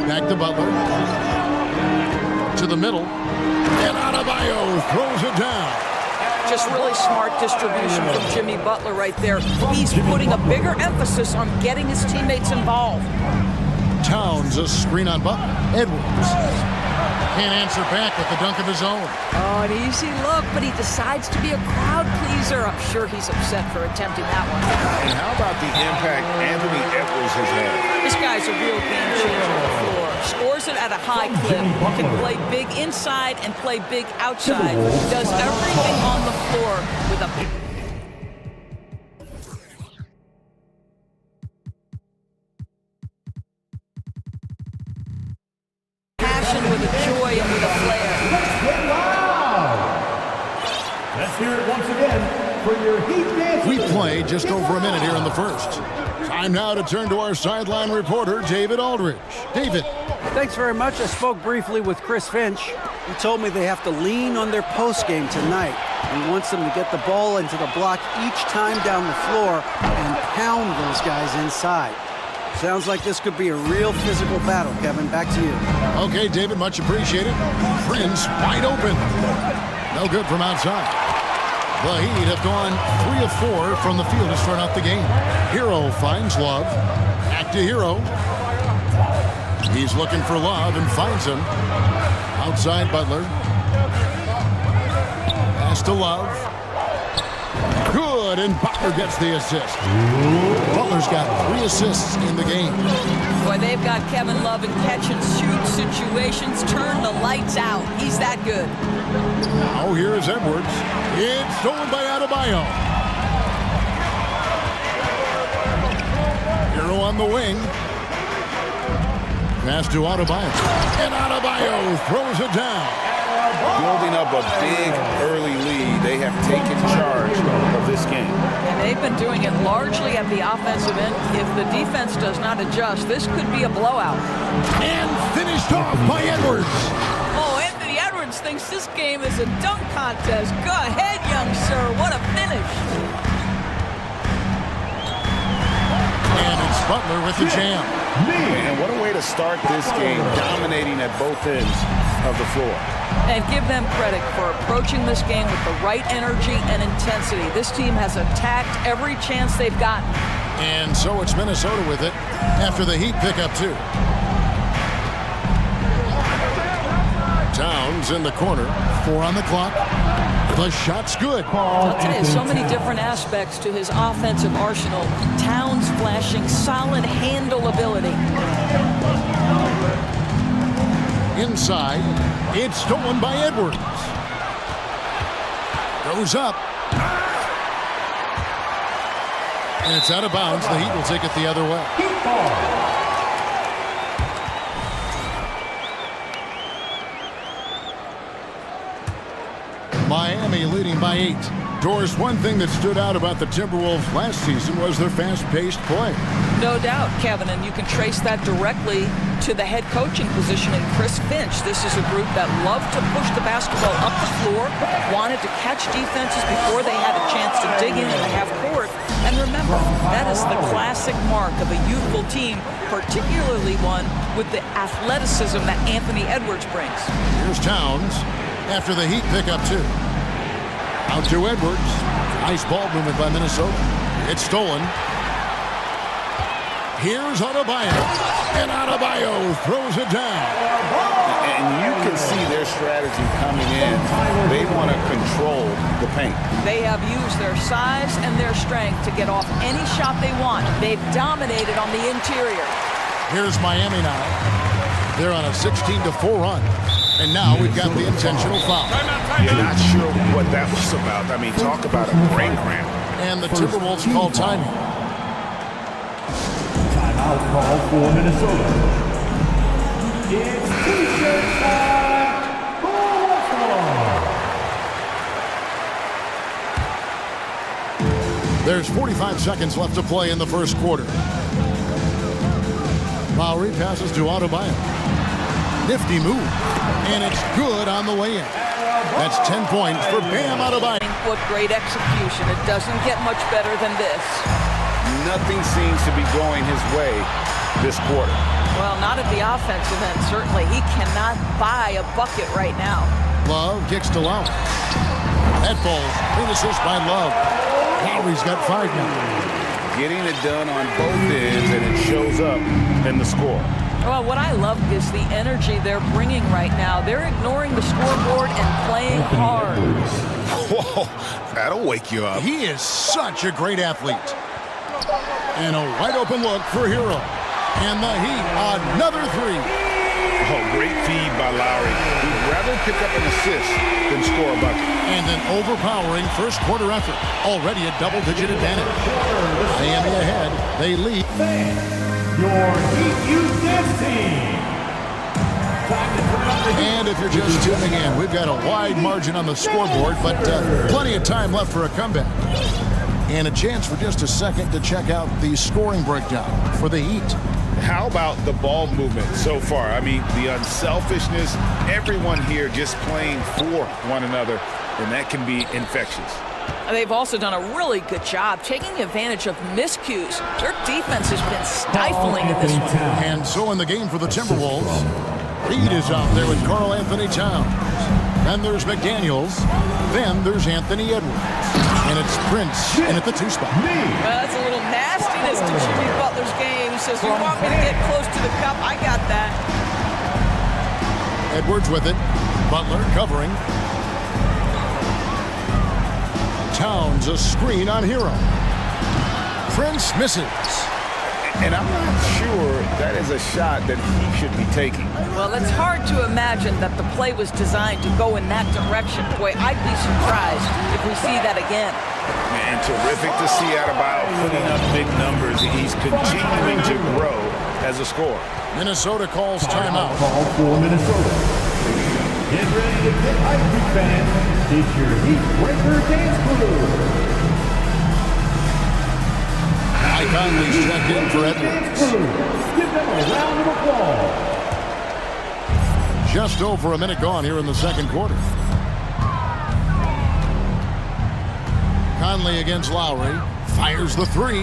Back to Butler. To the middle. And Adebayo throws it down. Just really smart distribution from Jimmy Butler right there. He's putting a bigger emphasis on getting his teammates involved. Towns, a screen on Butler. Edwards can't answer back with the dunk of his own. Oh, an easy look, but he decides to be a crowd pleaser. I'm sure he's upset for attempting that one. And how about the impact Anthony Edwards has had? This guy's a real game changer on the floor. Scores it at a high clip. Can play big inside and play big outside. Does everything on the floor with a passion, with a joy, and with a flair. Let's hear it once again for your Heat dancers. We play just over a minute here in the first. Time now to turn to our sideline reporter, David Aldridge. David. Thanks very much. I spoke briefly with Chris Finch. He told me they have to lean on their post game tonight. He wants them to get the ball into the block each time down the floor and pound those guys inside. Sounds like this could be a real physical battle, Kevin. Back to you. Okay, David, much appreciated. Prince wide open. No good from outside. The Heat have gone 3 of 4 from the field to start out the game. Hero finds Love. Back to Hero. He's looking for Love and finds him. Outside Butler. Pass to Love. Good, and Butler gets the assist. Butler's got 3 assists in the game. Boy, they've got Kevin Love in catch-and-shoot situations. Turn the lights out. He's that good. Now here's Edwards. It's stolen by Adebayo. Hero on the wing. Pass to Adebayo. And Adebayo throws it down. Building up a big early lead, they have taken charge of this game. And they've been doing it largely at the offensive end. If the defense does not adjust, this could be a blowout. And finished off by Edwards. Oh, Anthony Edwards thinks this game is a dunk contest. Go ahead, young sir. What a finish. And it's Butler with the jam. And what a way to start this game, dominating at both ends of the floor. And give them credit for approaching this game with the right energy and intensity. This team has attacked every chance they've gotten. And so it's Minnesota with it after the Heat pick up 2. Towns in the corner. 4 on the clock. The shot's good. Today has so many different aspects to his offensive arsenal. Towns flashing solid handle ability. Inside, it's stolen by Edwards. Goes up. And it's out of bounds. The Heat will take it the other way. Miami leading by 8. Doris, one thing that stood out about the Timberwolves last season was their fast-paced play. No doubt, Kevin, and you can trace that directly to the head coaching position in Chris Finch. This is a group that loved to push the basketball up the floor, wanted to catch defenses before they had a chance to dig in the half court. And remember, that is the classic mark of a youthful team, particularly one with the athleticism that Anthony Edwards brings. Here's Towns after the Heat pick up 2. Out to Edwards. Nice ball movement by Minnesota. It's stolen. Here's Adebayo. And Adebayo throws it down. And you can see their strategy coming in. They want to control the paint. They have used their size and their strength to get off any shot they want. They've dominated on the interior. Here's Miami now. They're on a 16-4 run. And now we've got the intentional foul. You're not sure what that was about. I mean, talk about a brain cramp. And the Timberwolves call timing. Timeout call for Minnesota. It's T-shirt time. There's 45 seconds left to play in the first quarter. Lowry passes to Adebayo. Nifty move. And it's good on the way in. That's 10 points for Bam Adebayo. What great execution. It doesn't get much better than this. Nothing seems to be going his way this quarter. Well, not at the offensive end, certainly. He cannot buy a bucket right now. Love kicks to Lowry. That ball, clean assist by Love. Lowry's got 5 now. Getting it done on both ends, and it shows up in the score. Well, what I love is the energy they're bringing right now. They're ignoring the scoreboard and playing hard. Whoa, that'll wake you up. He is such a great athlete. And a wide open look for Hero. And the Heat, another 3. Oh, great feed by Lowry. He'd rather pick up an assist than score a bucket. And an overpowering first quarter effort. Already a double-digit advantage. Miami ahead. They lead. Your Heat Youth Dance Team. And if you're just tuning in, we've got a wide margin on the scoreboard, but plenty of time left for a comeback. And a chance for just a second to check out the scoring breakdown for the Heat. How about the ball movement so far? I mean, the unselfishness, everyone here just playing for one another, and that can be infectious. They've also done a really good job taking advantage of miscues. Their defense has been stifling in this one. And so in the game for the Timberwolves, Reed is out there with Karl Anthony Towns. Then there's McDaniels. Then there's Anthony Edwards. And it's Prince in at the 2 spot. That's a little nastiness to Jimmy Butler's game. He says, you want me to get close to the cup? I got that. Edwards with it. Butler covering. Towns a screen on Hero. Prince misses. And I'm not sure that is a shot that he should be taking. Well, it's hard to imagine that the play was designed to go in that direction. Boy, I'd be surprised if we see that again. Man, terrific to see Adebayo putting up big numbers. He's continuing to grow as a scorer. Minnesota calls timeout. Call for Minnesota. Get ready to get hyped, fans. It's your Heat Breaker Dance Crew. Mike Conley's checked in for Edwards. Give them a round of applause. Just over a minute gone here in the second quarter. Conley against Lowry. Fires the 3.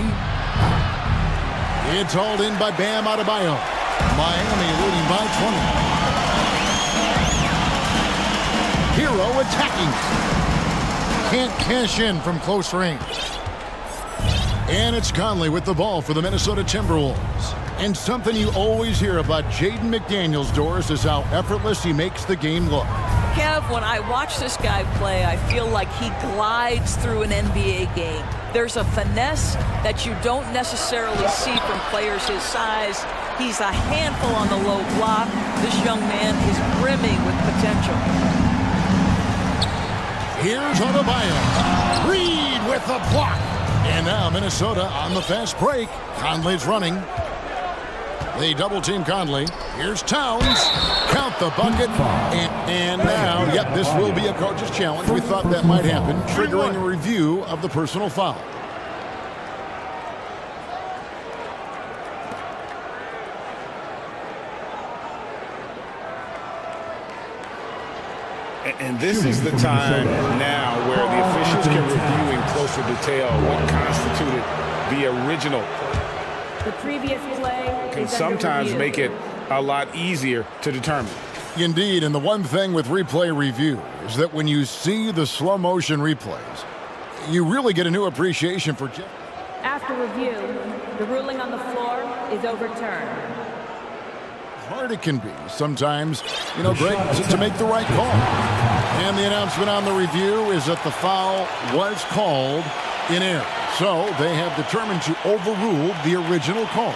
It's hauled in by Bam Adebayo. Miami leading by 20. Hero attacking. Can't cash in from close range. And it's Conley with the ball for the Minnesota Timberwolves. And something you always hear about Jaden McDaniels, Doris, is how effortless he makes the game look. Kev, when I watch this guy play, I feel like he glides through an NBA game. There's a finesse that you don't necessarily see from players his size. He's a handful on the low block. This young man is brimming with potential. Here's Adebayo. Reed with the block. And now Minnesota on the fast break. Conley's running. They double-team Conley. Here's Towns. Count the bucket. And now, yep, this will be a coach's challenge. We thought that might happen, triggering a review of the personal foul. And this is the time now where the officials can review in closer detail what constituted the original. The previous play Can sometimes make it a lot easier to determine. Indeed, and the one thing with replay review is that when you see the slow motion replays, you really get a new appreciation for Jeff. After review, the ruling on the floor is overturned. Hard it can be sometimes, Greg, to make the right call. And the announcement on the review is that the foul was called in error. So they have determined to overrule the original call.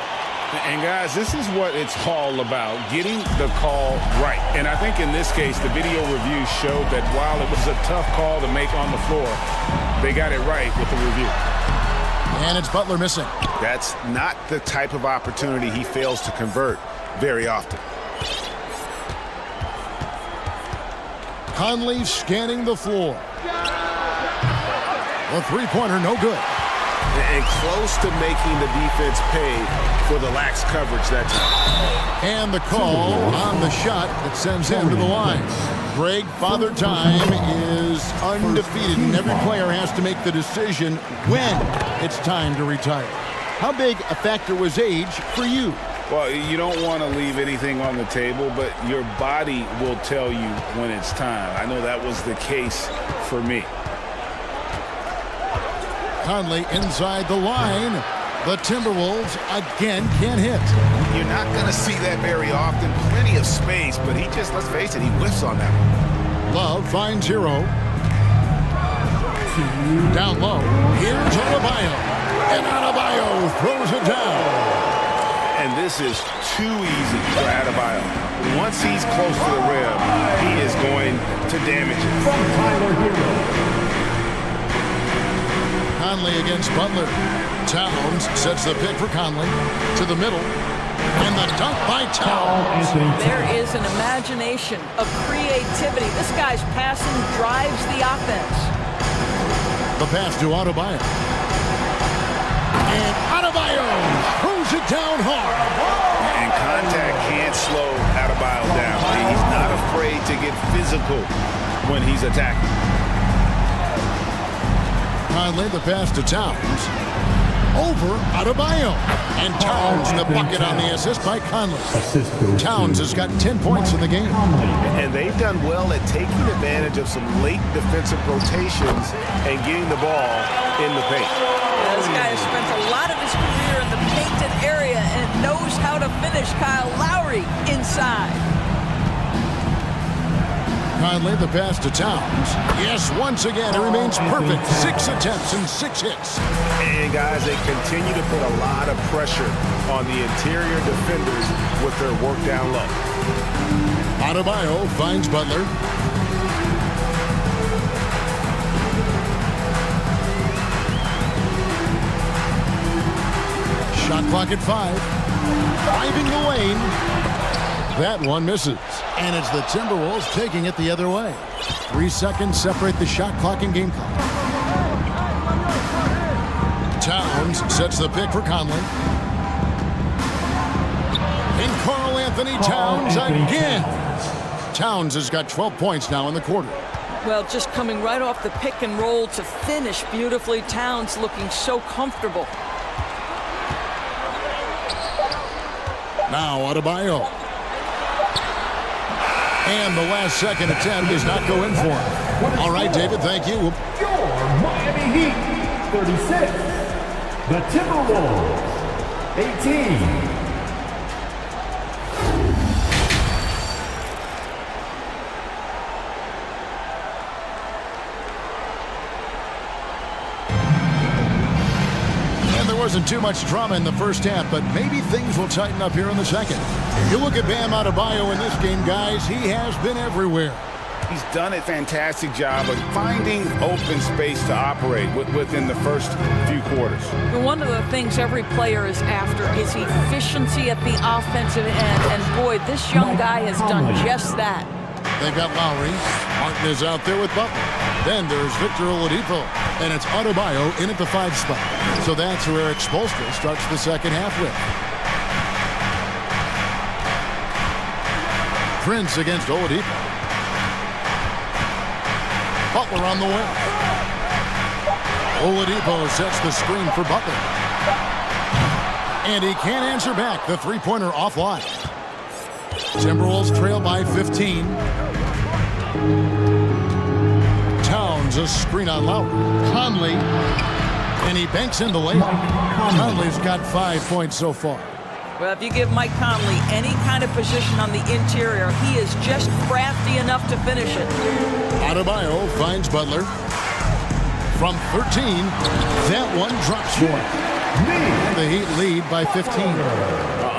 And guys, this is what it's all about, getting the call right. And I think in this case, the video review showed that while it was a tough call to make on the floor, they got it right with the review. And it's Butler missing. That's not the type of opportunity he fails to convert very often. Conley scanning the floor. The three-pointer, no good. And close to making the defense pay for the lax coverage that time. And the call on the shot that sends him to the line. Greg, Father Time is undefeated, and every player has to make the decision when it's time to retire. How big a factor was age for you? Well, you don't want to leave anything on the table, but your body will tell you when it's time. I know that was the case for me. Conley inside the line. The Timberwolves again can't hit. You're not going to see that very often. Plenty of space, but he just, let's face it, he whiffs on that one. Love finds Hero. Down low. Here's Adebayo. And Adebayo throws it down. And this is too easy for Adebayo. Once he's close to the rim, he is going to damage it. From Tyler Hero. Conley against Butler. Towns sets the pick for Conley. To the middle. And the dunk by Towns. There is an imagination, a creativity. This guy's passing drives the offense. The pass to Adebayo. And Adebayo throws it down hard. And contact can't slow Adebayo down. He's not afraid to get physical when he's attacking. Conley, the pass to Towns. Over Adebayo. And Towns the bucket on the assist by Conley. Towns has got 10 points in the game. And they've done well at taking advantage of some late defensive rotations and getting the ball in the paint. Yeah, this guy has spent a lot of his career in the painted area and knows how to finish. Kyle Lowry inside. Conley, the pass to Towns. Yes, once again, it remains perfect. 6 attempts and 6 hits. And guys, they continue to put a lot of pressure on the interior defenders with their work down low. Adebayo finds Butler. Shot clock at 5. Driving the lane. That one misses. And it's the Timberwolves taking it the other way. 3 seconds separate the shot clock and game clock. Towns sets the pick for Conley. And Karl Anthony Towns again. Towns has got 12 points now in the quarter. Well, just coming right off the pick and roll to finish beautifully. Towns looking so comfortable. Now Adebayo. And the last second attempt does not go in for him. All right, David, thank you. Your Miami Heat, 36. The Timberwolves, 18. Wasn't too much drama in the first half, but maybe things will tighten up here in the second. If you look at Bam Adebayo in this game, guys, he has been everywhere. He's done a fantastic job of finding open space to operate within the first few quarters. One of the things every player is after is efficiency at the offensive end, and boy, this young guy has done just that. They've got Lowry. Martin is out there with Butler. Then there's Victor Oladipo. And it's Adebayo in at the 5 spot. So that's where Eric Spoelstra starts the second half with. Prince against Oladipo. Butler on the wing. Oladipo sets the screen for Butler. And he can't answer back. The three-pointer offline. Timberwolves trail by 15. Towns a screen on Lowry. Conley. And he banks in the lane. Conley's got 5 points so far. Well, if you give Mike Conley any kind of position on the interior, he is just crafty enough to finish it. Adebayo finds Butler. From 13, that one drops for him. And the Heat lead by 15.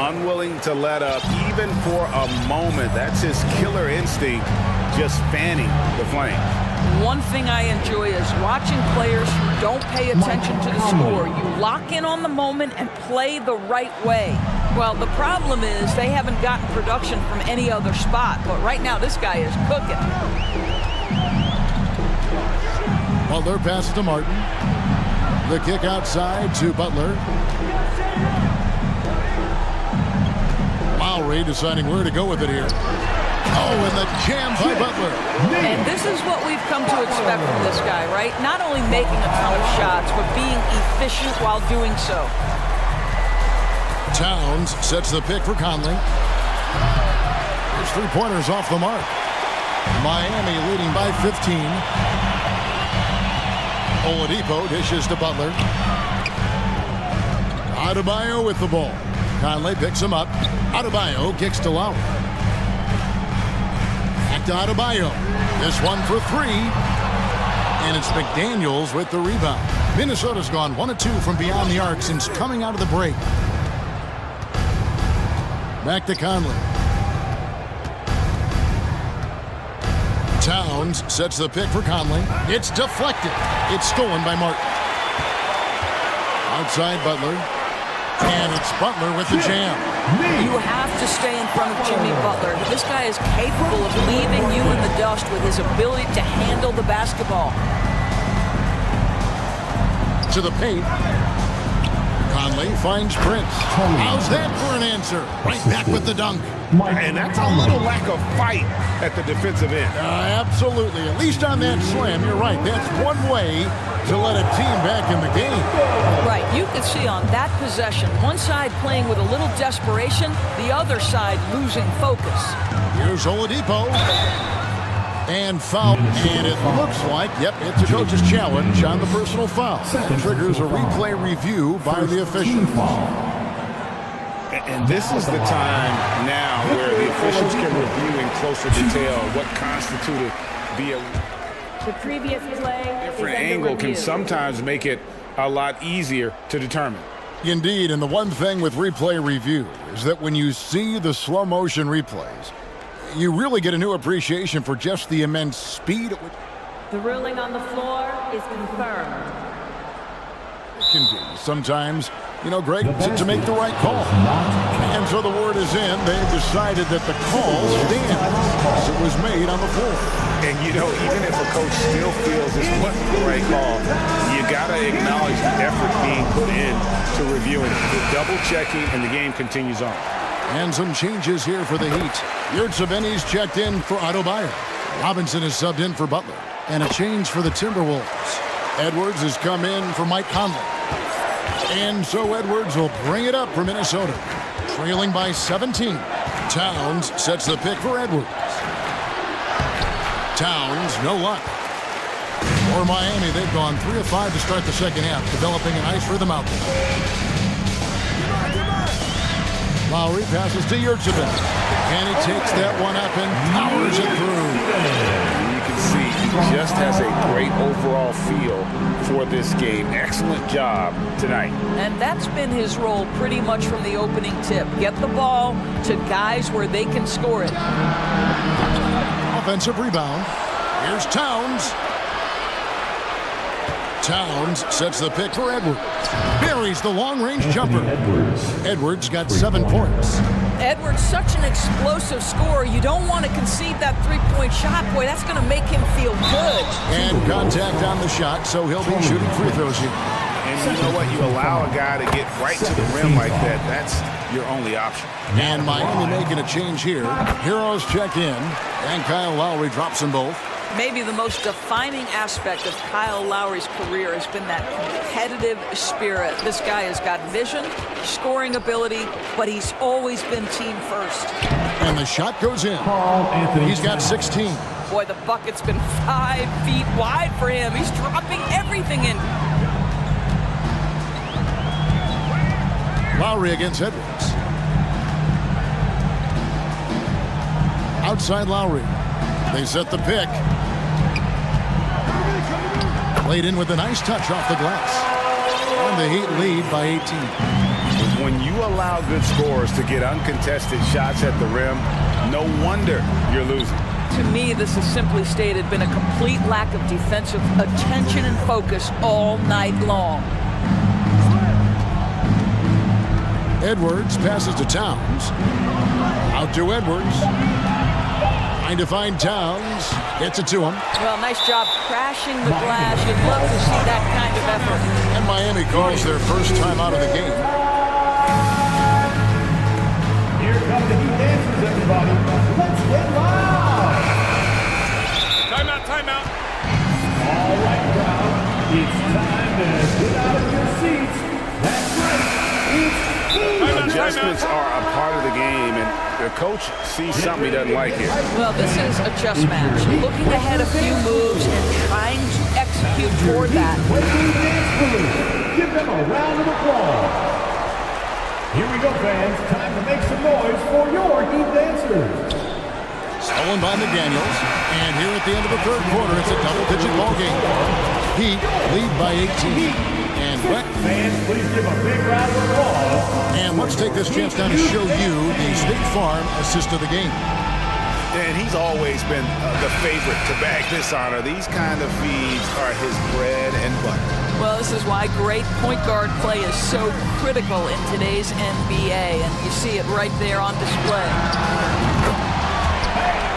Unwilling to let up even for a moment. That's his killer instinct, just fanning the flames. One thing I enjoy is watching players who don't pay attention to the score. You lock in on the moment and play the right way. Well, the problem is they haven't gotten production from any other spot, but right now this guy is cooking. Butler passes to Martin. The kick outside to Butler. Lowry deciding where to go with it here. Oh, and the jam by Butler. And this is what we've come to expect from this guy, right? Not only making a ton of shots, but being efficient while doing so. Towns sets the pick for Conley. There's 3-pointers off the mark. Miami leading by 15. Oladipo dishes to Butler. Adebayo with the ball. Conley picks him up. Adebayo kicks to Lowry. Back to Adebayo. This one for 3. And it's McDaniels with the rebound. Minnesota's gone 1 of 2 from beyond the arc since coming out of the break. Back to Conley. Towns sets the pick for Conley. It's deflected. It's stolen by Martin. Outside Butler. And it's Butler with the jam. You have to stay in front of Jimmy Butler. This guy is capable of leaving you in the dust with his ability to handle the basketball. To the paint. Conley finds Prince. How's that for an answer? Right back with the dunk. And that's a little lack of fight at the defensive end. Absolutely. At least on that slam, you're right. That's one way to let a team back in the game. Right. You can see on that possession, one side playing with a little desperation, the other side losing focus. Here's Oladipo. And foul. And it looks like, yep, it's a coach's challenge on the personal foul. That triggers a replay review by the officials. And this is the time now where the officials can review in closer detail what constituted The previous play different angle can sometimes make it a lot easier to determine. Indeed, and the one thing with replay review is that when you see the slow motion replays, you really get a new appreciation for just the immense speed at which The ruling on the floor is confirmed. it can be. Sometimes, Greg, to make the right call. And so the word is in. They've decided that the call stands. It was made on the floor. And, even if a coach still feels this wasn't the right call, you got to acknowledge the effort being put in to reviewing it. The double-checking, and the game continues on. And some changes here for the Heat. Yurtseven's checked in for Adebayo. Robinson is subbed in for Butler. And a change for the Timberwolves. Edwards has come in for Mike Conley. And so Edwards will bring it up for Minnesota. Trailing by 17. Towns sets the pick for Edwards. Towns, no luck. For Miami, they've gone 3 of 5 to start the second half, developing a nice rhythm out there. Lowry passes to Yurtseven. And he takes that one up and powers it through. You can see he just has a great overall feel for this game. Excellent job tonight. And that's been his role pretty much from the opening tip. Get the ball to guys where they can score it. Offensive rebound. Here's Towns. Towns sets the pick for Edwards. Buries the long-range jumper. Edwards got 7 points. Edwards, such an explosive scorer. You don't want to concede that three-point shot. Boy, that's going to make him feel good. And contact on the shot, so he'll be shooting free throws here. And you know what? You allow a guy to get right to the rim like that. That's your only option. And Miami making a change here. Heroes check in, and Kyle Lowry drops them both. Maybe the most defining aspect of Kyle Lowry's career has been that competitive spirit. This guy has got vision, scoring ability, but he's always been team first. And the shot goes in. He's got 16. Boy, the bucket's been 5 feet wide for him. He's dropping everything in. Lowry against Edwards. Outside Lowry. They set the pick. Laid in with a nice touch off the glass. and the Heat lead by 18. When you allow good scorers to get uncontested shots at the rim, no wonder you're losing. To me, this has simply stated been a complete lack of defensive attention and focus all night long. Edwards passes to Towns. Out to Edwards. Trying to find Towns. Gets it to him. Well, nice job crashing the glass. You'd love to see that kind of effort. And Miami calls their first time out of the game. Here come the Heat dancers, everybody. Let's get loud. Timeout, timeout. All right, crowd. It's time to get out of your seats. That's right. Adjustments are a part of the game, and the coach sees something he doesn't like here. Well, this is a chess match. Looking ahead a few moves and trying to execute toward that. Give them a round of applause. Here we go, fans. Time to make some noise for your Heat dancers. Stolen by McDaniels. And here at the end of the third quarter, it's a double-digit ball game. Heat lead by 18. And fans, please give a big round of applause. And let's take this chance now to show you the State Farm assist of the game. And he's always been the favorite to bag this honor. These kind of feeds are his bread and butter. Well, this is why great point guard play is so critical in today's NBA, and you see it right there on display.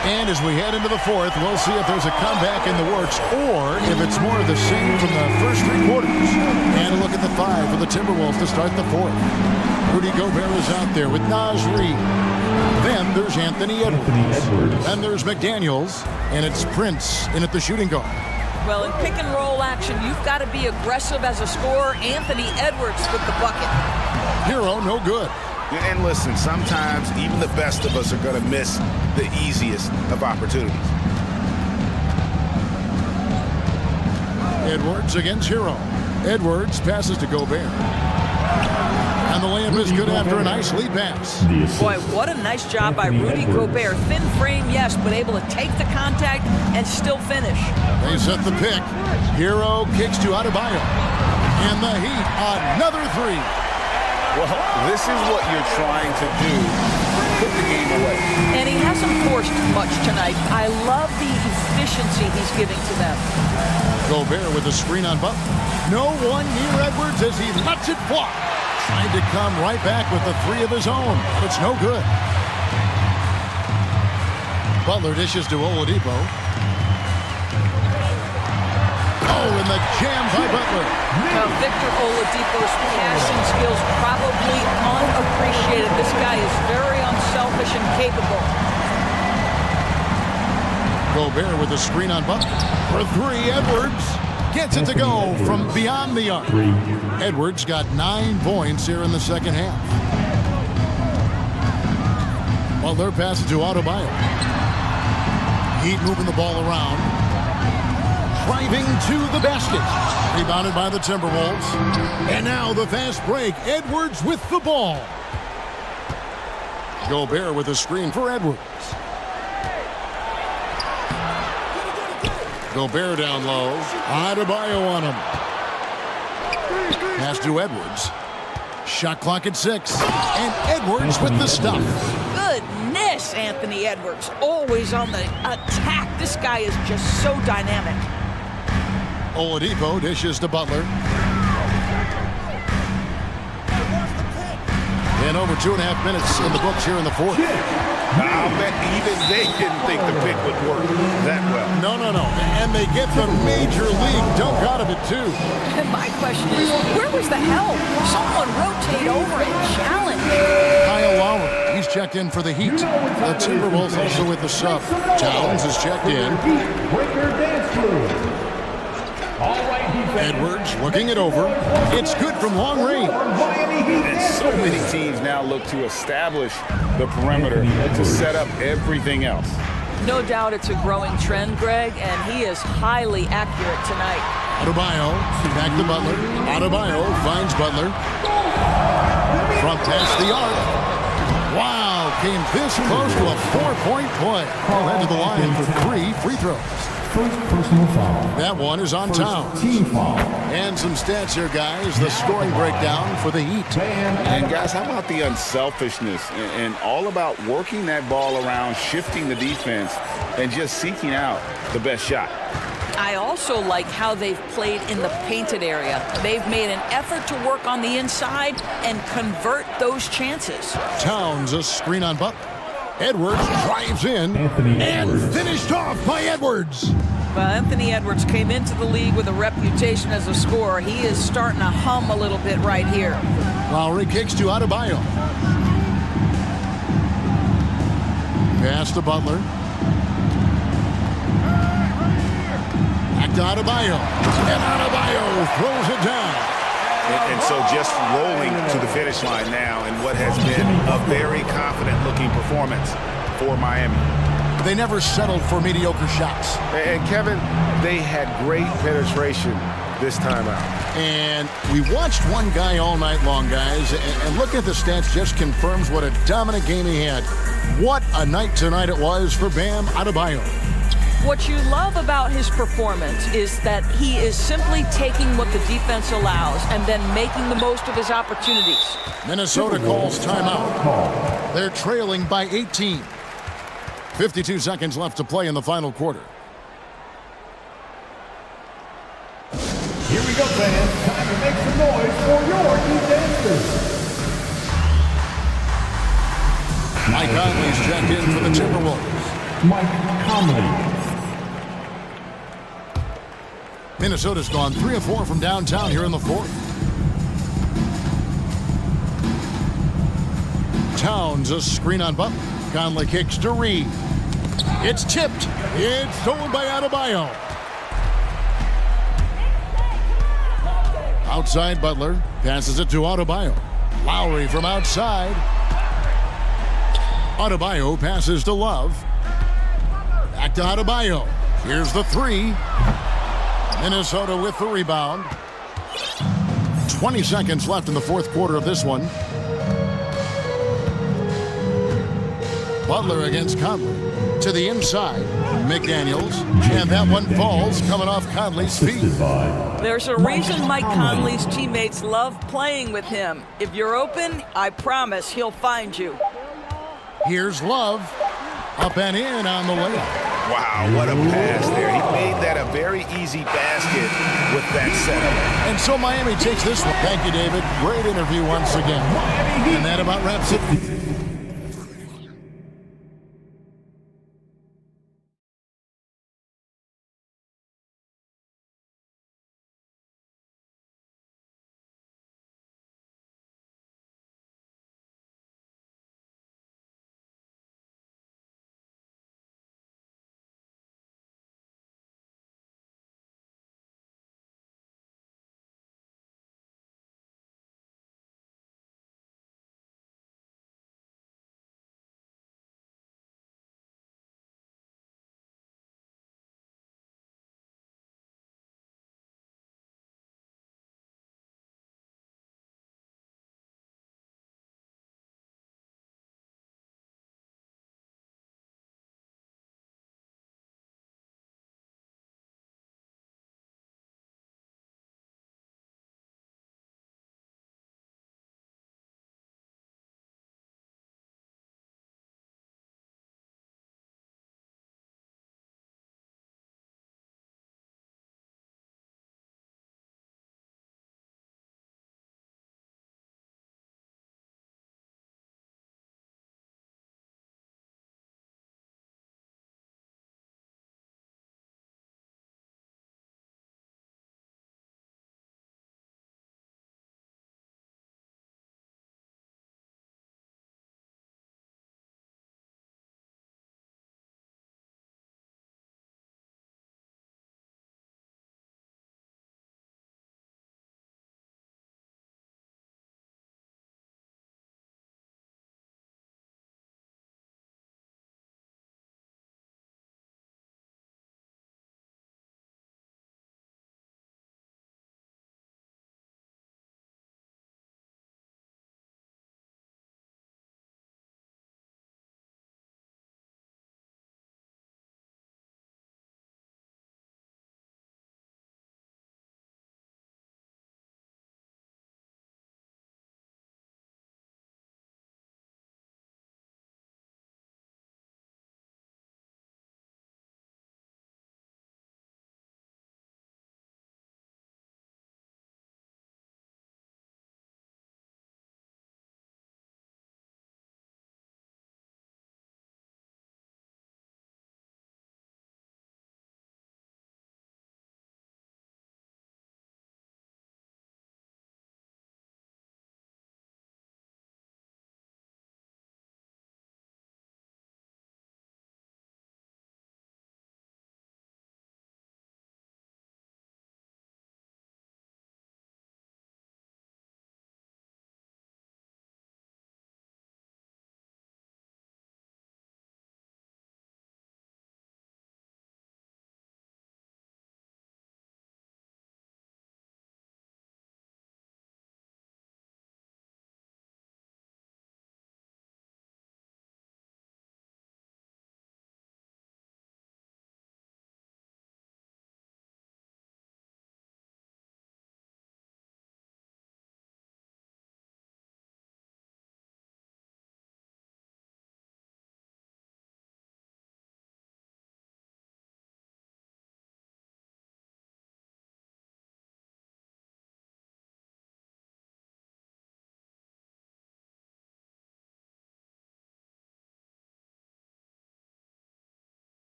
And as we head into the fourth, we'll see if there's a comeback in the works or if it's more of the same from the first three quarters. And a look at the five for the Timberwolves to start the fourth. Rudy Gobert is out there with Naz Reid. Then there's Anthony Edwards. Then there's McDaniels. And it's Prince in at the shooting guard. Well, in pick and roll action, you've got to be aggressive as a scorer. Anthony Edwards with the bucket. Hero, no good. And listen, sometimes even the best of us are going to miss the easiest of opportunities. Edwards against Hero. Edwards passes to Gobert. And the layup is good after a nice lead pass. Boy, what a nice job by Rudy Gobert. Thin frame, yes, but able to take the contact and still finish. They set the pick. Hero kicks to Adebayo. And the Heat, another three. Well, this is what you're trying to do. Put the game away. And he hasn't forced much tonight. I love the efficiency he's giving to them. Gobert with a screen on Butler. No one near Edwards as he lets it fly. Trying to come right back with the three of his own. But it's no good. Butler dishes to Oladipo. Oh, and the jam by Butler. Now, Victor Oladipo's passing skills probably unappreciated. This guy is very unselfish and capable. Gobert with a screen on Butler. For three, Edwards gets it to go from beyond the arc. Edwards got 9 points here in the second half. Butler passes to Adebayo. Heat moving the ball around. Driving to the basket. Rebounded by the Timberwolves. And now the fast break. Edwards with the ball. Gobert with a screen for Edwards. Gobert down low. Adebayo on him. Pass to Edwards. Shot clock at 6. And Edwards with the stop. Goodness, Anthony Edwards. Always on the attack. This guy is just so dynamic. Oladipo dishes to Butler. And over 2.5 minutes in the books here in the fourth. I'll bet even they didn't think the pick would work that well. No. And they get the major league dunk out of it, too. And my question is, where was the help? Someone rotate over and challenge. Kyle Lowry, he's checked in for the Heat. The Timberwolves also with the sub. Towns is checked in. Breaker dance crew. All right, Edwards looking it over. It's good from long range. And so many teams now look to establish the perimeter to set up everything else. No doubt it's a growing trend, Greg, and he is highly accurate tonight. Adebayo back to Butler. Adebayo finds Butler. Front past the arc. Wow, came this close to a 4-point play. Head to the line for 3 free throws. First personal foul. That one is on First Towns. team foul. And some stats here, guys. The scoring breakdown for the Heat. And guys, how about the unselfishness and all about working that ball around, shifting the defense, and just seeking out the best shot? I also like how they've played in the painted area. They've made an effort to work on the inside and convert those chances. Towns, a screen on Butler. Edwards drives in Anthony and Edwards. finished off by Edwards. Well, Anthony Edwards came into the league with a reputation as a scorer. He is starting to hum a little bit right here. Lowry kicks to Adebayo. Pass to Butler. Back to Adebayo. And Adebayo throws it down. And so just rolling to the finish line now in what has been a very confident-looking performance for Miami. They never settled for mediocre shots. And Kevin, they had great penetration this time out. And we watched one guy all night long, guys, and looking at the stats just confirms what a dominant game he had. What a night tonight it was for Bam Adebayo. What you love about his performance is that he is simply taking what the defense allows and then making the most of his opportunities. Minnesota calls timeout. They're trailing by 18. 52 seconds left to play in the final quarter. Here we go, fans. Time to make some noise for your defenses. Mike Conley's checked in for the Timberwolves. Mike Conley. Minnesota's gone 3 of 4 from downtown here in the fourth. Towns, a screen on Butler. Conley kicks to Reed. It's tipped. It's stolen by Adebayo. Outside Butler. Passes it to Adebayo. Lowry from outside. Adebayo passes to Love. Back to Adebayo. Here's the three. Minnesota with the rebound. 20 seconds left in the fourth quarter of this one. Butler against Conley. To the inside. McDaniels. And that one falls coming off Conley's feet. There's a reason Mike Conley's teammates love playing with him. If you're open, I promise he'll find you. Here's Love. Up and in on the way. Wow, what a pass there. He made that a very easy basket with that setup. And so Miami takes this one. Thank you, David. Great interview once again. And that about wraps it.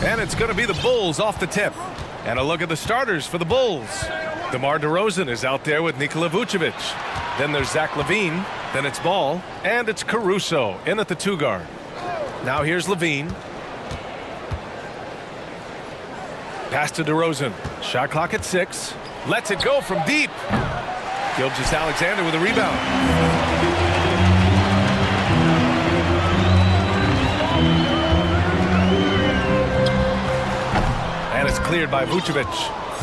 And it's going to be the Bulls off the tip. And a look at the starters for the Bulls. DeMar DeRozan is out there with Nikola Vucevic. Then there's Zach LaVine. Then it's Ball. And it's Caruso in at the 2 guard. Now here's LaVine. Pass to DeRozan. Shot clock at 6. Lets it go from deep. Gilgeous-Alexander with a rebound. And it's cleared by Vucevic.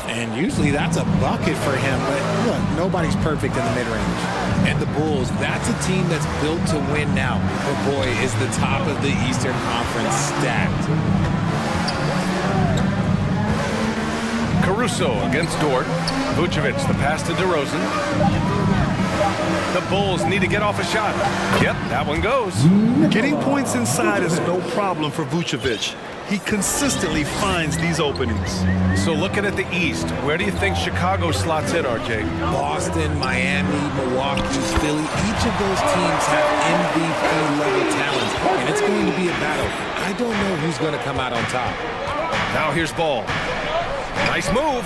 And usually that's a bucket for him, but look, nobody's perfect in the mid-range. And the Bulls, that's a team that's built to win now. But boy, is the top of the Eastern Conference stacked. Caruso against Dort. Vucevic, the pass to DeRozan. The Bulls need to get off a shot. Yep, that one goes. Getting points inside is no problem for Vucevic. He consistently finds these openings. So looking at the East, where do you think Chicago slots in, RJ? Boston, Miami, Milwaukee, Philly, each of those teams have MVP-level talent, and it's going to be a battle. I don't know who's going to come out on top. Now here's Ball. Nice move.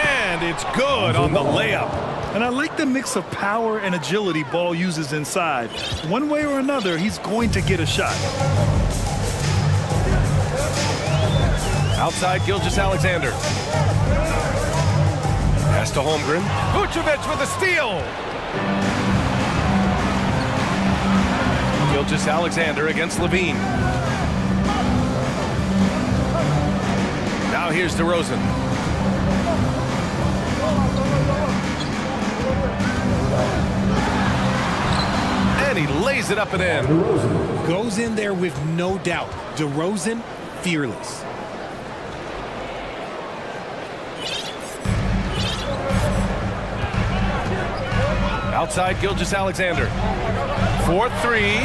And it's good on the layup. And I like the mix of power and agility Ball uses inside. One way or another, he's going to get a shot. Outside, Gilgeous-Alexander. Pass to Holmgren. Vucevic with a steal. Gilgeous-Alexander against LaVine. Now here's DeRozan. And he lays it up and in. Goes in there with no doubt. DeRozan, fearless. Outside, Gilgeous-Alexander. 4-3.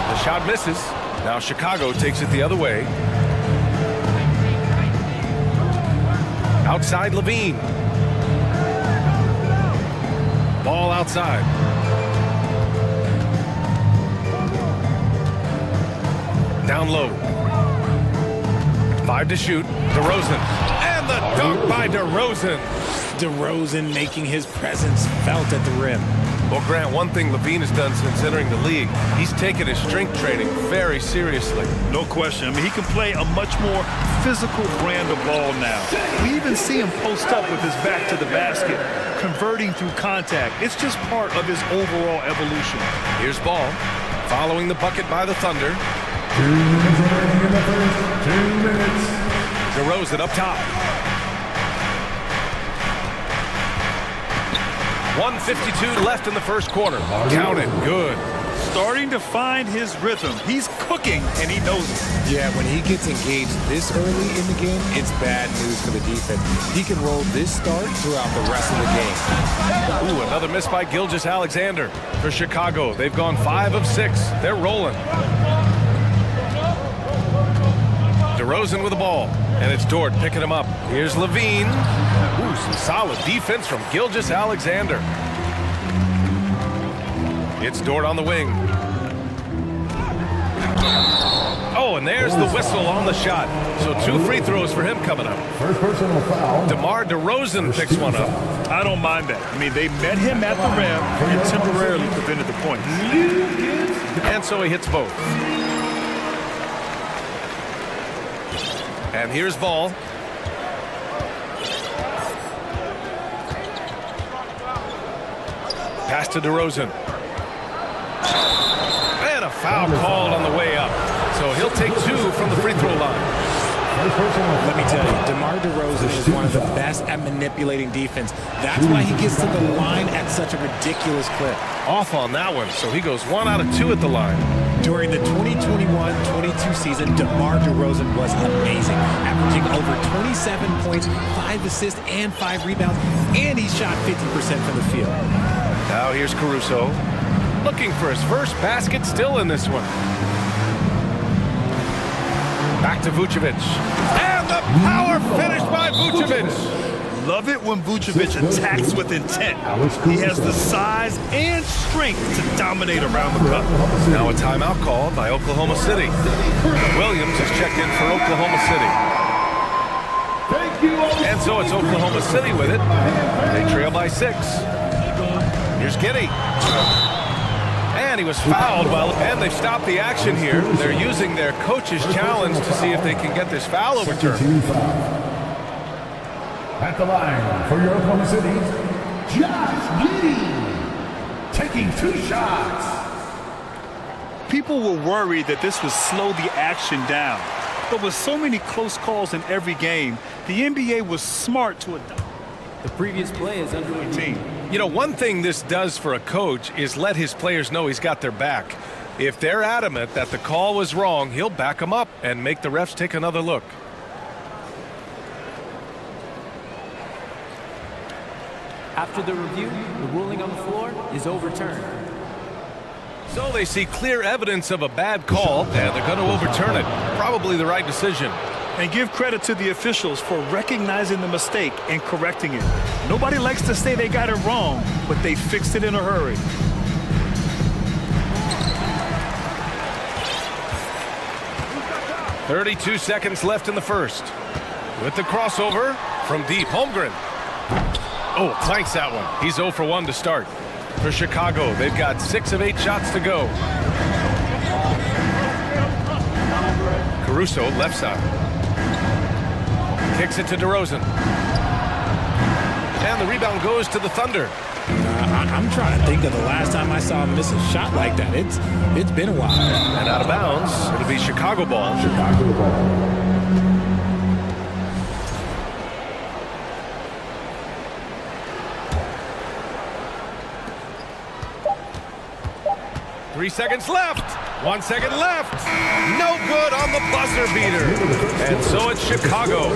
The shot misses. Now Chicago takes it the other way. Outside, LaVine. Ball outside. Down low. 5 to shoot. DeRozan. And the dunk by DeRozan. DeRozan making his presence felt at the rim. Well, Grant, one thing LaVine has done since entering the league, he's taken his strength training very seriously. No question. I mean, he can play a much more physical brand of ball now. We even see him post up with his back to the basket, converting through contact. It's just part of his overall evolution. Here's Ball, following the bucket by the Thunder. 2 minutes remaining in the first. 2 minutes. DeRozan up top. 1:52 left in the first quarter. Count it. Good. Starting to find his rhythm. He's cooking, and he knows it. Yeah, when he gets engaged this early in the game, it's bad news for the defense. He can roll this start throughout the rest of the game. Ooh, another miss by Gilgeous-Alexander for Chicago. They've gone 5 of 6. They're rolling. DeRozan with the ball, and it's Dort picking him up. Here's LaVine. Ooh, some solid defense from Gilgeous-Alexander. It's Dort on the wing. Oh, and there's the whistle on the shot. So 2 free throws for him coming up. First personal foul. DeMar DeRozan picks one up. I don't mind that. I mean, they met him at the rim and temporarily prevented the points. And so he hits both. And here's Ball. Pass to DeRozan. And a foul called on the way up. So he'll take 2 from the free throw line. Let me tell you, DeMar DeRozan is one of the best at manipulating defense. That's why he gets to the line at such a ridiculous clip. Off on that one, so he goes 1 out of 2 at the line. During the 2021-22 season, DeMar DeRozan was amazing, averaging over 27 points, 5 assists, and 5 rebounds, and he shot 50% from the field. Now here's Caruso, looking for his first basket, still in this one. Back to Vucevic. And the power finish by Vucevic. Love it when Vucevic attacks with intent. He has the size and strength to dominate around the cup. Now a timeout called by Oklahoma City. Williams is checked in for Oklahoma City. And so it's Oklahoma City with it. They trail by 6. Here's Giddey. And he was fouled, and they've stopped the action here. They're using their coach's challenge to see if they can get this foul overturned. At the line for your Oklahoma City, Josh Giddey, taking 2 shots. People were worried that this would slow the action down. But with so many close calls in every game, the NBA was smart to adopt. The previous play is under review. You know, one thing this does for a coach is let his players know he's got their back. If they're adamant that the call was wrong, he'll back them up and make the refs take another look. After the review, the ruling on the floor is overturned. So they see clear evidence of a bad call, and they're going to overturn it. Probably the right decision. And give credit to the officials for recognizing the mistake and correcting it. Nobody likes to say they got it wrong, but they fixed it in a hurry. .32 seconds left in the first. With the crossover from deep, Holmgren. Oh, clanks that one. He's 0 for 1 to start. For Chicago, they've got 6 of 8 shots to go. Caruso, left side. Kicks it to DeRozan. And the rebound goes to the Thunder. I'm trying to think of the last time I saw him miss a shot like that. It's been a while. And out of bounds, it'll be Chicago ball. Chicago ball. 3 seconds left. 1 second left. No good on the buzzer beater. And so it's Chicago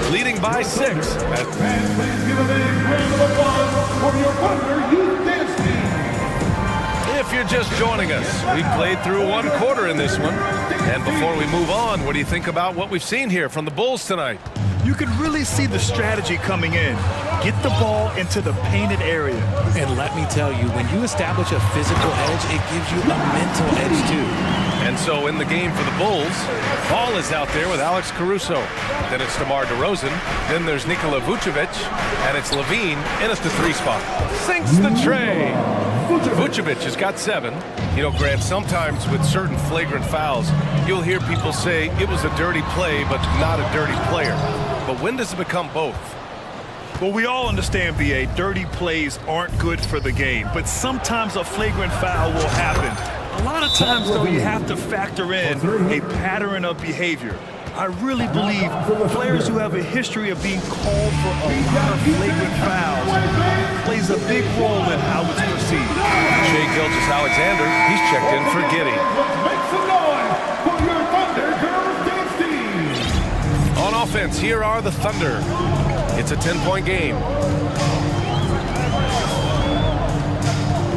leading by 6. And please give a big round of applause for your Thunder Youth Dance Team. If you're just joining us, we played through 1 quarter in this one. And before we move on, what do you think about what we've seen here from the Bulls tonight? You could really see the strategy coming in. Get the ball into the painted area. And let me tell you, when you establish a physical edge, it gives you a mental edge too. And so in the game for the Bulls, Ball is out there with Alex Caruso. Then it's DeMar DeRozan. Then there's Nikola Vucevic. And it's Levine in at the 3 spot. Sinks the tray. Vucevic has got 7. You know, Grant, sometimes with certain flagrant fouls, you'll hear people say it was a dirty play, but not a dirty player. But when does it become both? Well, we all understand, B.A., dirty plays aren't good for the game, but sometimes a flagrant foul will happen. A lot of times, though, you have to factor in a pattern of behavior. I really believe players who have a history of being called for a lot of flagrant fouls plays a big role in how it's perceived. Shai Gilgeous-Alexander, he's checked in for Giddey. Make some noise for your Thunder Girls Dance Team. On offense, here are the Thunder. It's a 10-point game.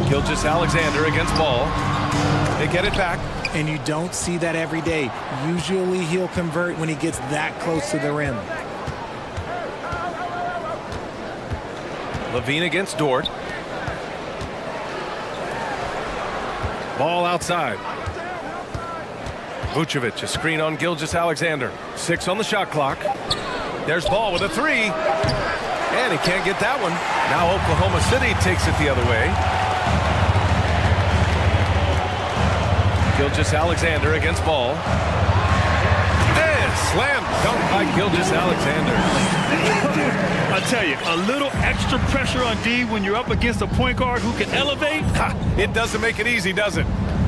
Gilgeous-Alexander against Ball. They get it back. And you don't see that every day. Usually he'll convert when he gets that close to the rim. Levine against Dort. Ball outside. Vucevic, a screen on Gilgeous-Alexander. 6 on the shot clock. There's Ball with a 3. And he can't get that one. Now Oklahoma City takes it the other way. Gilgeous-Alexander against Ball. And slam dunk by Gilgeous-Alexander. I tell you, a little extra pressure on D when you're up against a point guard who can elevate. It doesn't make it easy, does it?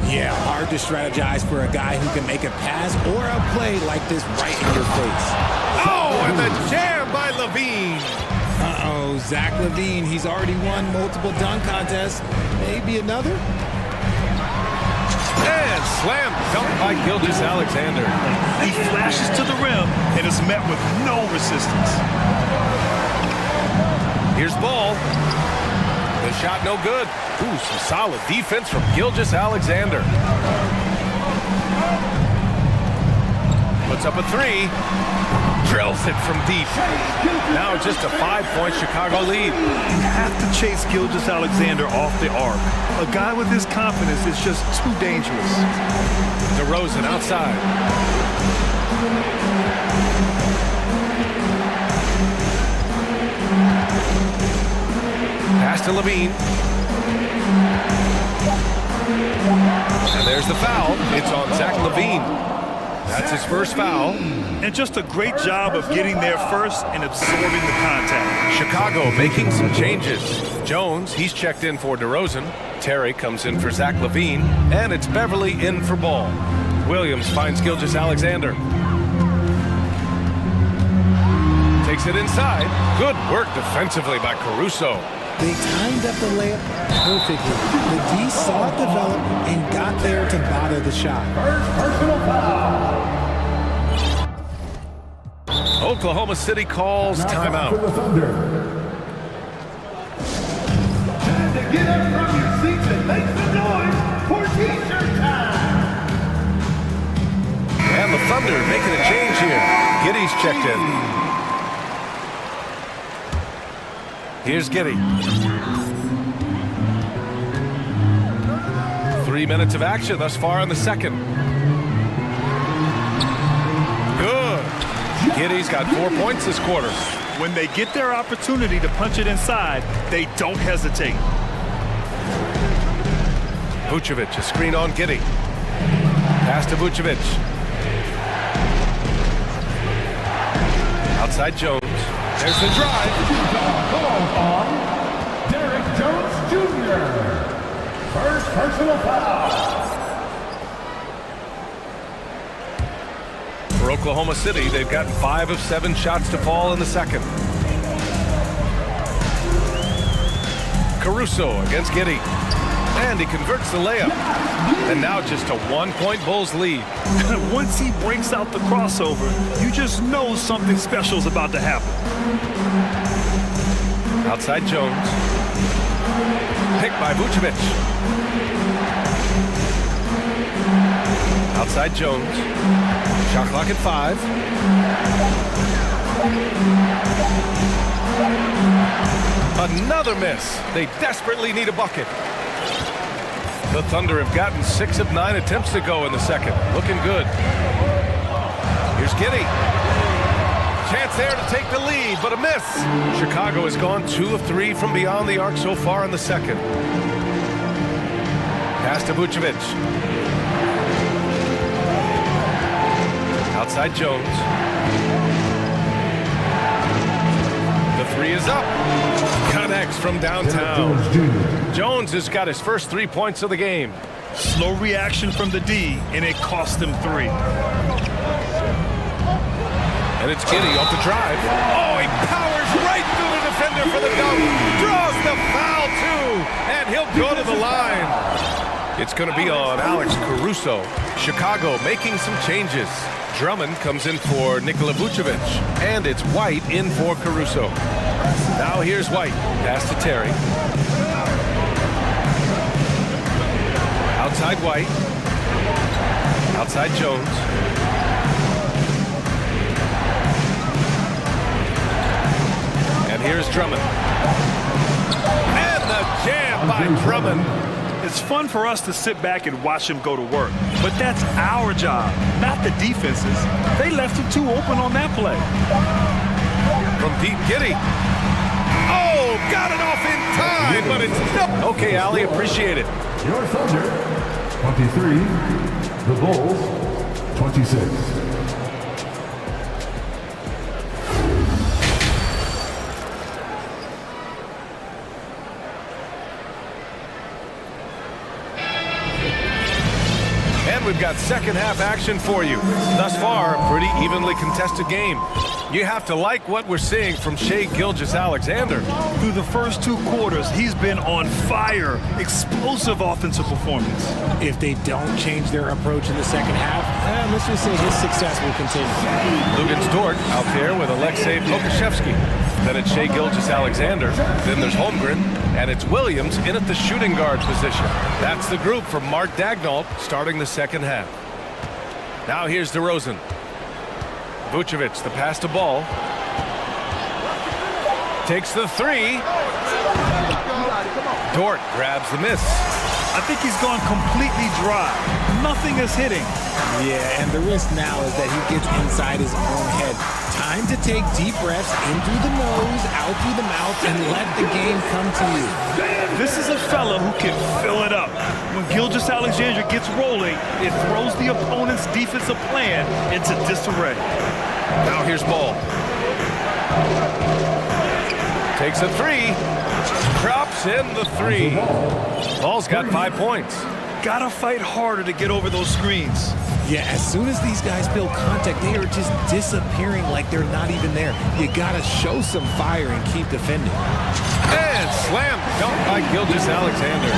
Yeah, hard to strategize for a guy who can make a pass or a play like this right in your face. Oh, and the jam by Levine. Uh-oh, Zach Levine, he's already won multiple dunk contests. Maybe another? And slam dunk by Gilgeous-Alexander. He flashes to the rim and is met with no resistance. Here's Ball. The shot no good. Ooh, some solid defense from Gilgeous-Alexander. Puts up a 3. Drills it from deep. Now just a 5-point Chicago lead. You have to chase Gilgeous-Alexander off the arc. A guy with his confidence is just too dangerous. DeRozan outside. Pass to Levine. And there's the foul. It's on Zach Levine. That's his first foul. And just a great job of getting there first and absorbing the contact. Chicago making some changes. Jones, he's checked in for DeRozan. Terry comes in for Zach Levine. And it's Beverly in for Ball. Williams finds Gilgeous-Alexander. Takes it inside. Good work defensively by Caruso. They timed up the layup perfectly. The D saw it develop and got there to bother the shot. Personal foul. Oklahoma City calls timeout. For the Thunder. Time to get up from your seats and make some noise for t-shirt time. And the Thunder making a change here. Giddy's checked in. Here's Giddy. 3 minutes of action thus far in the second. Good. Giddy's got 4 points this quarter. When they get their opportunity to punch it inside, they don't hesitate. Vucevic, a screen on Giddy. Pass to Vucevic. Outside Jones. There's the drive. On Derek Jones Jr. First personal foul. For Oklahoma City, they've gotten 5 of 7 shots to fall in the second. Caruso against Giddy. And he converts the layup. And now just a 1-point Bulls lead. Once he breaks out the crossover, you just know something special is about to happen. Outside Jones. Picked by Vucevic. Outside Jones. Shot clock at 5. Another miss. They desperately need a bucket. The Thunder have gotten 6 of 9 attempts to go in the second. Looking good. Here's Giddy. Chance there to take the lead, but a miss. Chicago has gone 2 of 3 from beyond the arc so far in the second. Pass to Vucevic. Outside Jones. The 3 is up. Connects from downtown. Jones has got his first 3 points of the game. Slow reaction from the D, and it cost them 3. And it's Giddy off the drive. Oh, he powers right through the defender for the dunk. Draws the foul, too. And he'll go to the line. It's going to be on Alex Caruso. Chicago making some changes. Drummond comes in for Nikola Vucevic. And it's White in for Caruso. Now here's White. Pass to Terry. Outside White. Outside Jones. And here's Drummond. And the jam by Drummond. It's fun for us to sit back and watch him go to work. But that's our job, not the defense's. They left him too open on that play. From deep, Giddy. Oh, got it off in time, but it's no. Okay, Ali, appreciate it. Your Thunder, 23. The Bulls, 26. And we've got second half action for you. Thus far, a pretty evenly contested game. You have to like what we're seeing from Shai Gilgeous-Alexander. Through the first 2 quarters, he's been on fire. Explosive offensive performance. If they don't change their approach in the second half, let's just say his success will continue. Lugens Dort out there with Alexei Pokashevsky. Then it's Shai Gilgeous-Alexander. Then there's Holmgren. And it's Williams in at the shooting guard position. That's the group for Mark Daigneault starting the second half. Now here's DeRozan. Vucevic, the pass to Ball. Takes the three. Dort grabs the miss. I think he's gone completely dry. Nothing is hitting. Yeah, and the risk now is that he gets inside his own head. Time to take deep breaths in through the nose, out through the mouth, and let the game come to you. This is a fella who can fill it up. When Gilgeous-Alexander gets rolling, it throws the opponent's defensive plan into disarray. Now here's Ball. Takes a three. Drops in the three. Ball's got 5 points. Gotta fight harder to get over those screens. Yeah, as soon as these guys feel contact, they are just disappearing like they're not even there. You gotta show some fire and keep defending. And slam dunk by Gilgeous-Alexander.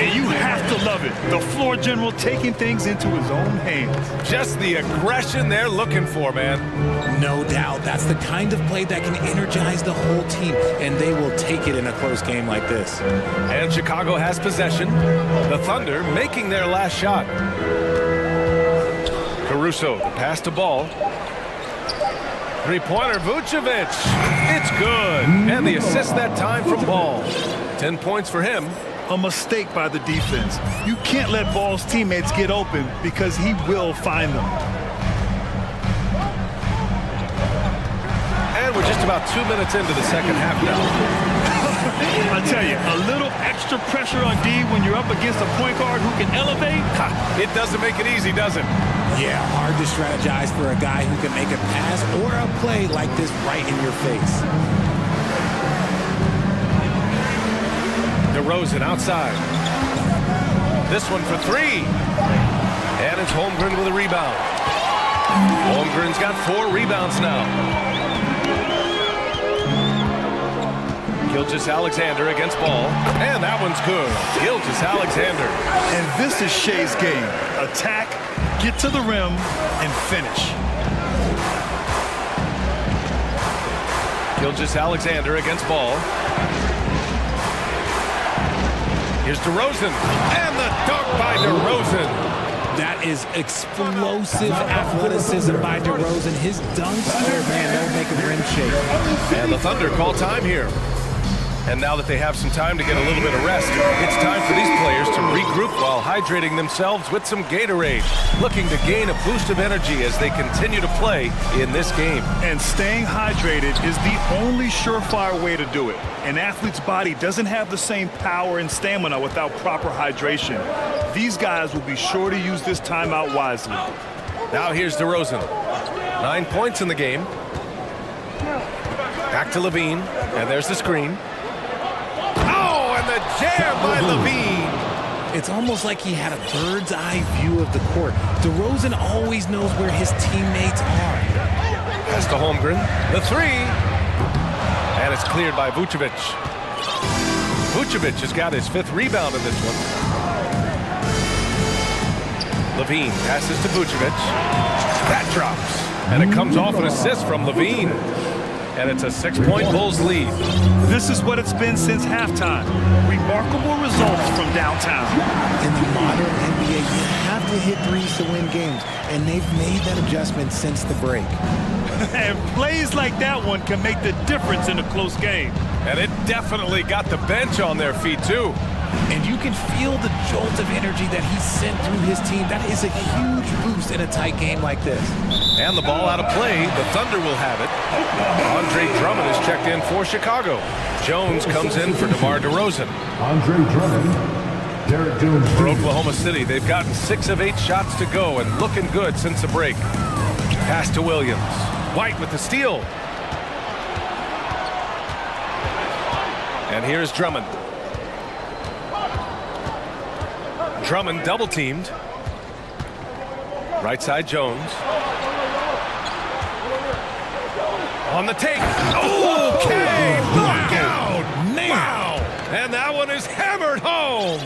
And you have to love it. The floor general taking things into his own hands. Just the aggression they're looking for, man. No doubt. That's the kind of play that can energize the whole team, and they will take it in a close game like this. And Chicago has possession. The Thunder making their last shot. Caruso, the pass to Ball. Three-pointer, Vucevic. It's good. And the assist that time from Ball. 10 points for him. A mistake by the defense. You can't let Ball's teammates get open because he will find them. And we're just about 2 minutes into the second half now. I tell you, a little extra pressure on D when you're up against a point guard who can elevate. It doesn't make it easy, does it? Yeah, hard to strategize for a guy who can make a pass or a play like this right in your face. DeRozan outside. This one for three. And it's Holmgren with a rebound. Holmgren's got 4 rebounds now. Gilgeous-Alexander against Ball. And that one's good. Gilgeous-Alexander. And this is Shea's game. Attack, get to the rim, and finish. Gilgeous-Alexander against Ball. Here's DeRozan. And the dunk by DeRozan. That is explosive athleticism by DeRozan. His dunks here, man, they'll make a rim shake. And the Thunder call time here. And now that they have some time to get a little bit of rest, it's time for these players to regroup while hydrating themselves with some Gatorade, looking to gain a boost of energy as they continue to play in this game. And staying hydrated is the only surefire way to do it. An athlete's body doesn't have the same power and stamina without proper hydration. These guys will be sure to use this timeout wisely. Now here's DeRozan. 9 points in the game. Back to Levine, and there's the screen. And the jam by Levine. It's almost like he had a bird's eye view of the court. DeRozan always knows where his teammates are. Pass to Holmgren. The three. And it's cleared by Vucevic. Vucevic has got his 5th rebound in this one. Levine passes to Vucevic. That drops. And it comes off an assist from Levine. And it's a 6-point Bulls lead. This is what it's been since halftime. Remarkable results from downtown. In the modern NBA, you have to hit threes to win games, and they've made that adjustment since the break. And plays like that one can make the difference in a close game. And it definitely got the bench on their feet, too. And you can feel the jolt of energy that he sent through his team. That is a huge boost in a tight game like this. And the ball out of play. The Thunder will have it. Andre Drummond is checked in for Chicago. Jones comes in for DeMar DeRozan. Andre Drummond. Derek Jones. For Oklahoma City, they've gotten 6 of 8 shots to go and looking good since the break. Pass to Williams. White with the steal. And here's Drummond. Drummond double teamed. Right side Jones. On the take. Okay, knockout. Wow. And that one is hammered home.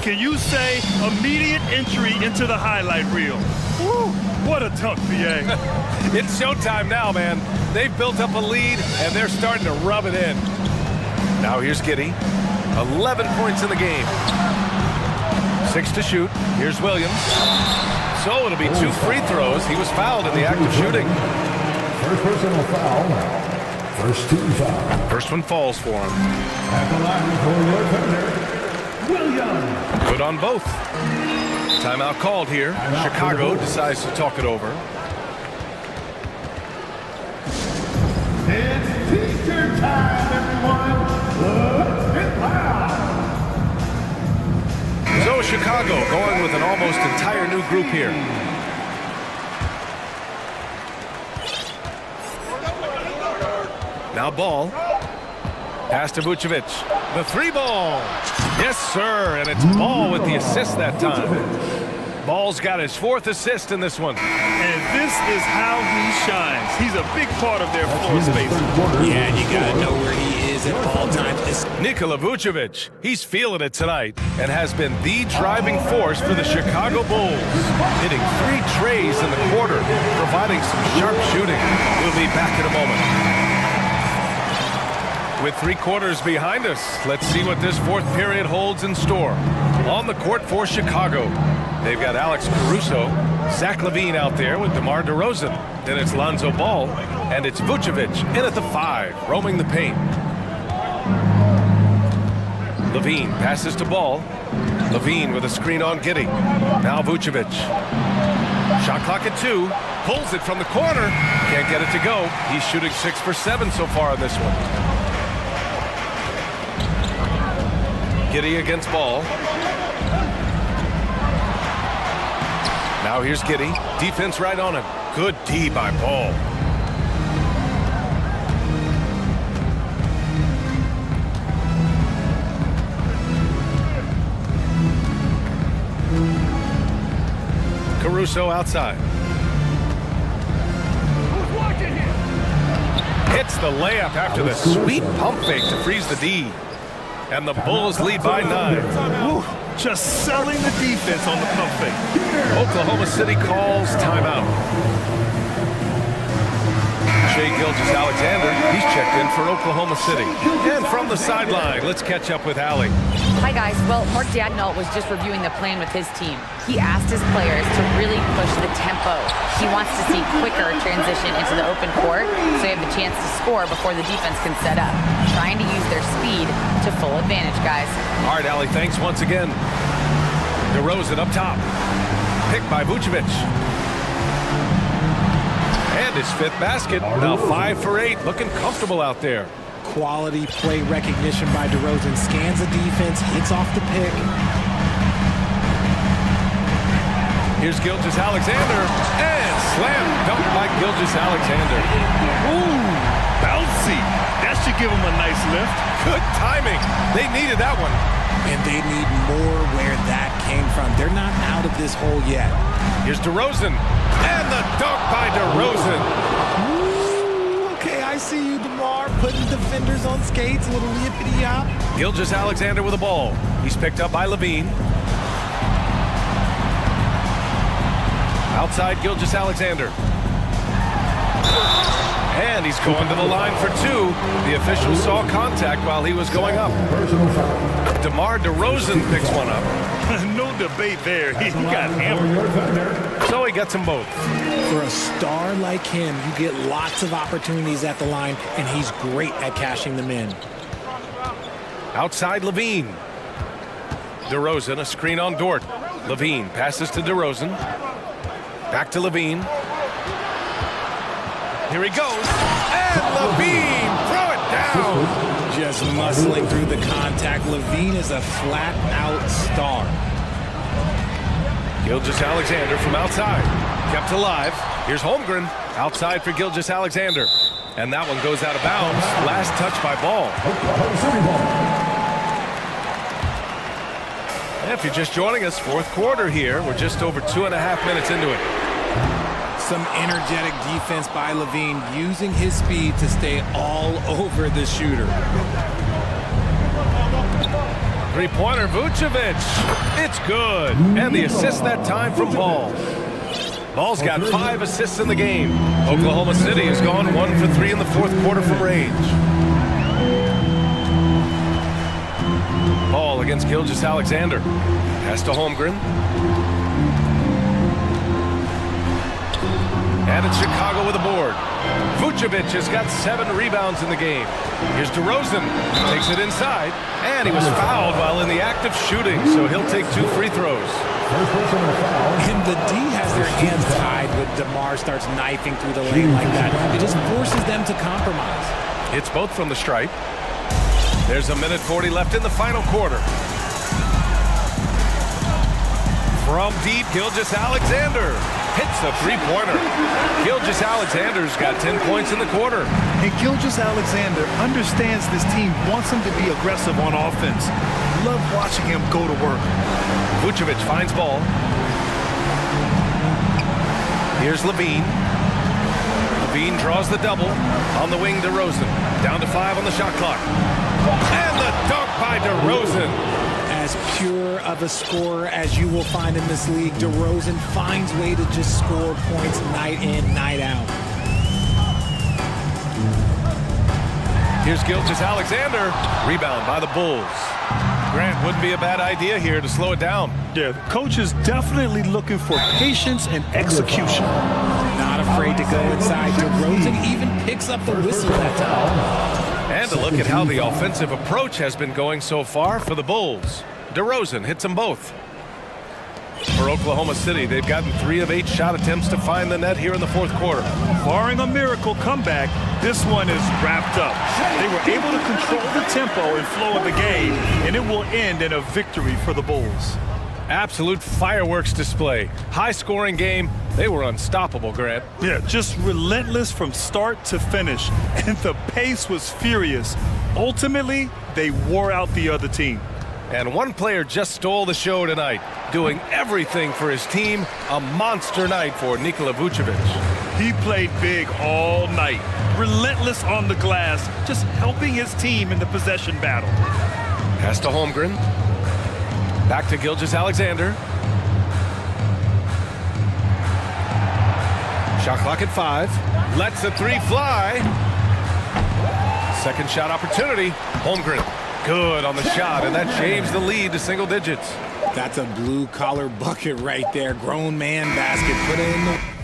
Can you say immediate entry into the highlight reel? Woo, what a dunk, BA. It's showtime now, man. They've built up a lead, and they're starting to rub it in. Now here's Giddey. 11 points in the game. 6 to shoot. Here's Williams. So it'll be 2 free throws. He was fouled in the act of shooting. First personal foul. First team foul. First one falls for him. At the line for your defender, Williams. Good on both. Timeout called here. Chicago decides to talk it over. It's teacher time, everyone. Let's get loud. So Chicago going with an almost entire new group here. Now ball. Pass to Vucevic. The three ball. Yes, sir. And it's Ball with the assist that time. Ball's got his fourth assist in this one. And this is how he shines. He's a big part of their floor space. Yeah, you got to know where he is at all times. Nikola Vucevic, he's feeling it tonight and has been the driving force for the Chicago Bulls. Hitting 3 trays in the quarter, providing some sharp shooting. We'll be back in a moment. With 3 quarters behind us, let's see what this fourth period holds in store. On the court for Chicago, they've got Alex Caruso, Zach LaVine out there with DeMar DeRozan. Then it's Lonzo Ball, and it's Vucevic in at the 5, roaming the paint. LaVine passes to Ball. LaVine with a screen on Giddey. Now Vucevic. Shot clock at 2. Pulls it from the corner. Can't get it to go. He's shooting 6 for 7 so far in this one. Giddey against Ball. Now here's Giddey. Defense right on him. Good D by Ball. Caruso outside. Hits the layup after the sweet pump fake to freeze the D. And the Bulls lead by 9. Woo, just selling the defense on the pump fake. Oklahoma City calls timeout. Shai Gilgeous-Alexander, he's checked in for Oklahoma City. And from the sideline, let's catch up with Allie. Hi, guys. Well, Mark Daigneault was just reviewing the plan with his team. He asked his players to really push the tempo. He wants to see quicker transition into the open court so they have a chance to score before the defense can set up. Trying to use their speed to full advantage, guys. All right, Allie, thanks once again. DeRozan up top. Picked by Vucevic. And his 5th basket. Now 5 for 8. Looking comfortable out there. Quality play recognition by DeRozan. Scans the defense, hits off the pick. Here's Gilgeous-Alexander. And slam dunk by Gilgeous-Alexander. Ooh, bouncy. That should give him a nice lift. Good timing. They needed that one. And they need more where that came from. They're not out of this hole yet. Here's DeRozan. And the dunk by DeRozan. Ooh, okay, I see you, DeMar, putting defenders on skates, a little yippity-yop. Gilgeous-Alexander with the ball. He's picked up by LaVine. Outside Gilgeous-Alexander. And he's going to the line for 2. The official saw contact while he was going up. DeMar DeRozan picks one up. No debate there. He got hammered. So he gets them both. For a star like him, you get lots of opportunities at the line, and he's great at cashing them in. Outside LaVine. DeRozan, a screen on Dort. LaVine passes to DeRozan. Back to LaVine. Here he goes. And LaVine, throw it down. Just muscling through the contact. LaVine is a flat-out star. Gilgeous-Alexander from outside. Kept alive. Here's Holmgren. Outside for Gilgeous-Alexander. And that one goes out of bounds. Last touch by Ball. And if you're just joining us, 4th quarter here. We're just over 2.5 minutes into it. Some energetic defense by LaVine, using his speed to stay all over the shooter. 3-pointer Vucevic. It's good. And the assist that time from Ball. Ball's got 5 assists in the game. Oklahoma City has gone 1 for 3 in the 4th quarter from range. Ball against Gilgeous-Alexander. Pass to Holmgren. And it's Chicago with a board. Vucevic has got 7 rebounds in the game. Here's DeRozan. Takes it inside. And he was fouled while in the act of shooting, so he'll take 2 free throws. And the D has their hands tied when DeMar starts knifing through the lane like that. It just forces them to compromise. It's both from the stripe. There's a minute 40 left in the final quarter. From deep, Gilgeous-Alexander hits a three-pointer. Gilgeous-Alexander's got 10 points in the quarter. And Gilgeous-Alexander understands this team wants him to be aggressive on offense. Love watching him go to work. Vucevic finds ball. Here's Levine. Levine draws the double. On the wing, DeRozan. Down to 5 on the shot clock. And the dunk by DeRozan. As pure of a scorer as you will find in this league, DeRozan finds way to just score points night in, night out. Here's Gilgeous-Alexander. Rebound by the Bulls. Grant, wouldn't be a bad idea here to slow it down. Yeah, the coach is definitely looking for patience and execution. Not afraid to go inside. DeRozan even picks up the whistle that time. And to look at how the offensive approach has been going so far for the Bulls. DeRozan hits them both. For Oklahoma City, they've gotten 3 of 8 shot attempts to find the net here in the fourth quarter. Barring a miracle comeback, this one is wrapped up. They were able to control the tempo and flow of the game, and it will end in a victory for the Bulls. Absolute fireworks display. High-scoring game. They were unstoppable, Grant. Yeah, just relentless from start to finish, and the pace was furious. Ultimately, they wore out the other team. And one player just stole the show tonight, doing everything for his team. A monster night for Nikola Vucevic. He played big all night, relentless on the glass, just helping his team in the possession battle. Pass to Holmgren. Back to Gilgeous-Alexander. Shot clock at 5. Lets the 3 fly. Second shot opportunity. Holmgren. Good on the shot, and that shaves the lead to single digits. That's a blue-collar bucket right there. Grown man basket. Put it in the...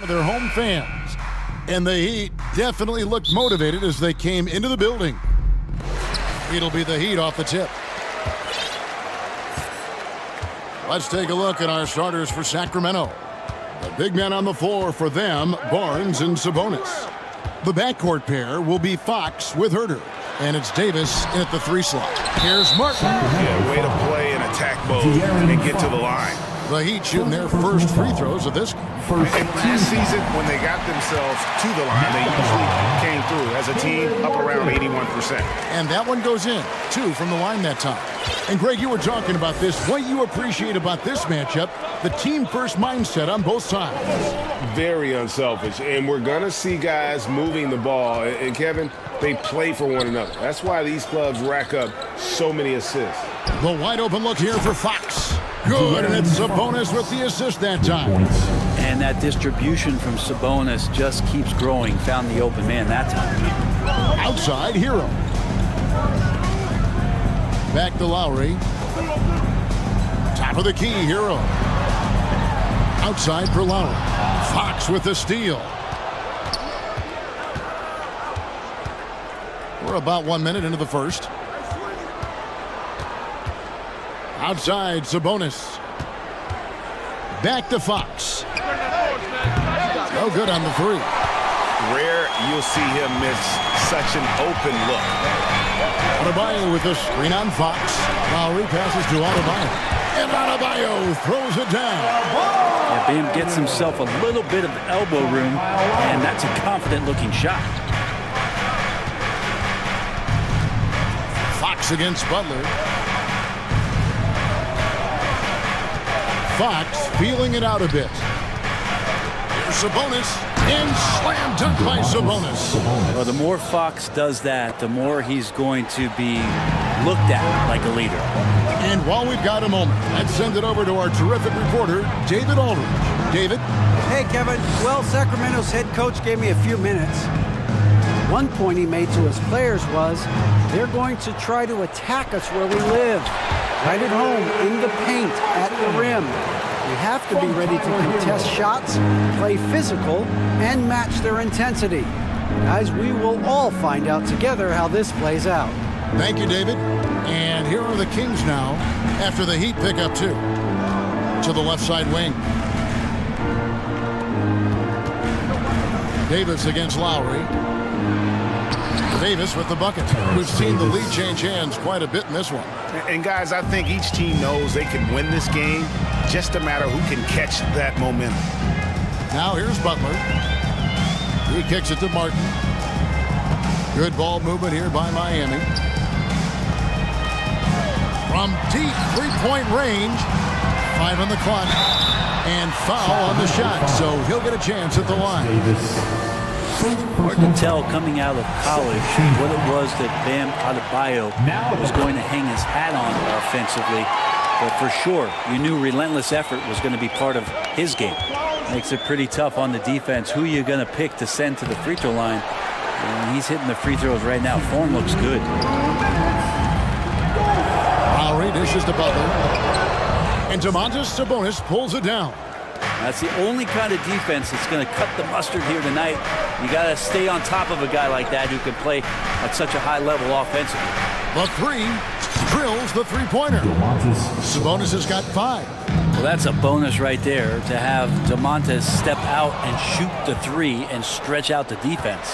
Their home fans. And the Heat definitely looked motivated as they came into the building. It'll be the Heat off the tip. Let's take a look at our starters for Sacramento. The big men on the floor for them, Barnes and Sabonis. The backcourt pair will be Fox with Herter. And it's Davis in at the 3 slot. Here's Martin. Yeah, way to play in attack mode and get to the line. The Heat shooting their first free throws of this game. And last season, when they got themselves to the line, they usually came through as a team up around 81%. And that one goes in, 2 from the line that time. And Greg, you were talking about this. What you appreciate about this matchup, the team-first mindset on both sides. Very unselfish. And we're going to see guys moving the ball. And Kevin, they play for one another. That's why these clubs rack up so many assists. The wide open look here for Fox. Good, and it's Sabonis with the assist that time. And that distribution from Sabonis just keeps growing. Found the open man that time. Outside, Hero. Back to Lowry. Top of the key, Hero. Outside for Lowry. Fox with the steal. We're about 1 minute into the first. Outside, Sabonis. Back to Fox. No good on the 3. Rare you'll see him miss such an open look. Adebayo with the screen on Fox. Lowry passes to Adebayo. And Adebayo throws it down. Yeah, Bam gets himself a little bit of elbow room, and that's a confident-looking shot. Fox against Butler. Fox feeling it out a bit. Here's Sabonis. And slam dunk by Sabonis. Well, the more Fox does that, the more he's going to be looked at like a leader. And while we've got a moment, let's send it over to our terrific reporter, David Aldridge. David? Hey, Kevin. Well, Sacramento's head coach gave me a few minutes. One point he made to his players was, they're going to try to attack us where we live. Right at home, in the paint, at the rim. We have to be ready to contest shots, play physical, and match their intensity. Guys, we will all find out together how this plays out. Thank you, David. And here are the Kings now after the Heat pick up 2. To the left side wing. Davis against Lowry. Davis with the bucket. We've seen the lead change hands quite a bit in this one. And guys, I think each team knows they can win this game. Just a matter who can catch that momentum. Now here's Butler. He kicks it to Martin. Good ball movement here by Miami. From deep three-point range. 5 on the clock. And foul on the shot. So he'll get a chance at the line. Hard to tell coming out of college what it was that Bam Adebayo was going to hang his hat on offensively. But for sure, you knew relentless effort was going to be part of his game. Makes it pretty tough on the defense. Who are you going to pick to send to the free throw line? And he's hitting the free throws right now. Form looks good. Lowry dishes to Butler. And Domantas Sabonis pulls it down. That's the only kind of defense that's going to cut the mustard here tonight. You got to stay on top of a guy like that who can play at such a high level offensively. The 3 drills the three-pointer. Sabonis has got 5. Well, that's a bonus right there to have Domantas step out and shoot the 3 and stretch out the defense.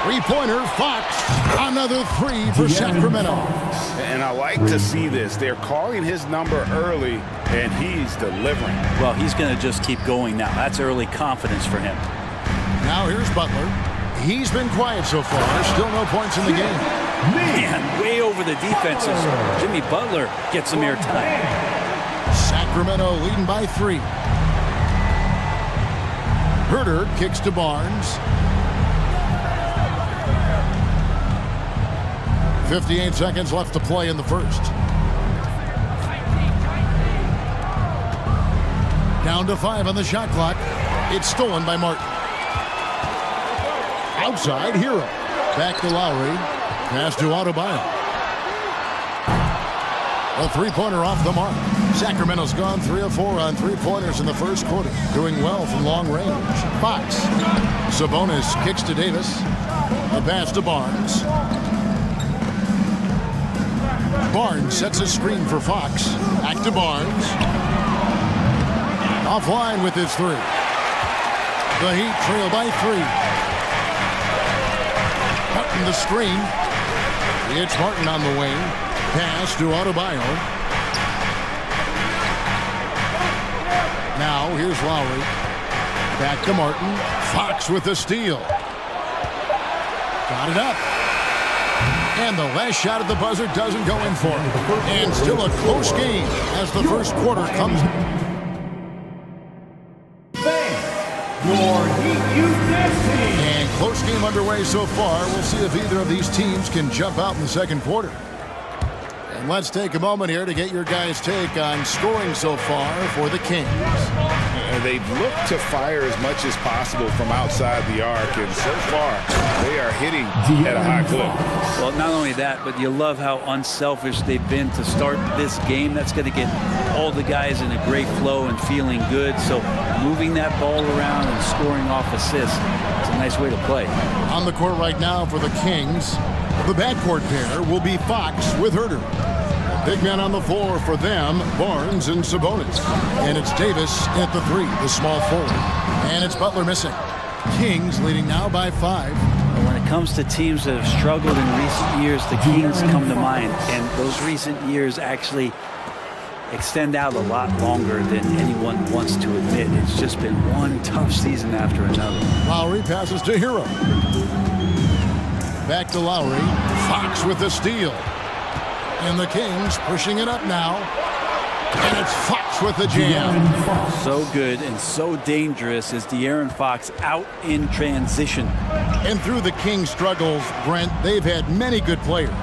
Three-pointer, Fox. Another 3 for Sacramento. And I like to see this. They're calling his number early, and he's delivering. Well, he's going to just keep going now. That's early confidence for him. Now here's Butler. He's been quiet so far. Still no points in the game. Man, way over the defenses. Jimmy Butler gets some airtime. Sacramento leading by 3. Herter kicks to Barnes. 58 seconds left to play in the first. Down to 5 on the shot clock. It's stolen by Martin. Outside, Hero. Back to Lowry. Pass to Adebayo. A three-pointer off the mark. Sacramento's gone 3 of 4 on three-pointers in the first quarter. Doing well from long range. Fox. Sabonis kicks to Davis. A pass to Barnes. Barnes sets a screen for Fox. Back to Barnes. Offline with his three. The Heat trail by 3. Martin the screen. It's Martin on the wing. Pass to Adebayo. Now here's Lowry. Back to Martin. Fox with the steal. Got it up. And the last shot at the buzzer doesn't go in for him. And still a close game as the first quarter comes. And close game underway so far. We'll see if either of these teams can jump out in the second quarter. And let's take a moment here to get your guys' take on scoring so far for the Kings. They've looked to fire as much as possible from outside the arc, and so far they are hitting at a high clip. Well, not only that, but you love how unselfish they've been to start this game. That's going to get all the guys in a great flow and feeling good. So moving that ball around and scoring off assists, it's a nice way to play. On the court right now for the Kings, the backcourt pair will be Fox with Herter. Big men on the floor for them, Barnes and Sabonis. And it's Davis at the 3, the small forward. And it's Butler missing. Kings leading now by 5. When it comes to teams that have struggled in recent years, the Kings come to mind. And those recent years actually extend out a lot longer than anyone wants to admit. It's just been one tough season after another. Lowry passes to Hero. Back to Lowry. Fox with the steal. And the Kings pushing it up now. And it's Fox with the jam. So good and so dangerous is De'Aaron Fox out in transition. And through the Kings' struggles, Brent, they've had many good players.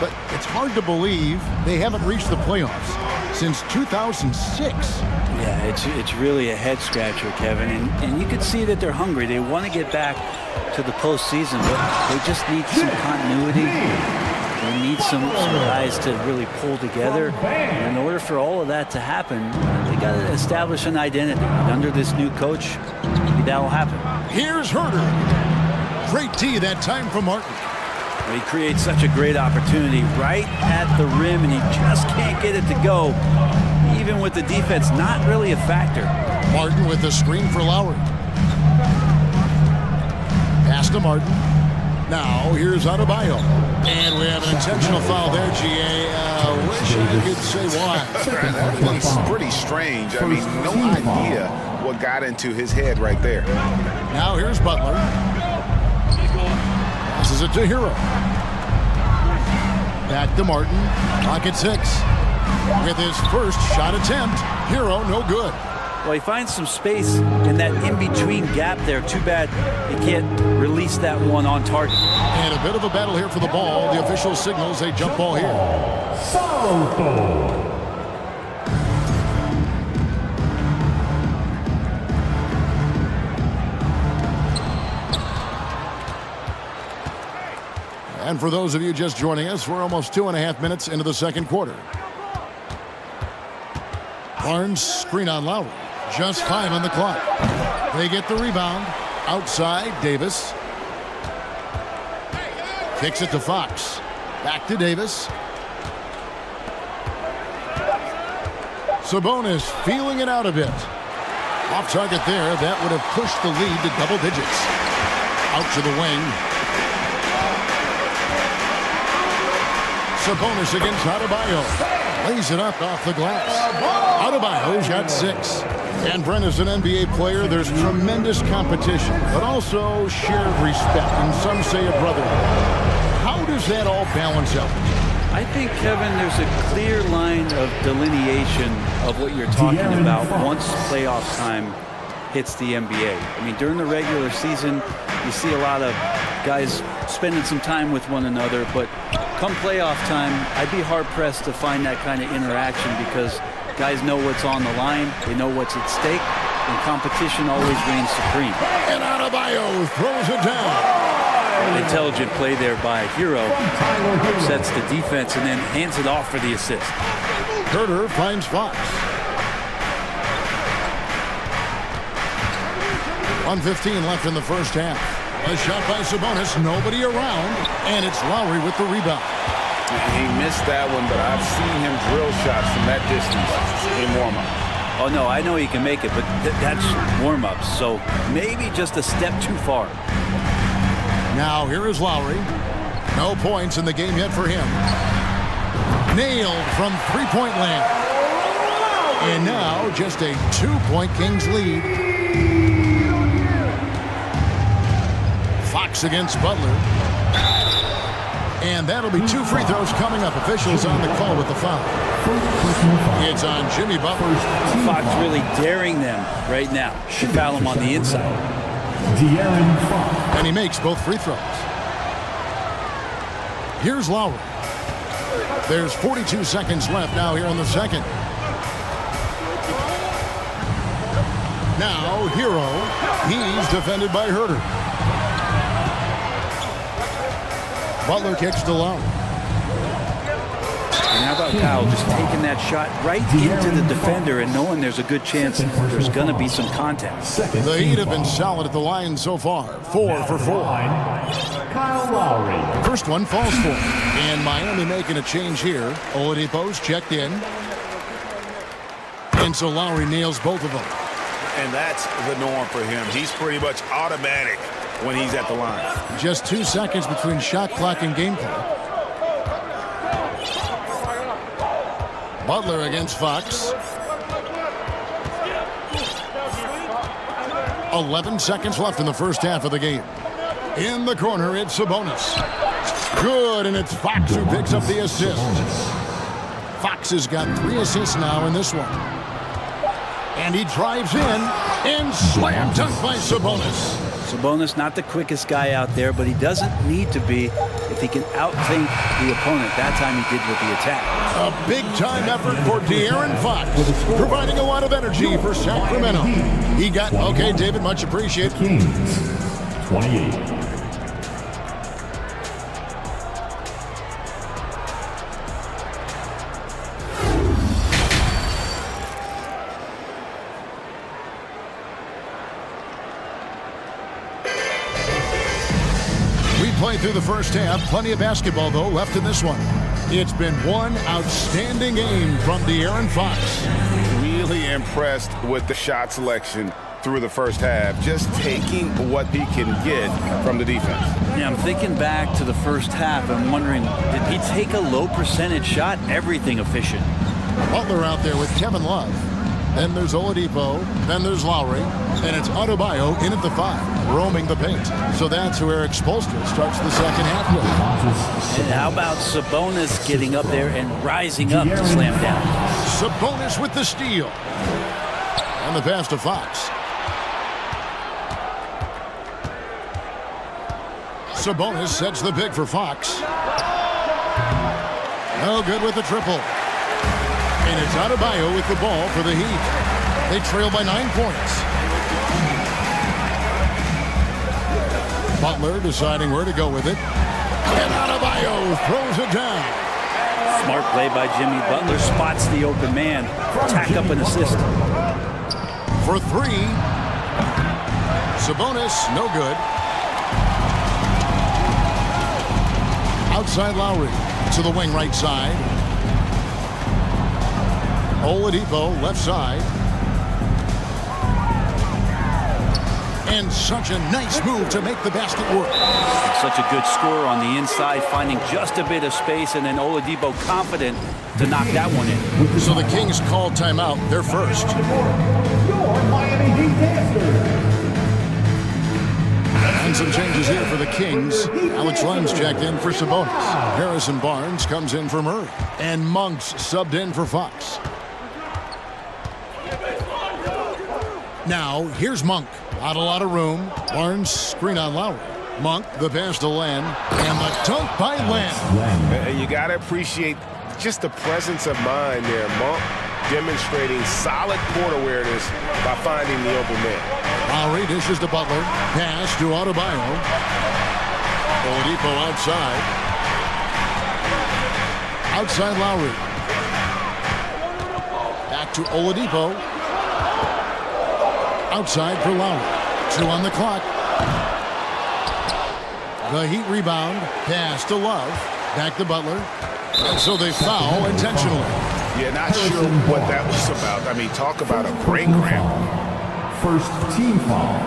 But it's hard to believe they haven't reached the playoffs since 2006. Yeah, it's really a head-scratcher, Kevin. And you can see that they're hungry. They want to get back to the postseason, but they just need some continuity. They need some guys to really pull together. And in order for all of that to happen, they got to establish an identity. And under this new coach, maybe that'll happen. Here's Herter. Great tee that time from Martin. Well, he creates such a great opportunity right at the rim, and he just can't get it to go. Even with the defense not really a factor. Martin with the screen for Lowry. Pass to Martin. Now, here's Adebayo. And we have an intentional foul there, G.A. Wish I could say why. That's pretty strange. I mean, no idea what got into his head right there. Now, here's Butler. Passes it to Hero. Back to Martin. Clock at 6. With his first shot attempt, Hero no good. Well, he finds some space in that in-between gap there. Too bad he can't release that one on target. And a bit of a battle here for the ball. The official signals a jump ball here. Foul ball. And for those of you just joining us, we're almost 2.5 minutes into the second quarter. Barnes screen on Lowry. Just 5 on the clock. They get the rebound. Outside, Davis. Kicks it to Fox. Back to Davis. Sabonis feeling it out a bit. Off target there. That would have pushed the lead to double digits. Out to the wing. Sabonis against Adebayo. Lays it up off the glass. Adebayo's got 6. And Brent, as an NBA player, there's tremendous competition, but also shared respect, and some say a brotherhood. How does that all balance out? I think, Kevin, there's a clear line of delineation of what you're talking about once playoff time hits the NBA. I mean, during the regular season, you see a lot of guys spending some time with one another, but come playoff time, I'd be hard-pressed to find that kind of interaction because guys know what's on the line, they know what's at stake, and competition always reigns supreme. And Adebayo throws it down. Intelligent play there by Hero. Sets the defense and then hands it off for the assist. Herter finds Fox. 1:15 left in the first half. A shot by Sabonis, nobody around, and it's Lowry with the rebound. He missed that one, but I've seen him drill shots from that distance in warm-up. Oh, no, I know he can make it, but that's warm-ups, so maybe just a step too far. Now here is Lowry. No points in the game yet for him. Nailed from three-point land. And now just a 2-point Kings lead. Fox against Butler. And that'll be 2 free throws coming up. Officials on the call with the foul. It's on Jimmy Butler. Fox really daring them right now. Should foul him on the inside. And he makes both free throws. Here's Lowry. There's 42 seconds left now here in the second. Now, Hero. He's defended by Herter. Butler kicks to Lowry. And how about Kyle just taking that shot right into the defender and knowing there's a good chance there's going to be some contact. The Heat have been solid at the line so far. 4 for 4. Kyle Lowry. First one falls for him. And Miami making a change here. Oladipo's checked in. And so Lowry nails both of them. And that's the norm for him. He's pretty much automatic when he's at the line. Just 2 seconds between shot clock and gameplay. Butler against Fox. 11 seconds left in the first half of the game. In the corner, it's Sabonis. Good, and it's Fox who picks up the assist. Fox has got 3 assists now in this one. And he drives in and slam dunk by Sabonis. Sabonis not the quickest guy out there, but he doesn't need to be if he can outthink the opponent. That time he did with the attack. A big-time effort for De'Aaron Fox, providing a lot of energy for Sacramento. He got, okay, David, much appreciated. Kings, 28. Played through the first half. Plenty of basketball, though, left in this one. It's been one outstanding game from De'Aaron Fox. Really impressed with the shot selection through the first half. Just taking what he can get from the defense. Yeah, I'm thinking back to the first half. I'm wondering, did he take a low percentage shot? Everything efficient. Butler out there with Kevin Love. Then there's Oladipo. Then there's Lowry. And it's Adebayo in at the 5, roaming the paint. So that's who Eric Spoelstra starts the second half with. And how about Sabonis getting up there and rising up to slam down? Sabonis with the steal. And the pass to Fox. Sabonis sets the pick for Fox. No good with the triple. And it's Adebayo with the ball for the Heat. They trail by 9 points. Butler deciding where to go with it. And Adebayo throws it down. Smart play by Jimmy Butler. Spots the open man. Tack up an assist. For 3. Sabonis, no good. Outside Lowry to the wing right side. Oladipo left side. And such a nice move to make the basket work. Such a good score on the inside, finding just a bit of space, and then Oladipo confident to knock that one in. So the Kings call timeout. They're first. And some changes here for the Kings. Alex Len's checked in for Sabonis. Harrison Barnes comes in for Murray. And Monk's subbed in for Fox. Now, here's Monk. Not a lot of room. Barnes screen on Lowry. Monk, the pass to Len. And the dunk by Len. You got to appreciate just the presence of mind there. Monk demonstrating solid court awareness by finding the open man. Lowry dishes to Butler. Pass to Adebayo. Oladipo outside. Outside Lowry. Back to Oladipo. Outside for Lowry. 2 on the clock. The Heat rebound. Pass to Love. Back to Butler. And so they foul intentionally. Yeah, not sure what that was about. I mean, talk about a brain cramp. First team foul.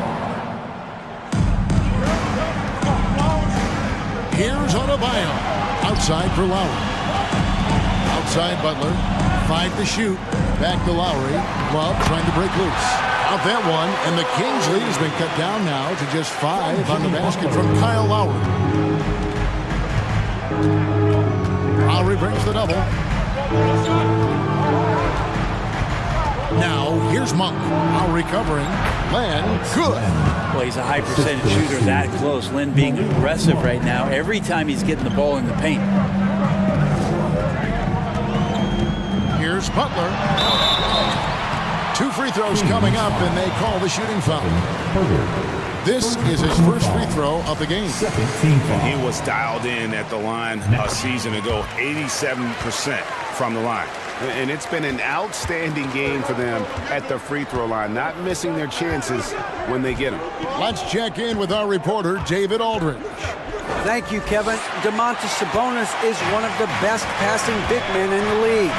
Here's Adebayo. Outside for Lowry. Outside Butler. 5 to shoot. Back to Lowry. Love trying to break loose. Out that one, and the Kings' lead has been cut down now to just 5 on the basket from Kyle Lowry. Lowry brings the double. Now, here's Monk. Lowry covering. Len, good. Well, he's a high percentage shooter that close. Len being aggressive right now every time he's getting the ball in the paint. Here's Butler. 2 free throws coming up, and they call the shooting foul. This is his first free throw of the game. He was dialed in at the line a season ago, 87% from the line. And it's been an outstanding game for them at the free throw line, not missing their chances when they get them. Let's check in with our reporter, David Aldridge. Thank you, Kevin. Domantas Sabonis is one of the best passing big men in the league.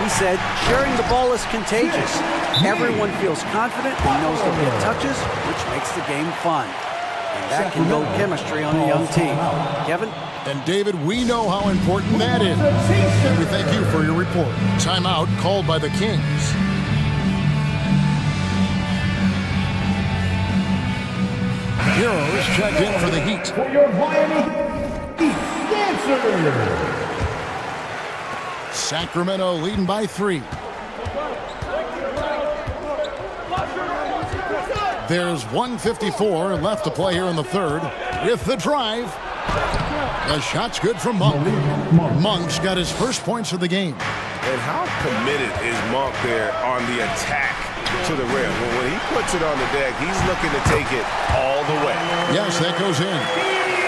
He said, sharing the ball is contagious. Everyone feels confident and knows they'll get touches, which makes the game fun. And that can build chemistry on a young team. Kevin? And David, we know how important that is. And we thank you for your report. Timeout called by the Kings. Heroes checked in for the Heat. For your Miami Heat Dancers. Sacramento leading by 3. There's 1:54 left to play here in the third. With the drive. The shot's good from Monk. Monk's got his first points of the game. And how committed is Monk there on the attack to the rim? When he puts it on the deck, he's looking to take it all the way. Yes, that goes in.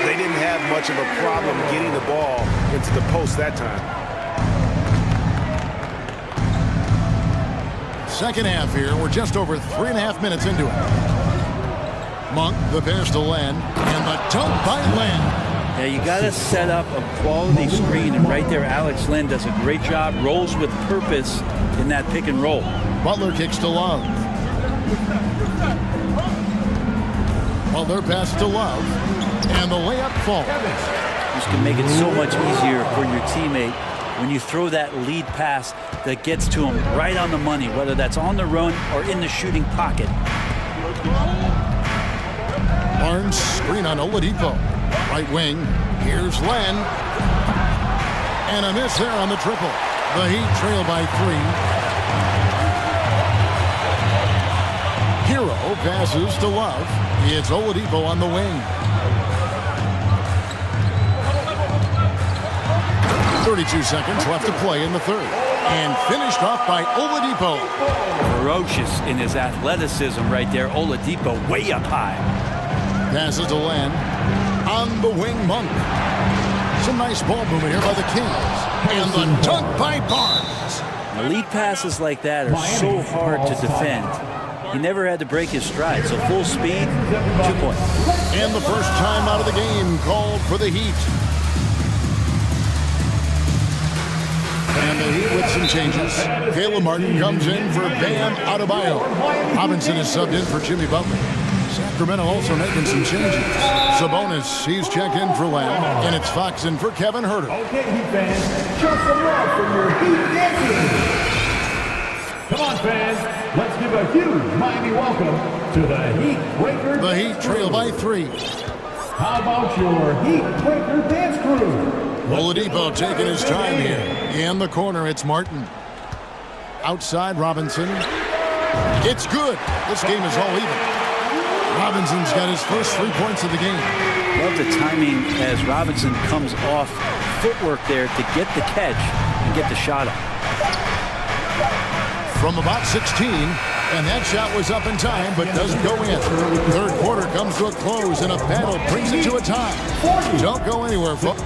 They didn't have much of a problem getting the ball into the post that time. Second half here. We're just over 3.5 minutes into it. Monk, the pass to Len, and the dunk by Len. Yeah, you got to set up a quality screen, and right there, Alex Len does a great job, rolls with purpose in that pick and roll. Butler kicks to Love. Butler passes to Love, and the layup falls. This can make it so much easier for your teammate when you throw that lead pass that gets to him right on the money, whether that's on the run or in the shooting pocket. Barnes screen on Oladipo. Right wing. Here's Len. And a miss there on the triple. The Heat trail by 3. Hero passes to Love. It's Oladipo on the wing. 32 seconds left to play in the third. And finished off by Oladipo. Ferocious in his athleticism right there. Oladipo way up high. Passes to Len. On the wing, Monk. Some nice ball movement here by the Kings. And the dunk by Barnes. The lead passes like that are so hard to defend. He never had to break his stride, so full speed, 2 points. And the first time out of the game called for the Heat. And the Heat with some changes. Caleb Martin comes in for Bam Adebayo. Robinson is subbed in for Jimmy Butler. Sacramento also making some changes. Sabonis, he's checked in for Lamb. And it's Fox in for Kevin Huerter. Okay, Heat fans, show some love from your Heat Dancers. Come on, fans, let's give a huge Miami welcome to the Heat Breaker. The Heat trail by 3. How about your Heat Breaker dance crew? Oladipo taking his time here. In the corner, it's Martin. Outside, Robinson. It's good. This game is all even. Robinson's got his first 3 points of the game. Love the timing as Robinson comes off footwork there to get the catch and get the shot up. From about 16, And that shot was up in time, but doesn't go in. Third quarter comes to a close, and a battle brings it to a tie. Don't go anywhere, folks.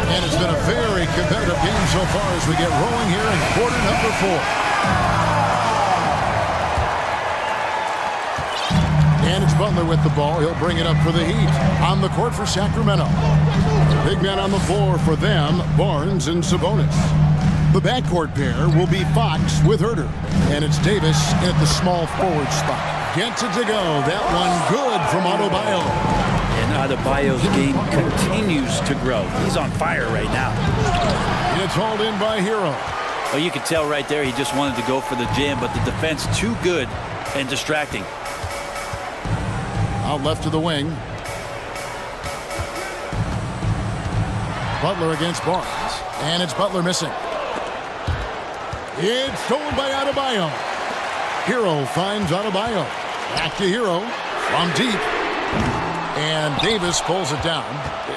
And it's been a very competitive game so far as we get rolling here in quarter number 4. And it's Butler with the ball. He'll bring it up for the Heat. On the court for Sacramento. Big man on the floor for them, Barnes and Sabonis. The backcourt pair will be Fox with Herter. And it's Davis at the small forward spot. Gets it to go. That one good from Adebayo. And Adebayo's game continues to grow. He's on fire right now. It's hauled in by Hero. Well, you could tell right there he just wanted to go for the jam, but the defense too good and distracting. Out left to the wing. Butler against Barnes. And it's Butler missing. It's stolen by Adebayo. Hero finds Adebayo. Back to Hero from deep. And Davis pulls it down.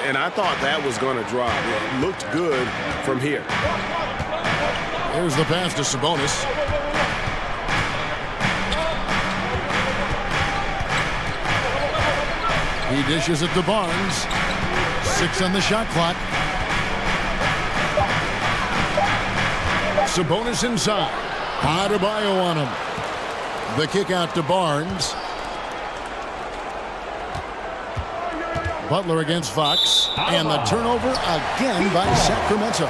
And I thought that was going to drop. It looked good from here. Here's the pass to Sabonis. He dishes it to Barnes. 6 on the shot clock. Sabonis inside. Adebayo on him. The kick out to Barnes. Butler against Fox. And the turnover again by Sacramento.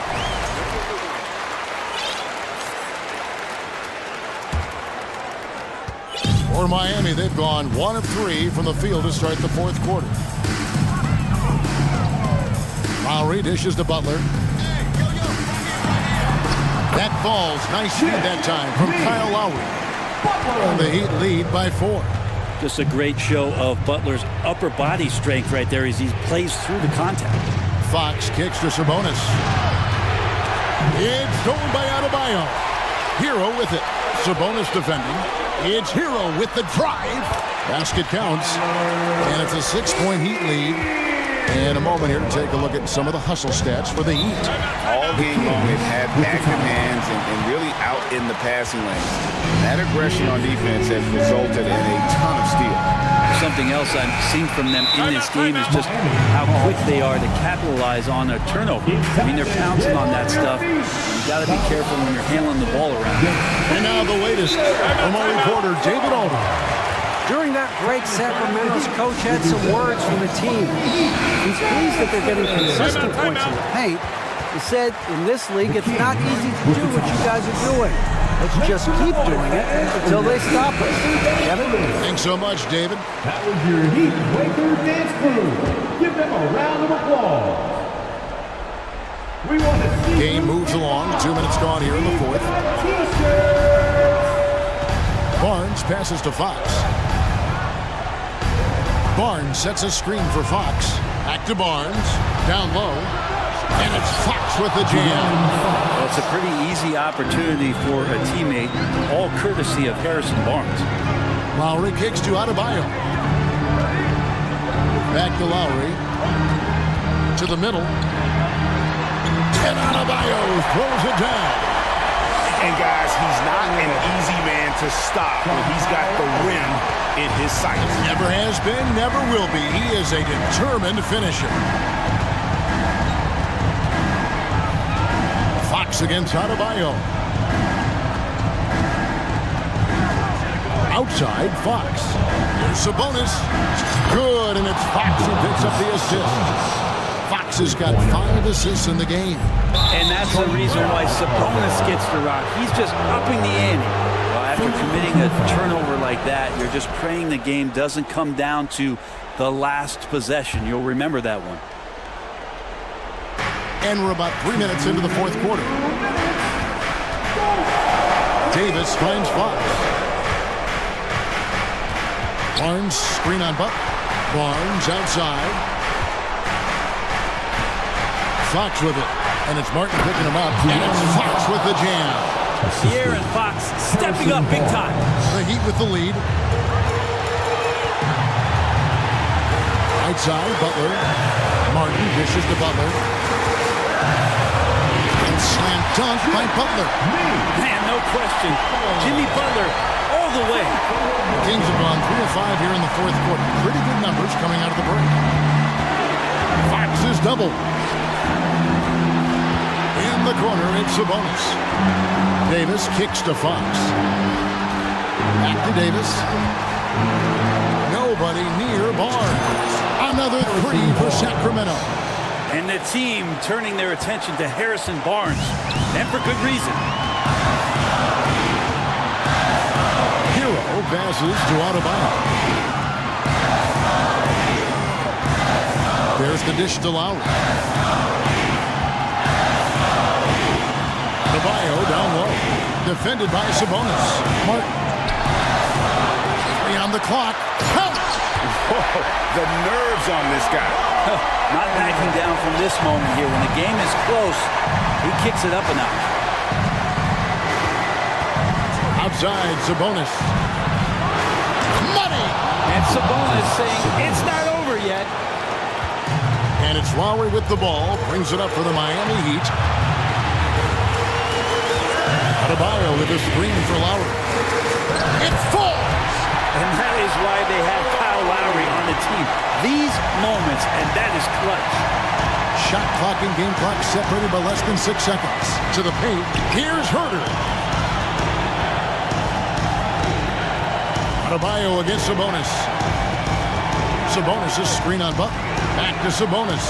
For Miami, they've gone 1 of 3 from the field to start the fourth quarter. Lowry dishes to Butler. That falls. Nice feed that time from Kyle Lowry. And the Heat lead by 4. Just a great show of Butler's upper body strength right there as he plays through the contact. Fox kicks to Sabonis. It's stolen by Adebayo. Hero with it. Sabonis defending. It's Hero with the drive. Basket counts. And it's a 6-point Heat lead. And a moment here to take a look at some of the hustle stats for the Heat. All game long, they've had active hands and really out in the passing lanes. That aggression on defense has resulted in a ton of steals. Something else I've seen from them in this game is just how quick they are to capitalize on a turnover. I mean, they're pouncing on that stuff. You got to be careful when you're handling the ball around. And now the latest from our reporter, David Alden. During that break, Sacramento's coach had some words for the team. He's pleased that they're getting consistent points in the paint. He said, in this league, it's not easy to do what you guys are doing. Let's just keep doing it until they stop us. Kevin? Thanks so much, David. That was your Heat Waker dance crew. Give them a round of applause. We want to see game moves along. 2 minutes gone here in the fourth. Barnes passes to Fox. Barnes sets a screen for Fox. Back to Barnes. Down low. And it's Fox with the jam. Well, it's a pretty easy opportunity for a teammate, all courtesy of Harrison Barnes. Lowry kicks to Adebayo. Back to Lowry. To the middle. And Adebayo throws it down. And guys, he's not an easy man to stop when he's got the rim in his sights. Never has been, never will be. He is a determined finisher. Fox against Adebayo. Outside, Fox. Here's Sabonis. Good, and it's Fox who picks up the assist. Fox has got 5 assists in the game. And that's the reason why Sabonis gets the rock. He's just upping the ante. Well, after committing a turnover like that, you're just praying the game doesn't come down to the last possession. You'll remember that one. And we're about 3 minutes into the fourth quarter. Davis finds Fox. Barnes screen on Butler. Barnes outside. Fox with it. And it's Martin picking him up. And it's Fox with the jam. De'Aaron Fox stepping up big time. The Heat with the lead. Right side, Butler. Martin dishes to Butler. And Slam dunk by Butler. Man, no question. Jimmy Butler all the way. The Kings have gone 3 of 5 here in the fourth quarter. Pretty good numbers coming out of the break. Fox is double. In the corner, it's Sabonis. Davis kicks to Fox. Back to Davis. Nobody near Barnes. Another 3 for Sacramento. And the team turning their attention to Harrison Barnes. And for good reason. Hero passes to Adebayo. There's the dish to Lowry. Adebayo down low. Defended by Sabonis. Martin. 3 on the clock. Count! Whoa, the nerves on this guy. Not backing down from this moment here. When the game is close, he kicks it up a notch. Outside, Sabonis. Money! And Sabonis saying, it's not over yet. And it's Lowry with the ball. Brings it up for the Miami Heat. Adebayo with a screen for Lowry. It falls! And that is why they have Kyle Lowry on the team. These moments, and that is clutch. Shot clock and game clock separated by less than 6 seconds. To the paint. Here's Herter. Adebayo against Sabonis. Sabonis' screen on Butler. Back to Sabonis.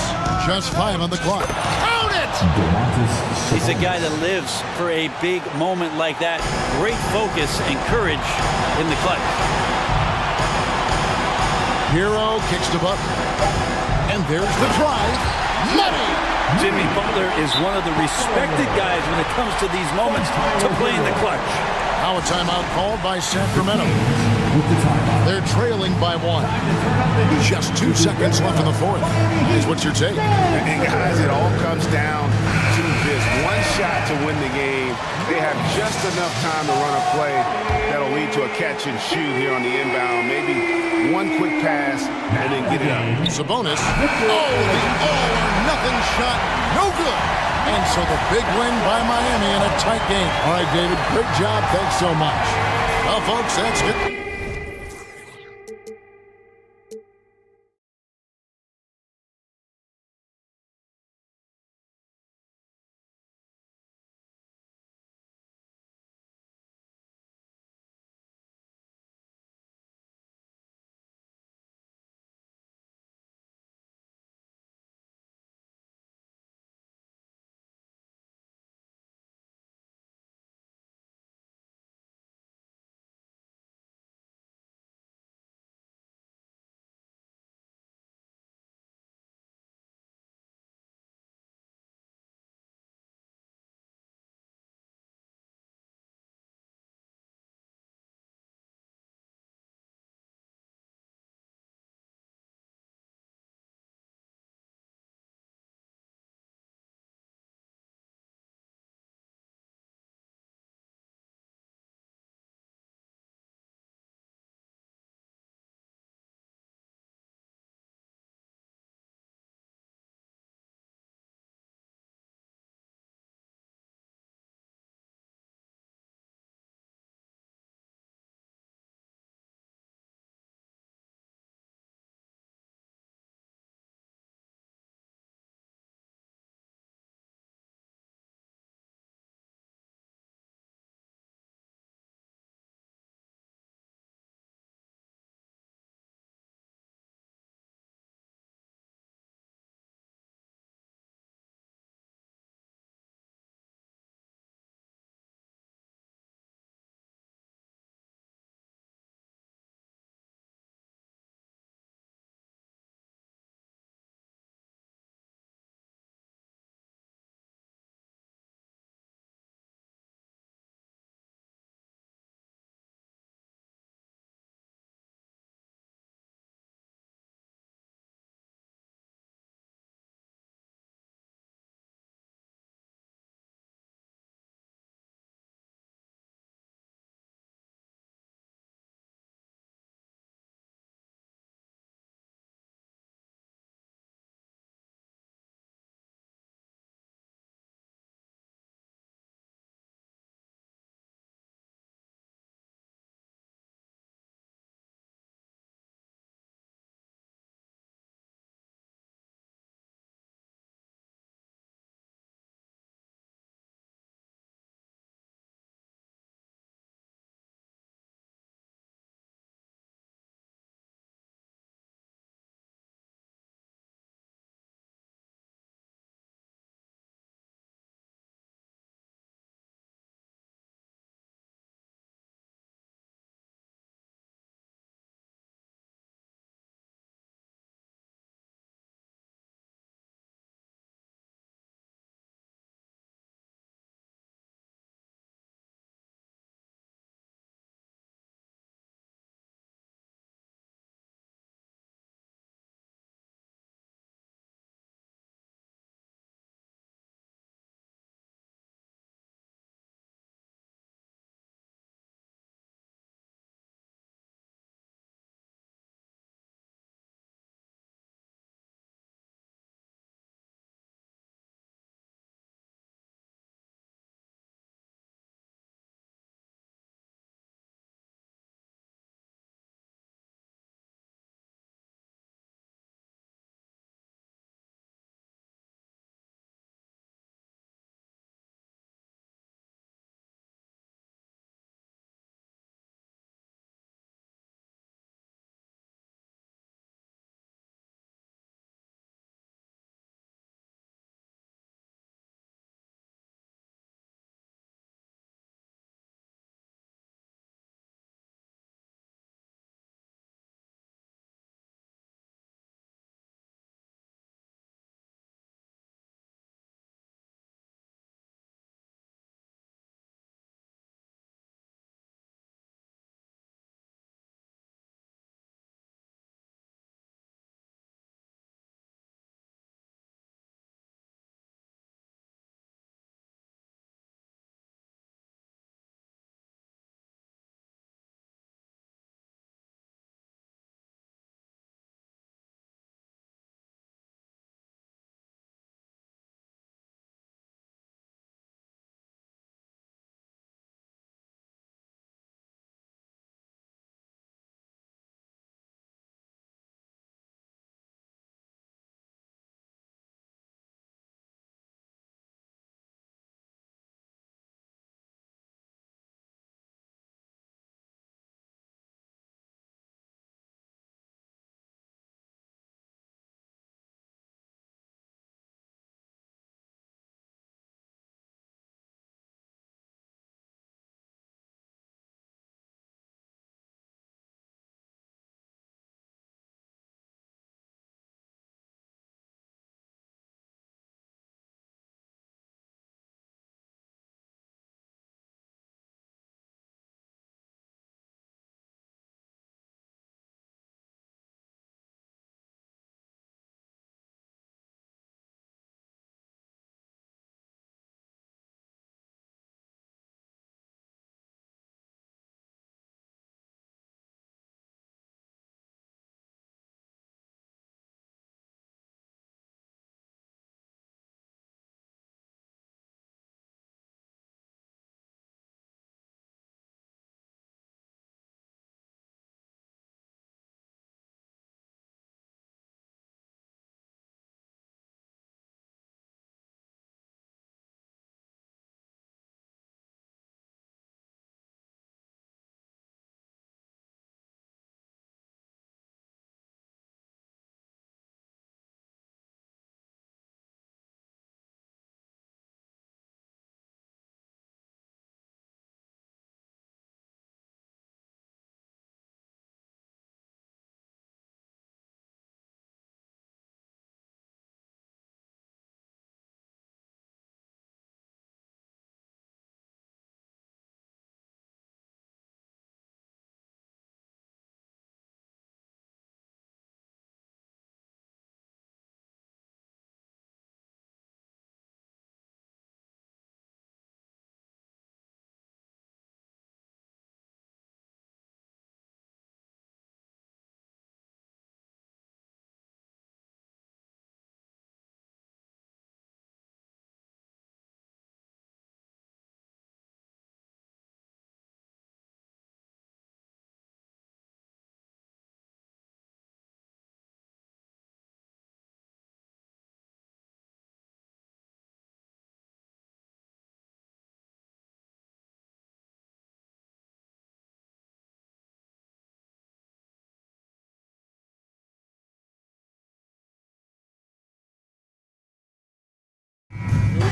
Just 5 on the clock. Count it! He's a guy that lives for a big moment like that. Great focus and courage in the clutch. Hero kicks to Butler. And there's the drive. Money! Jimmy Butler is one of the respected guys when it comes to these moments to play in the clutch. Now a timeout called by Sacramento. They're trailing by 1. Just 2 seconds left in the fourth. Here's what's your take. And guys, it all comes down to this one shot to win the game. They have just enough time to run a play that'll lead to a catch and shoot here on the inbound. Maybe one quick pass and then get it up. Sabonis. Oh, the all-or-nothing shot. No good. And so the big win by Miami in a tight game. All right, David, great job. Thanks so much. Well, folks, that's good.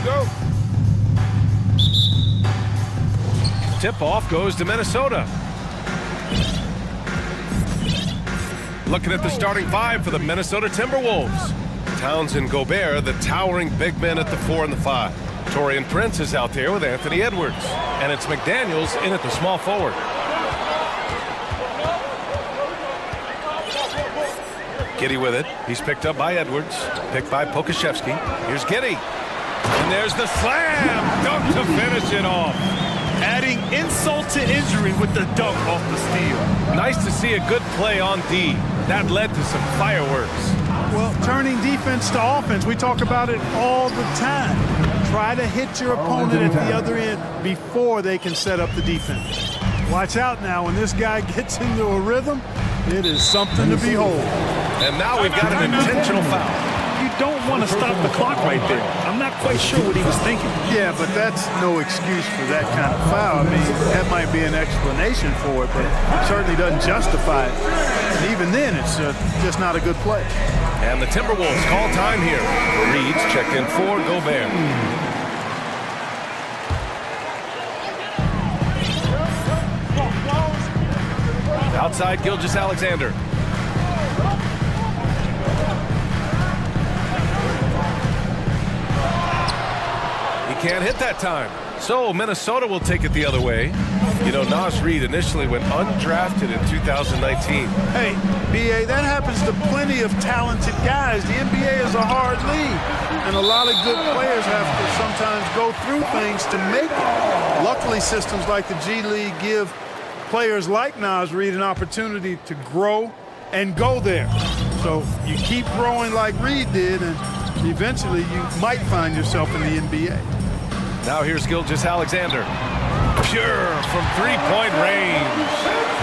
go. Tip-off goes to Minnesota. Looking at the starting five for the Minnesota Timberwolves. Towns and Gobert, the towering big men at the 4 and the 5. Torian Prince is out there with Anthony Edwards. And it's McDaniels in at the small forward. Giddey with it. He's picked up by Edwards. Picked by Pokashevsky. Here's Giddey. And there's the slam. Dunk to finish it off. Adding insult to injury with the dunk off the steal. Nice to see a good play on D. That led to some fireworks. Well, turning defense to offense, we talk about it all the time. Try to hit your opponent at the other end before they can set up the defense. Watch out now, when this guy gets into a rhythm, it is something to behold. And now we've got an intentional foul. You don't want to stop the clock right there. I'm not quite sure what he was thinking. Yeah, but that's no excuse for that kind of foul. I mean, that might be an explanation for it, but it certainly doesn't justify it. And even then, it's just not a good play. And the Timberwolves call time here. Reed's checked in for Gobert. Outside Gilgeous-Alexander. He can't hit that time. So Minnesota will take it the other way. You know, Naz Reid initially went undrafted in 2019. Hey, B.A., that happens to plenty of talented guys. The NBA is a hard league, and a lot of good players have to sometimes go through things to make it. Luckily, systems like the G League give players like Naz Reid an opportunity to grow and go there. So you keep growing like Reid did, and eventually you might find yourself in the NBA. Now here's Gilgeous-Alexander. Pure from three-point range.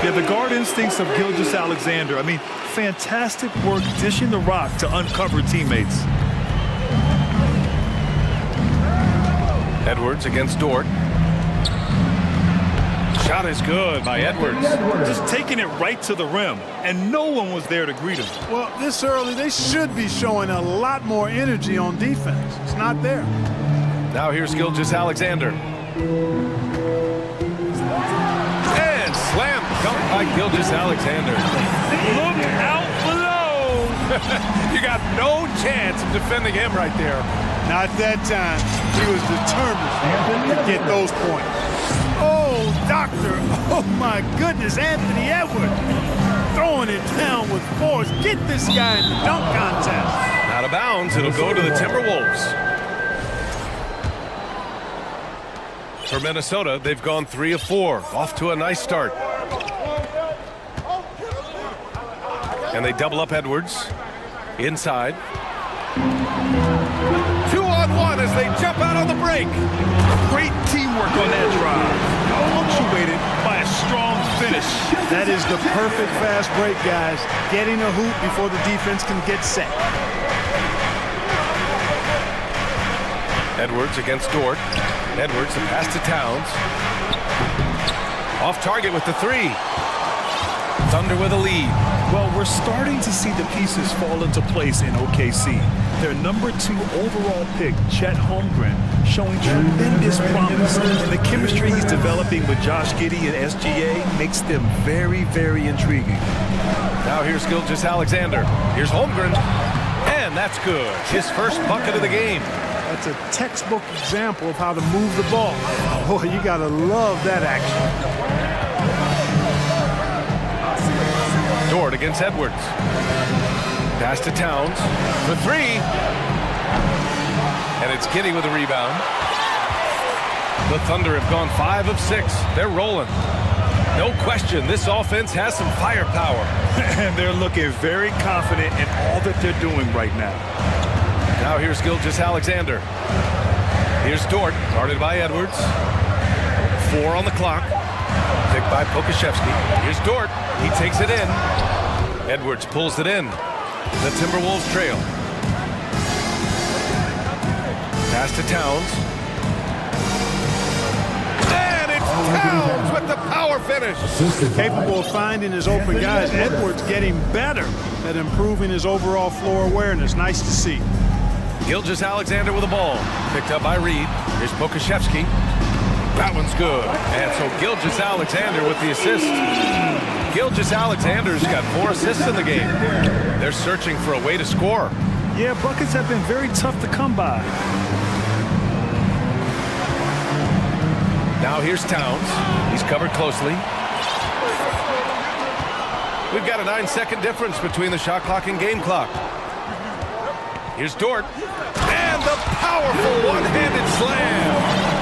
Yeah, the guard instincts of Gilgeous-Alexander. I mean, fantastic work dishing the rock to uncover teammates. Edwards against Dort. Shot is good by Edwards. Just taking it right to the rim, and no one was there to greet him. Well, this early, they should be showing a lot more energy on defense. It's not there. Now here's Gilgeous-Alexander. And slam dunk by Gilgeous-Alexander. Look out below! You got no chance of defending him right there. Not that time. He was determined to get those points. Oh, doctor. Oh, my goodness. Anthony Edwards throwing it down with force. Get this guy in the dunk contest. Out of bounds. It'll go to the Timberwolves. For Minnesota, they've gone 3 of 4. Off to a nice start. And they double up Edwards. Inside. 2-on-1 as they jump out on the break. Great teamwork on that drive. Punctuated by a strong finish. That is the perfect fast break, guys. Getting a hoop before the defense can get set. Edwards against Dort. Edwards, the pass to Towns. Off target with the 3. Thunder with a lead. Well, we're starting to see the pieces fall into place in OKC. Their number 2 overall pick, Chet Holmgren, showing tremendous promise. And the chemistry he's developing with Josh Giddey and SGA makes them very, very intriguing. Now here's Gilgeous-Alexander. Here's Holmgren. And that's good. His first bucket of the game. That's a textbook example of how to move the ball. Boy, you gotta love that action. Dort against Edwards. Pass to Towns for 3. And it's Giddey with a rebound. The Thunder have gone 5 of 6. They're rolling. No question, this offense has some firepower. And they're looking very confident in all that they're doing right now. Now here's Gilgeous-Alexander. Here's Dort, guarded by Edwards. 4 on the clock. Picked by Pokashevsky. Here's Dort. He takes it in. Edwards pulls it in. The Timberwolves trail. Pass to Towns. And it's Towns with the power finish. Capable of finding his open guys. Edwards getting better at improving his overall floor awareness. Nice to see. Gilgeous-Alexander with the ball. Picked up by Reed. Here's Pokashevsky. That one's good. And so Gilgeous-Alexander with the assist. Gilgeous-Alexander's got 4 assists in the game. They're searching for a way to score. Yeah, buckets have been very tough to come by. Now here's Towns. He's covered closely. We've got a 9-second difference between the shot clock and game clock. Here's Dort. And the powerful one-handed slam.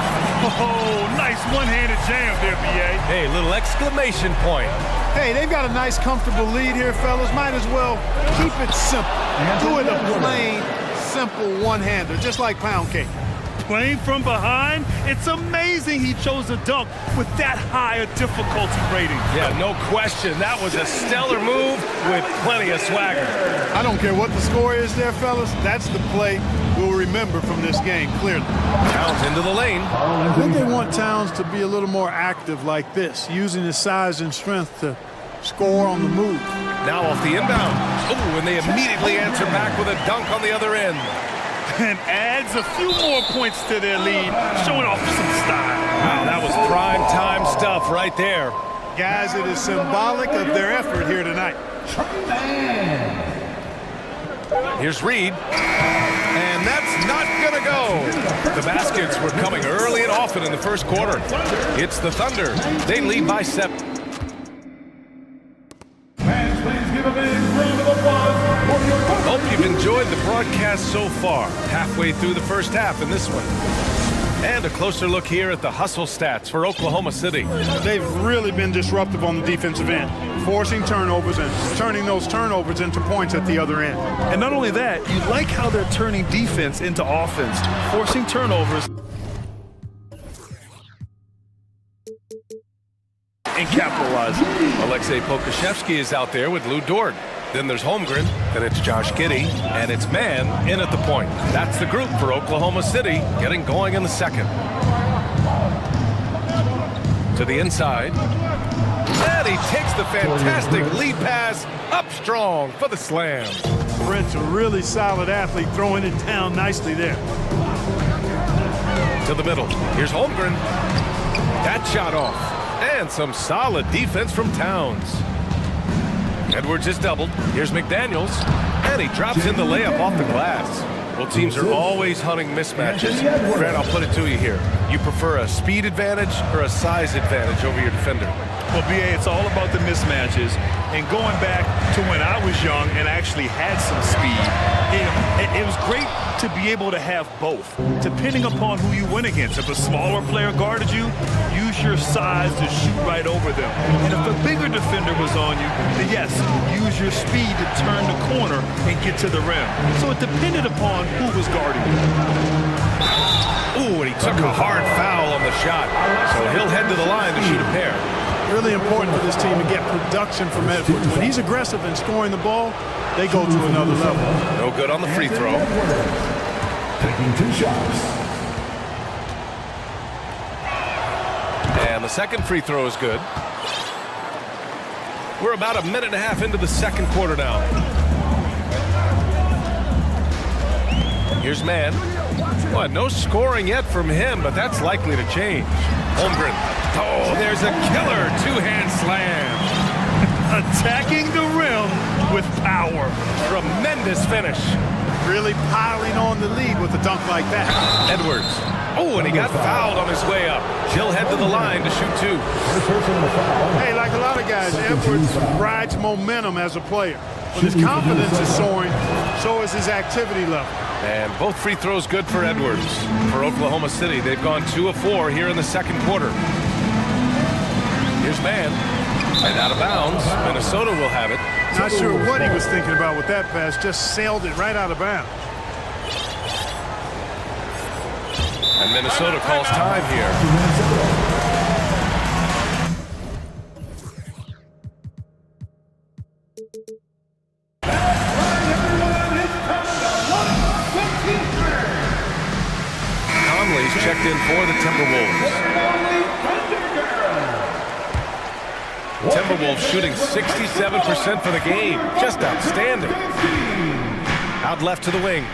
Oh, nice one-handed jam there, B.A. Hey, little exclamation point. Hey, they've got a nice, comfortable lead here, fellas. Might as well keep it simple. Do it a plain, simple one-hander, just like pound cake. Playing from behind, it's amazing he chose a dunk with that high a difficulty rating. Yeah, no question. That was a stellar move with plenty of swagger. I don't care what the score is there, fellas. That's the play we'll remember from this game, clearly. Towns into the lane. I think they want Towns to be a little more active like this, using his size and strength to score on the move. Now off the inbound. Oh, and they immediately answer back with a dunk on the other end. And adds a few more points to their lead, showing off some style. Wow, that was prime time stuff right there. Guys, it is symbolic of their effort here tonight. Here's Reed. And that's not going to go. The baskets were coming early and often in the first quarter. It's the Thunder. They lead by 7. Fans, please give a big round of applause for your... Hope you've enjoyed the broadcast so far. Halfway through the first half in this one. And a closer look here at the hustle stats for Oklahoma City. They've really been disruptive on the defensive end, forcing turnovers and turning those turnovers into points at the other end. And not only that, you like how they're turning defense into offense, forcing turnovers and capitalizing. Alexei Pokashevsky is out there with Lou Dort. Then there's Holmgren, then it's Josh Giddey, and it's Mann in at the point. That's the group for Oklahoma City, getting going in the second. To the inside. And he takes the fantastic lead pass up strong for the slam. Brent's a really solid athlete, throwing it down nicely there. To the middle. Here's Holmgren. That shot off. And some solid defense from Towns. Edwards is doubled. Here's McDaniels. And he drops in the layup off the glass. Well, teams are always hunting mismatches. Grant, I'll put it to you here. You prefer a speed advantage or a size advantage over your defender? Well, B.A., it's all about the mismatches. And going back to when I was young and actually had some speed, it was great to be able to have both, depending upon who you went against. If a smaller player guarded you, use your size to shoot right over them. And if a bigger defender was on you, then yes, use your speed to turn the corner and get to the rim. So it depended upon who was guarding you. Ooh, and he took a hard foul on the shot. So he'll head to the line to shoot a pair. Really important for this team to get production from Edwards. When he's aggressive in scoring the ball, they go to another level. No good on the free throw. Taking 2 shots. And the second free throw is good. We're about a minute and a half into the second quarter now. Here's Mann. Well, no scoring yet from him, but that's likely to change. Holmgren. Oh, there's a killer two-hand slam. Attacking the rim with power. Tremendous finish. Really piling on the lead with a dunk like that. Edwards. Oh, and he got fouled on his way up. He'll head to the line to shoot 2. Hey, like a lot of guys, Edwards rides momentum as a player. When his confidence is soaring, so is his activity level. And both free throws good for Edwards. For Oklahoma City, they've gone 2 of 4 here in the second quarter. Here's Mann. And out of bounds. Minnesota will have it. Not sure what he was thinking about with that pass. Just sailed it right out of bounds. And Minnesota calls time here. Conley's checked in for the Timberwolves. Timberwolves shooting 67% for the game. Just outstanding. Out left to the wing.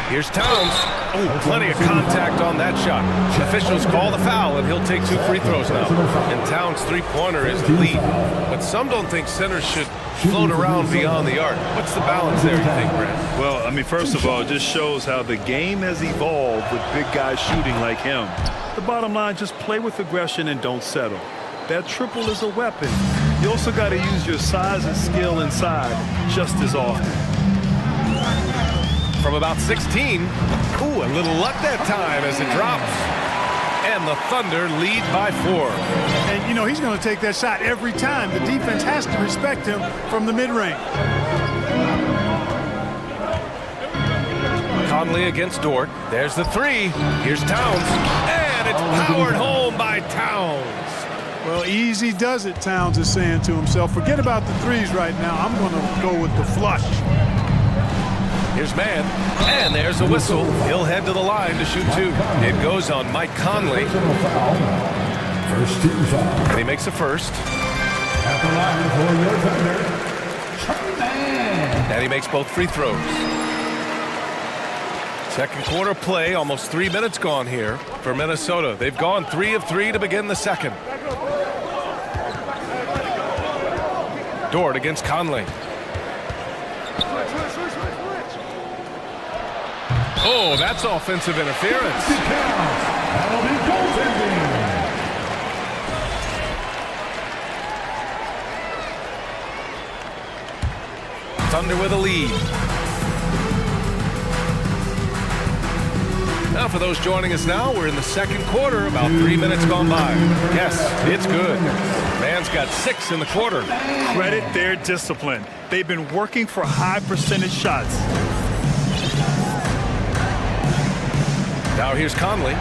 Here's Towns. Oh, plenty of contact on that shot. Officials call the foul, and he'll take 2 free throws now. And Towns' three-pointer is the lead. But some don't think centers should float around beyond the arc. What's the balance there, you think, Brad? Well, I mean, first of all, it just shows how the game has evolved with big guys shooting like him. The bottom line, just play with aggression and don't settle. That triple is a weapon. You also got to use your size and skill inside just as often. From about 16. Ooh, a little luck that time as it drops. And the Thunder lead by 4. And, you know, he's going to take that shot every time. The defense has to respect him from the mid-range. Conley against Dort. There's the 3. Here's Towns. And it's powered home by Towns. Well, easy does it, Towns is saying to himself. Forget about the threes right now. I'm going to go with the flush. Here's Mann, and there's a whistle. He'll head to the line to shoot 2. It goes on Mike Conley. First team foul. And he makes a first. At the line for your Thunder, Mann. And he makes both free throws. Second quarter play, almost 3 minutes gone here for Minnesota. They've gone 3 of 3 to begin the second. Dort against Conley. Oh, that's offensive interference. That'll be goaltending. Thunder with a lead. Now for those joining us now, we're in the second quarter, about 3 minutes gone by. Yes, it's good. Mann's got 6 in the quarter. Credit their discipline. They've been working for high percentage shots. Now here's Conley.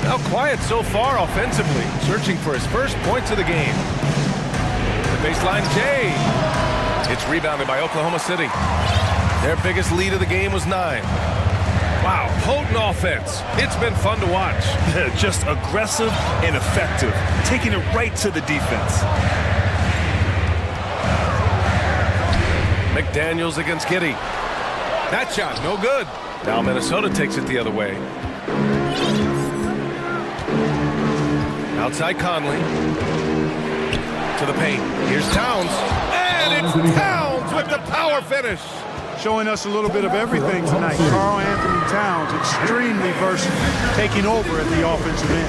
Now quiet so far offensively, searching for his first points of the game. The baseline J. It's rebounded by Oklahoma City. Their biggest lead of the game was 9. Wow, potent offense. It's been fun to watch. Just aggressive and effective, taking it right to the defense. McDaniels against Giddey. That shot, no good. Now Minnesota takes it the other way. Outside Conley. To the paint. Here's Towns. And it's Towns with the power finish. Showing us a little bit of everything tonight. Karl Anthony Towns, extremely versatile, taking over at the offensive end.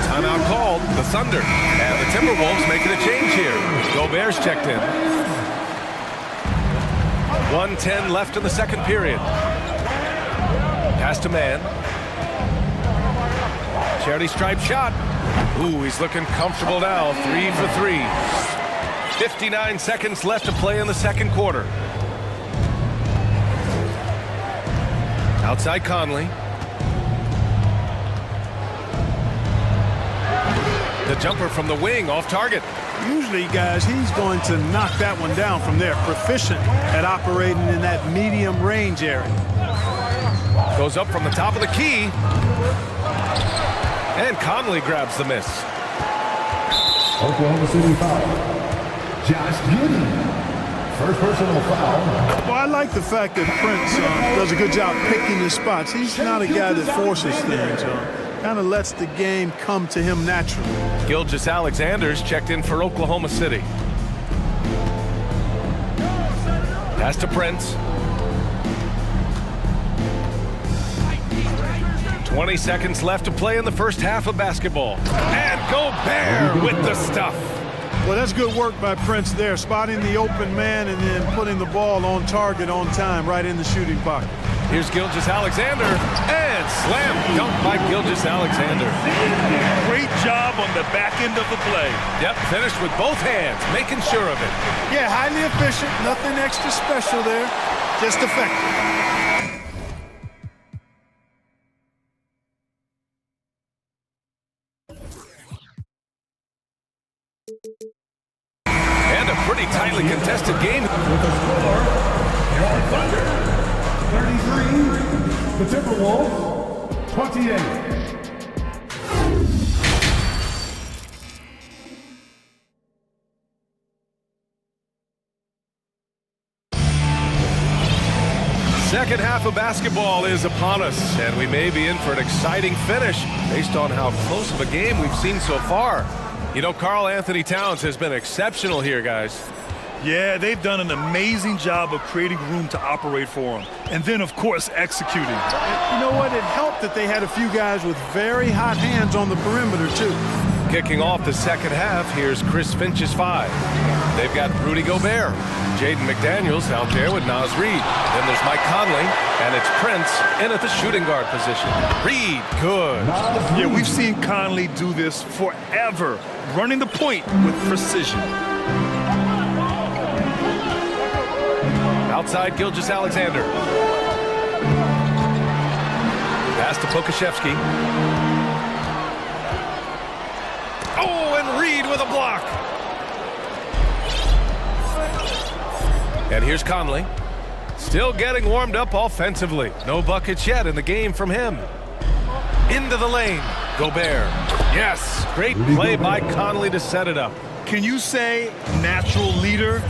Timeout called. The Thunder. And the Timberwolves making a change here. Gobert's checked in. 1:10 left in the second period. Pass to Mann. Charity stripe shot. Ooh, he's looking comfortable now. 3 for 3. 59 seconds left to play in the second quarter. Outside Conley. The jumper from the wing off target. Usually, guys, he's going to knock that one down from there. Proficient at operating in that medium range area. Goes up from the top of the key. And Conley grabs the miss. Oklahoma City foul. Josh Giddey. First personal foul. Well, I like the fact that Prince does a good job picking his spots. He's not a guy that forces things. Kind of lets the game come to him naturally. Gilgeous-Alexander's checked in for Oklahoma City. Pass to Prince. 20 seconds left to play in the first half of basketball. And Gobert with the stuff. Well, that's good work by Prince there, spotting the open man and then putting the ball on target on time right in the shooting pocket. Here's Gilgeous-Alexander, and slam dunk by Gilgeous-Alexander. Great job on the back end of the play. Yep, finished with both hands, making sure of it. Yeah, highly efficient, nothing extra special there, just effective. And a pretty tightly contested game. With the score, your Thunder, 33, the Timberwolves, 28. second half of basketball is upon us, and we may be in for an exciting finish based on how close of a game we've seen so far. You know, Karl Anthony Towns has been exceptional here, guys. Yeah, they've done an amazing job of creating room to operate for him. And then, of course, executing. You know what? It helped that they had a few guys with very hot hands on the perimeter, too. Kicking off the second half, here's Chris Finch's 5. They've got Rudy Gobert, Jaden McDaniels out there with Naz Reid. Then there's Mike Conley, and it's Prince in at the shooting guard position. Reid, good. Yeah, we've seen Conley do this forever, running the point with precision. Outside, Gilgeous-Alexander. Pass to Pokashevsky. Oh, and Reid with a block. And here's Conley. Still getting warmed up offensively. No buckets yet in the game from him. Into the lane. Gobert. Yes, great play by Conley to set it up. Can you say natural leader?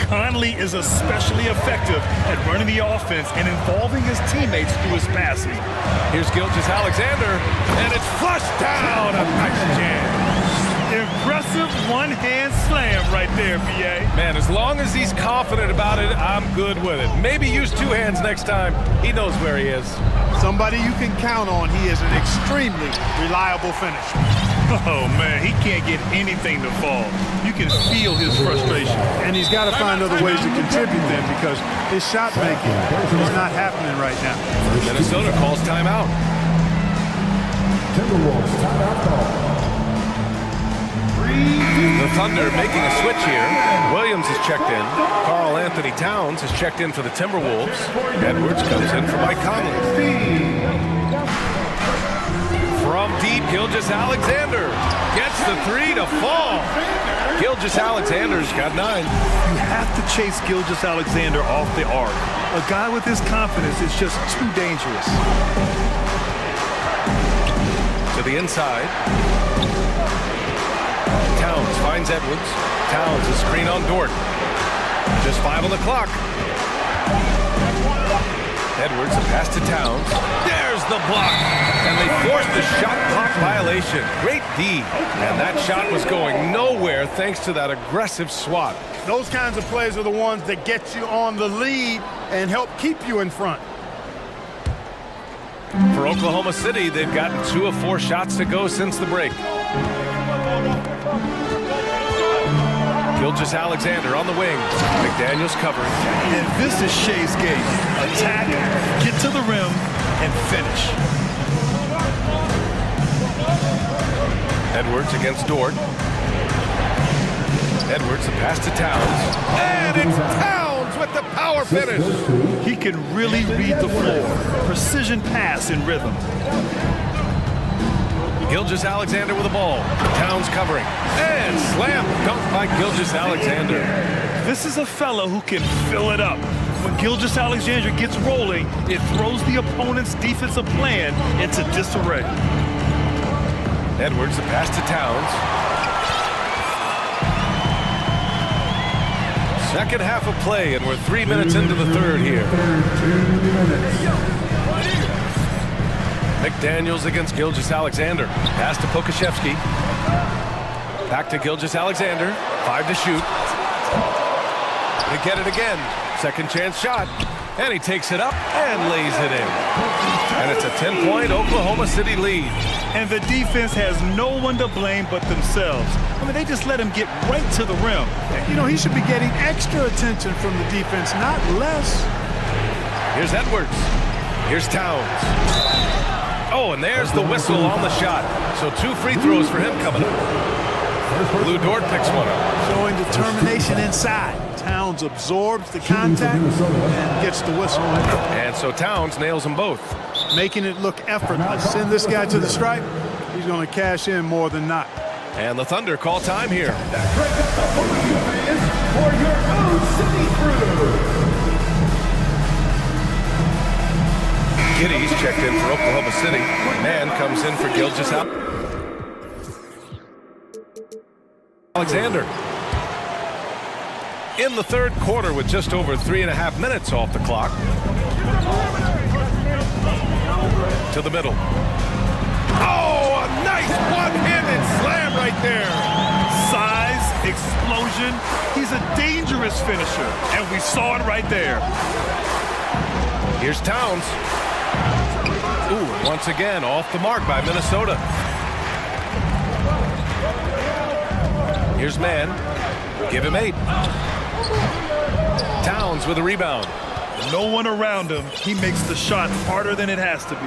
Conley is especially effective at running the offense and involving his teammates through his passing. Here's Gilgeous-Alexander, and it's flushed down. A nice jam. Impressive one-hand slam right there, B.A. Man, as long as he's confident about it, I'm good with it. Maybe use two hands next time. He knows where he is. Somebody you can count on. He is an extremely reliable finisher. Oh, man, he can't get anything to fall. You can feel his frustration. And he's got to find other ways to contribute then, because his shot making is not happening right now. Minnesota calls timeout. Timberwolves timeout call. The Thunder making a switch here. Williams is checked in. Karl Anthony Towns is checked in for the Timberwolves. Edwards comes in for Mike Conley. From deep, Gilgeous-Alexander gets the 3 to fall. Gilgeous-Alexander's got 9. You have to chase Gilgeous-Alexander off the arc. A guy with his confidence is just too dangerous. To the inside. Towns finds Edwards. Towns is screen on Dort. Just 5 on the clock. Edwards, a pass to Towns. There's the block. And they forced the shot clock violation. Great D. And that shot was going nowhere thanks to that aggressive swat. Those kinds of plays are the ones that get you on the lead and help keep you in front. For Oklahoma City, they've gotten 2 of 4 shots to go since the break. Gilgeous-Alexander on the wing. McDaniels covering. And this is Shea's game. Attack, get to the rim, and finish. Edwards against Dort. Edwards, the pass to Towns. And it's Towns with the power finish. He can really read the floor. Precision pass in rhythm. Gilgeous-Alexander with the ball. Towns covering. And slam dunk by Gilgeous-Alexander. This is a fellow who can fill it up. When Gilgeous-Alexander gets rolling, it throws the opponent's defensive plan into disarray. Edwards, the pass to Towns. Second half of play, and we're 3 minutes into the third here. McDaniels against Gilgeous-Alexander. Pass to Pokashevsky. Back to Gilgeous-Alexander. 5 to shoot. They get it again. Second chance shot. And he takes it up and lays it in. And it's a 10-point Oklahoma City lead. And the defense has no one to blame but themselves. I mean, they just let him get right to the rim. You know, he should be getting extra attention from the defense, not less. Here's Edwards. Here's Towns. Oh, and there's the whistle on the shot. So 2 free throws for him coming up. Lou Dort picks one up. Showing determination inside. Towns absorbs the contact and gets the whistle. And so Towns nails them both. Making it look effortless. Send this guy to the stripe. He's going to cash in more than not. And the Thunder call time here. For your own city crew. Giddy's checked in for Oklahoma City. Man comes in for Gilgeous-Alexander. In the third quarter with just over 3.5 minutes off the clock. to the middle. Oh, a nice one-handed slam right there. Size, explosion. He's a dangerous finisher, and we saw it right there. Here's Towns. Ooh, once again, off the mark by Minnesota. Here's Mann. Give him 8. Towns with a rebound. No one around him. He makes the shot harder than it has to be.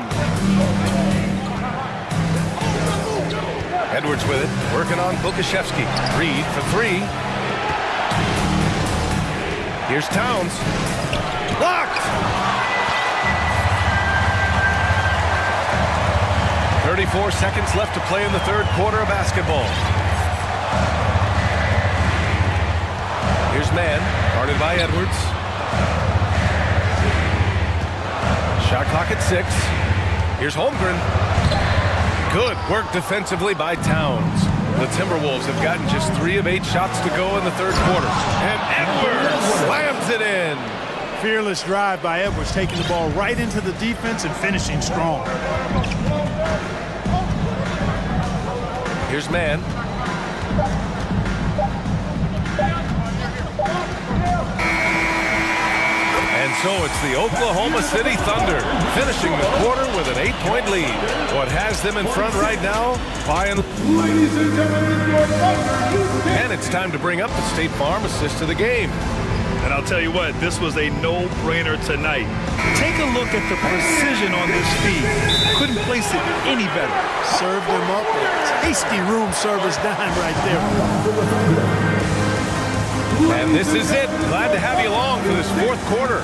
Edwards with it, working on Bukashevsky. Reed for 3. Here's Towns. Blocked! 34 seconds left to play in the third quarter of basketball. Here's Mann, guarded by Edwards. Shot clock at 6. Here's Holmgren. Good work defensively by Towns. The Timberwolves have gotten just 3 of 8 shots to go in the third quarter. And Edwards slams it in. Fearless drive by Edwards, taking the ball right into the defense and finishing strong. Here's Mann. And so it's the Oklahoma City Thunder finishing the quarter with an 8-point lead. What has them in front right now? Ladies and gentlemen, your Thunder. And it's time to bring up the State Farm assist to the game. And I'll tell you what, this was a no-brainer tonight. Take a look at the precision on this feed. Couldn't place it any better. Served him up a tasty room service dime right there. And this is it. Glad to have you along for this fourth quarter.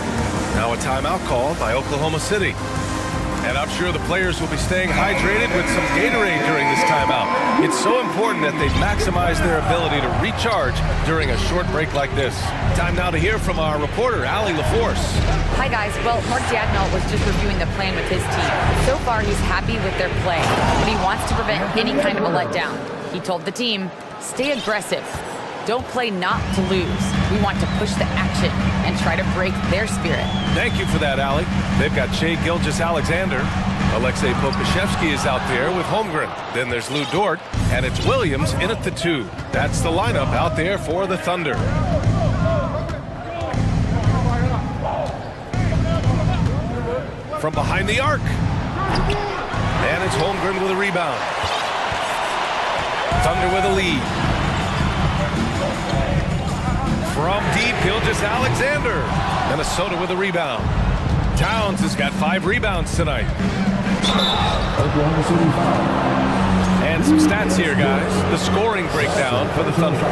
Now a timeout called by Oklahoma City. And I'm sure the players will be staying hydrated with some Gatorade during this timeout. It's so important that they maximize their ability to recharge during a short break like this. Time now to hear from our reporter, Allie LaForce. Hi, guys. Well, Mark Dagnall was just reviewing the plan with his team. So far, he's happy with their play, but he wants to prevent any kind of a letdown. He told the team, stay aggressive. Don't play not to lose. We want to push the action and try to break their spirit. Thank you for that, Allie. They've got Shai Gilgeous-Alexander. Alexei Pokashevsky is out there with Holmgren. Then there's Lou Dort, and it's Williams in at the 2. That's the lineup out there for the Thunder. From behind the arc. And it's Holmgren with a rebound. Thunder with a lead. From deep, Gilgeous-Alexander. Minnesota with a rebound. Towns has got 5 rebounds tonight. And some stats here, guys. The scoring breakdown for the Thunder.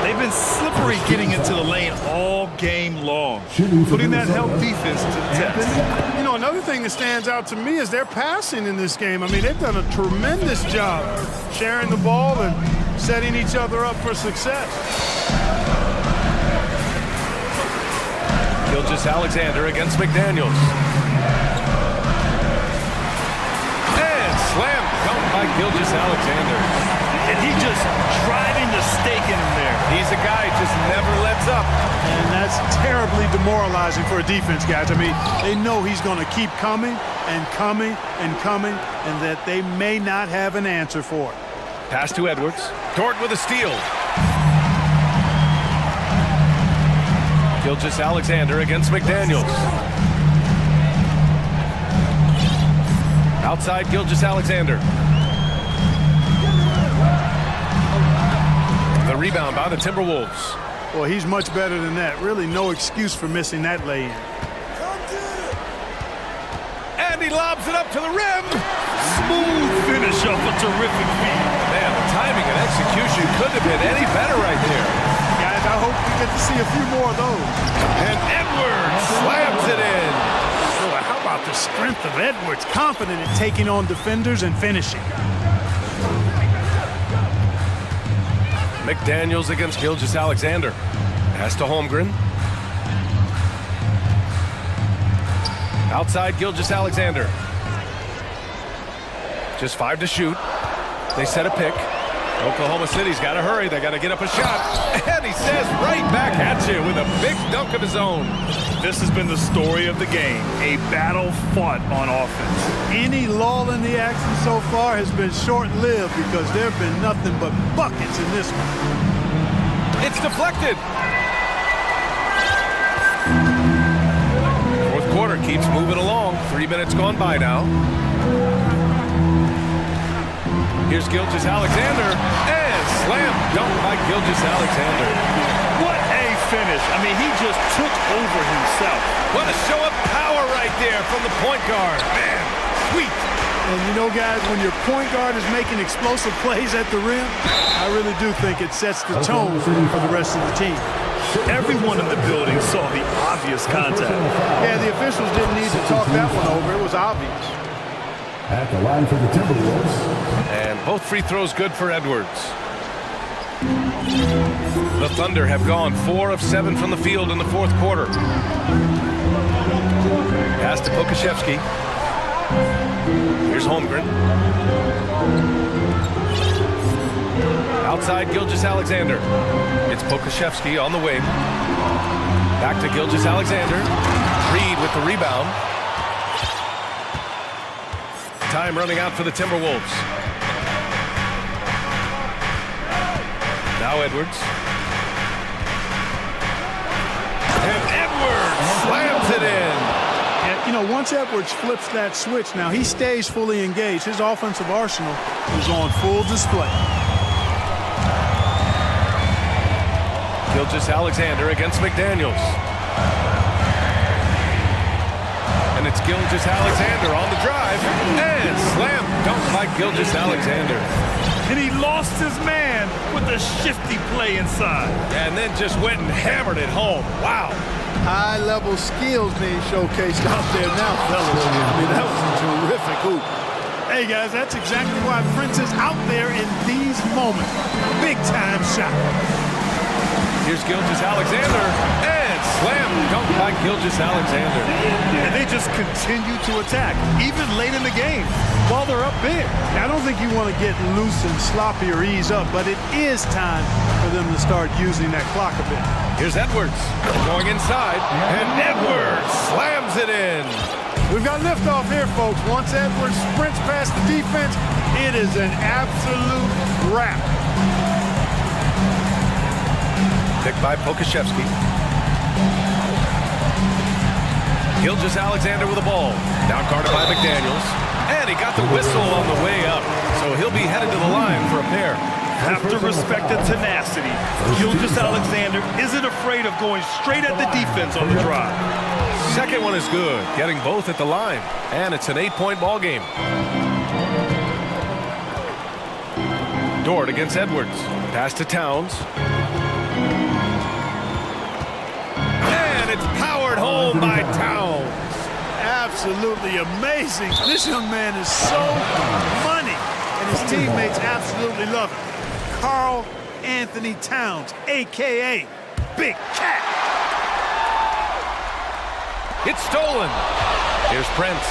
They've been slippery getting into the lane all game long, putting that help defense to the test. You know, another thing that stands out to me is their passing in this game. I mean, they've done a tremendous job sharing the ball and setting each other up for success. Gilgeous-Alexander against McDaniels. And slam dunk by Gilgeous-Alexander. And he just driving the stake in him there. He's a guy who just never lets up. And that's terribly demoralizing for a defense, guys. I mean, they know he's going to keep coming and coming and coming, and that they may not have an answer for it. Pass to Edwards. Dort with a steal. Gilgeous-Alexander against McDaniels. Outside Gilgeous-Alexander. The rebound by the Timberwolves. Well, he's much better than that. Really no excuse for missing that lay-in. And he lobs it up to the rim. Smooth finish up a terrific feed. Man, the timing and execution couldn't have been any better right there. Guys, I hope we get to see a few more of those. And Edwards slams it in. Boy, how about the strength of Edwards? Confident in taking on defenders and finishing. McDaniels against Gilgeous-Alexander. Pass to Holmgren. Outside Gilgeous-Alexander. Just 5 to shoot. They set a pick. Oklahoma City's got to hurry. They got to get up a shot. And he says right back at you with a big dunk of his own. This has been the story of the game. A battle fought on offense. Any lull in the action so far has been short-lived because there have been nothing but buckets in this one. It's deflected. Fourth quarter keeps moving along. 3 minutes gone by now. Here's Gilgeous-Alexander, and slam dunk by Gilgeous-Alexander. What a finish. I mean, he just took over himself. What a show of power right there from the point guard. Man, sweet. And you know, guys, when your point guard is making explosive plays at the rim, I really do think it sets the tone for the rest of the team. Everyone in the building saw the obvious contact. Yeah, the officials didn't need to talk that one over. It was obvious. At the line for the Timberwolves. And both free throws good for Edwards. The Thunder have gone 4 of 7 from the field in the fourth quarter. Pass to Pokashevsky. Here's Holmgren. Outside Gilgeous-Alexander. It's Pokashevsky on the wing. Back to Gilgeous-Alexander. Reed with the rebound. Time running out for the Timberwolves. Now Edwards. And Edwards slams it in. And, you know, once Edwards flips that switch, now he stays fully engaged. His offensive arsenal is on full display. Gilgeous-Alexander against McDaniels. And it's Gilgeous-Alexander on the drive. And slam dunk by Gilgeous-Alexander. And he lost his man with a shifty play inside. And then just went and hammered it home. Wow. High-level skills being showcased out there now, fellas. I mean, that was a terrific hoop. Hey, guys, that's exactly why Prince is out there in these moments. Big-time shot. Here's Gilgeous-Alexander, and slam dunk by Gilgeous-Alexander. And they just continue to attack, even late in the game, while they're up big. I don't think you want to get loose and sloppy or ease up, but it is time for them to start using that clock a bit. Here's Edwards, going inside, and Edwards slams it in. We've got liftoff here, folks. Once Edwards sprints past the defense, it is an absolute wrap. Picked by Pokashevsky. Gilgeous-Alexander with the ball. Now guarded by McDaniels. And he got the whistle on the way up. So he'll be headed to the line for a pair. Have to respect the tenacity. Gilgeous-Alexander isn't afraid of going straight at the defense on the drive. Second one is good, getting both at the line. And it's an 8-point ball game. Dort against Edwards. Pass to Towns. And it's powered home by Towns. Absolutely amazing. This young man is so money, and his teammates absolutely love it. Karl Anthony Towns, a.k.a. Big Cat. It's stolen. Here's Prince.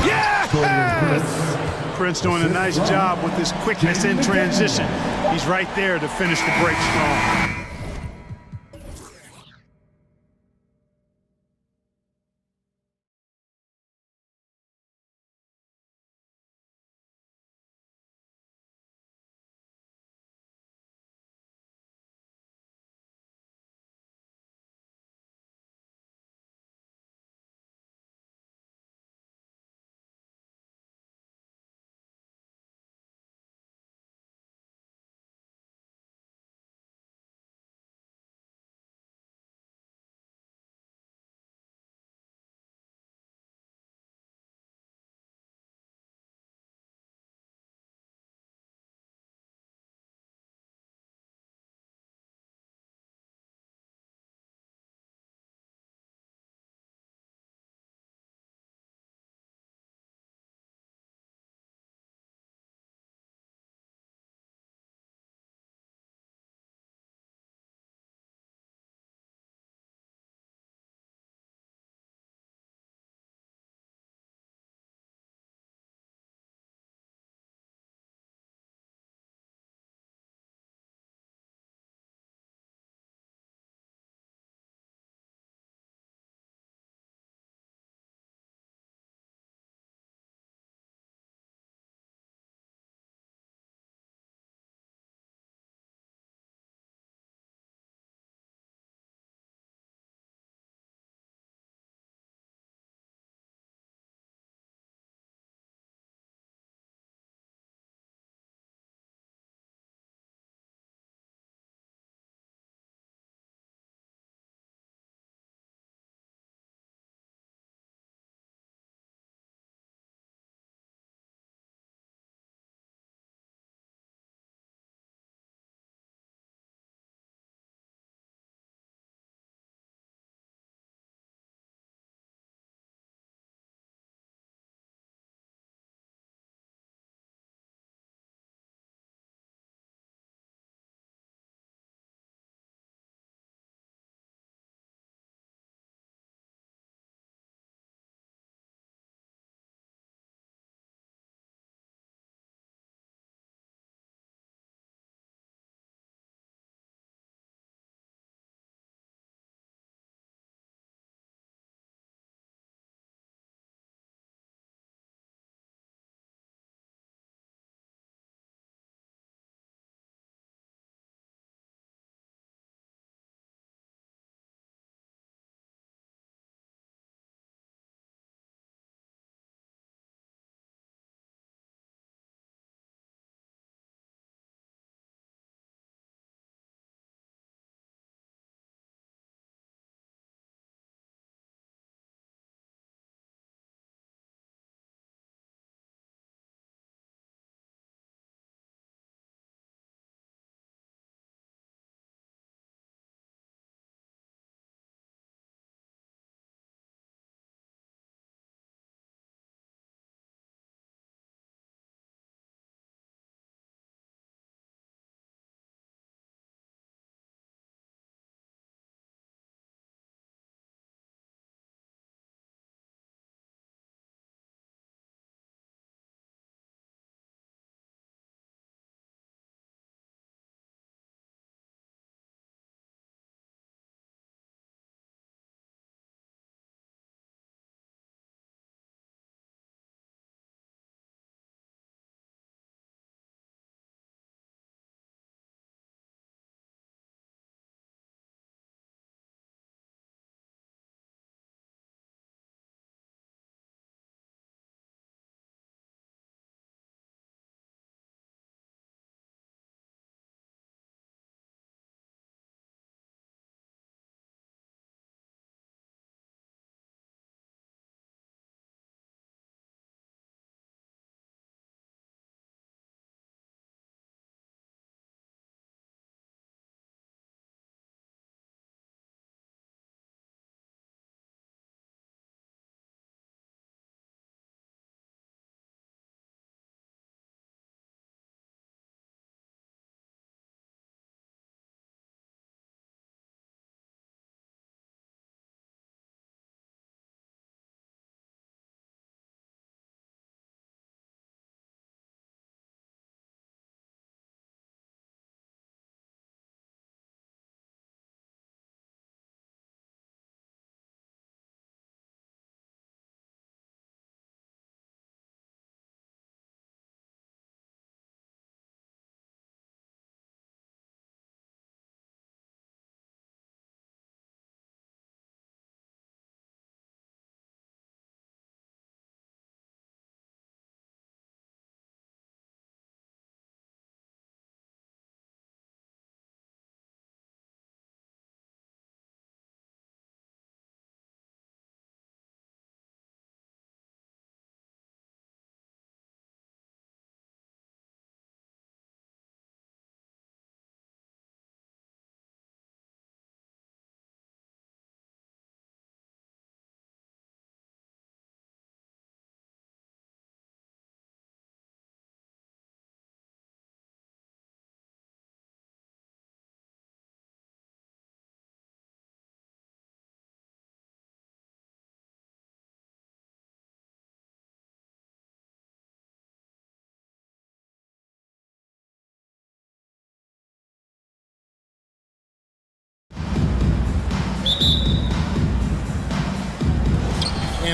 Yes! Prince doing a nice job with his quickness in transition. He's right there to finish the break strong.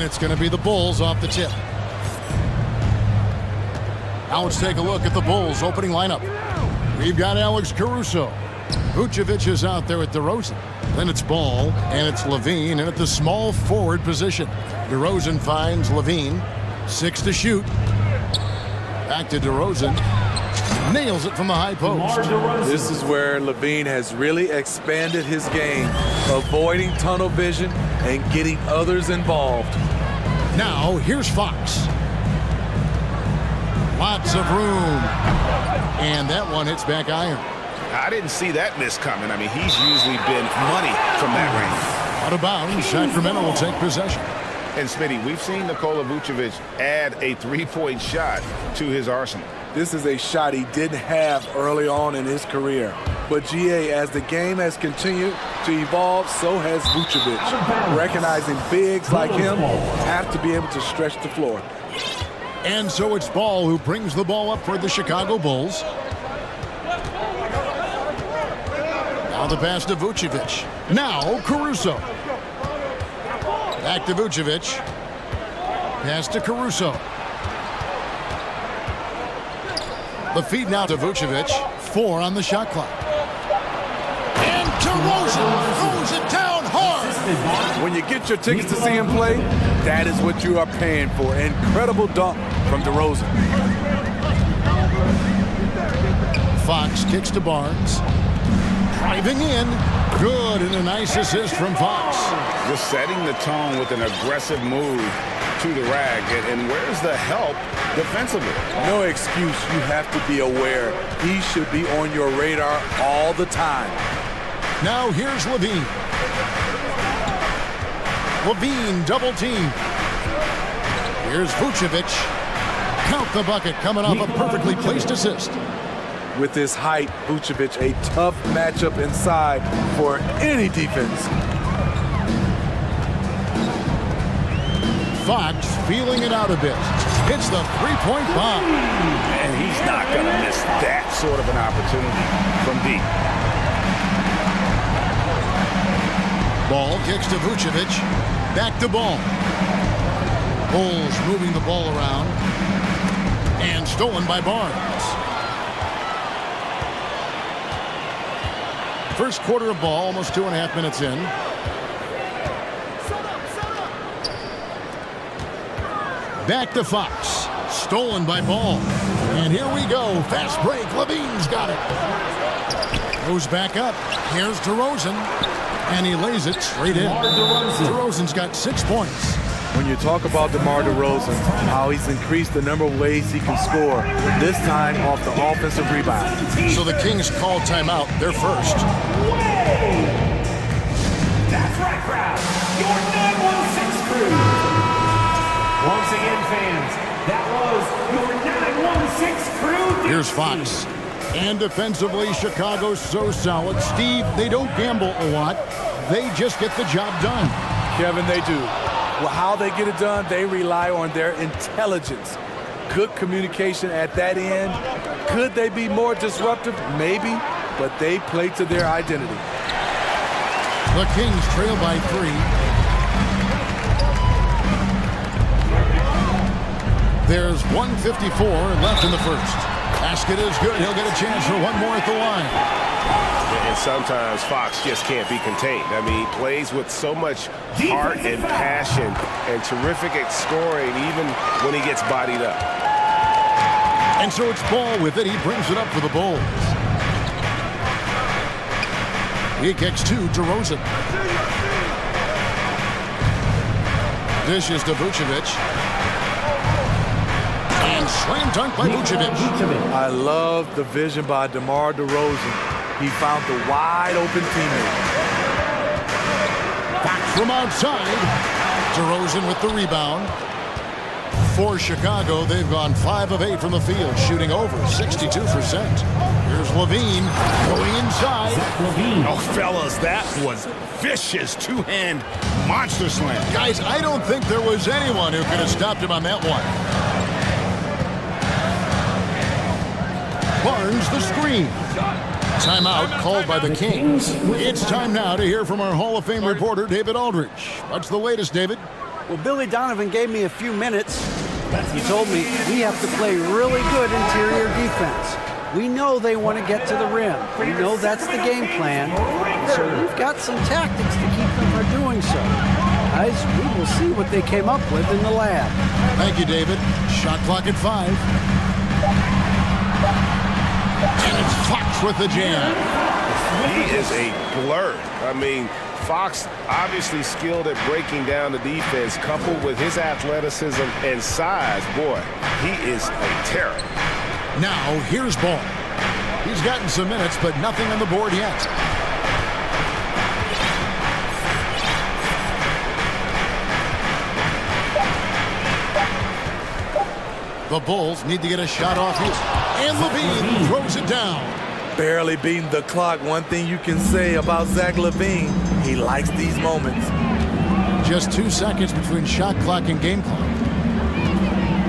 And it's going to be the Bulls off the tip. Now let's take a look at the Bulls opening lineup. We've got Alex Caruso. Vucevic is out there at DeRozan. Then it's Ball, and it's Levine, and at the small forward position. DeRozan finds Levine. 6 to shoot. Back to DeRozan. Nails it from the high post. This is where Levine has really expanded his game, avoiding tunnel vision and getting others involved. Now, here's Fox. Lots of room. And that one hits back iron. I didn't see that miss coming. I mean, he's usually been money from that range. Out of bounds, Sacramento will take possession. And Smitty, we've seen Nikola Vucevic add a three-point shot to his arsenal. This is a shot he didn't have early on in his career. But GA, as the game has continued to evolve, so has Vucevic. Recognizing bigs like him have to be able to stretch the floor. And so it's Ball who brings the ball up for the Chicago Bulls. Now the pass to Vucevic. Now Caruso. Back to Vucevic. Pass to Caruso. The feed now to Vucevic. 4 on the shot clock. And DeRozan throws it down hard. When you get your tickets to see him play, that is what you are paying for. Incredible dunk from DeRozan. Fox kicks to Barnes. Driving in. Good, and a nice assist from Fox. Just setting the tone with an aggressive move to the rag. And where's the help defensively? No excuse. You have to be aware. He should be on your radar all the time. Now here's Levine. Levine double team. Here's Vucevic. Count the bucket coming off a perfectly placed assist. With his height, Vucevic a tough matchup inside for any defense. Fox feeling it out a bit. Hits the three-point bomb. And he's not going to miss that sort of an opportunity from deep. Ball kicks to Vucevic. Back to Ball. Bulls moving the ball around. And stolen by Barnes. First quarter of ball, almost 2.5 minutes in. Back to Fox. Stolen by Ball. And here we go. Fast break. Levine's got it. Goes back up. Here's DeRozan. And he lays it straight in. DeRozan's got 6 points. When you talk about DeMar DeRozan, how he's increased the number of ways he can score, this time off the offensive rebound. So the Kings call timeout. They're first. That's right, crowd. Your 916 crew. Once again, fans, that was your 916 crew. Here's Fox. And defensively, Chicago's so solid. Steve, they don't gamble a lot. They just get the job done. Kevin, they do. Well, how they get it done, they rely on their intelligence. Good communication at that end. Could they be more disruptive? Maybe, but they play to their identity. The Kings trail by 3. There's 1:54 left in the first. Basket is good. He'll get a chance for one more at the line. And sometimes Fox just can't be contained. I mean, he plays with so much heart and passion and terrific at scoring even when he gets bodied up. And so it's Ball with it. He brings it up for the Bulls. He kicks to DeRozan. Dishes to Vucevic. And slam dunk by Vucevic. I love the vision by DeMar DeRozan. He found the wide open teammate. Back from outside. DeRozan with the rebound. For Chicago, they've gone 5 of 8 from the field, shooting over 62%. Here's Levine going inside. Oh, fellas, that was vicious two-hand monster slam. Guys, I don't think there was anyone who could have stopped him on that one. Barnes the screen. Timeout called by the Kings. It's time now to hear from our Hall of Fame reporter, David Aldridge. What's the latest, David? Well, Billy Donovan gave me a few minutes. He told me we have to play really good interior defense. We know they want to get to the rim. We know that's the game plan. So we've got some tactics to keep them from doing so. Guys, we will see what they came up with in the lab. Thank you, David. Shot clock at 5. And it's Fox with the jam. He is a blur. I mean, Fox obviously skilled at breaking down the defense, coupled with his athleticism and size. Boy, he is a terror. Now, here's Ball. He's gotten some minutes, but nothing on the board yet. The Bulls need to get a shot off here. And LaVine throws it down. Barely beating the clock. One thing you can say about Zach LaVine, he likes these moments. Just 2 seconds between shot clock and game clock.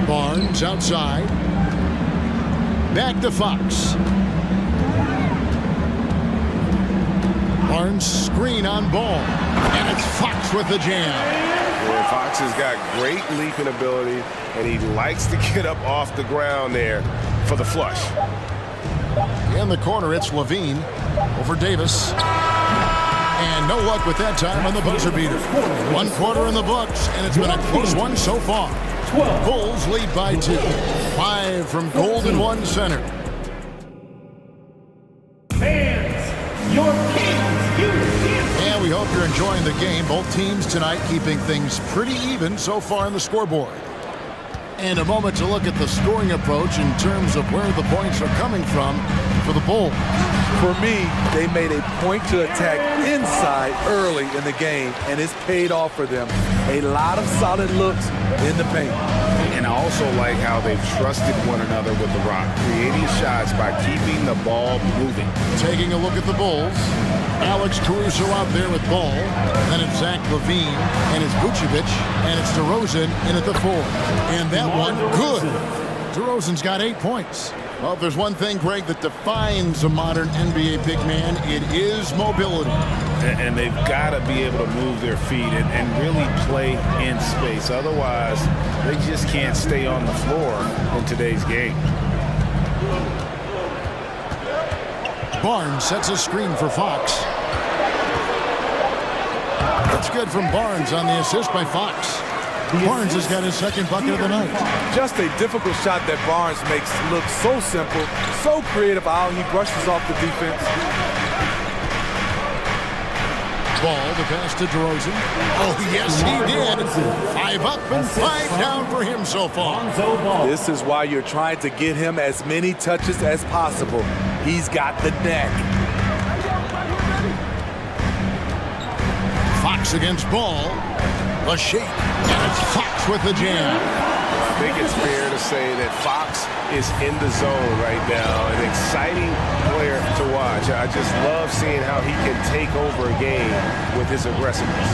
Barnes outside. Back to Fox. Barnes screen on Ball. And it's Fox with the jam. Well, Fox has got great leaping ability, and he likes to get up off the ground there for the flush. In the corner, it's LaVine over Davis. And no luck with that time on the buzzer beater. 1 quarter in the books, and it's been a close one so far. Bulls lead by 2. 5 from Golden One Center. Fans, your kings, you And we hope you're enjoying the game. Both teams tonight keeping things pretty even so far on the scoreboard. And a moment to look at the scoring approach in terms of where the points are coming from for the Bulls. For me, they made a point to attack inside early in the game, and it's paid off for them. A lot of solid looks in the paint. And I also like how they've trusted one another with the rock, creating shots by keeping the ball moving. Taking a look at the Bulls, Alex Caruso out there with Ball. Then it's Zach LaVine, and it's Vucevic, and it's DeRozan in at the 4. And that one, good. DeRozan's got 8 points. Well, if there's one thing, Greg, that defines a modern NBA big man, it is mobility. And they've got to be able to move their feet and really play in space. Otherwise, they just can't stay on the floor in today's game. Barnes sets a screen for Fox. That's good from Barnes on the assist by Fox. Barnes has got his second bucket of the night. Just a difficult shot that Barnes makes look so simple, so creative how he brushes off the defense. Ball, the pass to DeRozan. Oh, yes, he did. 5 up and 5 down for him so far. This is why you're trying to get him as many touches as possible. He's got the neck. Fox against Ball. The shape, and it's Fox with the jam. I think it's fair to say that Fox is in the zone right now. An exciting player to watch. I just love seeing how he can take over a game with his aggressiveness.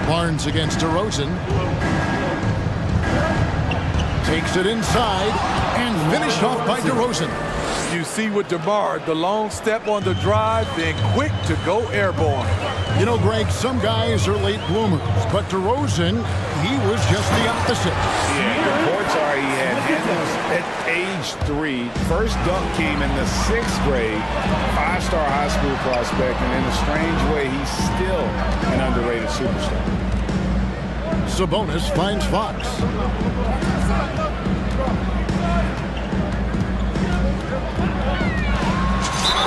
Barnes against DeRozan. Takes it inside and finished off by DeRozan. You see with DeMar, the long step on the drive, then quick to go airborne. You know, Greg, some guys are late bloomers, but DeRozan, he was just the opposite. Yeah, reports are he had handles at age 3. First dunk came in the 6th grade. 5-star high school prospect, and in a strange way, he's still an underrated superstar. Sabonis finds Fox.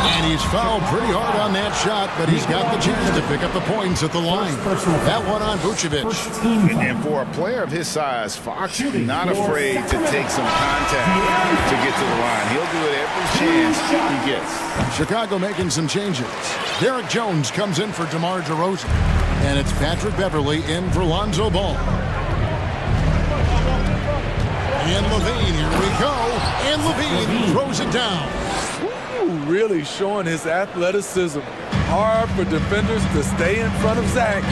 And he's fouled pretty hard on that shot, but he's got the chance to pick up the points at the line. That one on Vucevic. And for a player of his size, Fox not afraid to take some contact to get to the line. He'll do it every chance he gets. Chicago making some changes. Derek Jones comes in for DeMar DeRozan. And it's Patrick Beverly in for Lonzo Ball. And LaVine, here we go. And LaVine throws it down. Really showing his athleticism. Hard for defenders to stay in front of Zach.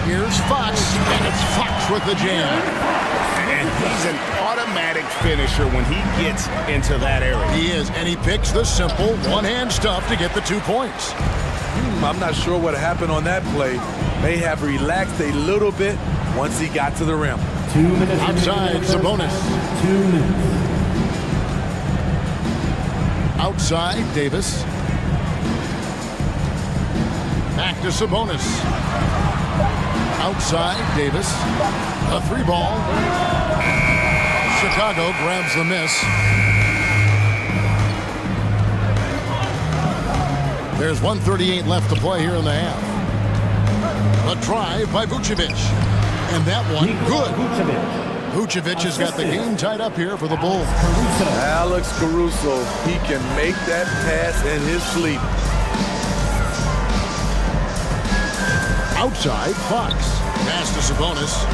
Here's Fox, and it's Fox with the jam. And he's an automatic finisher when he gets into that area. He is, and he picks the simple one-hand stuff to get the 2 points. I'm not sure what happened on that play. May have relaxed a little bit once he got to the rim. 2 minutes. Outside, Sabonis. 2 minutes. Outside, Davis. Back to Sabonis. Outside, Davis. A 3-ball. Chicago grabs the miss. There's 1:38 left to play here in the half. A drive by Vucevic. And that one, good. Vucevic has got the game tied up here for the Bulls. Alex Caruso, he can make that pass in his sleep. Outside, Fox. Pass to Sabonis.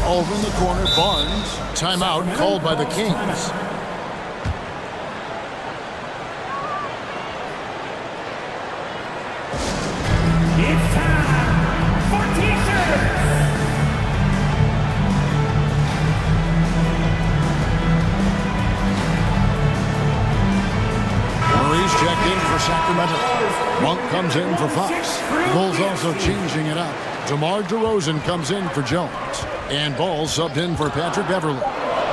Over in the corner, Barnes. Timeout called by the Kings. It's time for t-shirts. Murray's checked in for Sacramento. Monk comes in for Fox. Bulls also changing it up. DeMar DeRozan comes in for Jones. And Ball subbed in for Patrick Beverly.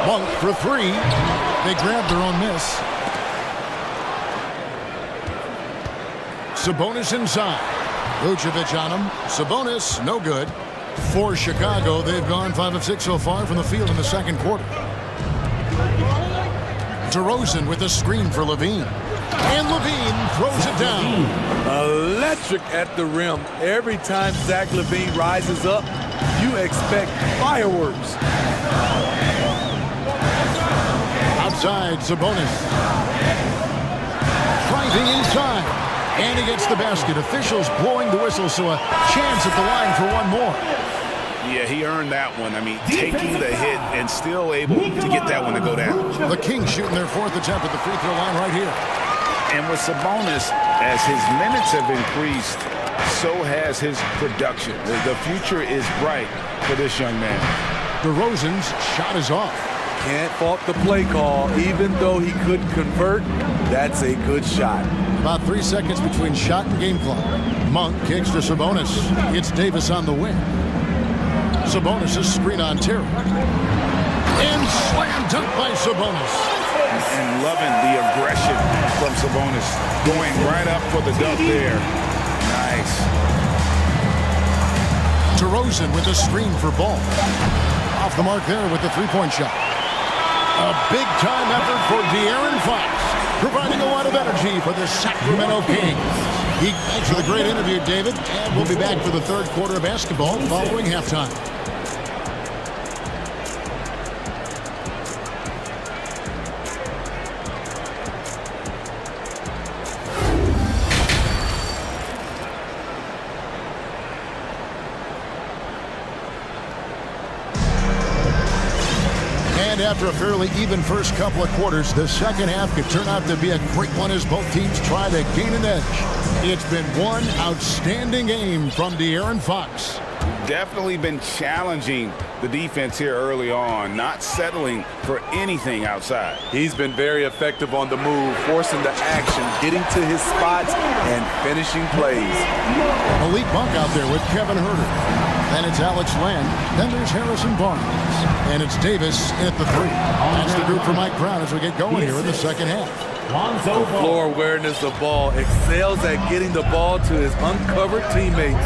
Monk for 3. They grabbed their own miss. Sabonis inside. Vucevic on him. Sabonis, no good. For Chicago, they've gone 5 of 6 so far from the field in the second quarter. DeRozan with a screen for Levine. And Levine throws it down. Electric at the rim. Every time Zach Levine rises up, you expect fireworks. Outside, Sabonis. Driving inside. And he gets the basket. Officials blowing the whistle, so a chance at the line for one more. Yeah, he earned that one. I mean, taking the hit and still able to get that one to go down. The Kings shooting their 4th attempt at the free throw line right here. And with Sabonis, as his minutes have increased, so has his production. The future is bright for this young man. DeRozan's shot is off. Can't fault the play call. Even though he couldn't convert, that's a good shot. About 3 seconds between shot and game clock. Monk kicks to Sabonis. It's Davis on the wing. Sabonis' screen on Terry. And slam dunk by Sabonis. And loving the aggression from Sabonis. Going right up for the dunk there. Nice. DeRozan with a screen for Ball. Off the mark there with the three-point shot. A big-time effort for De'Aaron Fox, providing a lot of energy for the Sacramento Kings. Thanks for the great interview, David. And we'll be back for the third quarter of basketball following halftime. And after a fairly even first couple of quarters, the second half could turn out to be a great one as both teams try to gain an edge. It's been one outstanding game from De'Aaron Fox. Definitely been challenging the defense here early on, not settling for anything outside. He's been very effective on the move, forcing the action, getting to his spots, and finishing plays. Malik Monk out there with Kevin Huerter. Then it's Alex Len. Then there's Harrison Barnes. And it's Davis at the 3. That's the group for Mike Brown as we get going here in the second half. The floor awareness of ball, excels at getting the ball to his uncovered teammates.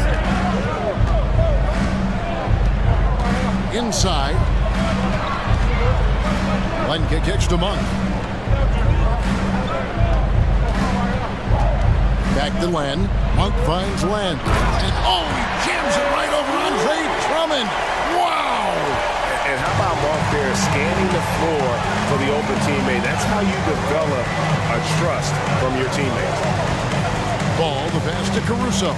Inside. Len kicks to Monk. Back to Len. Monk finds Len. And oh, he jams it right over Andre Drummond. Wow! And how about Monk there scanning the floor for the open teammate? That's how you develop a trust from your teammates. Ball, the pass to Caruso.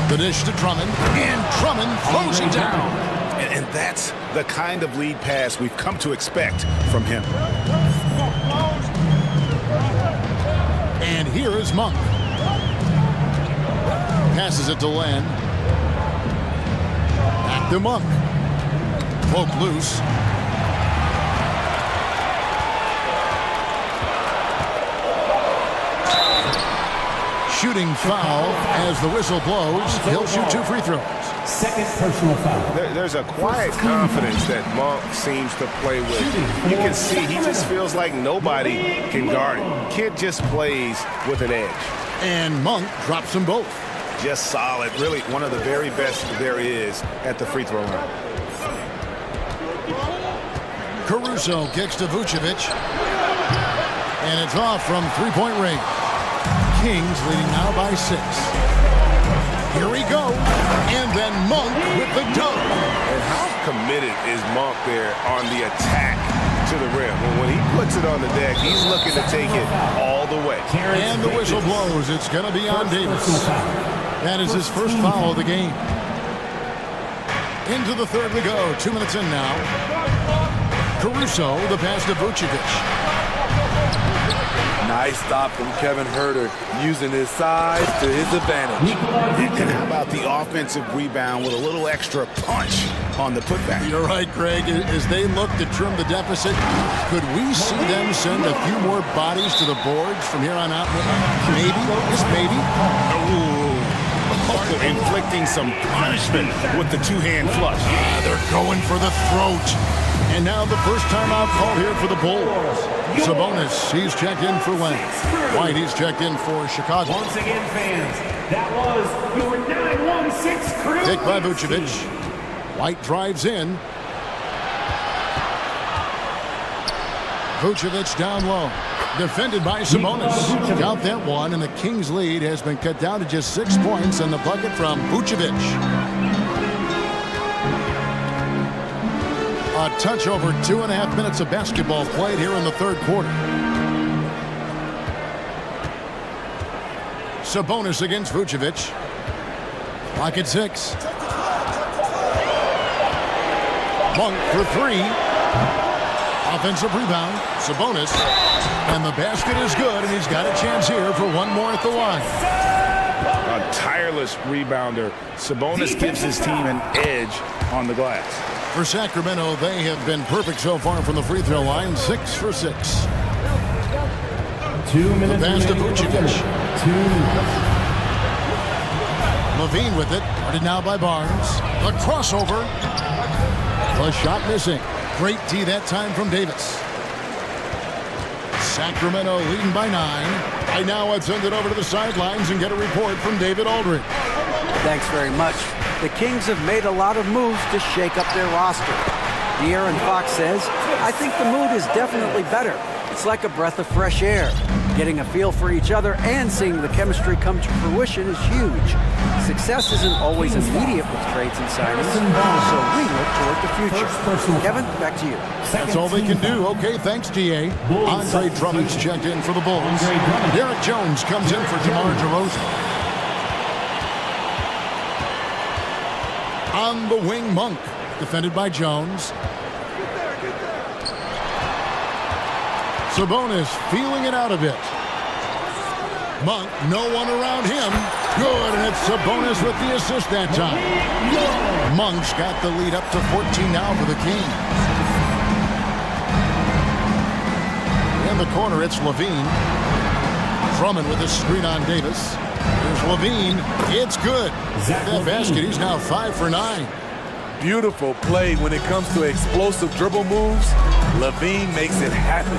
The dish to Drummond. And Drummond throws it down. And that's the kind of lead pass we've come to expect from him. And here is Monk. Passes it to Len. Back to Monk. Poke loose. shooting foul as the whistle blows. He'll shoot 2 free throws. Second personal foul. There's a quiet confidence that Monk seems to play with. You can see he just feels like nobody can guard him. Kid just plays with an edge. And Monk drops them both. Just solid. Really one of the very best there is at the free throw line. Caruso kicks to Vucevic. And it's off from three-point range. Kings leading now by 6. Here we go. And then Monk with the dunk. And how committed is Monk there on the attack to the rim? When he puts it on the deck, he's looking to take it all the way. And the whistle blows. It's going to be on Davis. That is his first foul of the game. Into the third we go. 2 minutes in now. Caruso, the pass to Vucevic. Nice stop from Kevin Huerter, using his size to his advantage. And how about the offensive rebound with a little extra punch on the putback? You're right, Greg. As they look to trim the deficit, could we see them send a few more bodies to the boards from here on out? Maybe, just maybe. Ooh. Inflicting some punishment with the two-hand flush. They're going for the throat. And now the first timeout call here for the Bulls. Sabonis, he's checked in for Lance. White, he's checked in for Chicago. Once again, fans, that was your 916 crew. Picked by Vucevic. White drives in. Vucevic down low. Defended by Sabonis. Count that one, and the Kings' lead has been cut down to just 6 points on the bucket from Vucevic. A touch over 2.5 minutes of basketball played here in the third quarter. Sabonis against Vucevic. Clock at 6. Monk for 3. Offensive rebound. Sabonis. And the basket is good, and he's got a chance here for one more at the line. A tireless rebounder. Sabonis gives his team an edge on the glass. For Sacramento, they have been perfect so far from the free throw line. 6 for 6. 2 minutes. The pass to Vucevic. 2 minutes. Levine with it. Guarded now by Barnes. A crossover. The shot missing. Great D that time from Davis. Sacramento leading by 9. Right now, let's send it over to the sidelines and get a report from David Aldridge. Thanks very much. The Kings have made a lot of moves to shake up their roster. De'Aaron Fox says, I think the mood is definitely better. It's like a breath of fresh air. Getting a feel for each other and seeing the chemistry come to fruition is huge. Success isn't always immediate with trades and signings, so we look toward the future. Kevin, back to you. That's all they can do. Okay, thanks, DA. Andre Drummond's checked in for the Bulls. Derek Jones comes in for DeMar DeRozan. On the wing, Monk, defended by Jones. Sabonis feeling it out a bit. Monk, no one around him. Good, and it's Sabonis with the assist that time. Monk's got the lead up to 14 now for the Kings. In the corner, it's Levine. Drummond with a screen on Davis. Here's Levine. It's good. That basket, he's now 5 for 9. Beautiful play when it comes to explosive dribble moves. Levine makes it happen.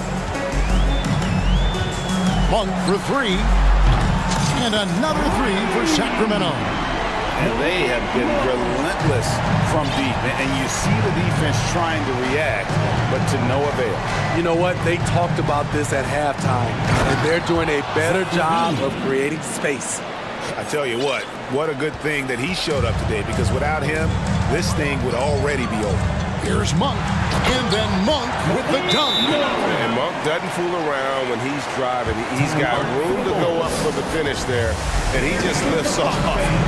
Monk for 3. And another 3 for Sacramento. And they have been relentless from deep. And you see the defense trying to react, but to no avail. You know what? They talked about this at halftime, and they're doing a better job of creating space. I tell you what a good thing that he showed up today, because without him, this thing would already be over. Here's Monk, and then Monk with the dunk. And Monk doesn't fool around when he's driving. He's got room to go up for the finish there, and he just lifts off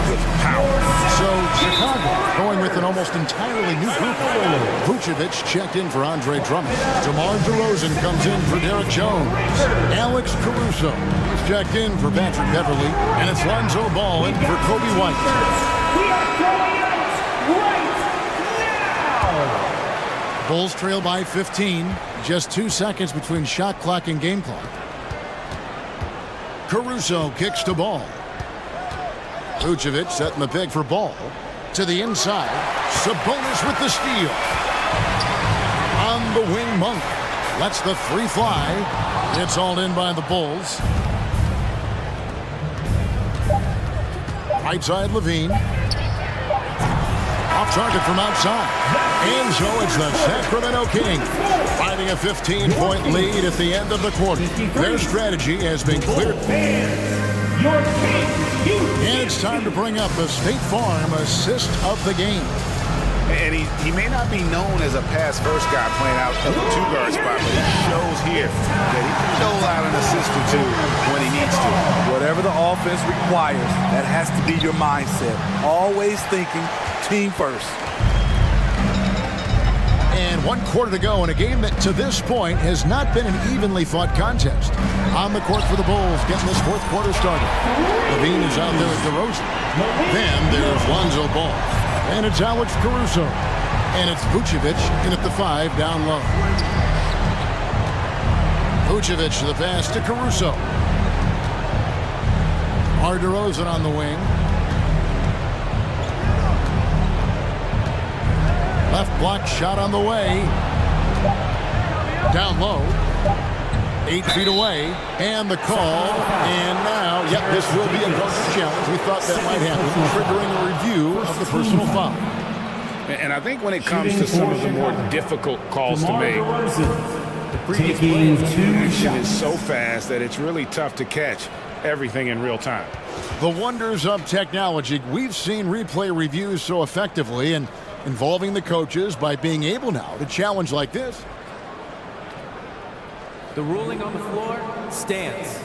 with power. So Chicago going with an almost entirely new group. Vucevic checked in for Andre Drummond. DeMar DeRozan comes in for Derek Jones. Alex Caruso is checked in for Patrick Beverly, and it's Lonzo Ball in for Kobe White. We are going out right now. Bulls trail by 15. Just 2 seconds between shot clock and game clock. Caruso kicks to Ball. Vucevic setting the pick for Ball. To the inside. Sabonis with the steal. On the wing, Monk. Lets the three fly. It's all in by the Bulls. Right side, Levine. Off target from outside. And so it's the Sacramento Kings finding a 15-point lead at the end of the quarter. Their strategy has been clear. And it's time to bring up the State Farm assist of the game. And he may not be known as a pass-first guy playing out of the two-guard spot, but it shows here that he can dole out an assist or two when he needs to. Whatever the offense requires, that has to be your mindset. Always thinking team first. And 1 quarter to go in a game that to this point has not been an evenly fought contest. On the court for the Bulls, getting this fourth quarter started. Levine is out there at DeRozan. Then there's Lonzo Ball. And it's Alex Caruso. And it's Vucevic in at the 5 down low. Vucevic to the pass to Caruso. DeRozan on the wing. Left block shot on the way. Down low. 8 feet away. And the call. And now, yep, this will be a coaching challenge. We thought that might happen, triggering a review of the personal foul. And I think when it comes to some of the more difficult calls to make, taking 2 action is so fast that it's really tough to catch everything in real time. The wonders of technology. We've seen replay reviews so effectively and involving the coaches by being able now to challenge like this. The ruling on the floor stands.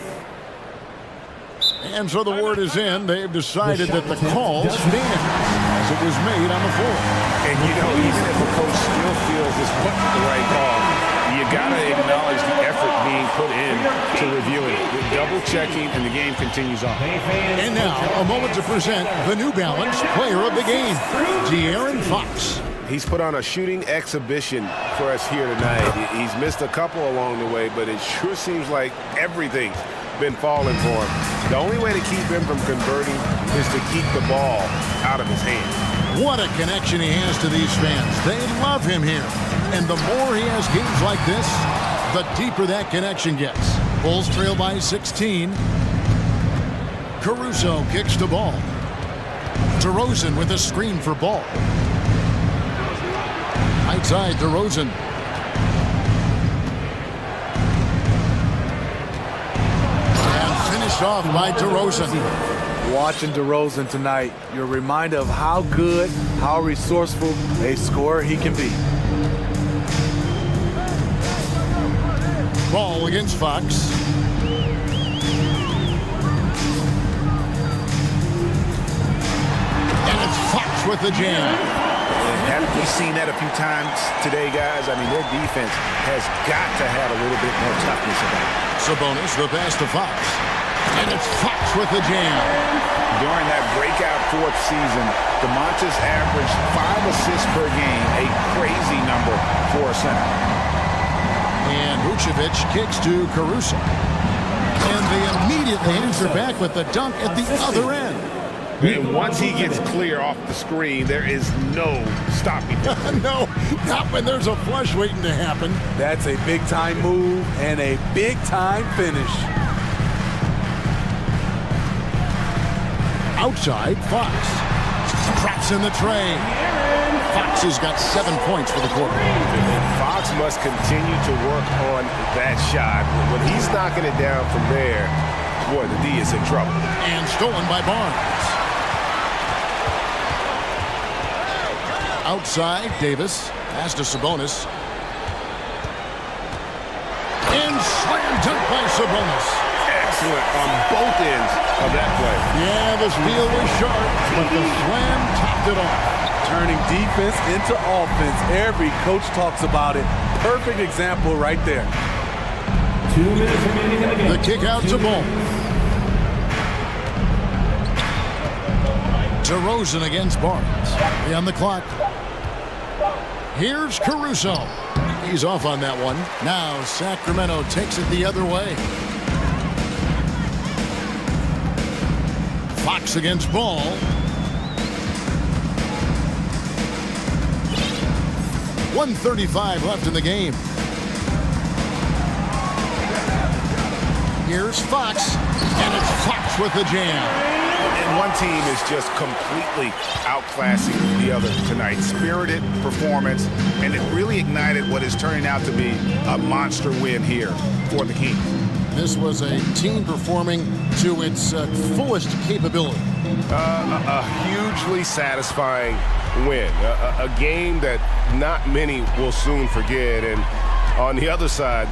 And so the word is in. They've decided that the call stands as it was made on the floor. And you know, even if a coach still feels this wasn't the right call, you got to acknowledge the effort being put in to reviewing it. With double checking, and the game continues on. And now, a moment to present the New Balance Player of the Game, De'Aaron Fox. He's put on a shooting exhibition for us here tonight. He's missed a couple along the way, but it sure seems like everything's been falling for him. The only way to keep him from converting is to keep the ball out of his hand. What a connection he has to these fans. They love him here. And the more he has games like this, the deeper that connection gets. Bulls trail by 16. Caruso kicks the ball. DeRozan with a screen for Ball. Right side, DeRozan. And finished off by DeRozan. Watching DeRozan tonight, you're reminded of how good, how resourceful a scorer he can be. Ball against Fox. And it's Fox with the jam. We've seen that a few times today, guys. I mean, their defense has got to have a little bit more toughness about it. Sabonis, the pass to Fox. And it's Fox with the jam. During that breakout fourth season, DeMontis averaged 5 assists per game, a crazy number for a center. And Vucevic kicks to Caruso. And they immediately answer back with the dunk at the other end. And once he gets clear off the screen, there is no stopping him. No, not when there's a flush waiting to happen. That's a big-time move and a big-time finish. Outside, Fox. Traps in the tray. Fox has got 7 points for the quarter. Fox must continue to work on that shot. When he's knocking it down from there, boy, the D is in trouble. And stolen by Barnes. Outside, Davis. Pass to Sabonis. And slam dunk by Sabonis. Excellent on both ends of that play. Yeah, the steal was sharp, but the slam topped it off. Turning defense into offense. Every coach talks about it. Perfect example right there. 2 minutes remaining in the game. The kick out to Ball. DeRozan against Barnes. On the clock. Here's Caruso. He's off on that one. Now Sacramento takes it the other way. Fox against Ball. .135 left in the game. Here's Fox, and it's Fox with the jam. And one team is just completely outclassing the other tonight. Spirited performance, and it really ignited what is turning out to be a monster win here for the Kings. This was a team performing to its fullest capability. A hugely satisfying win. A game that not many will soon forget. And on the other side,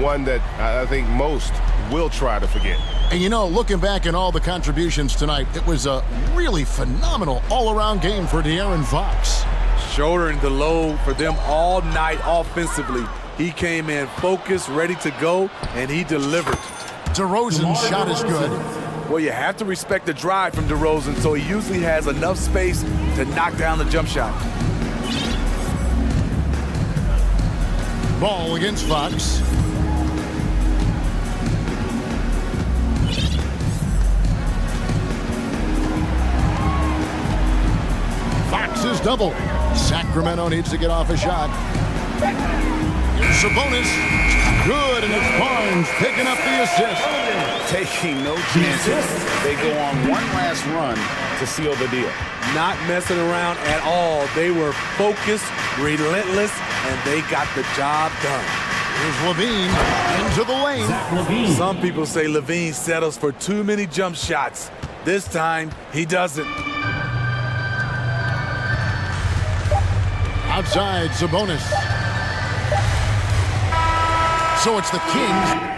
one that I think most will try to forget. And you know, looking back at all the contributions tonight, it was a really phenomenal all-around game for De'Aaron Fox. Shouldering the load for them all night offensively. He came in focused, ready to go, and he delivered. DeRozan's shot is good. Well, you have to respect the drive from DeRozan, so he usually has enough space to knock down the jump shot. Ball against Fox. Fox is double. Sacramento needs to get off a shot. Here's Sabonis. Good, and it's Barnes picking up the assist. Taking no chances. They go on one last run to seal the deal. Not messing around at all. They were focused, relentless, and they got the job done. Here's Levine into the lane. Some people say Levine settles for too many jump shots. This time, he doesn't. Outside, Sabonis. So it's the Kings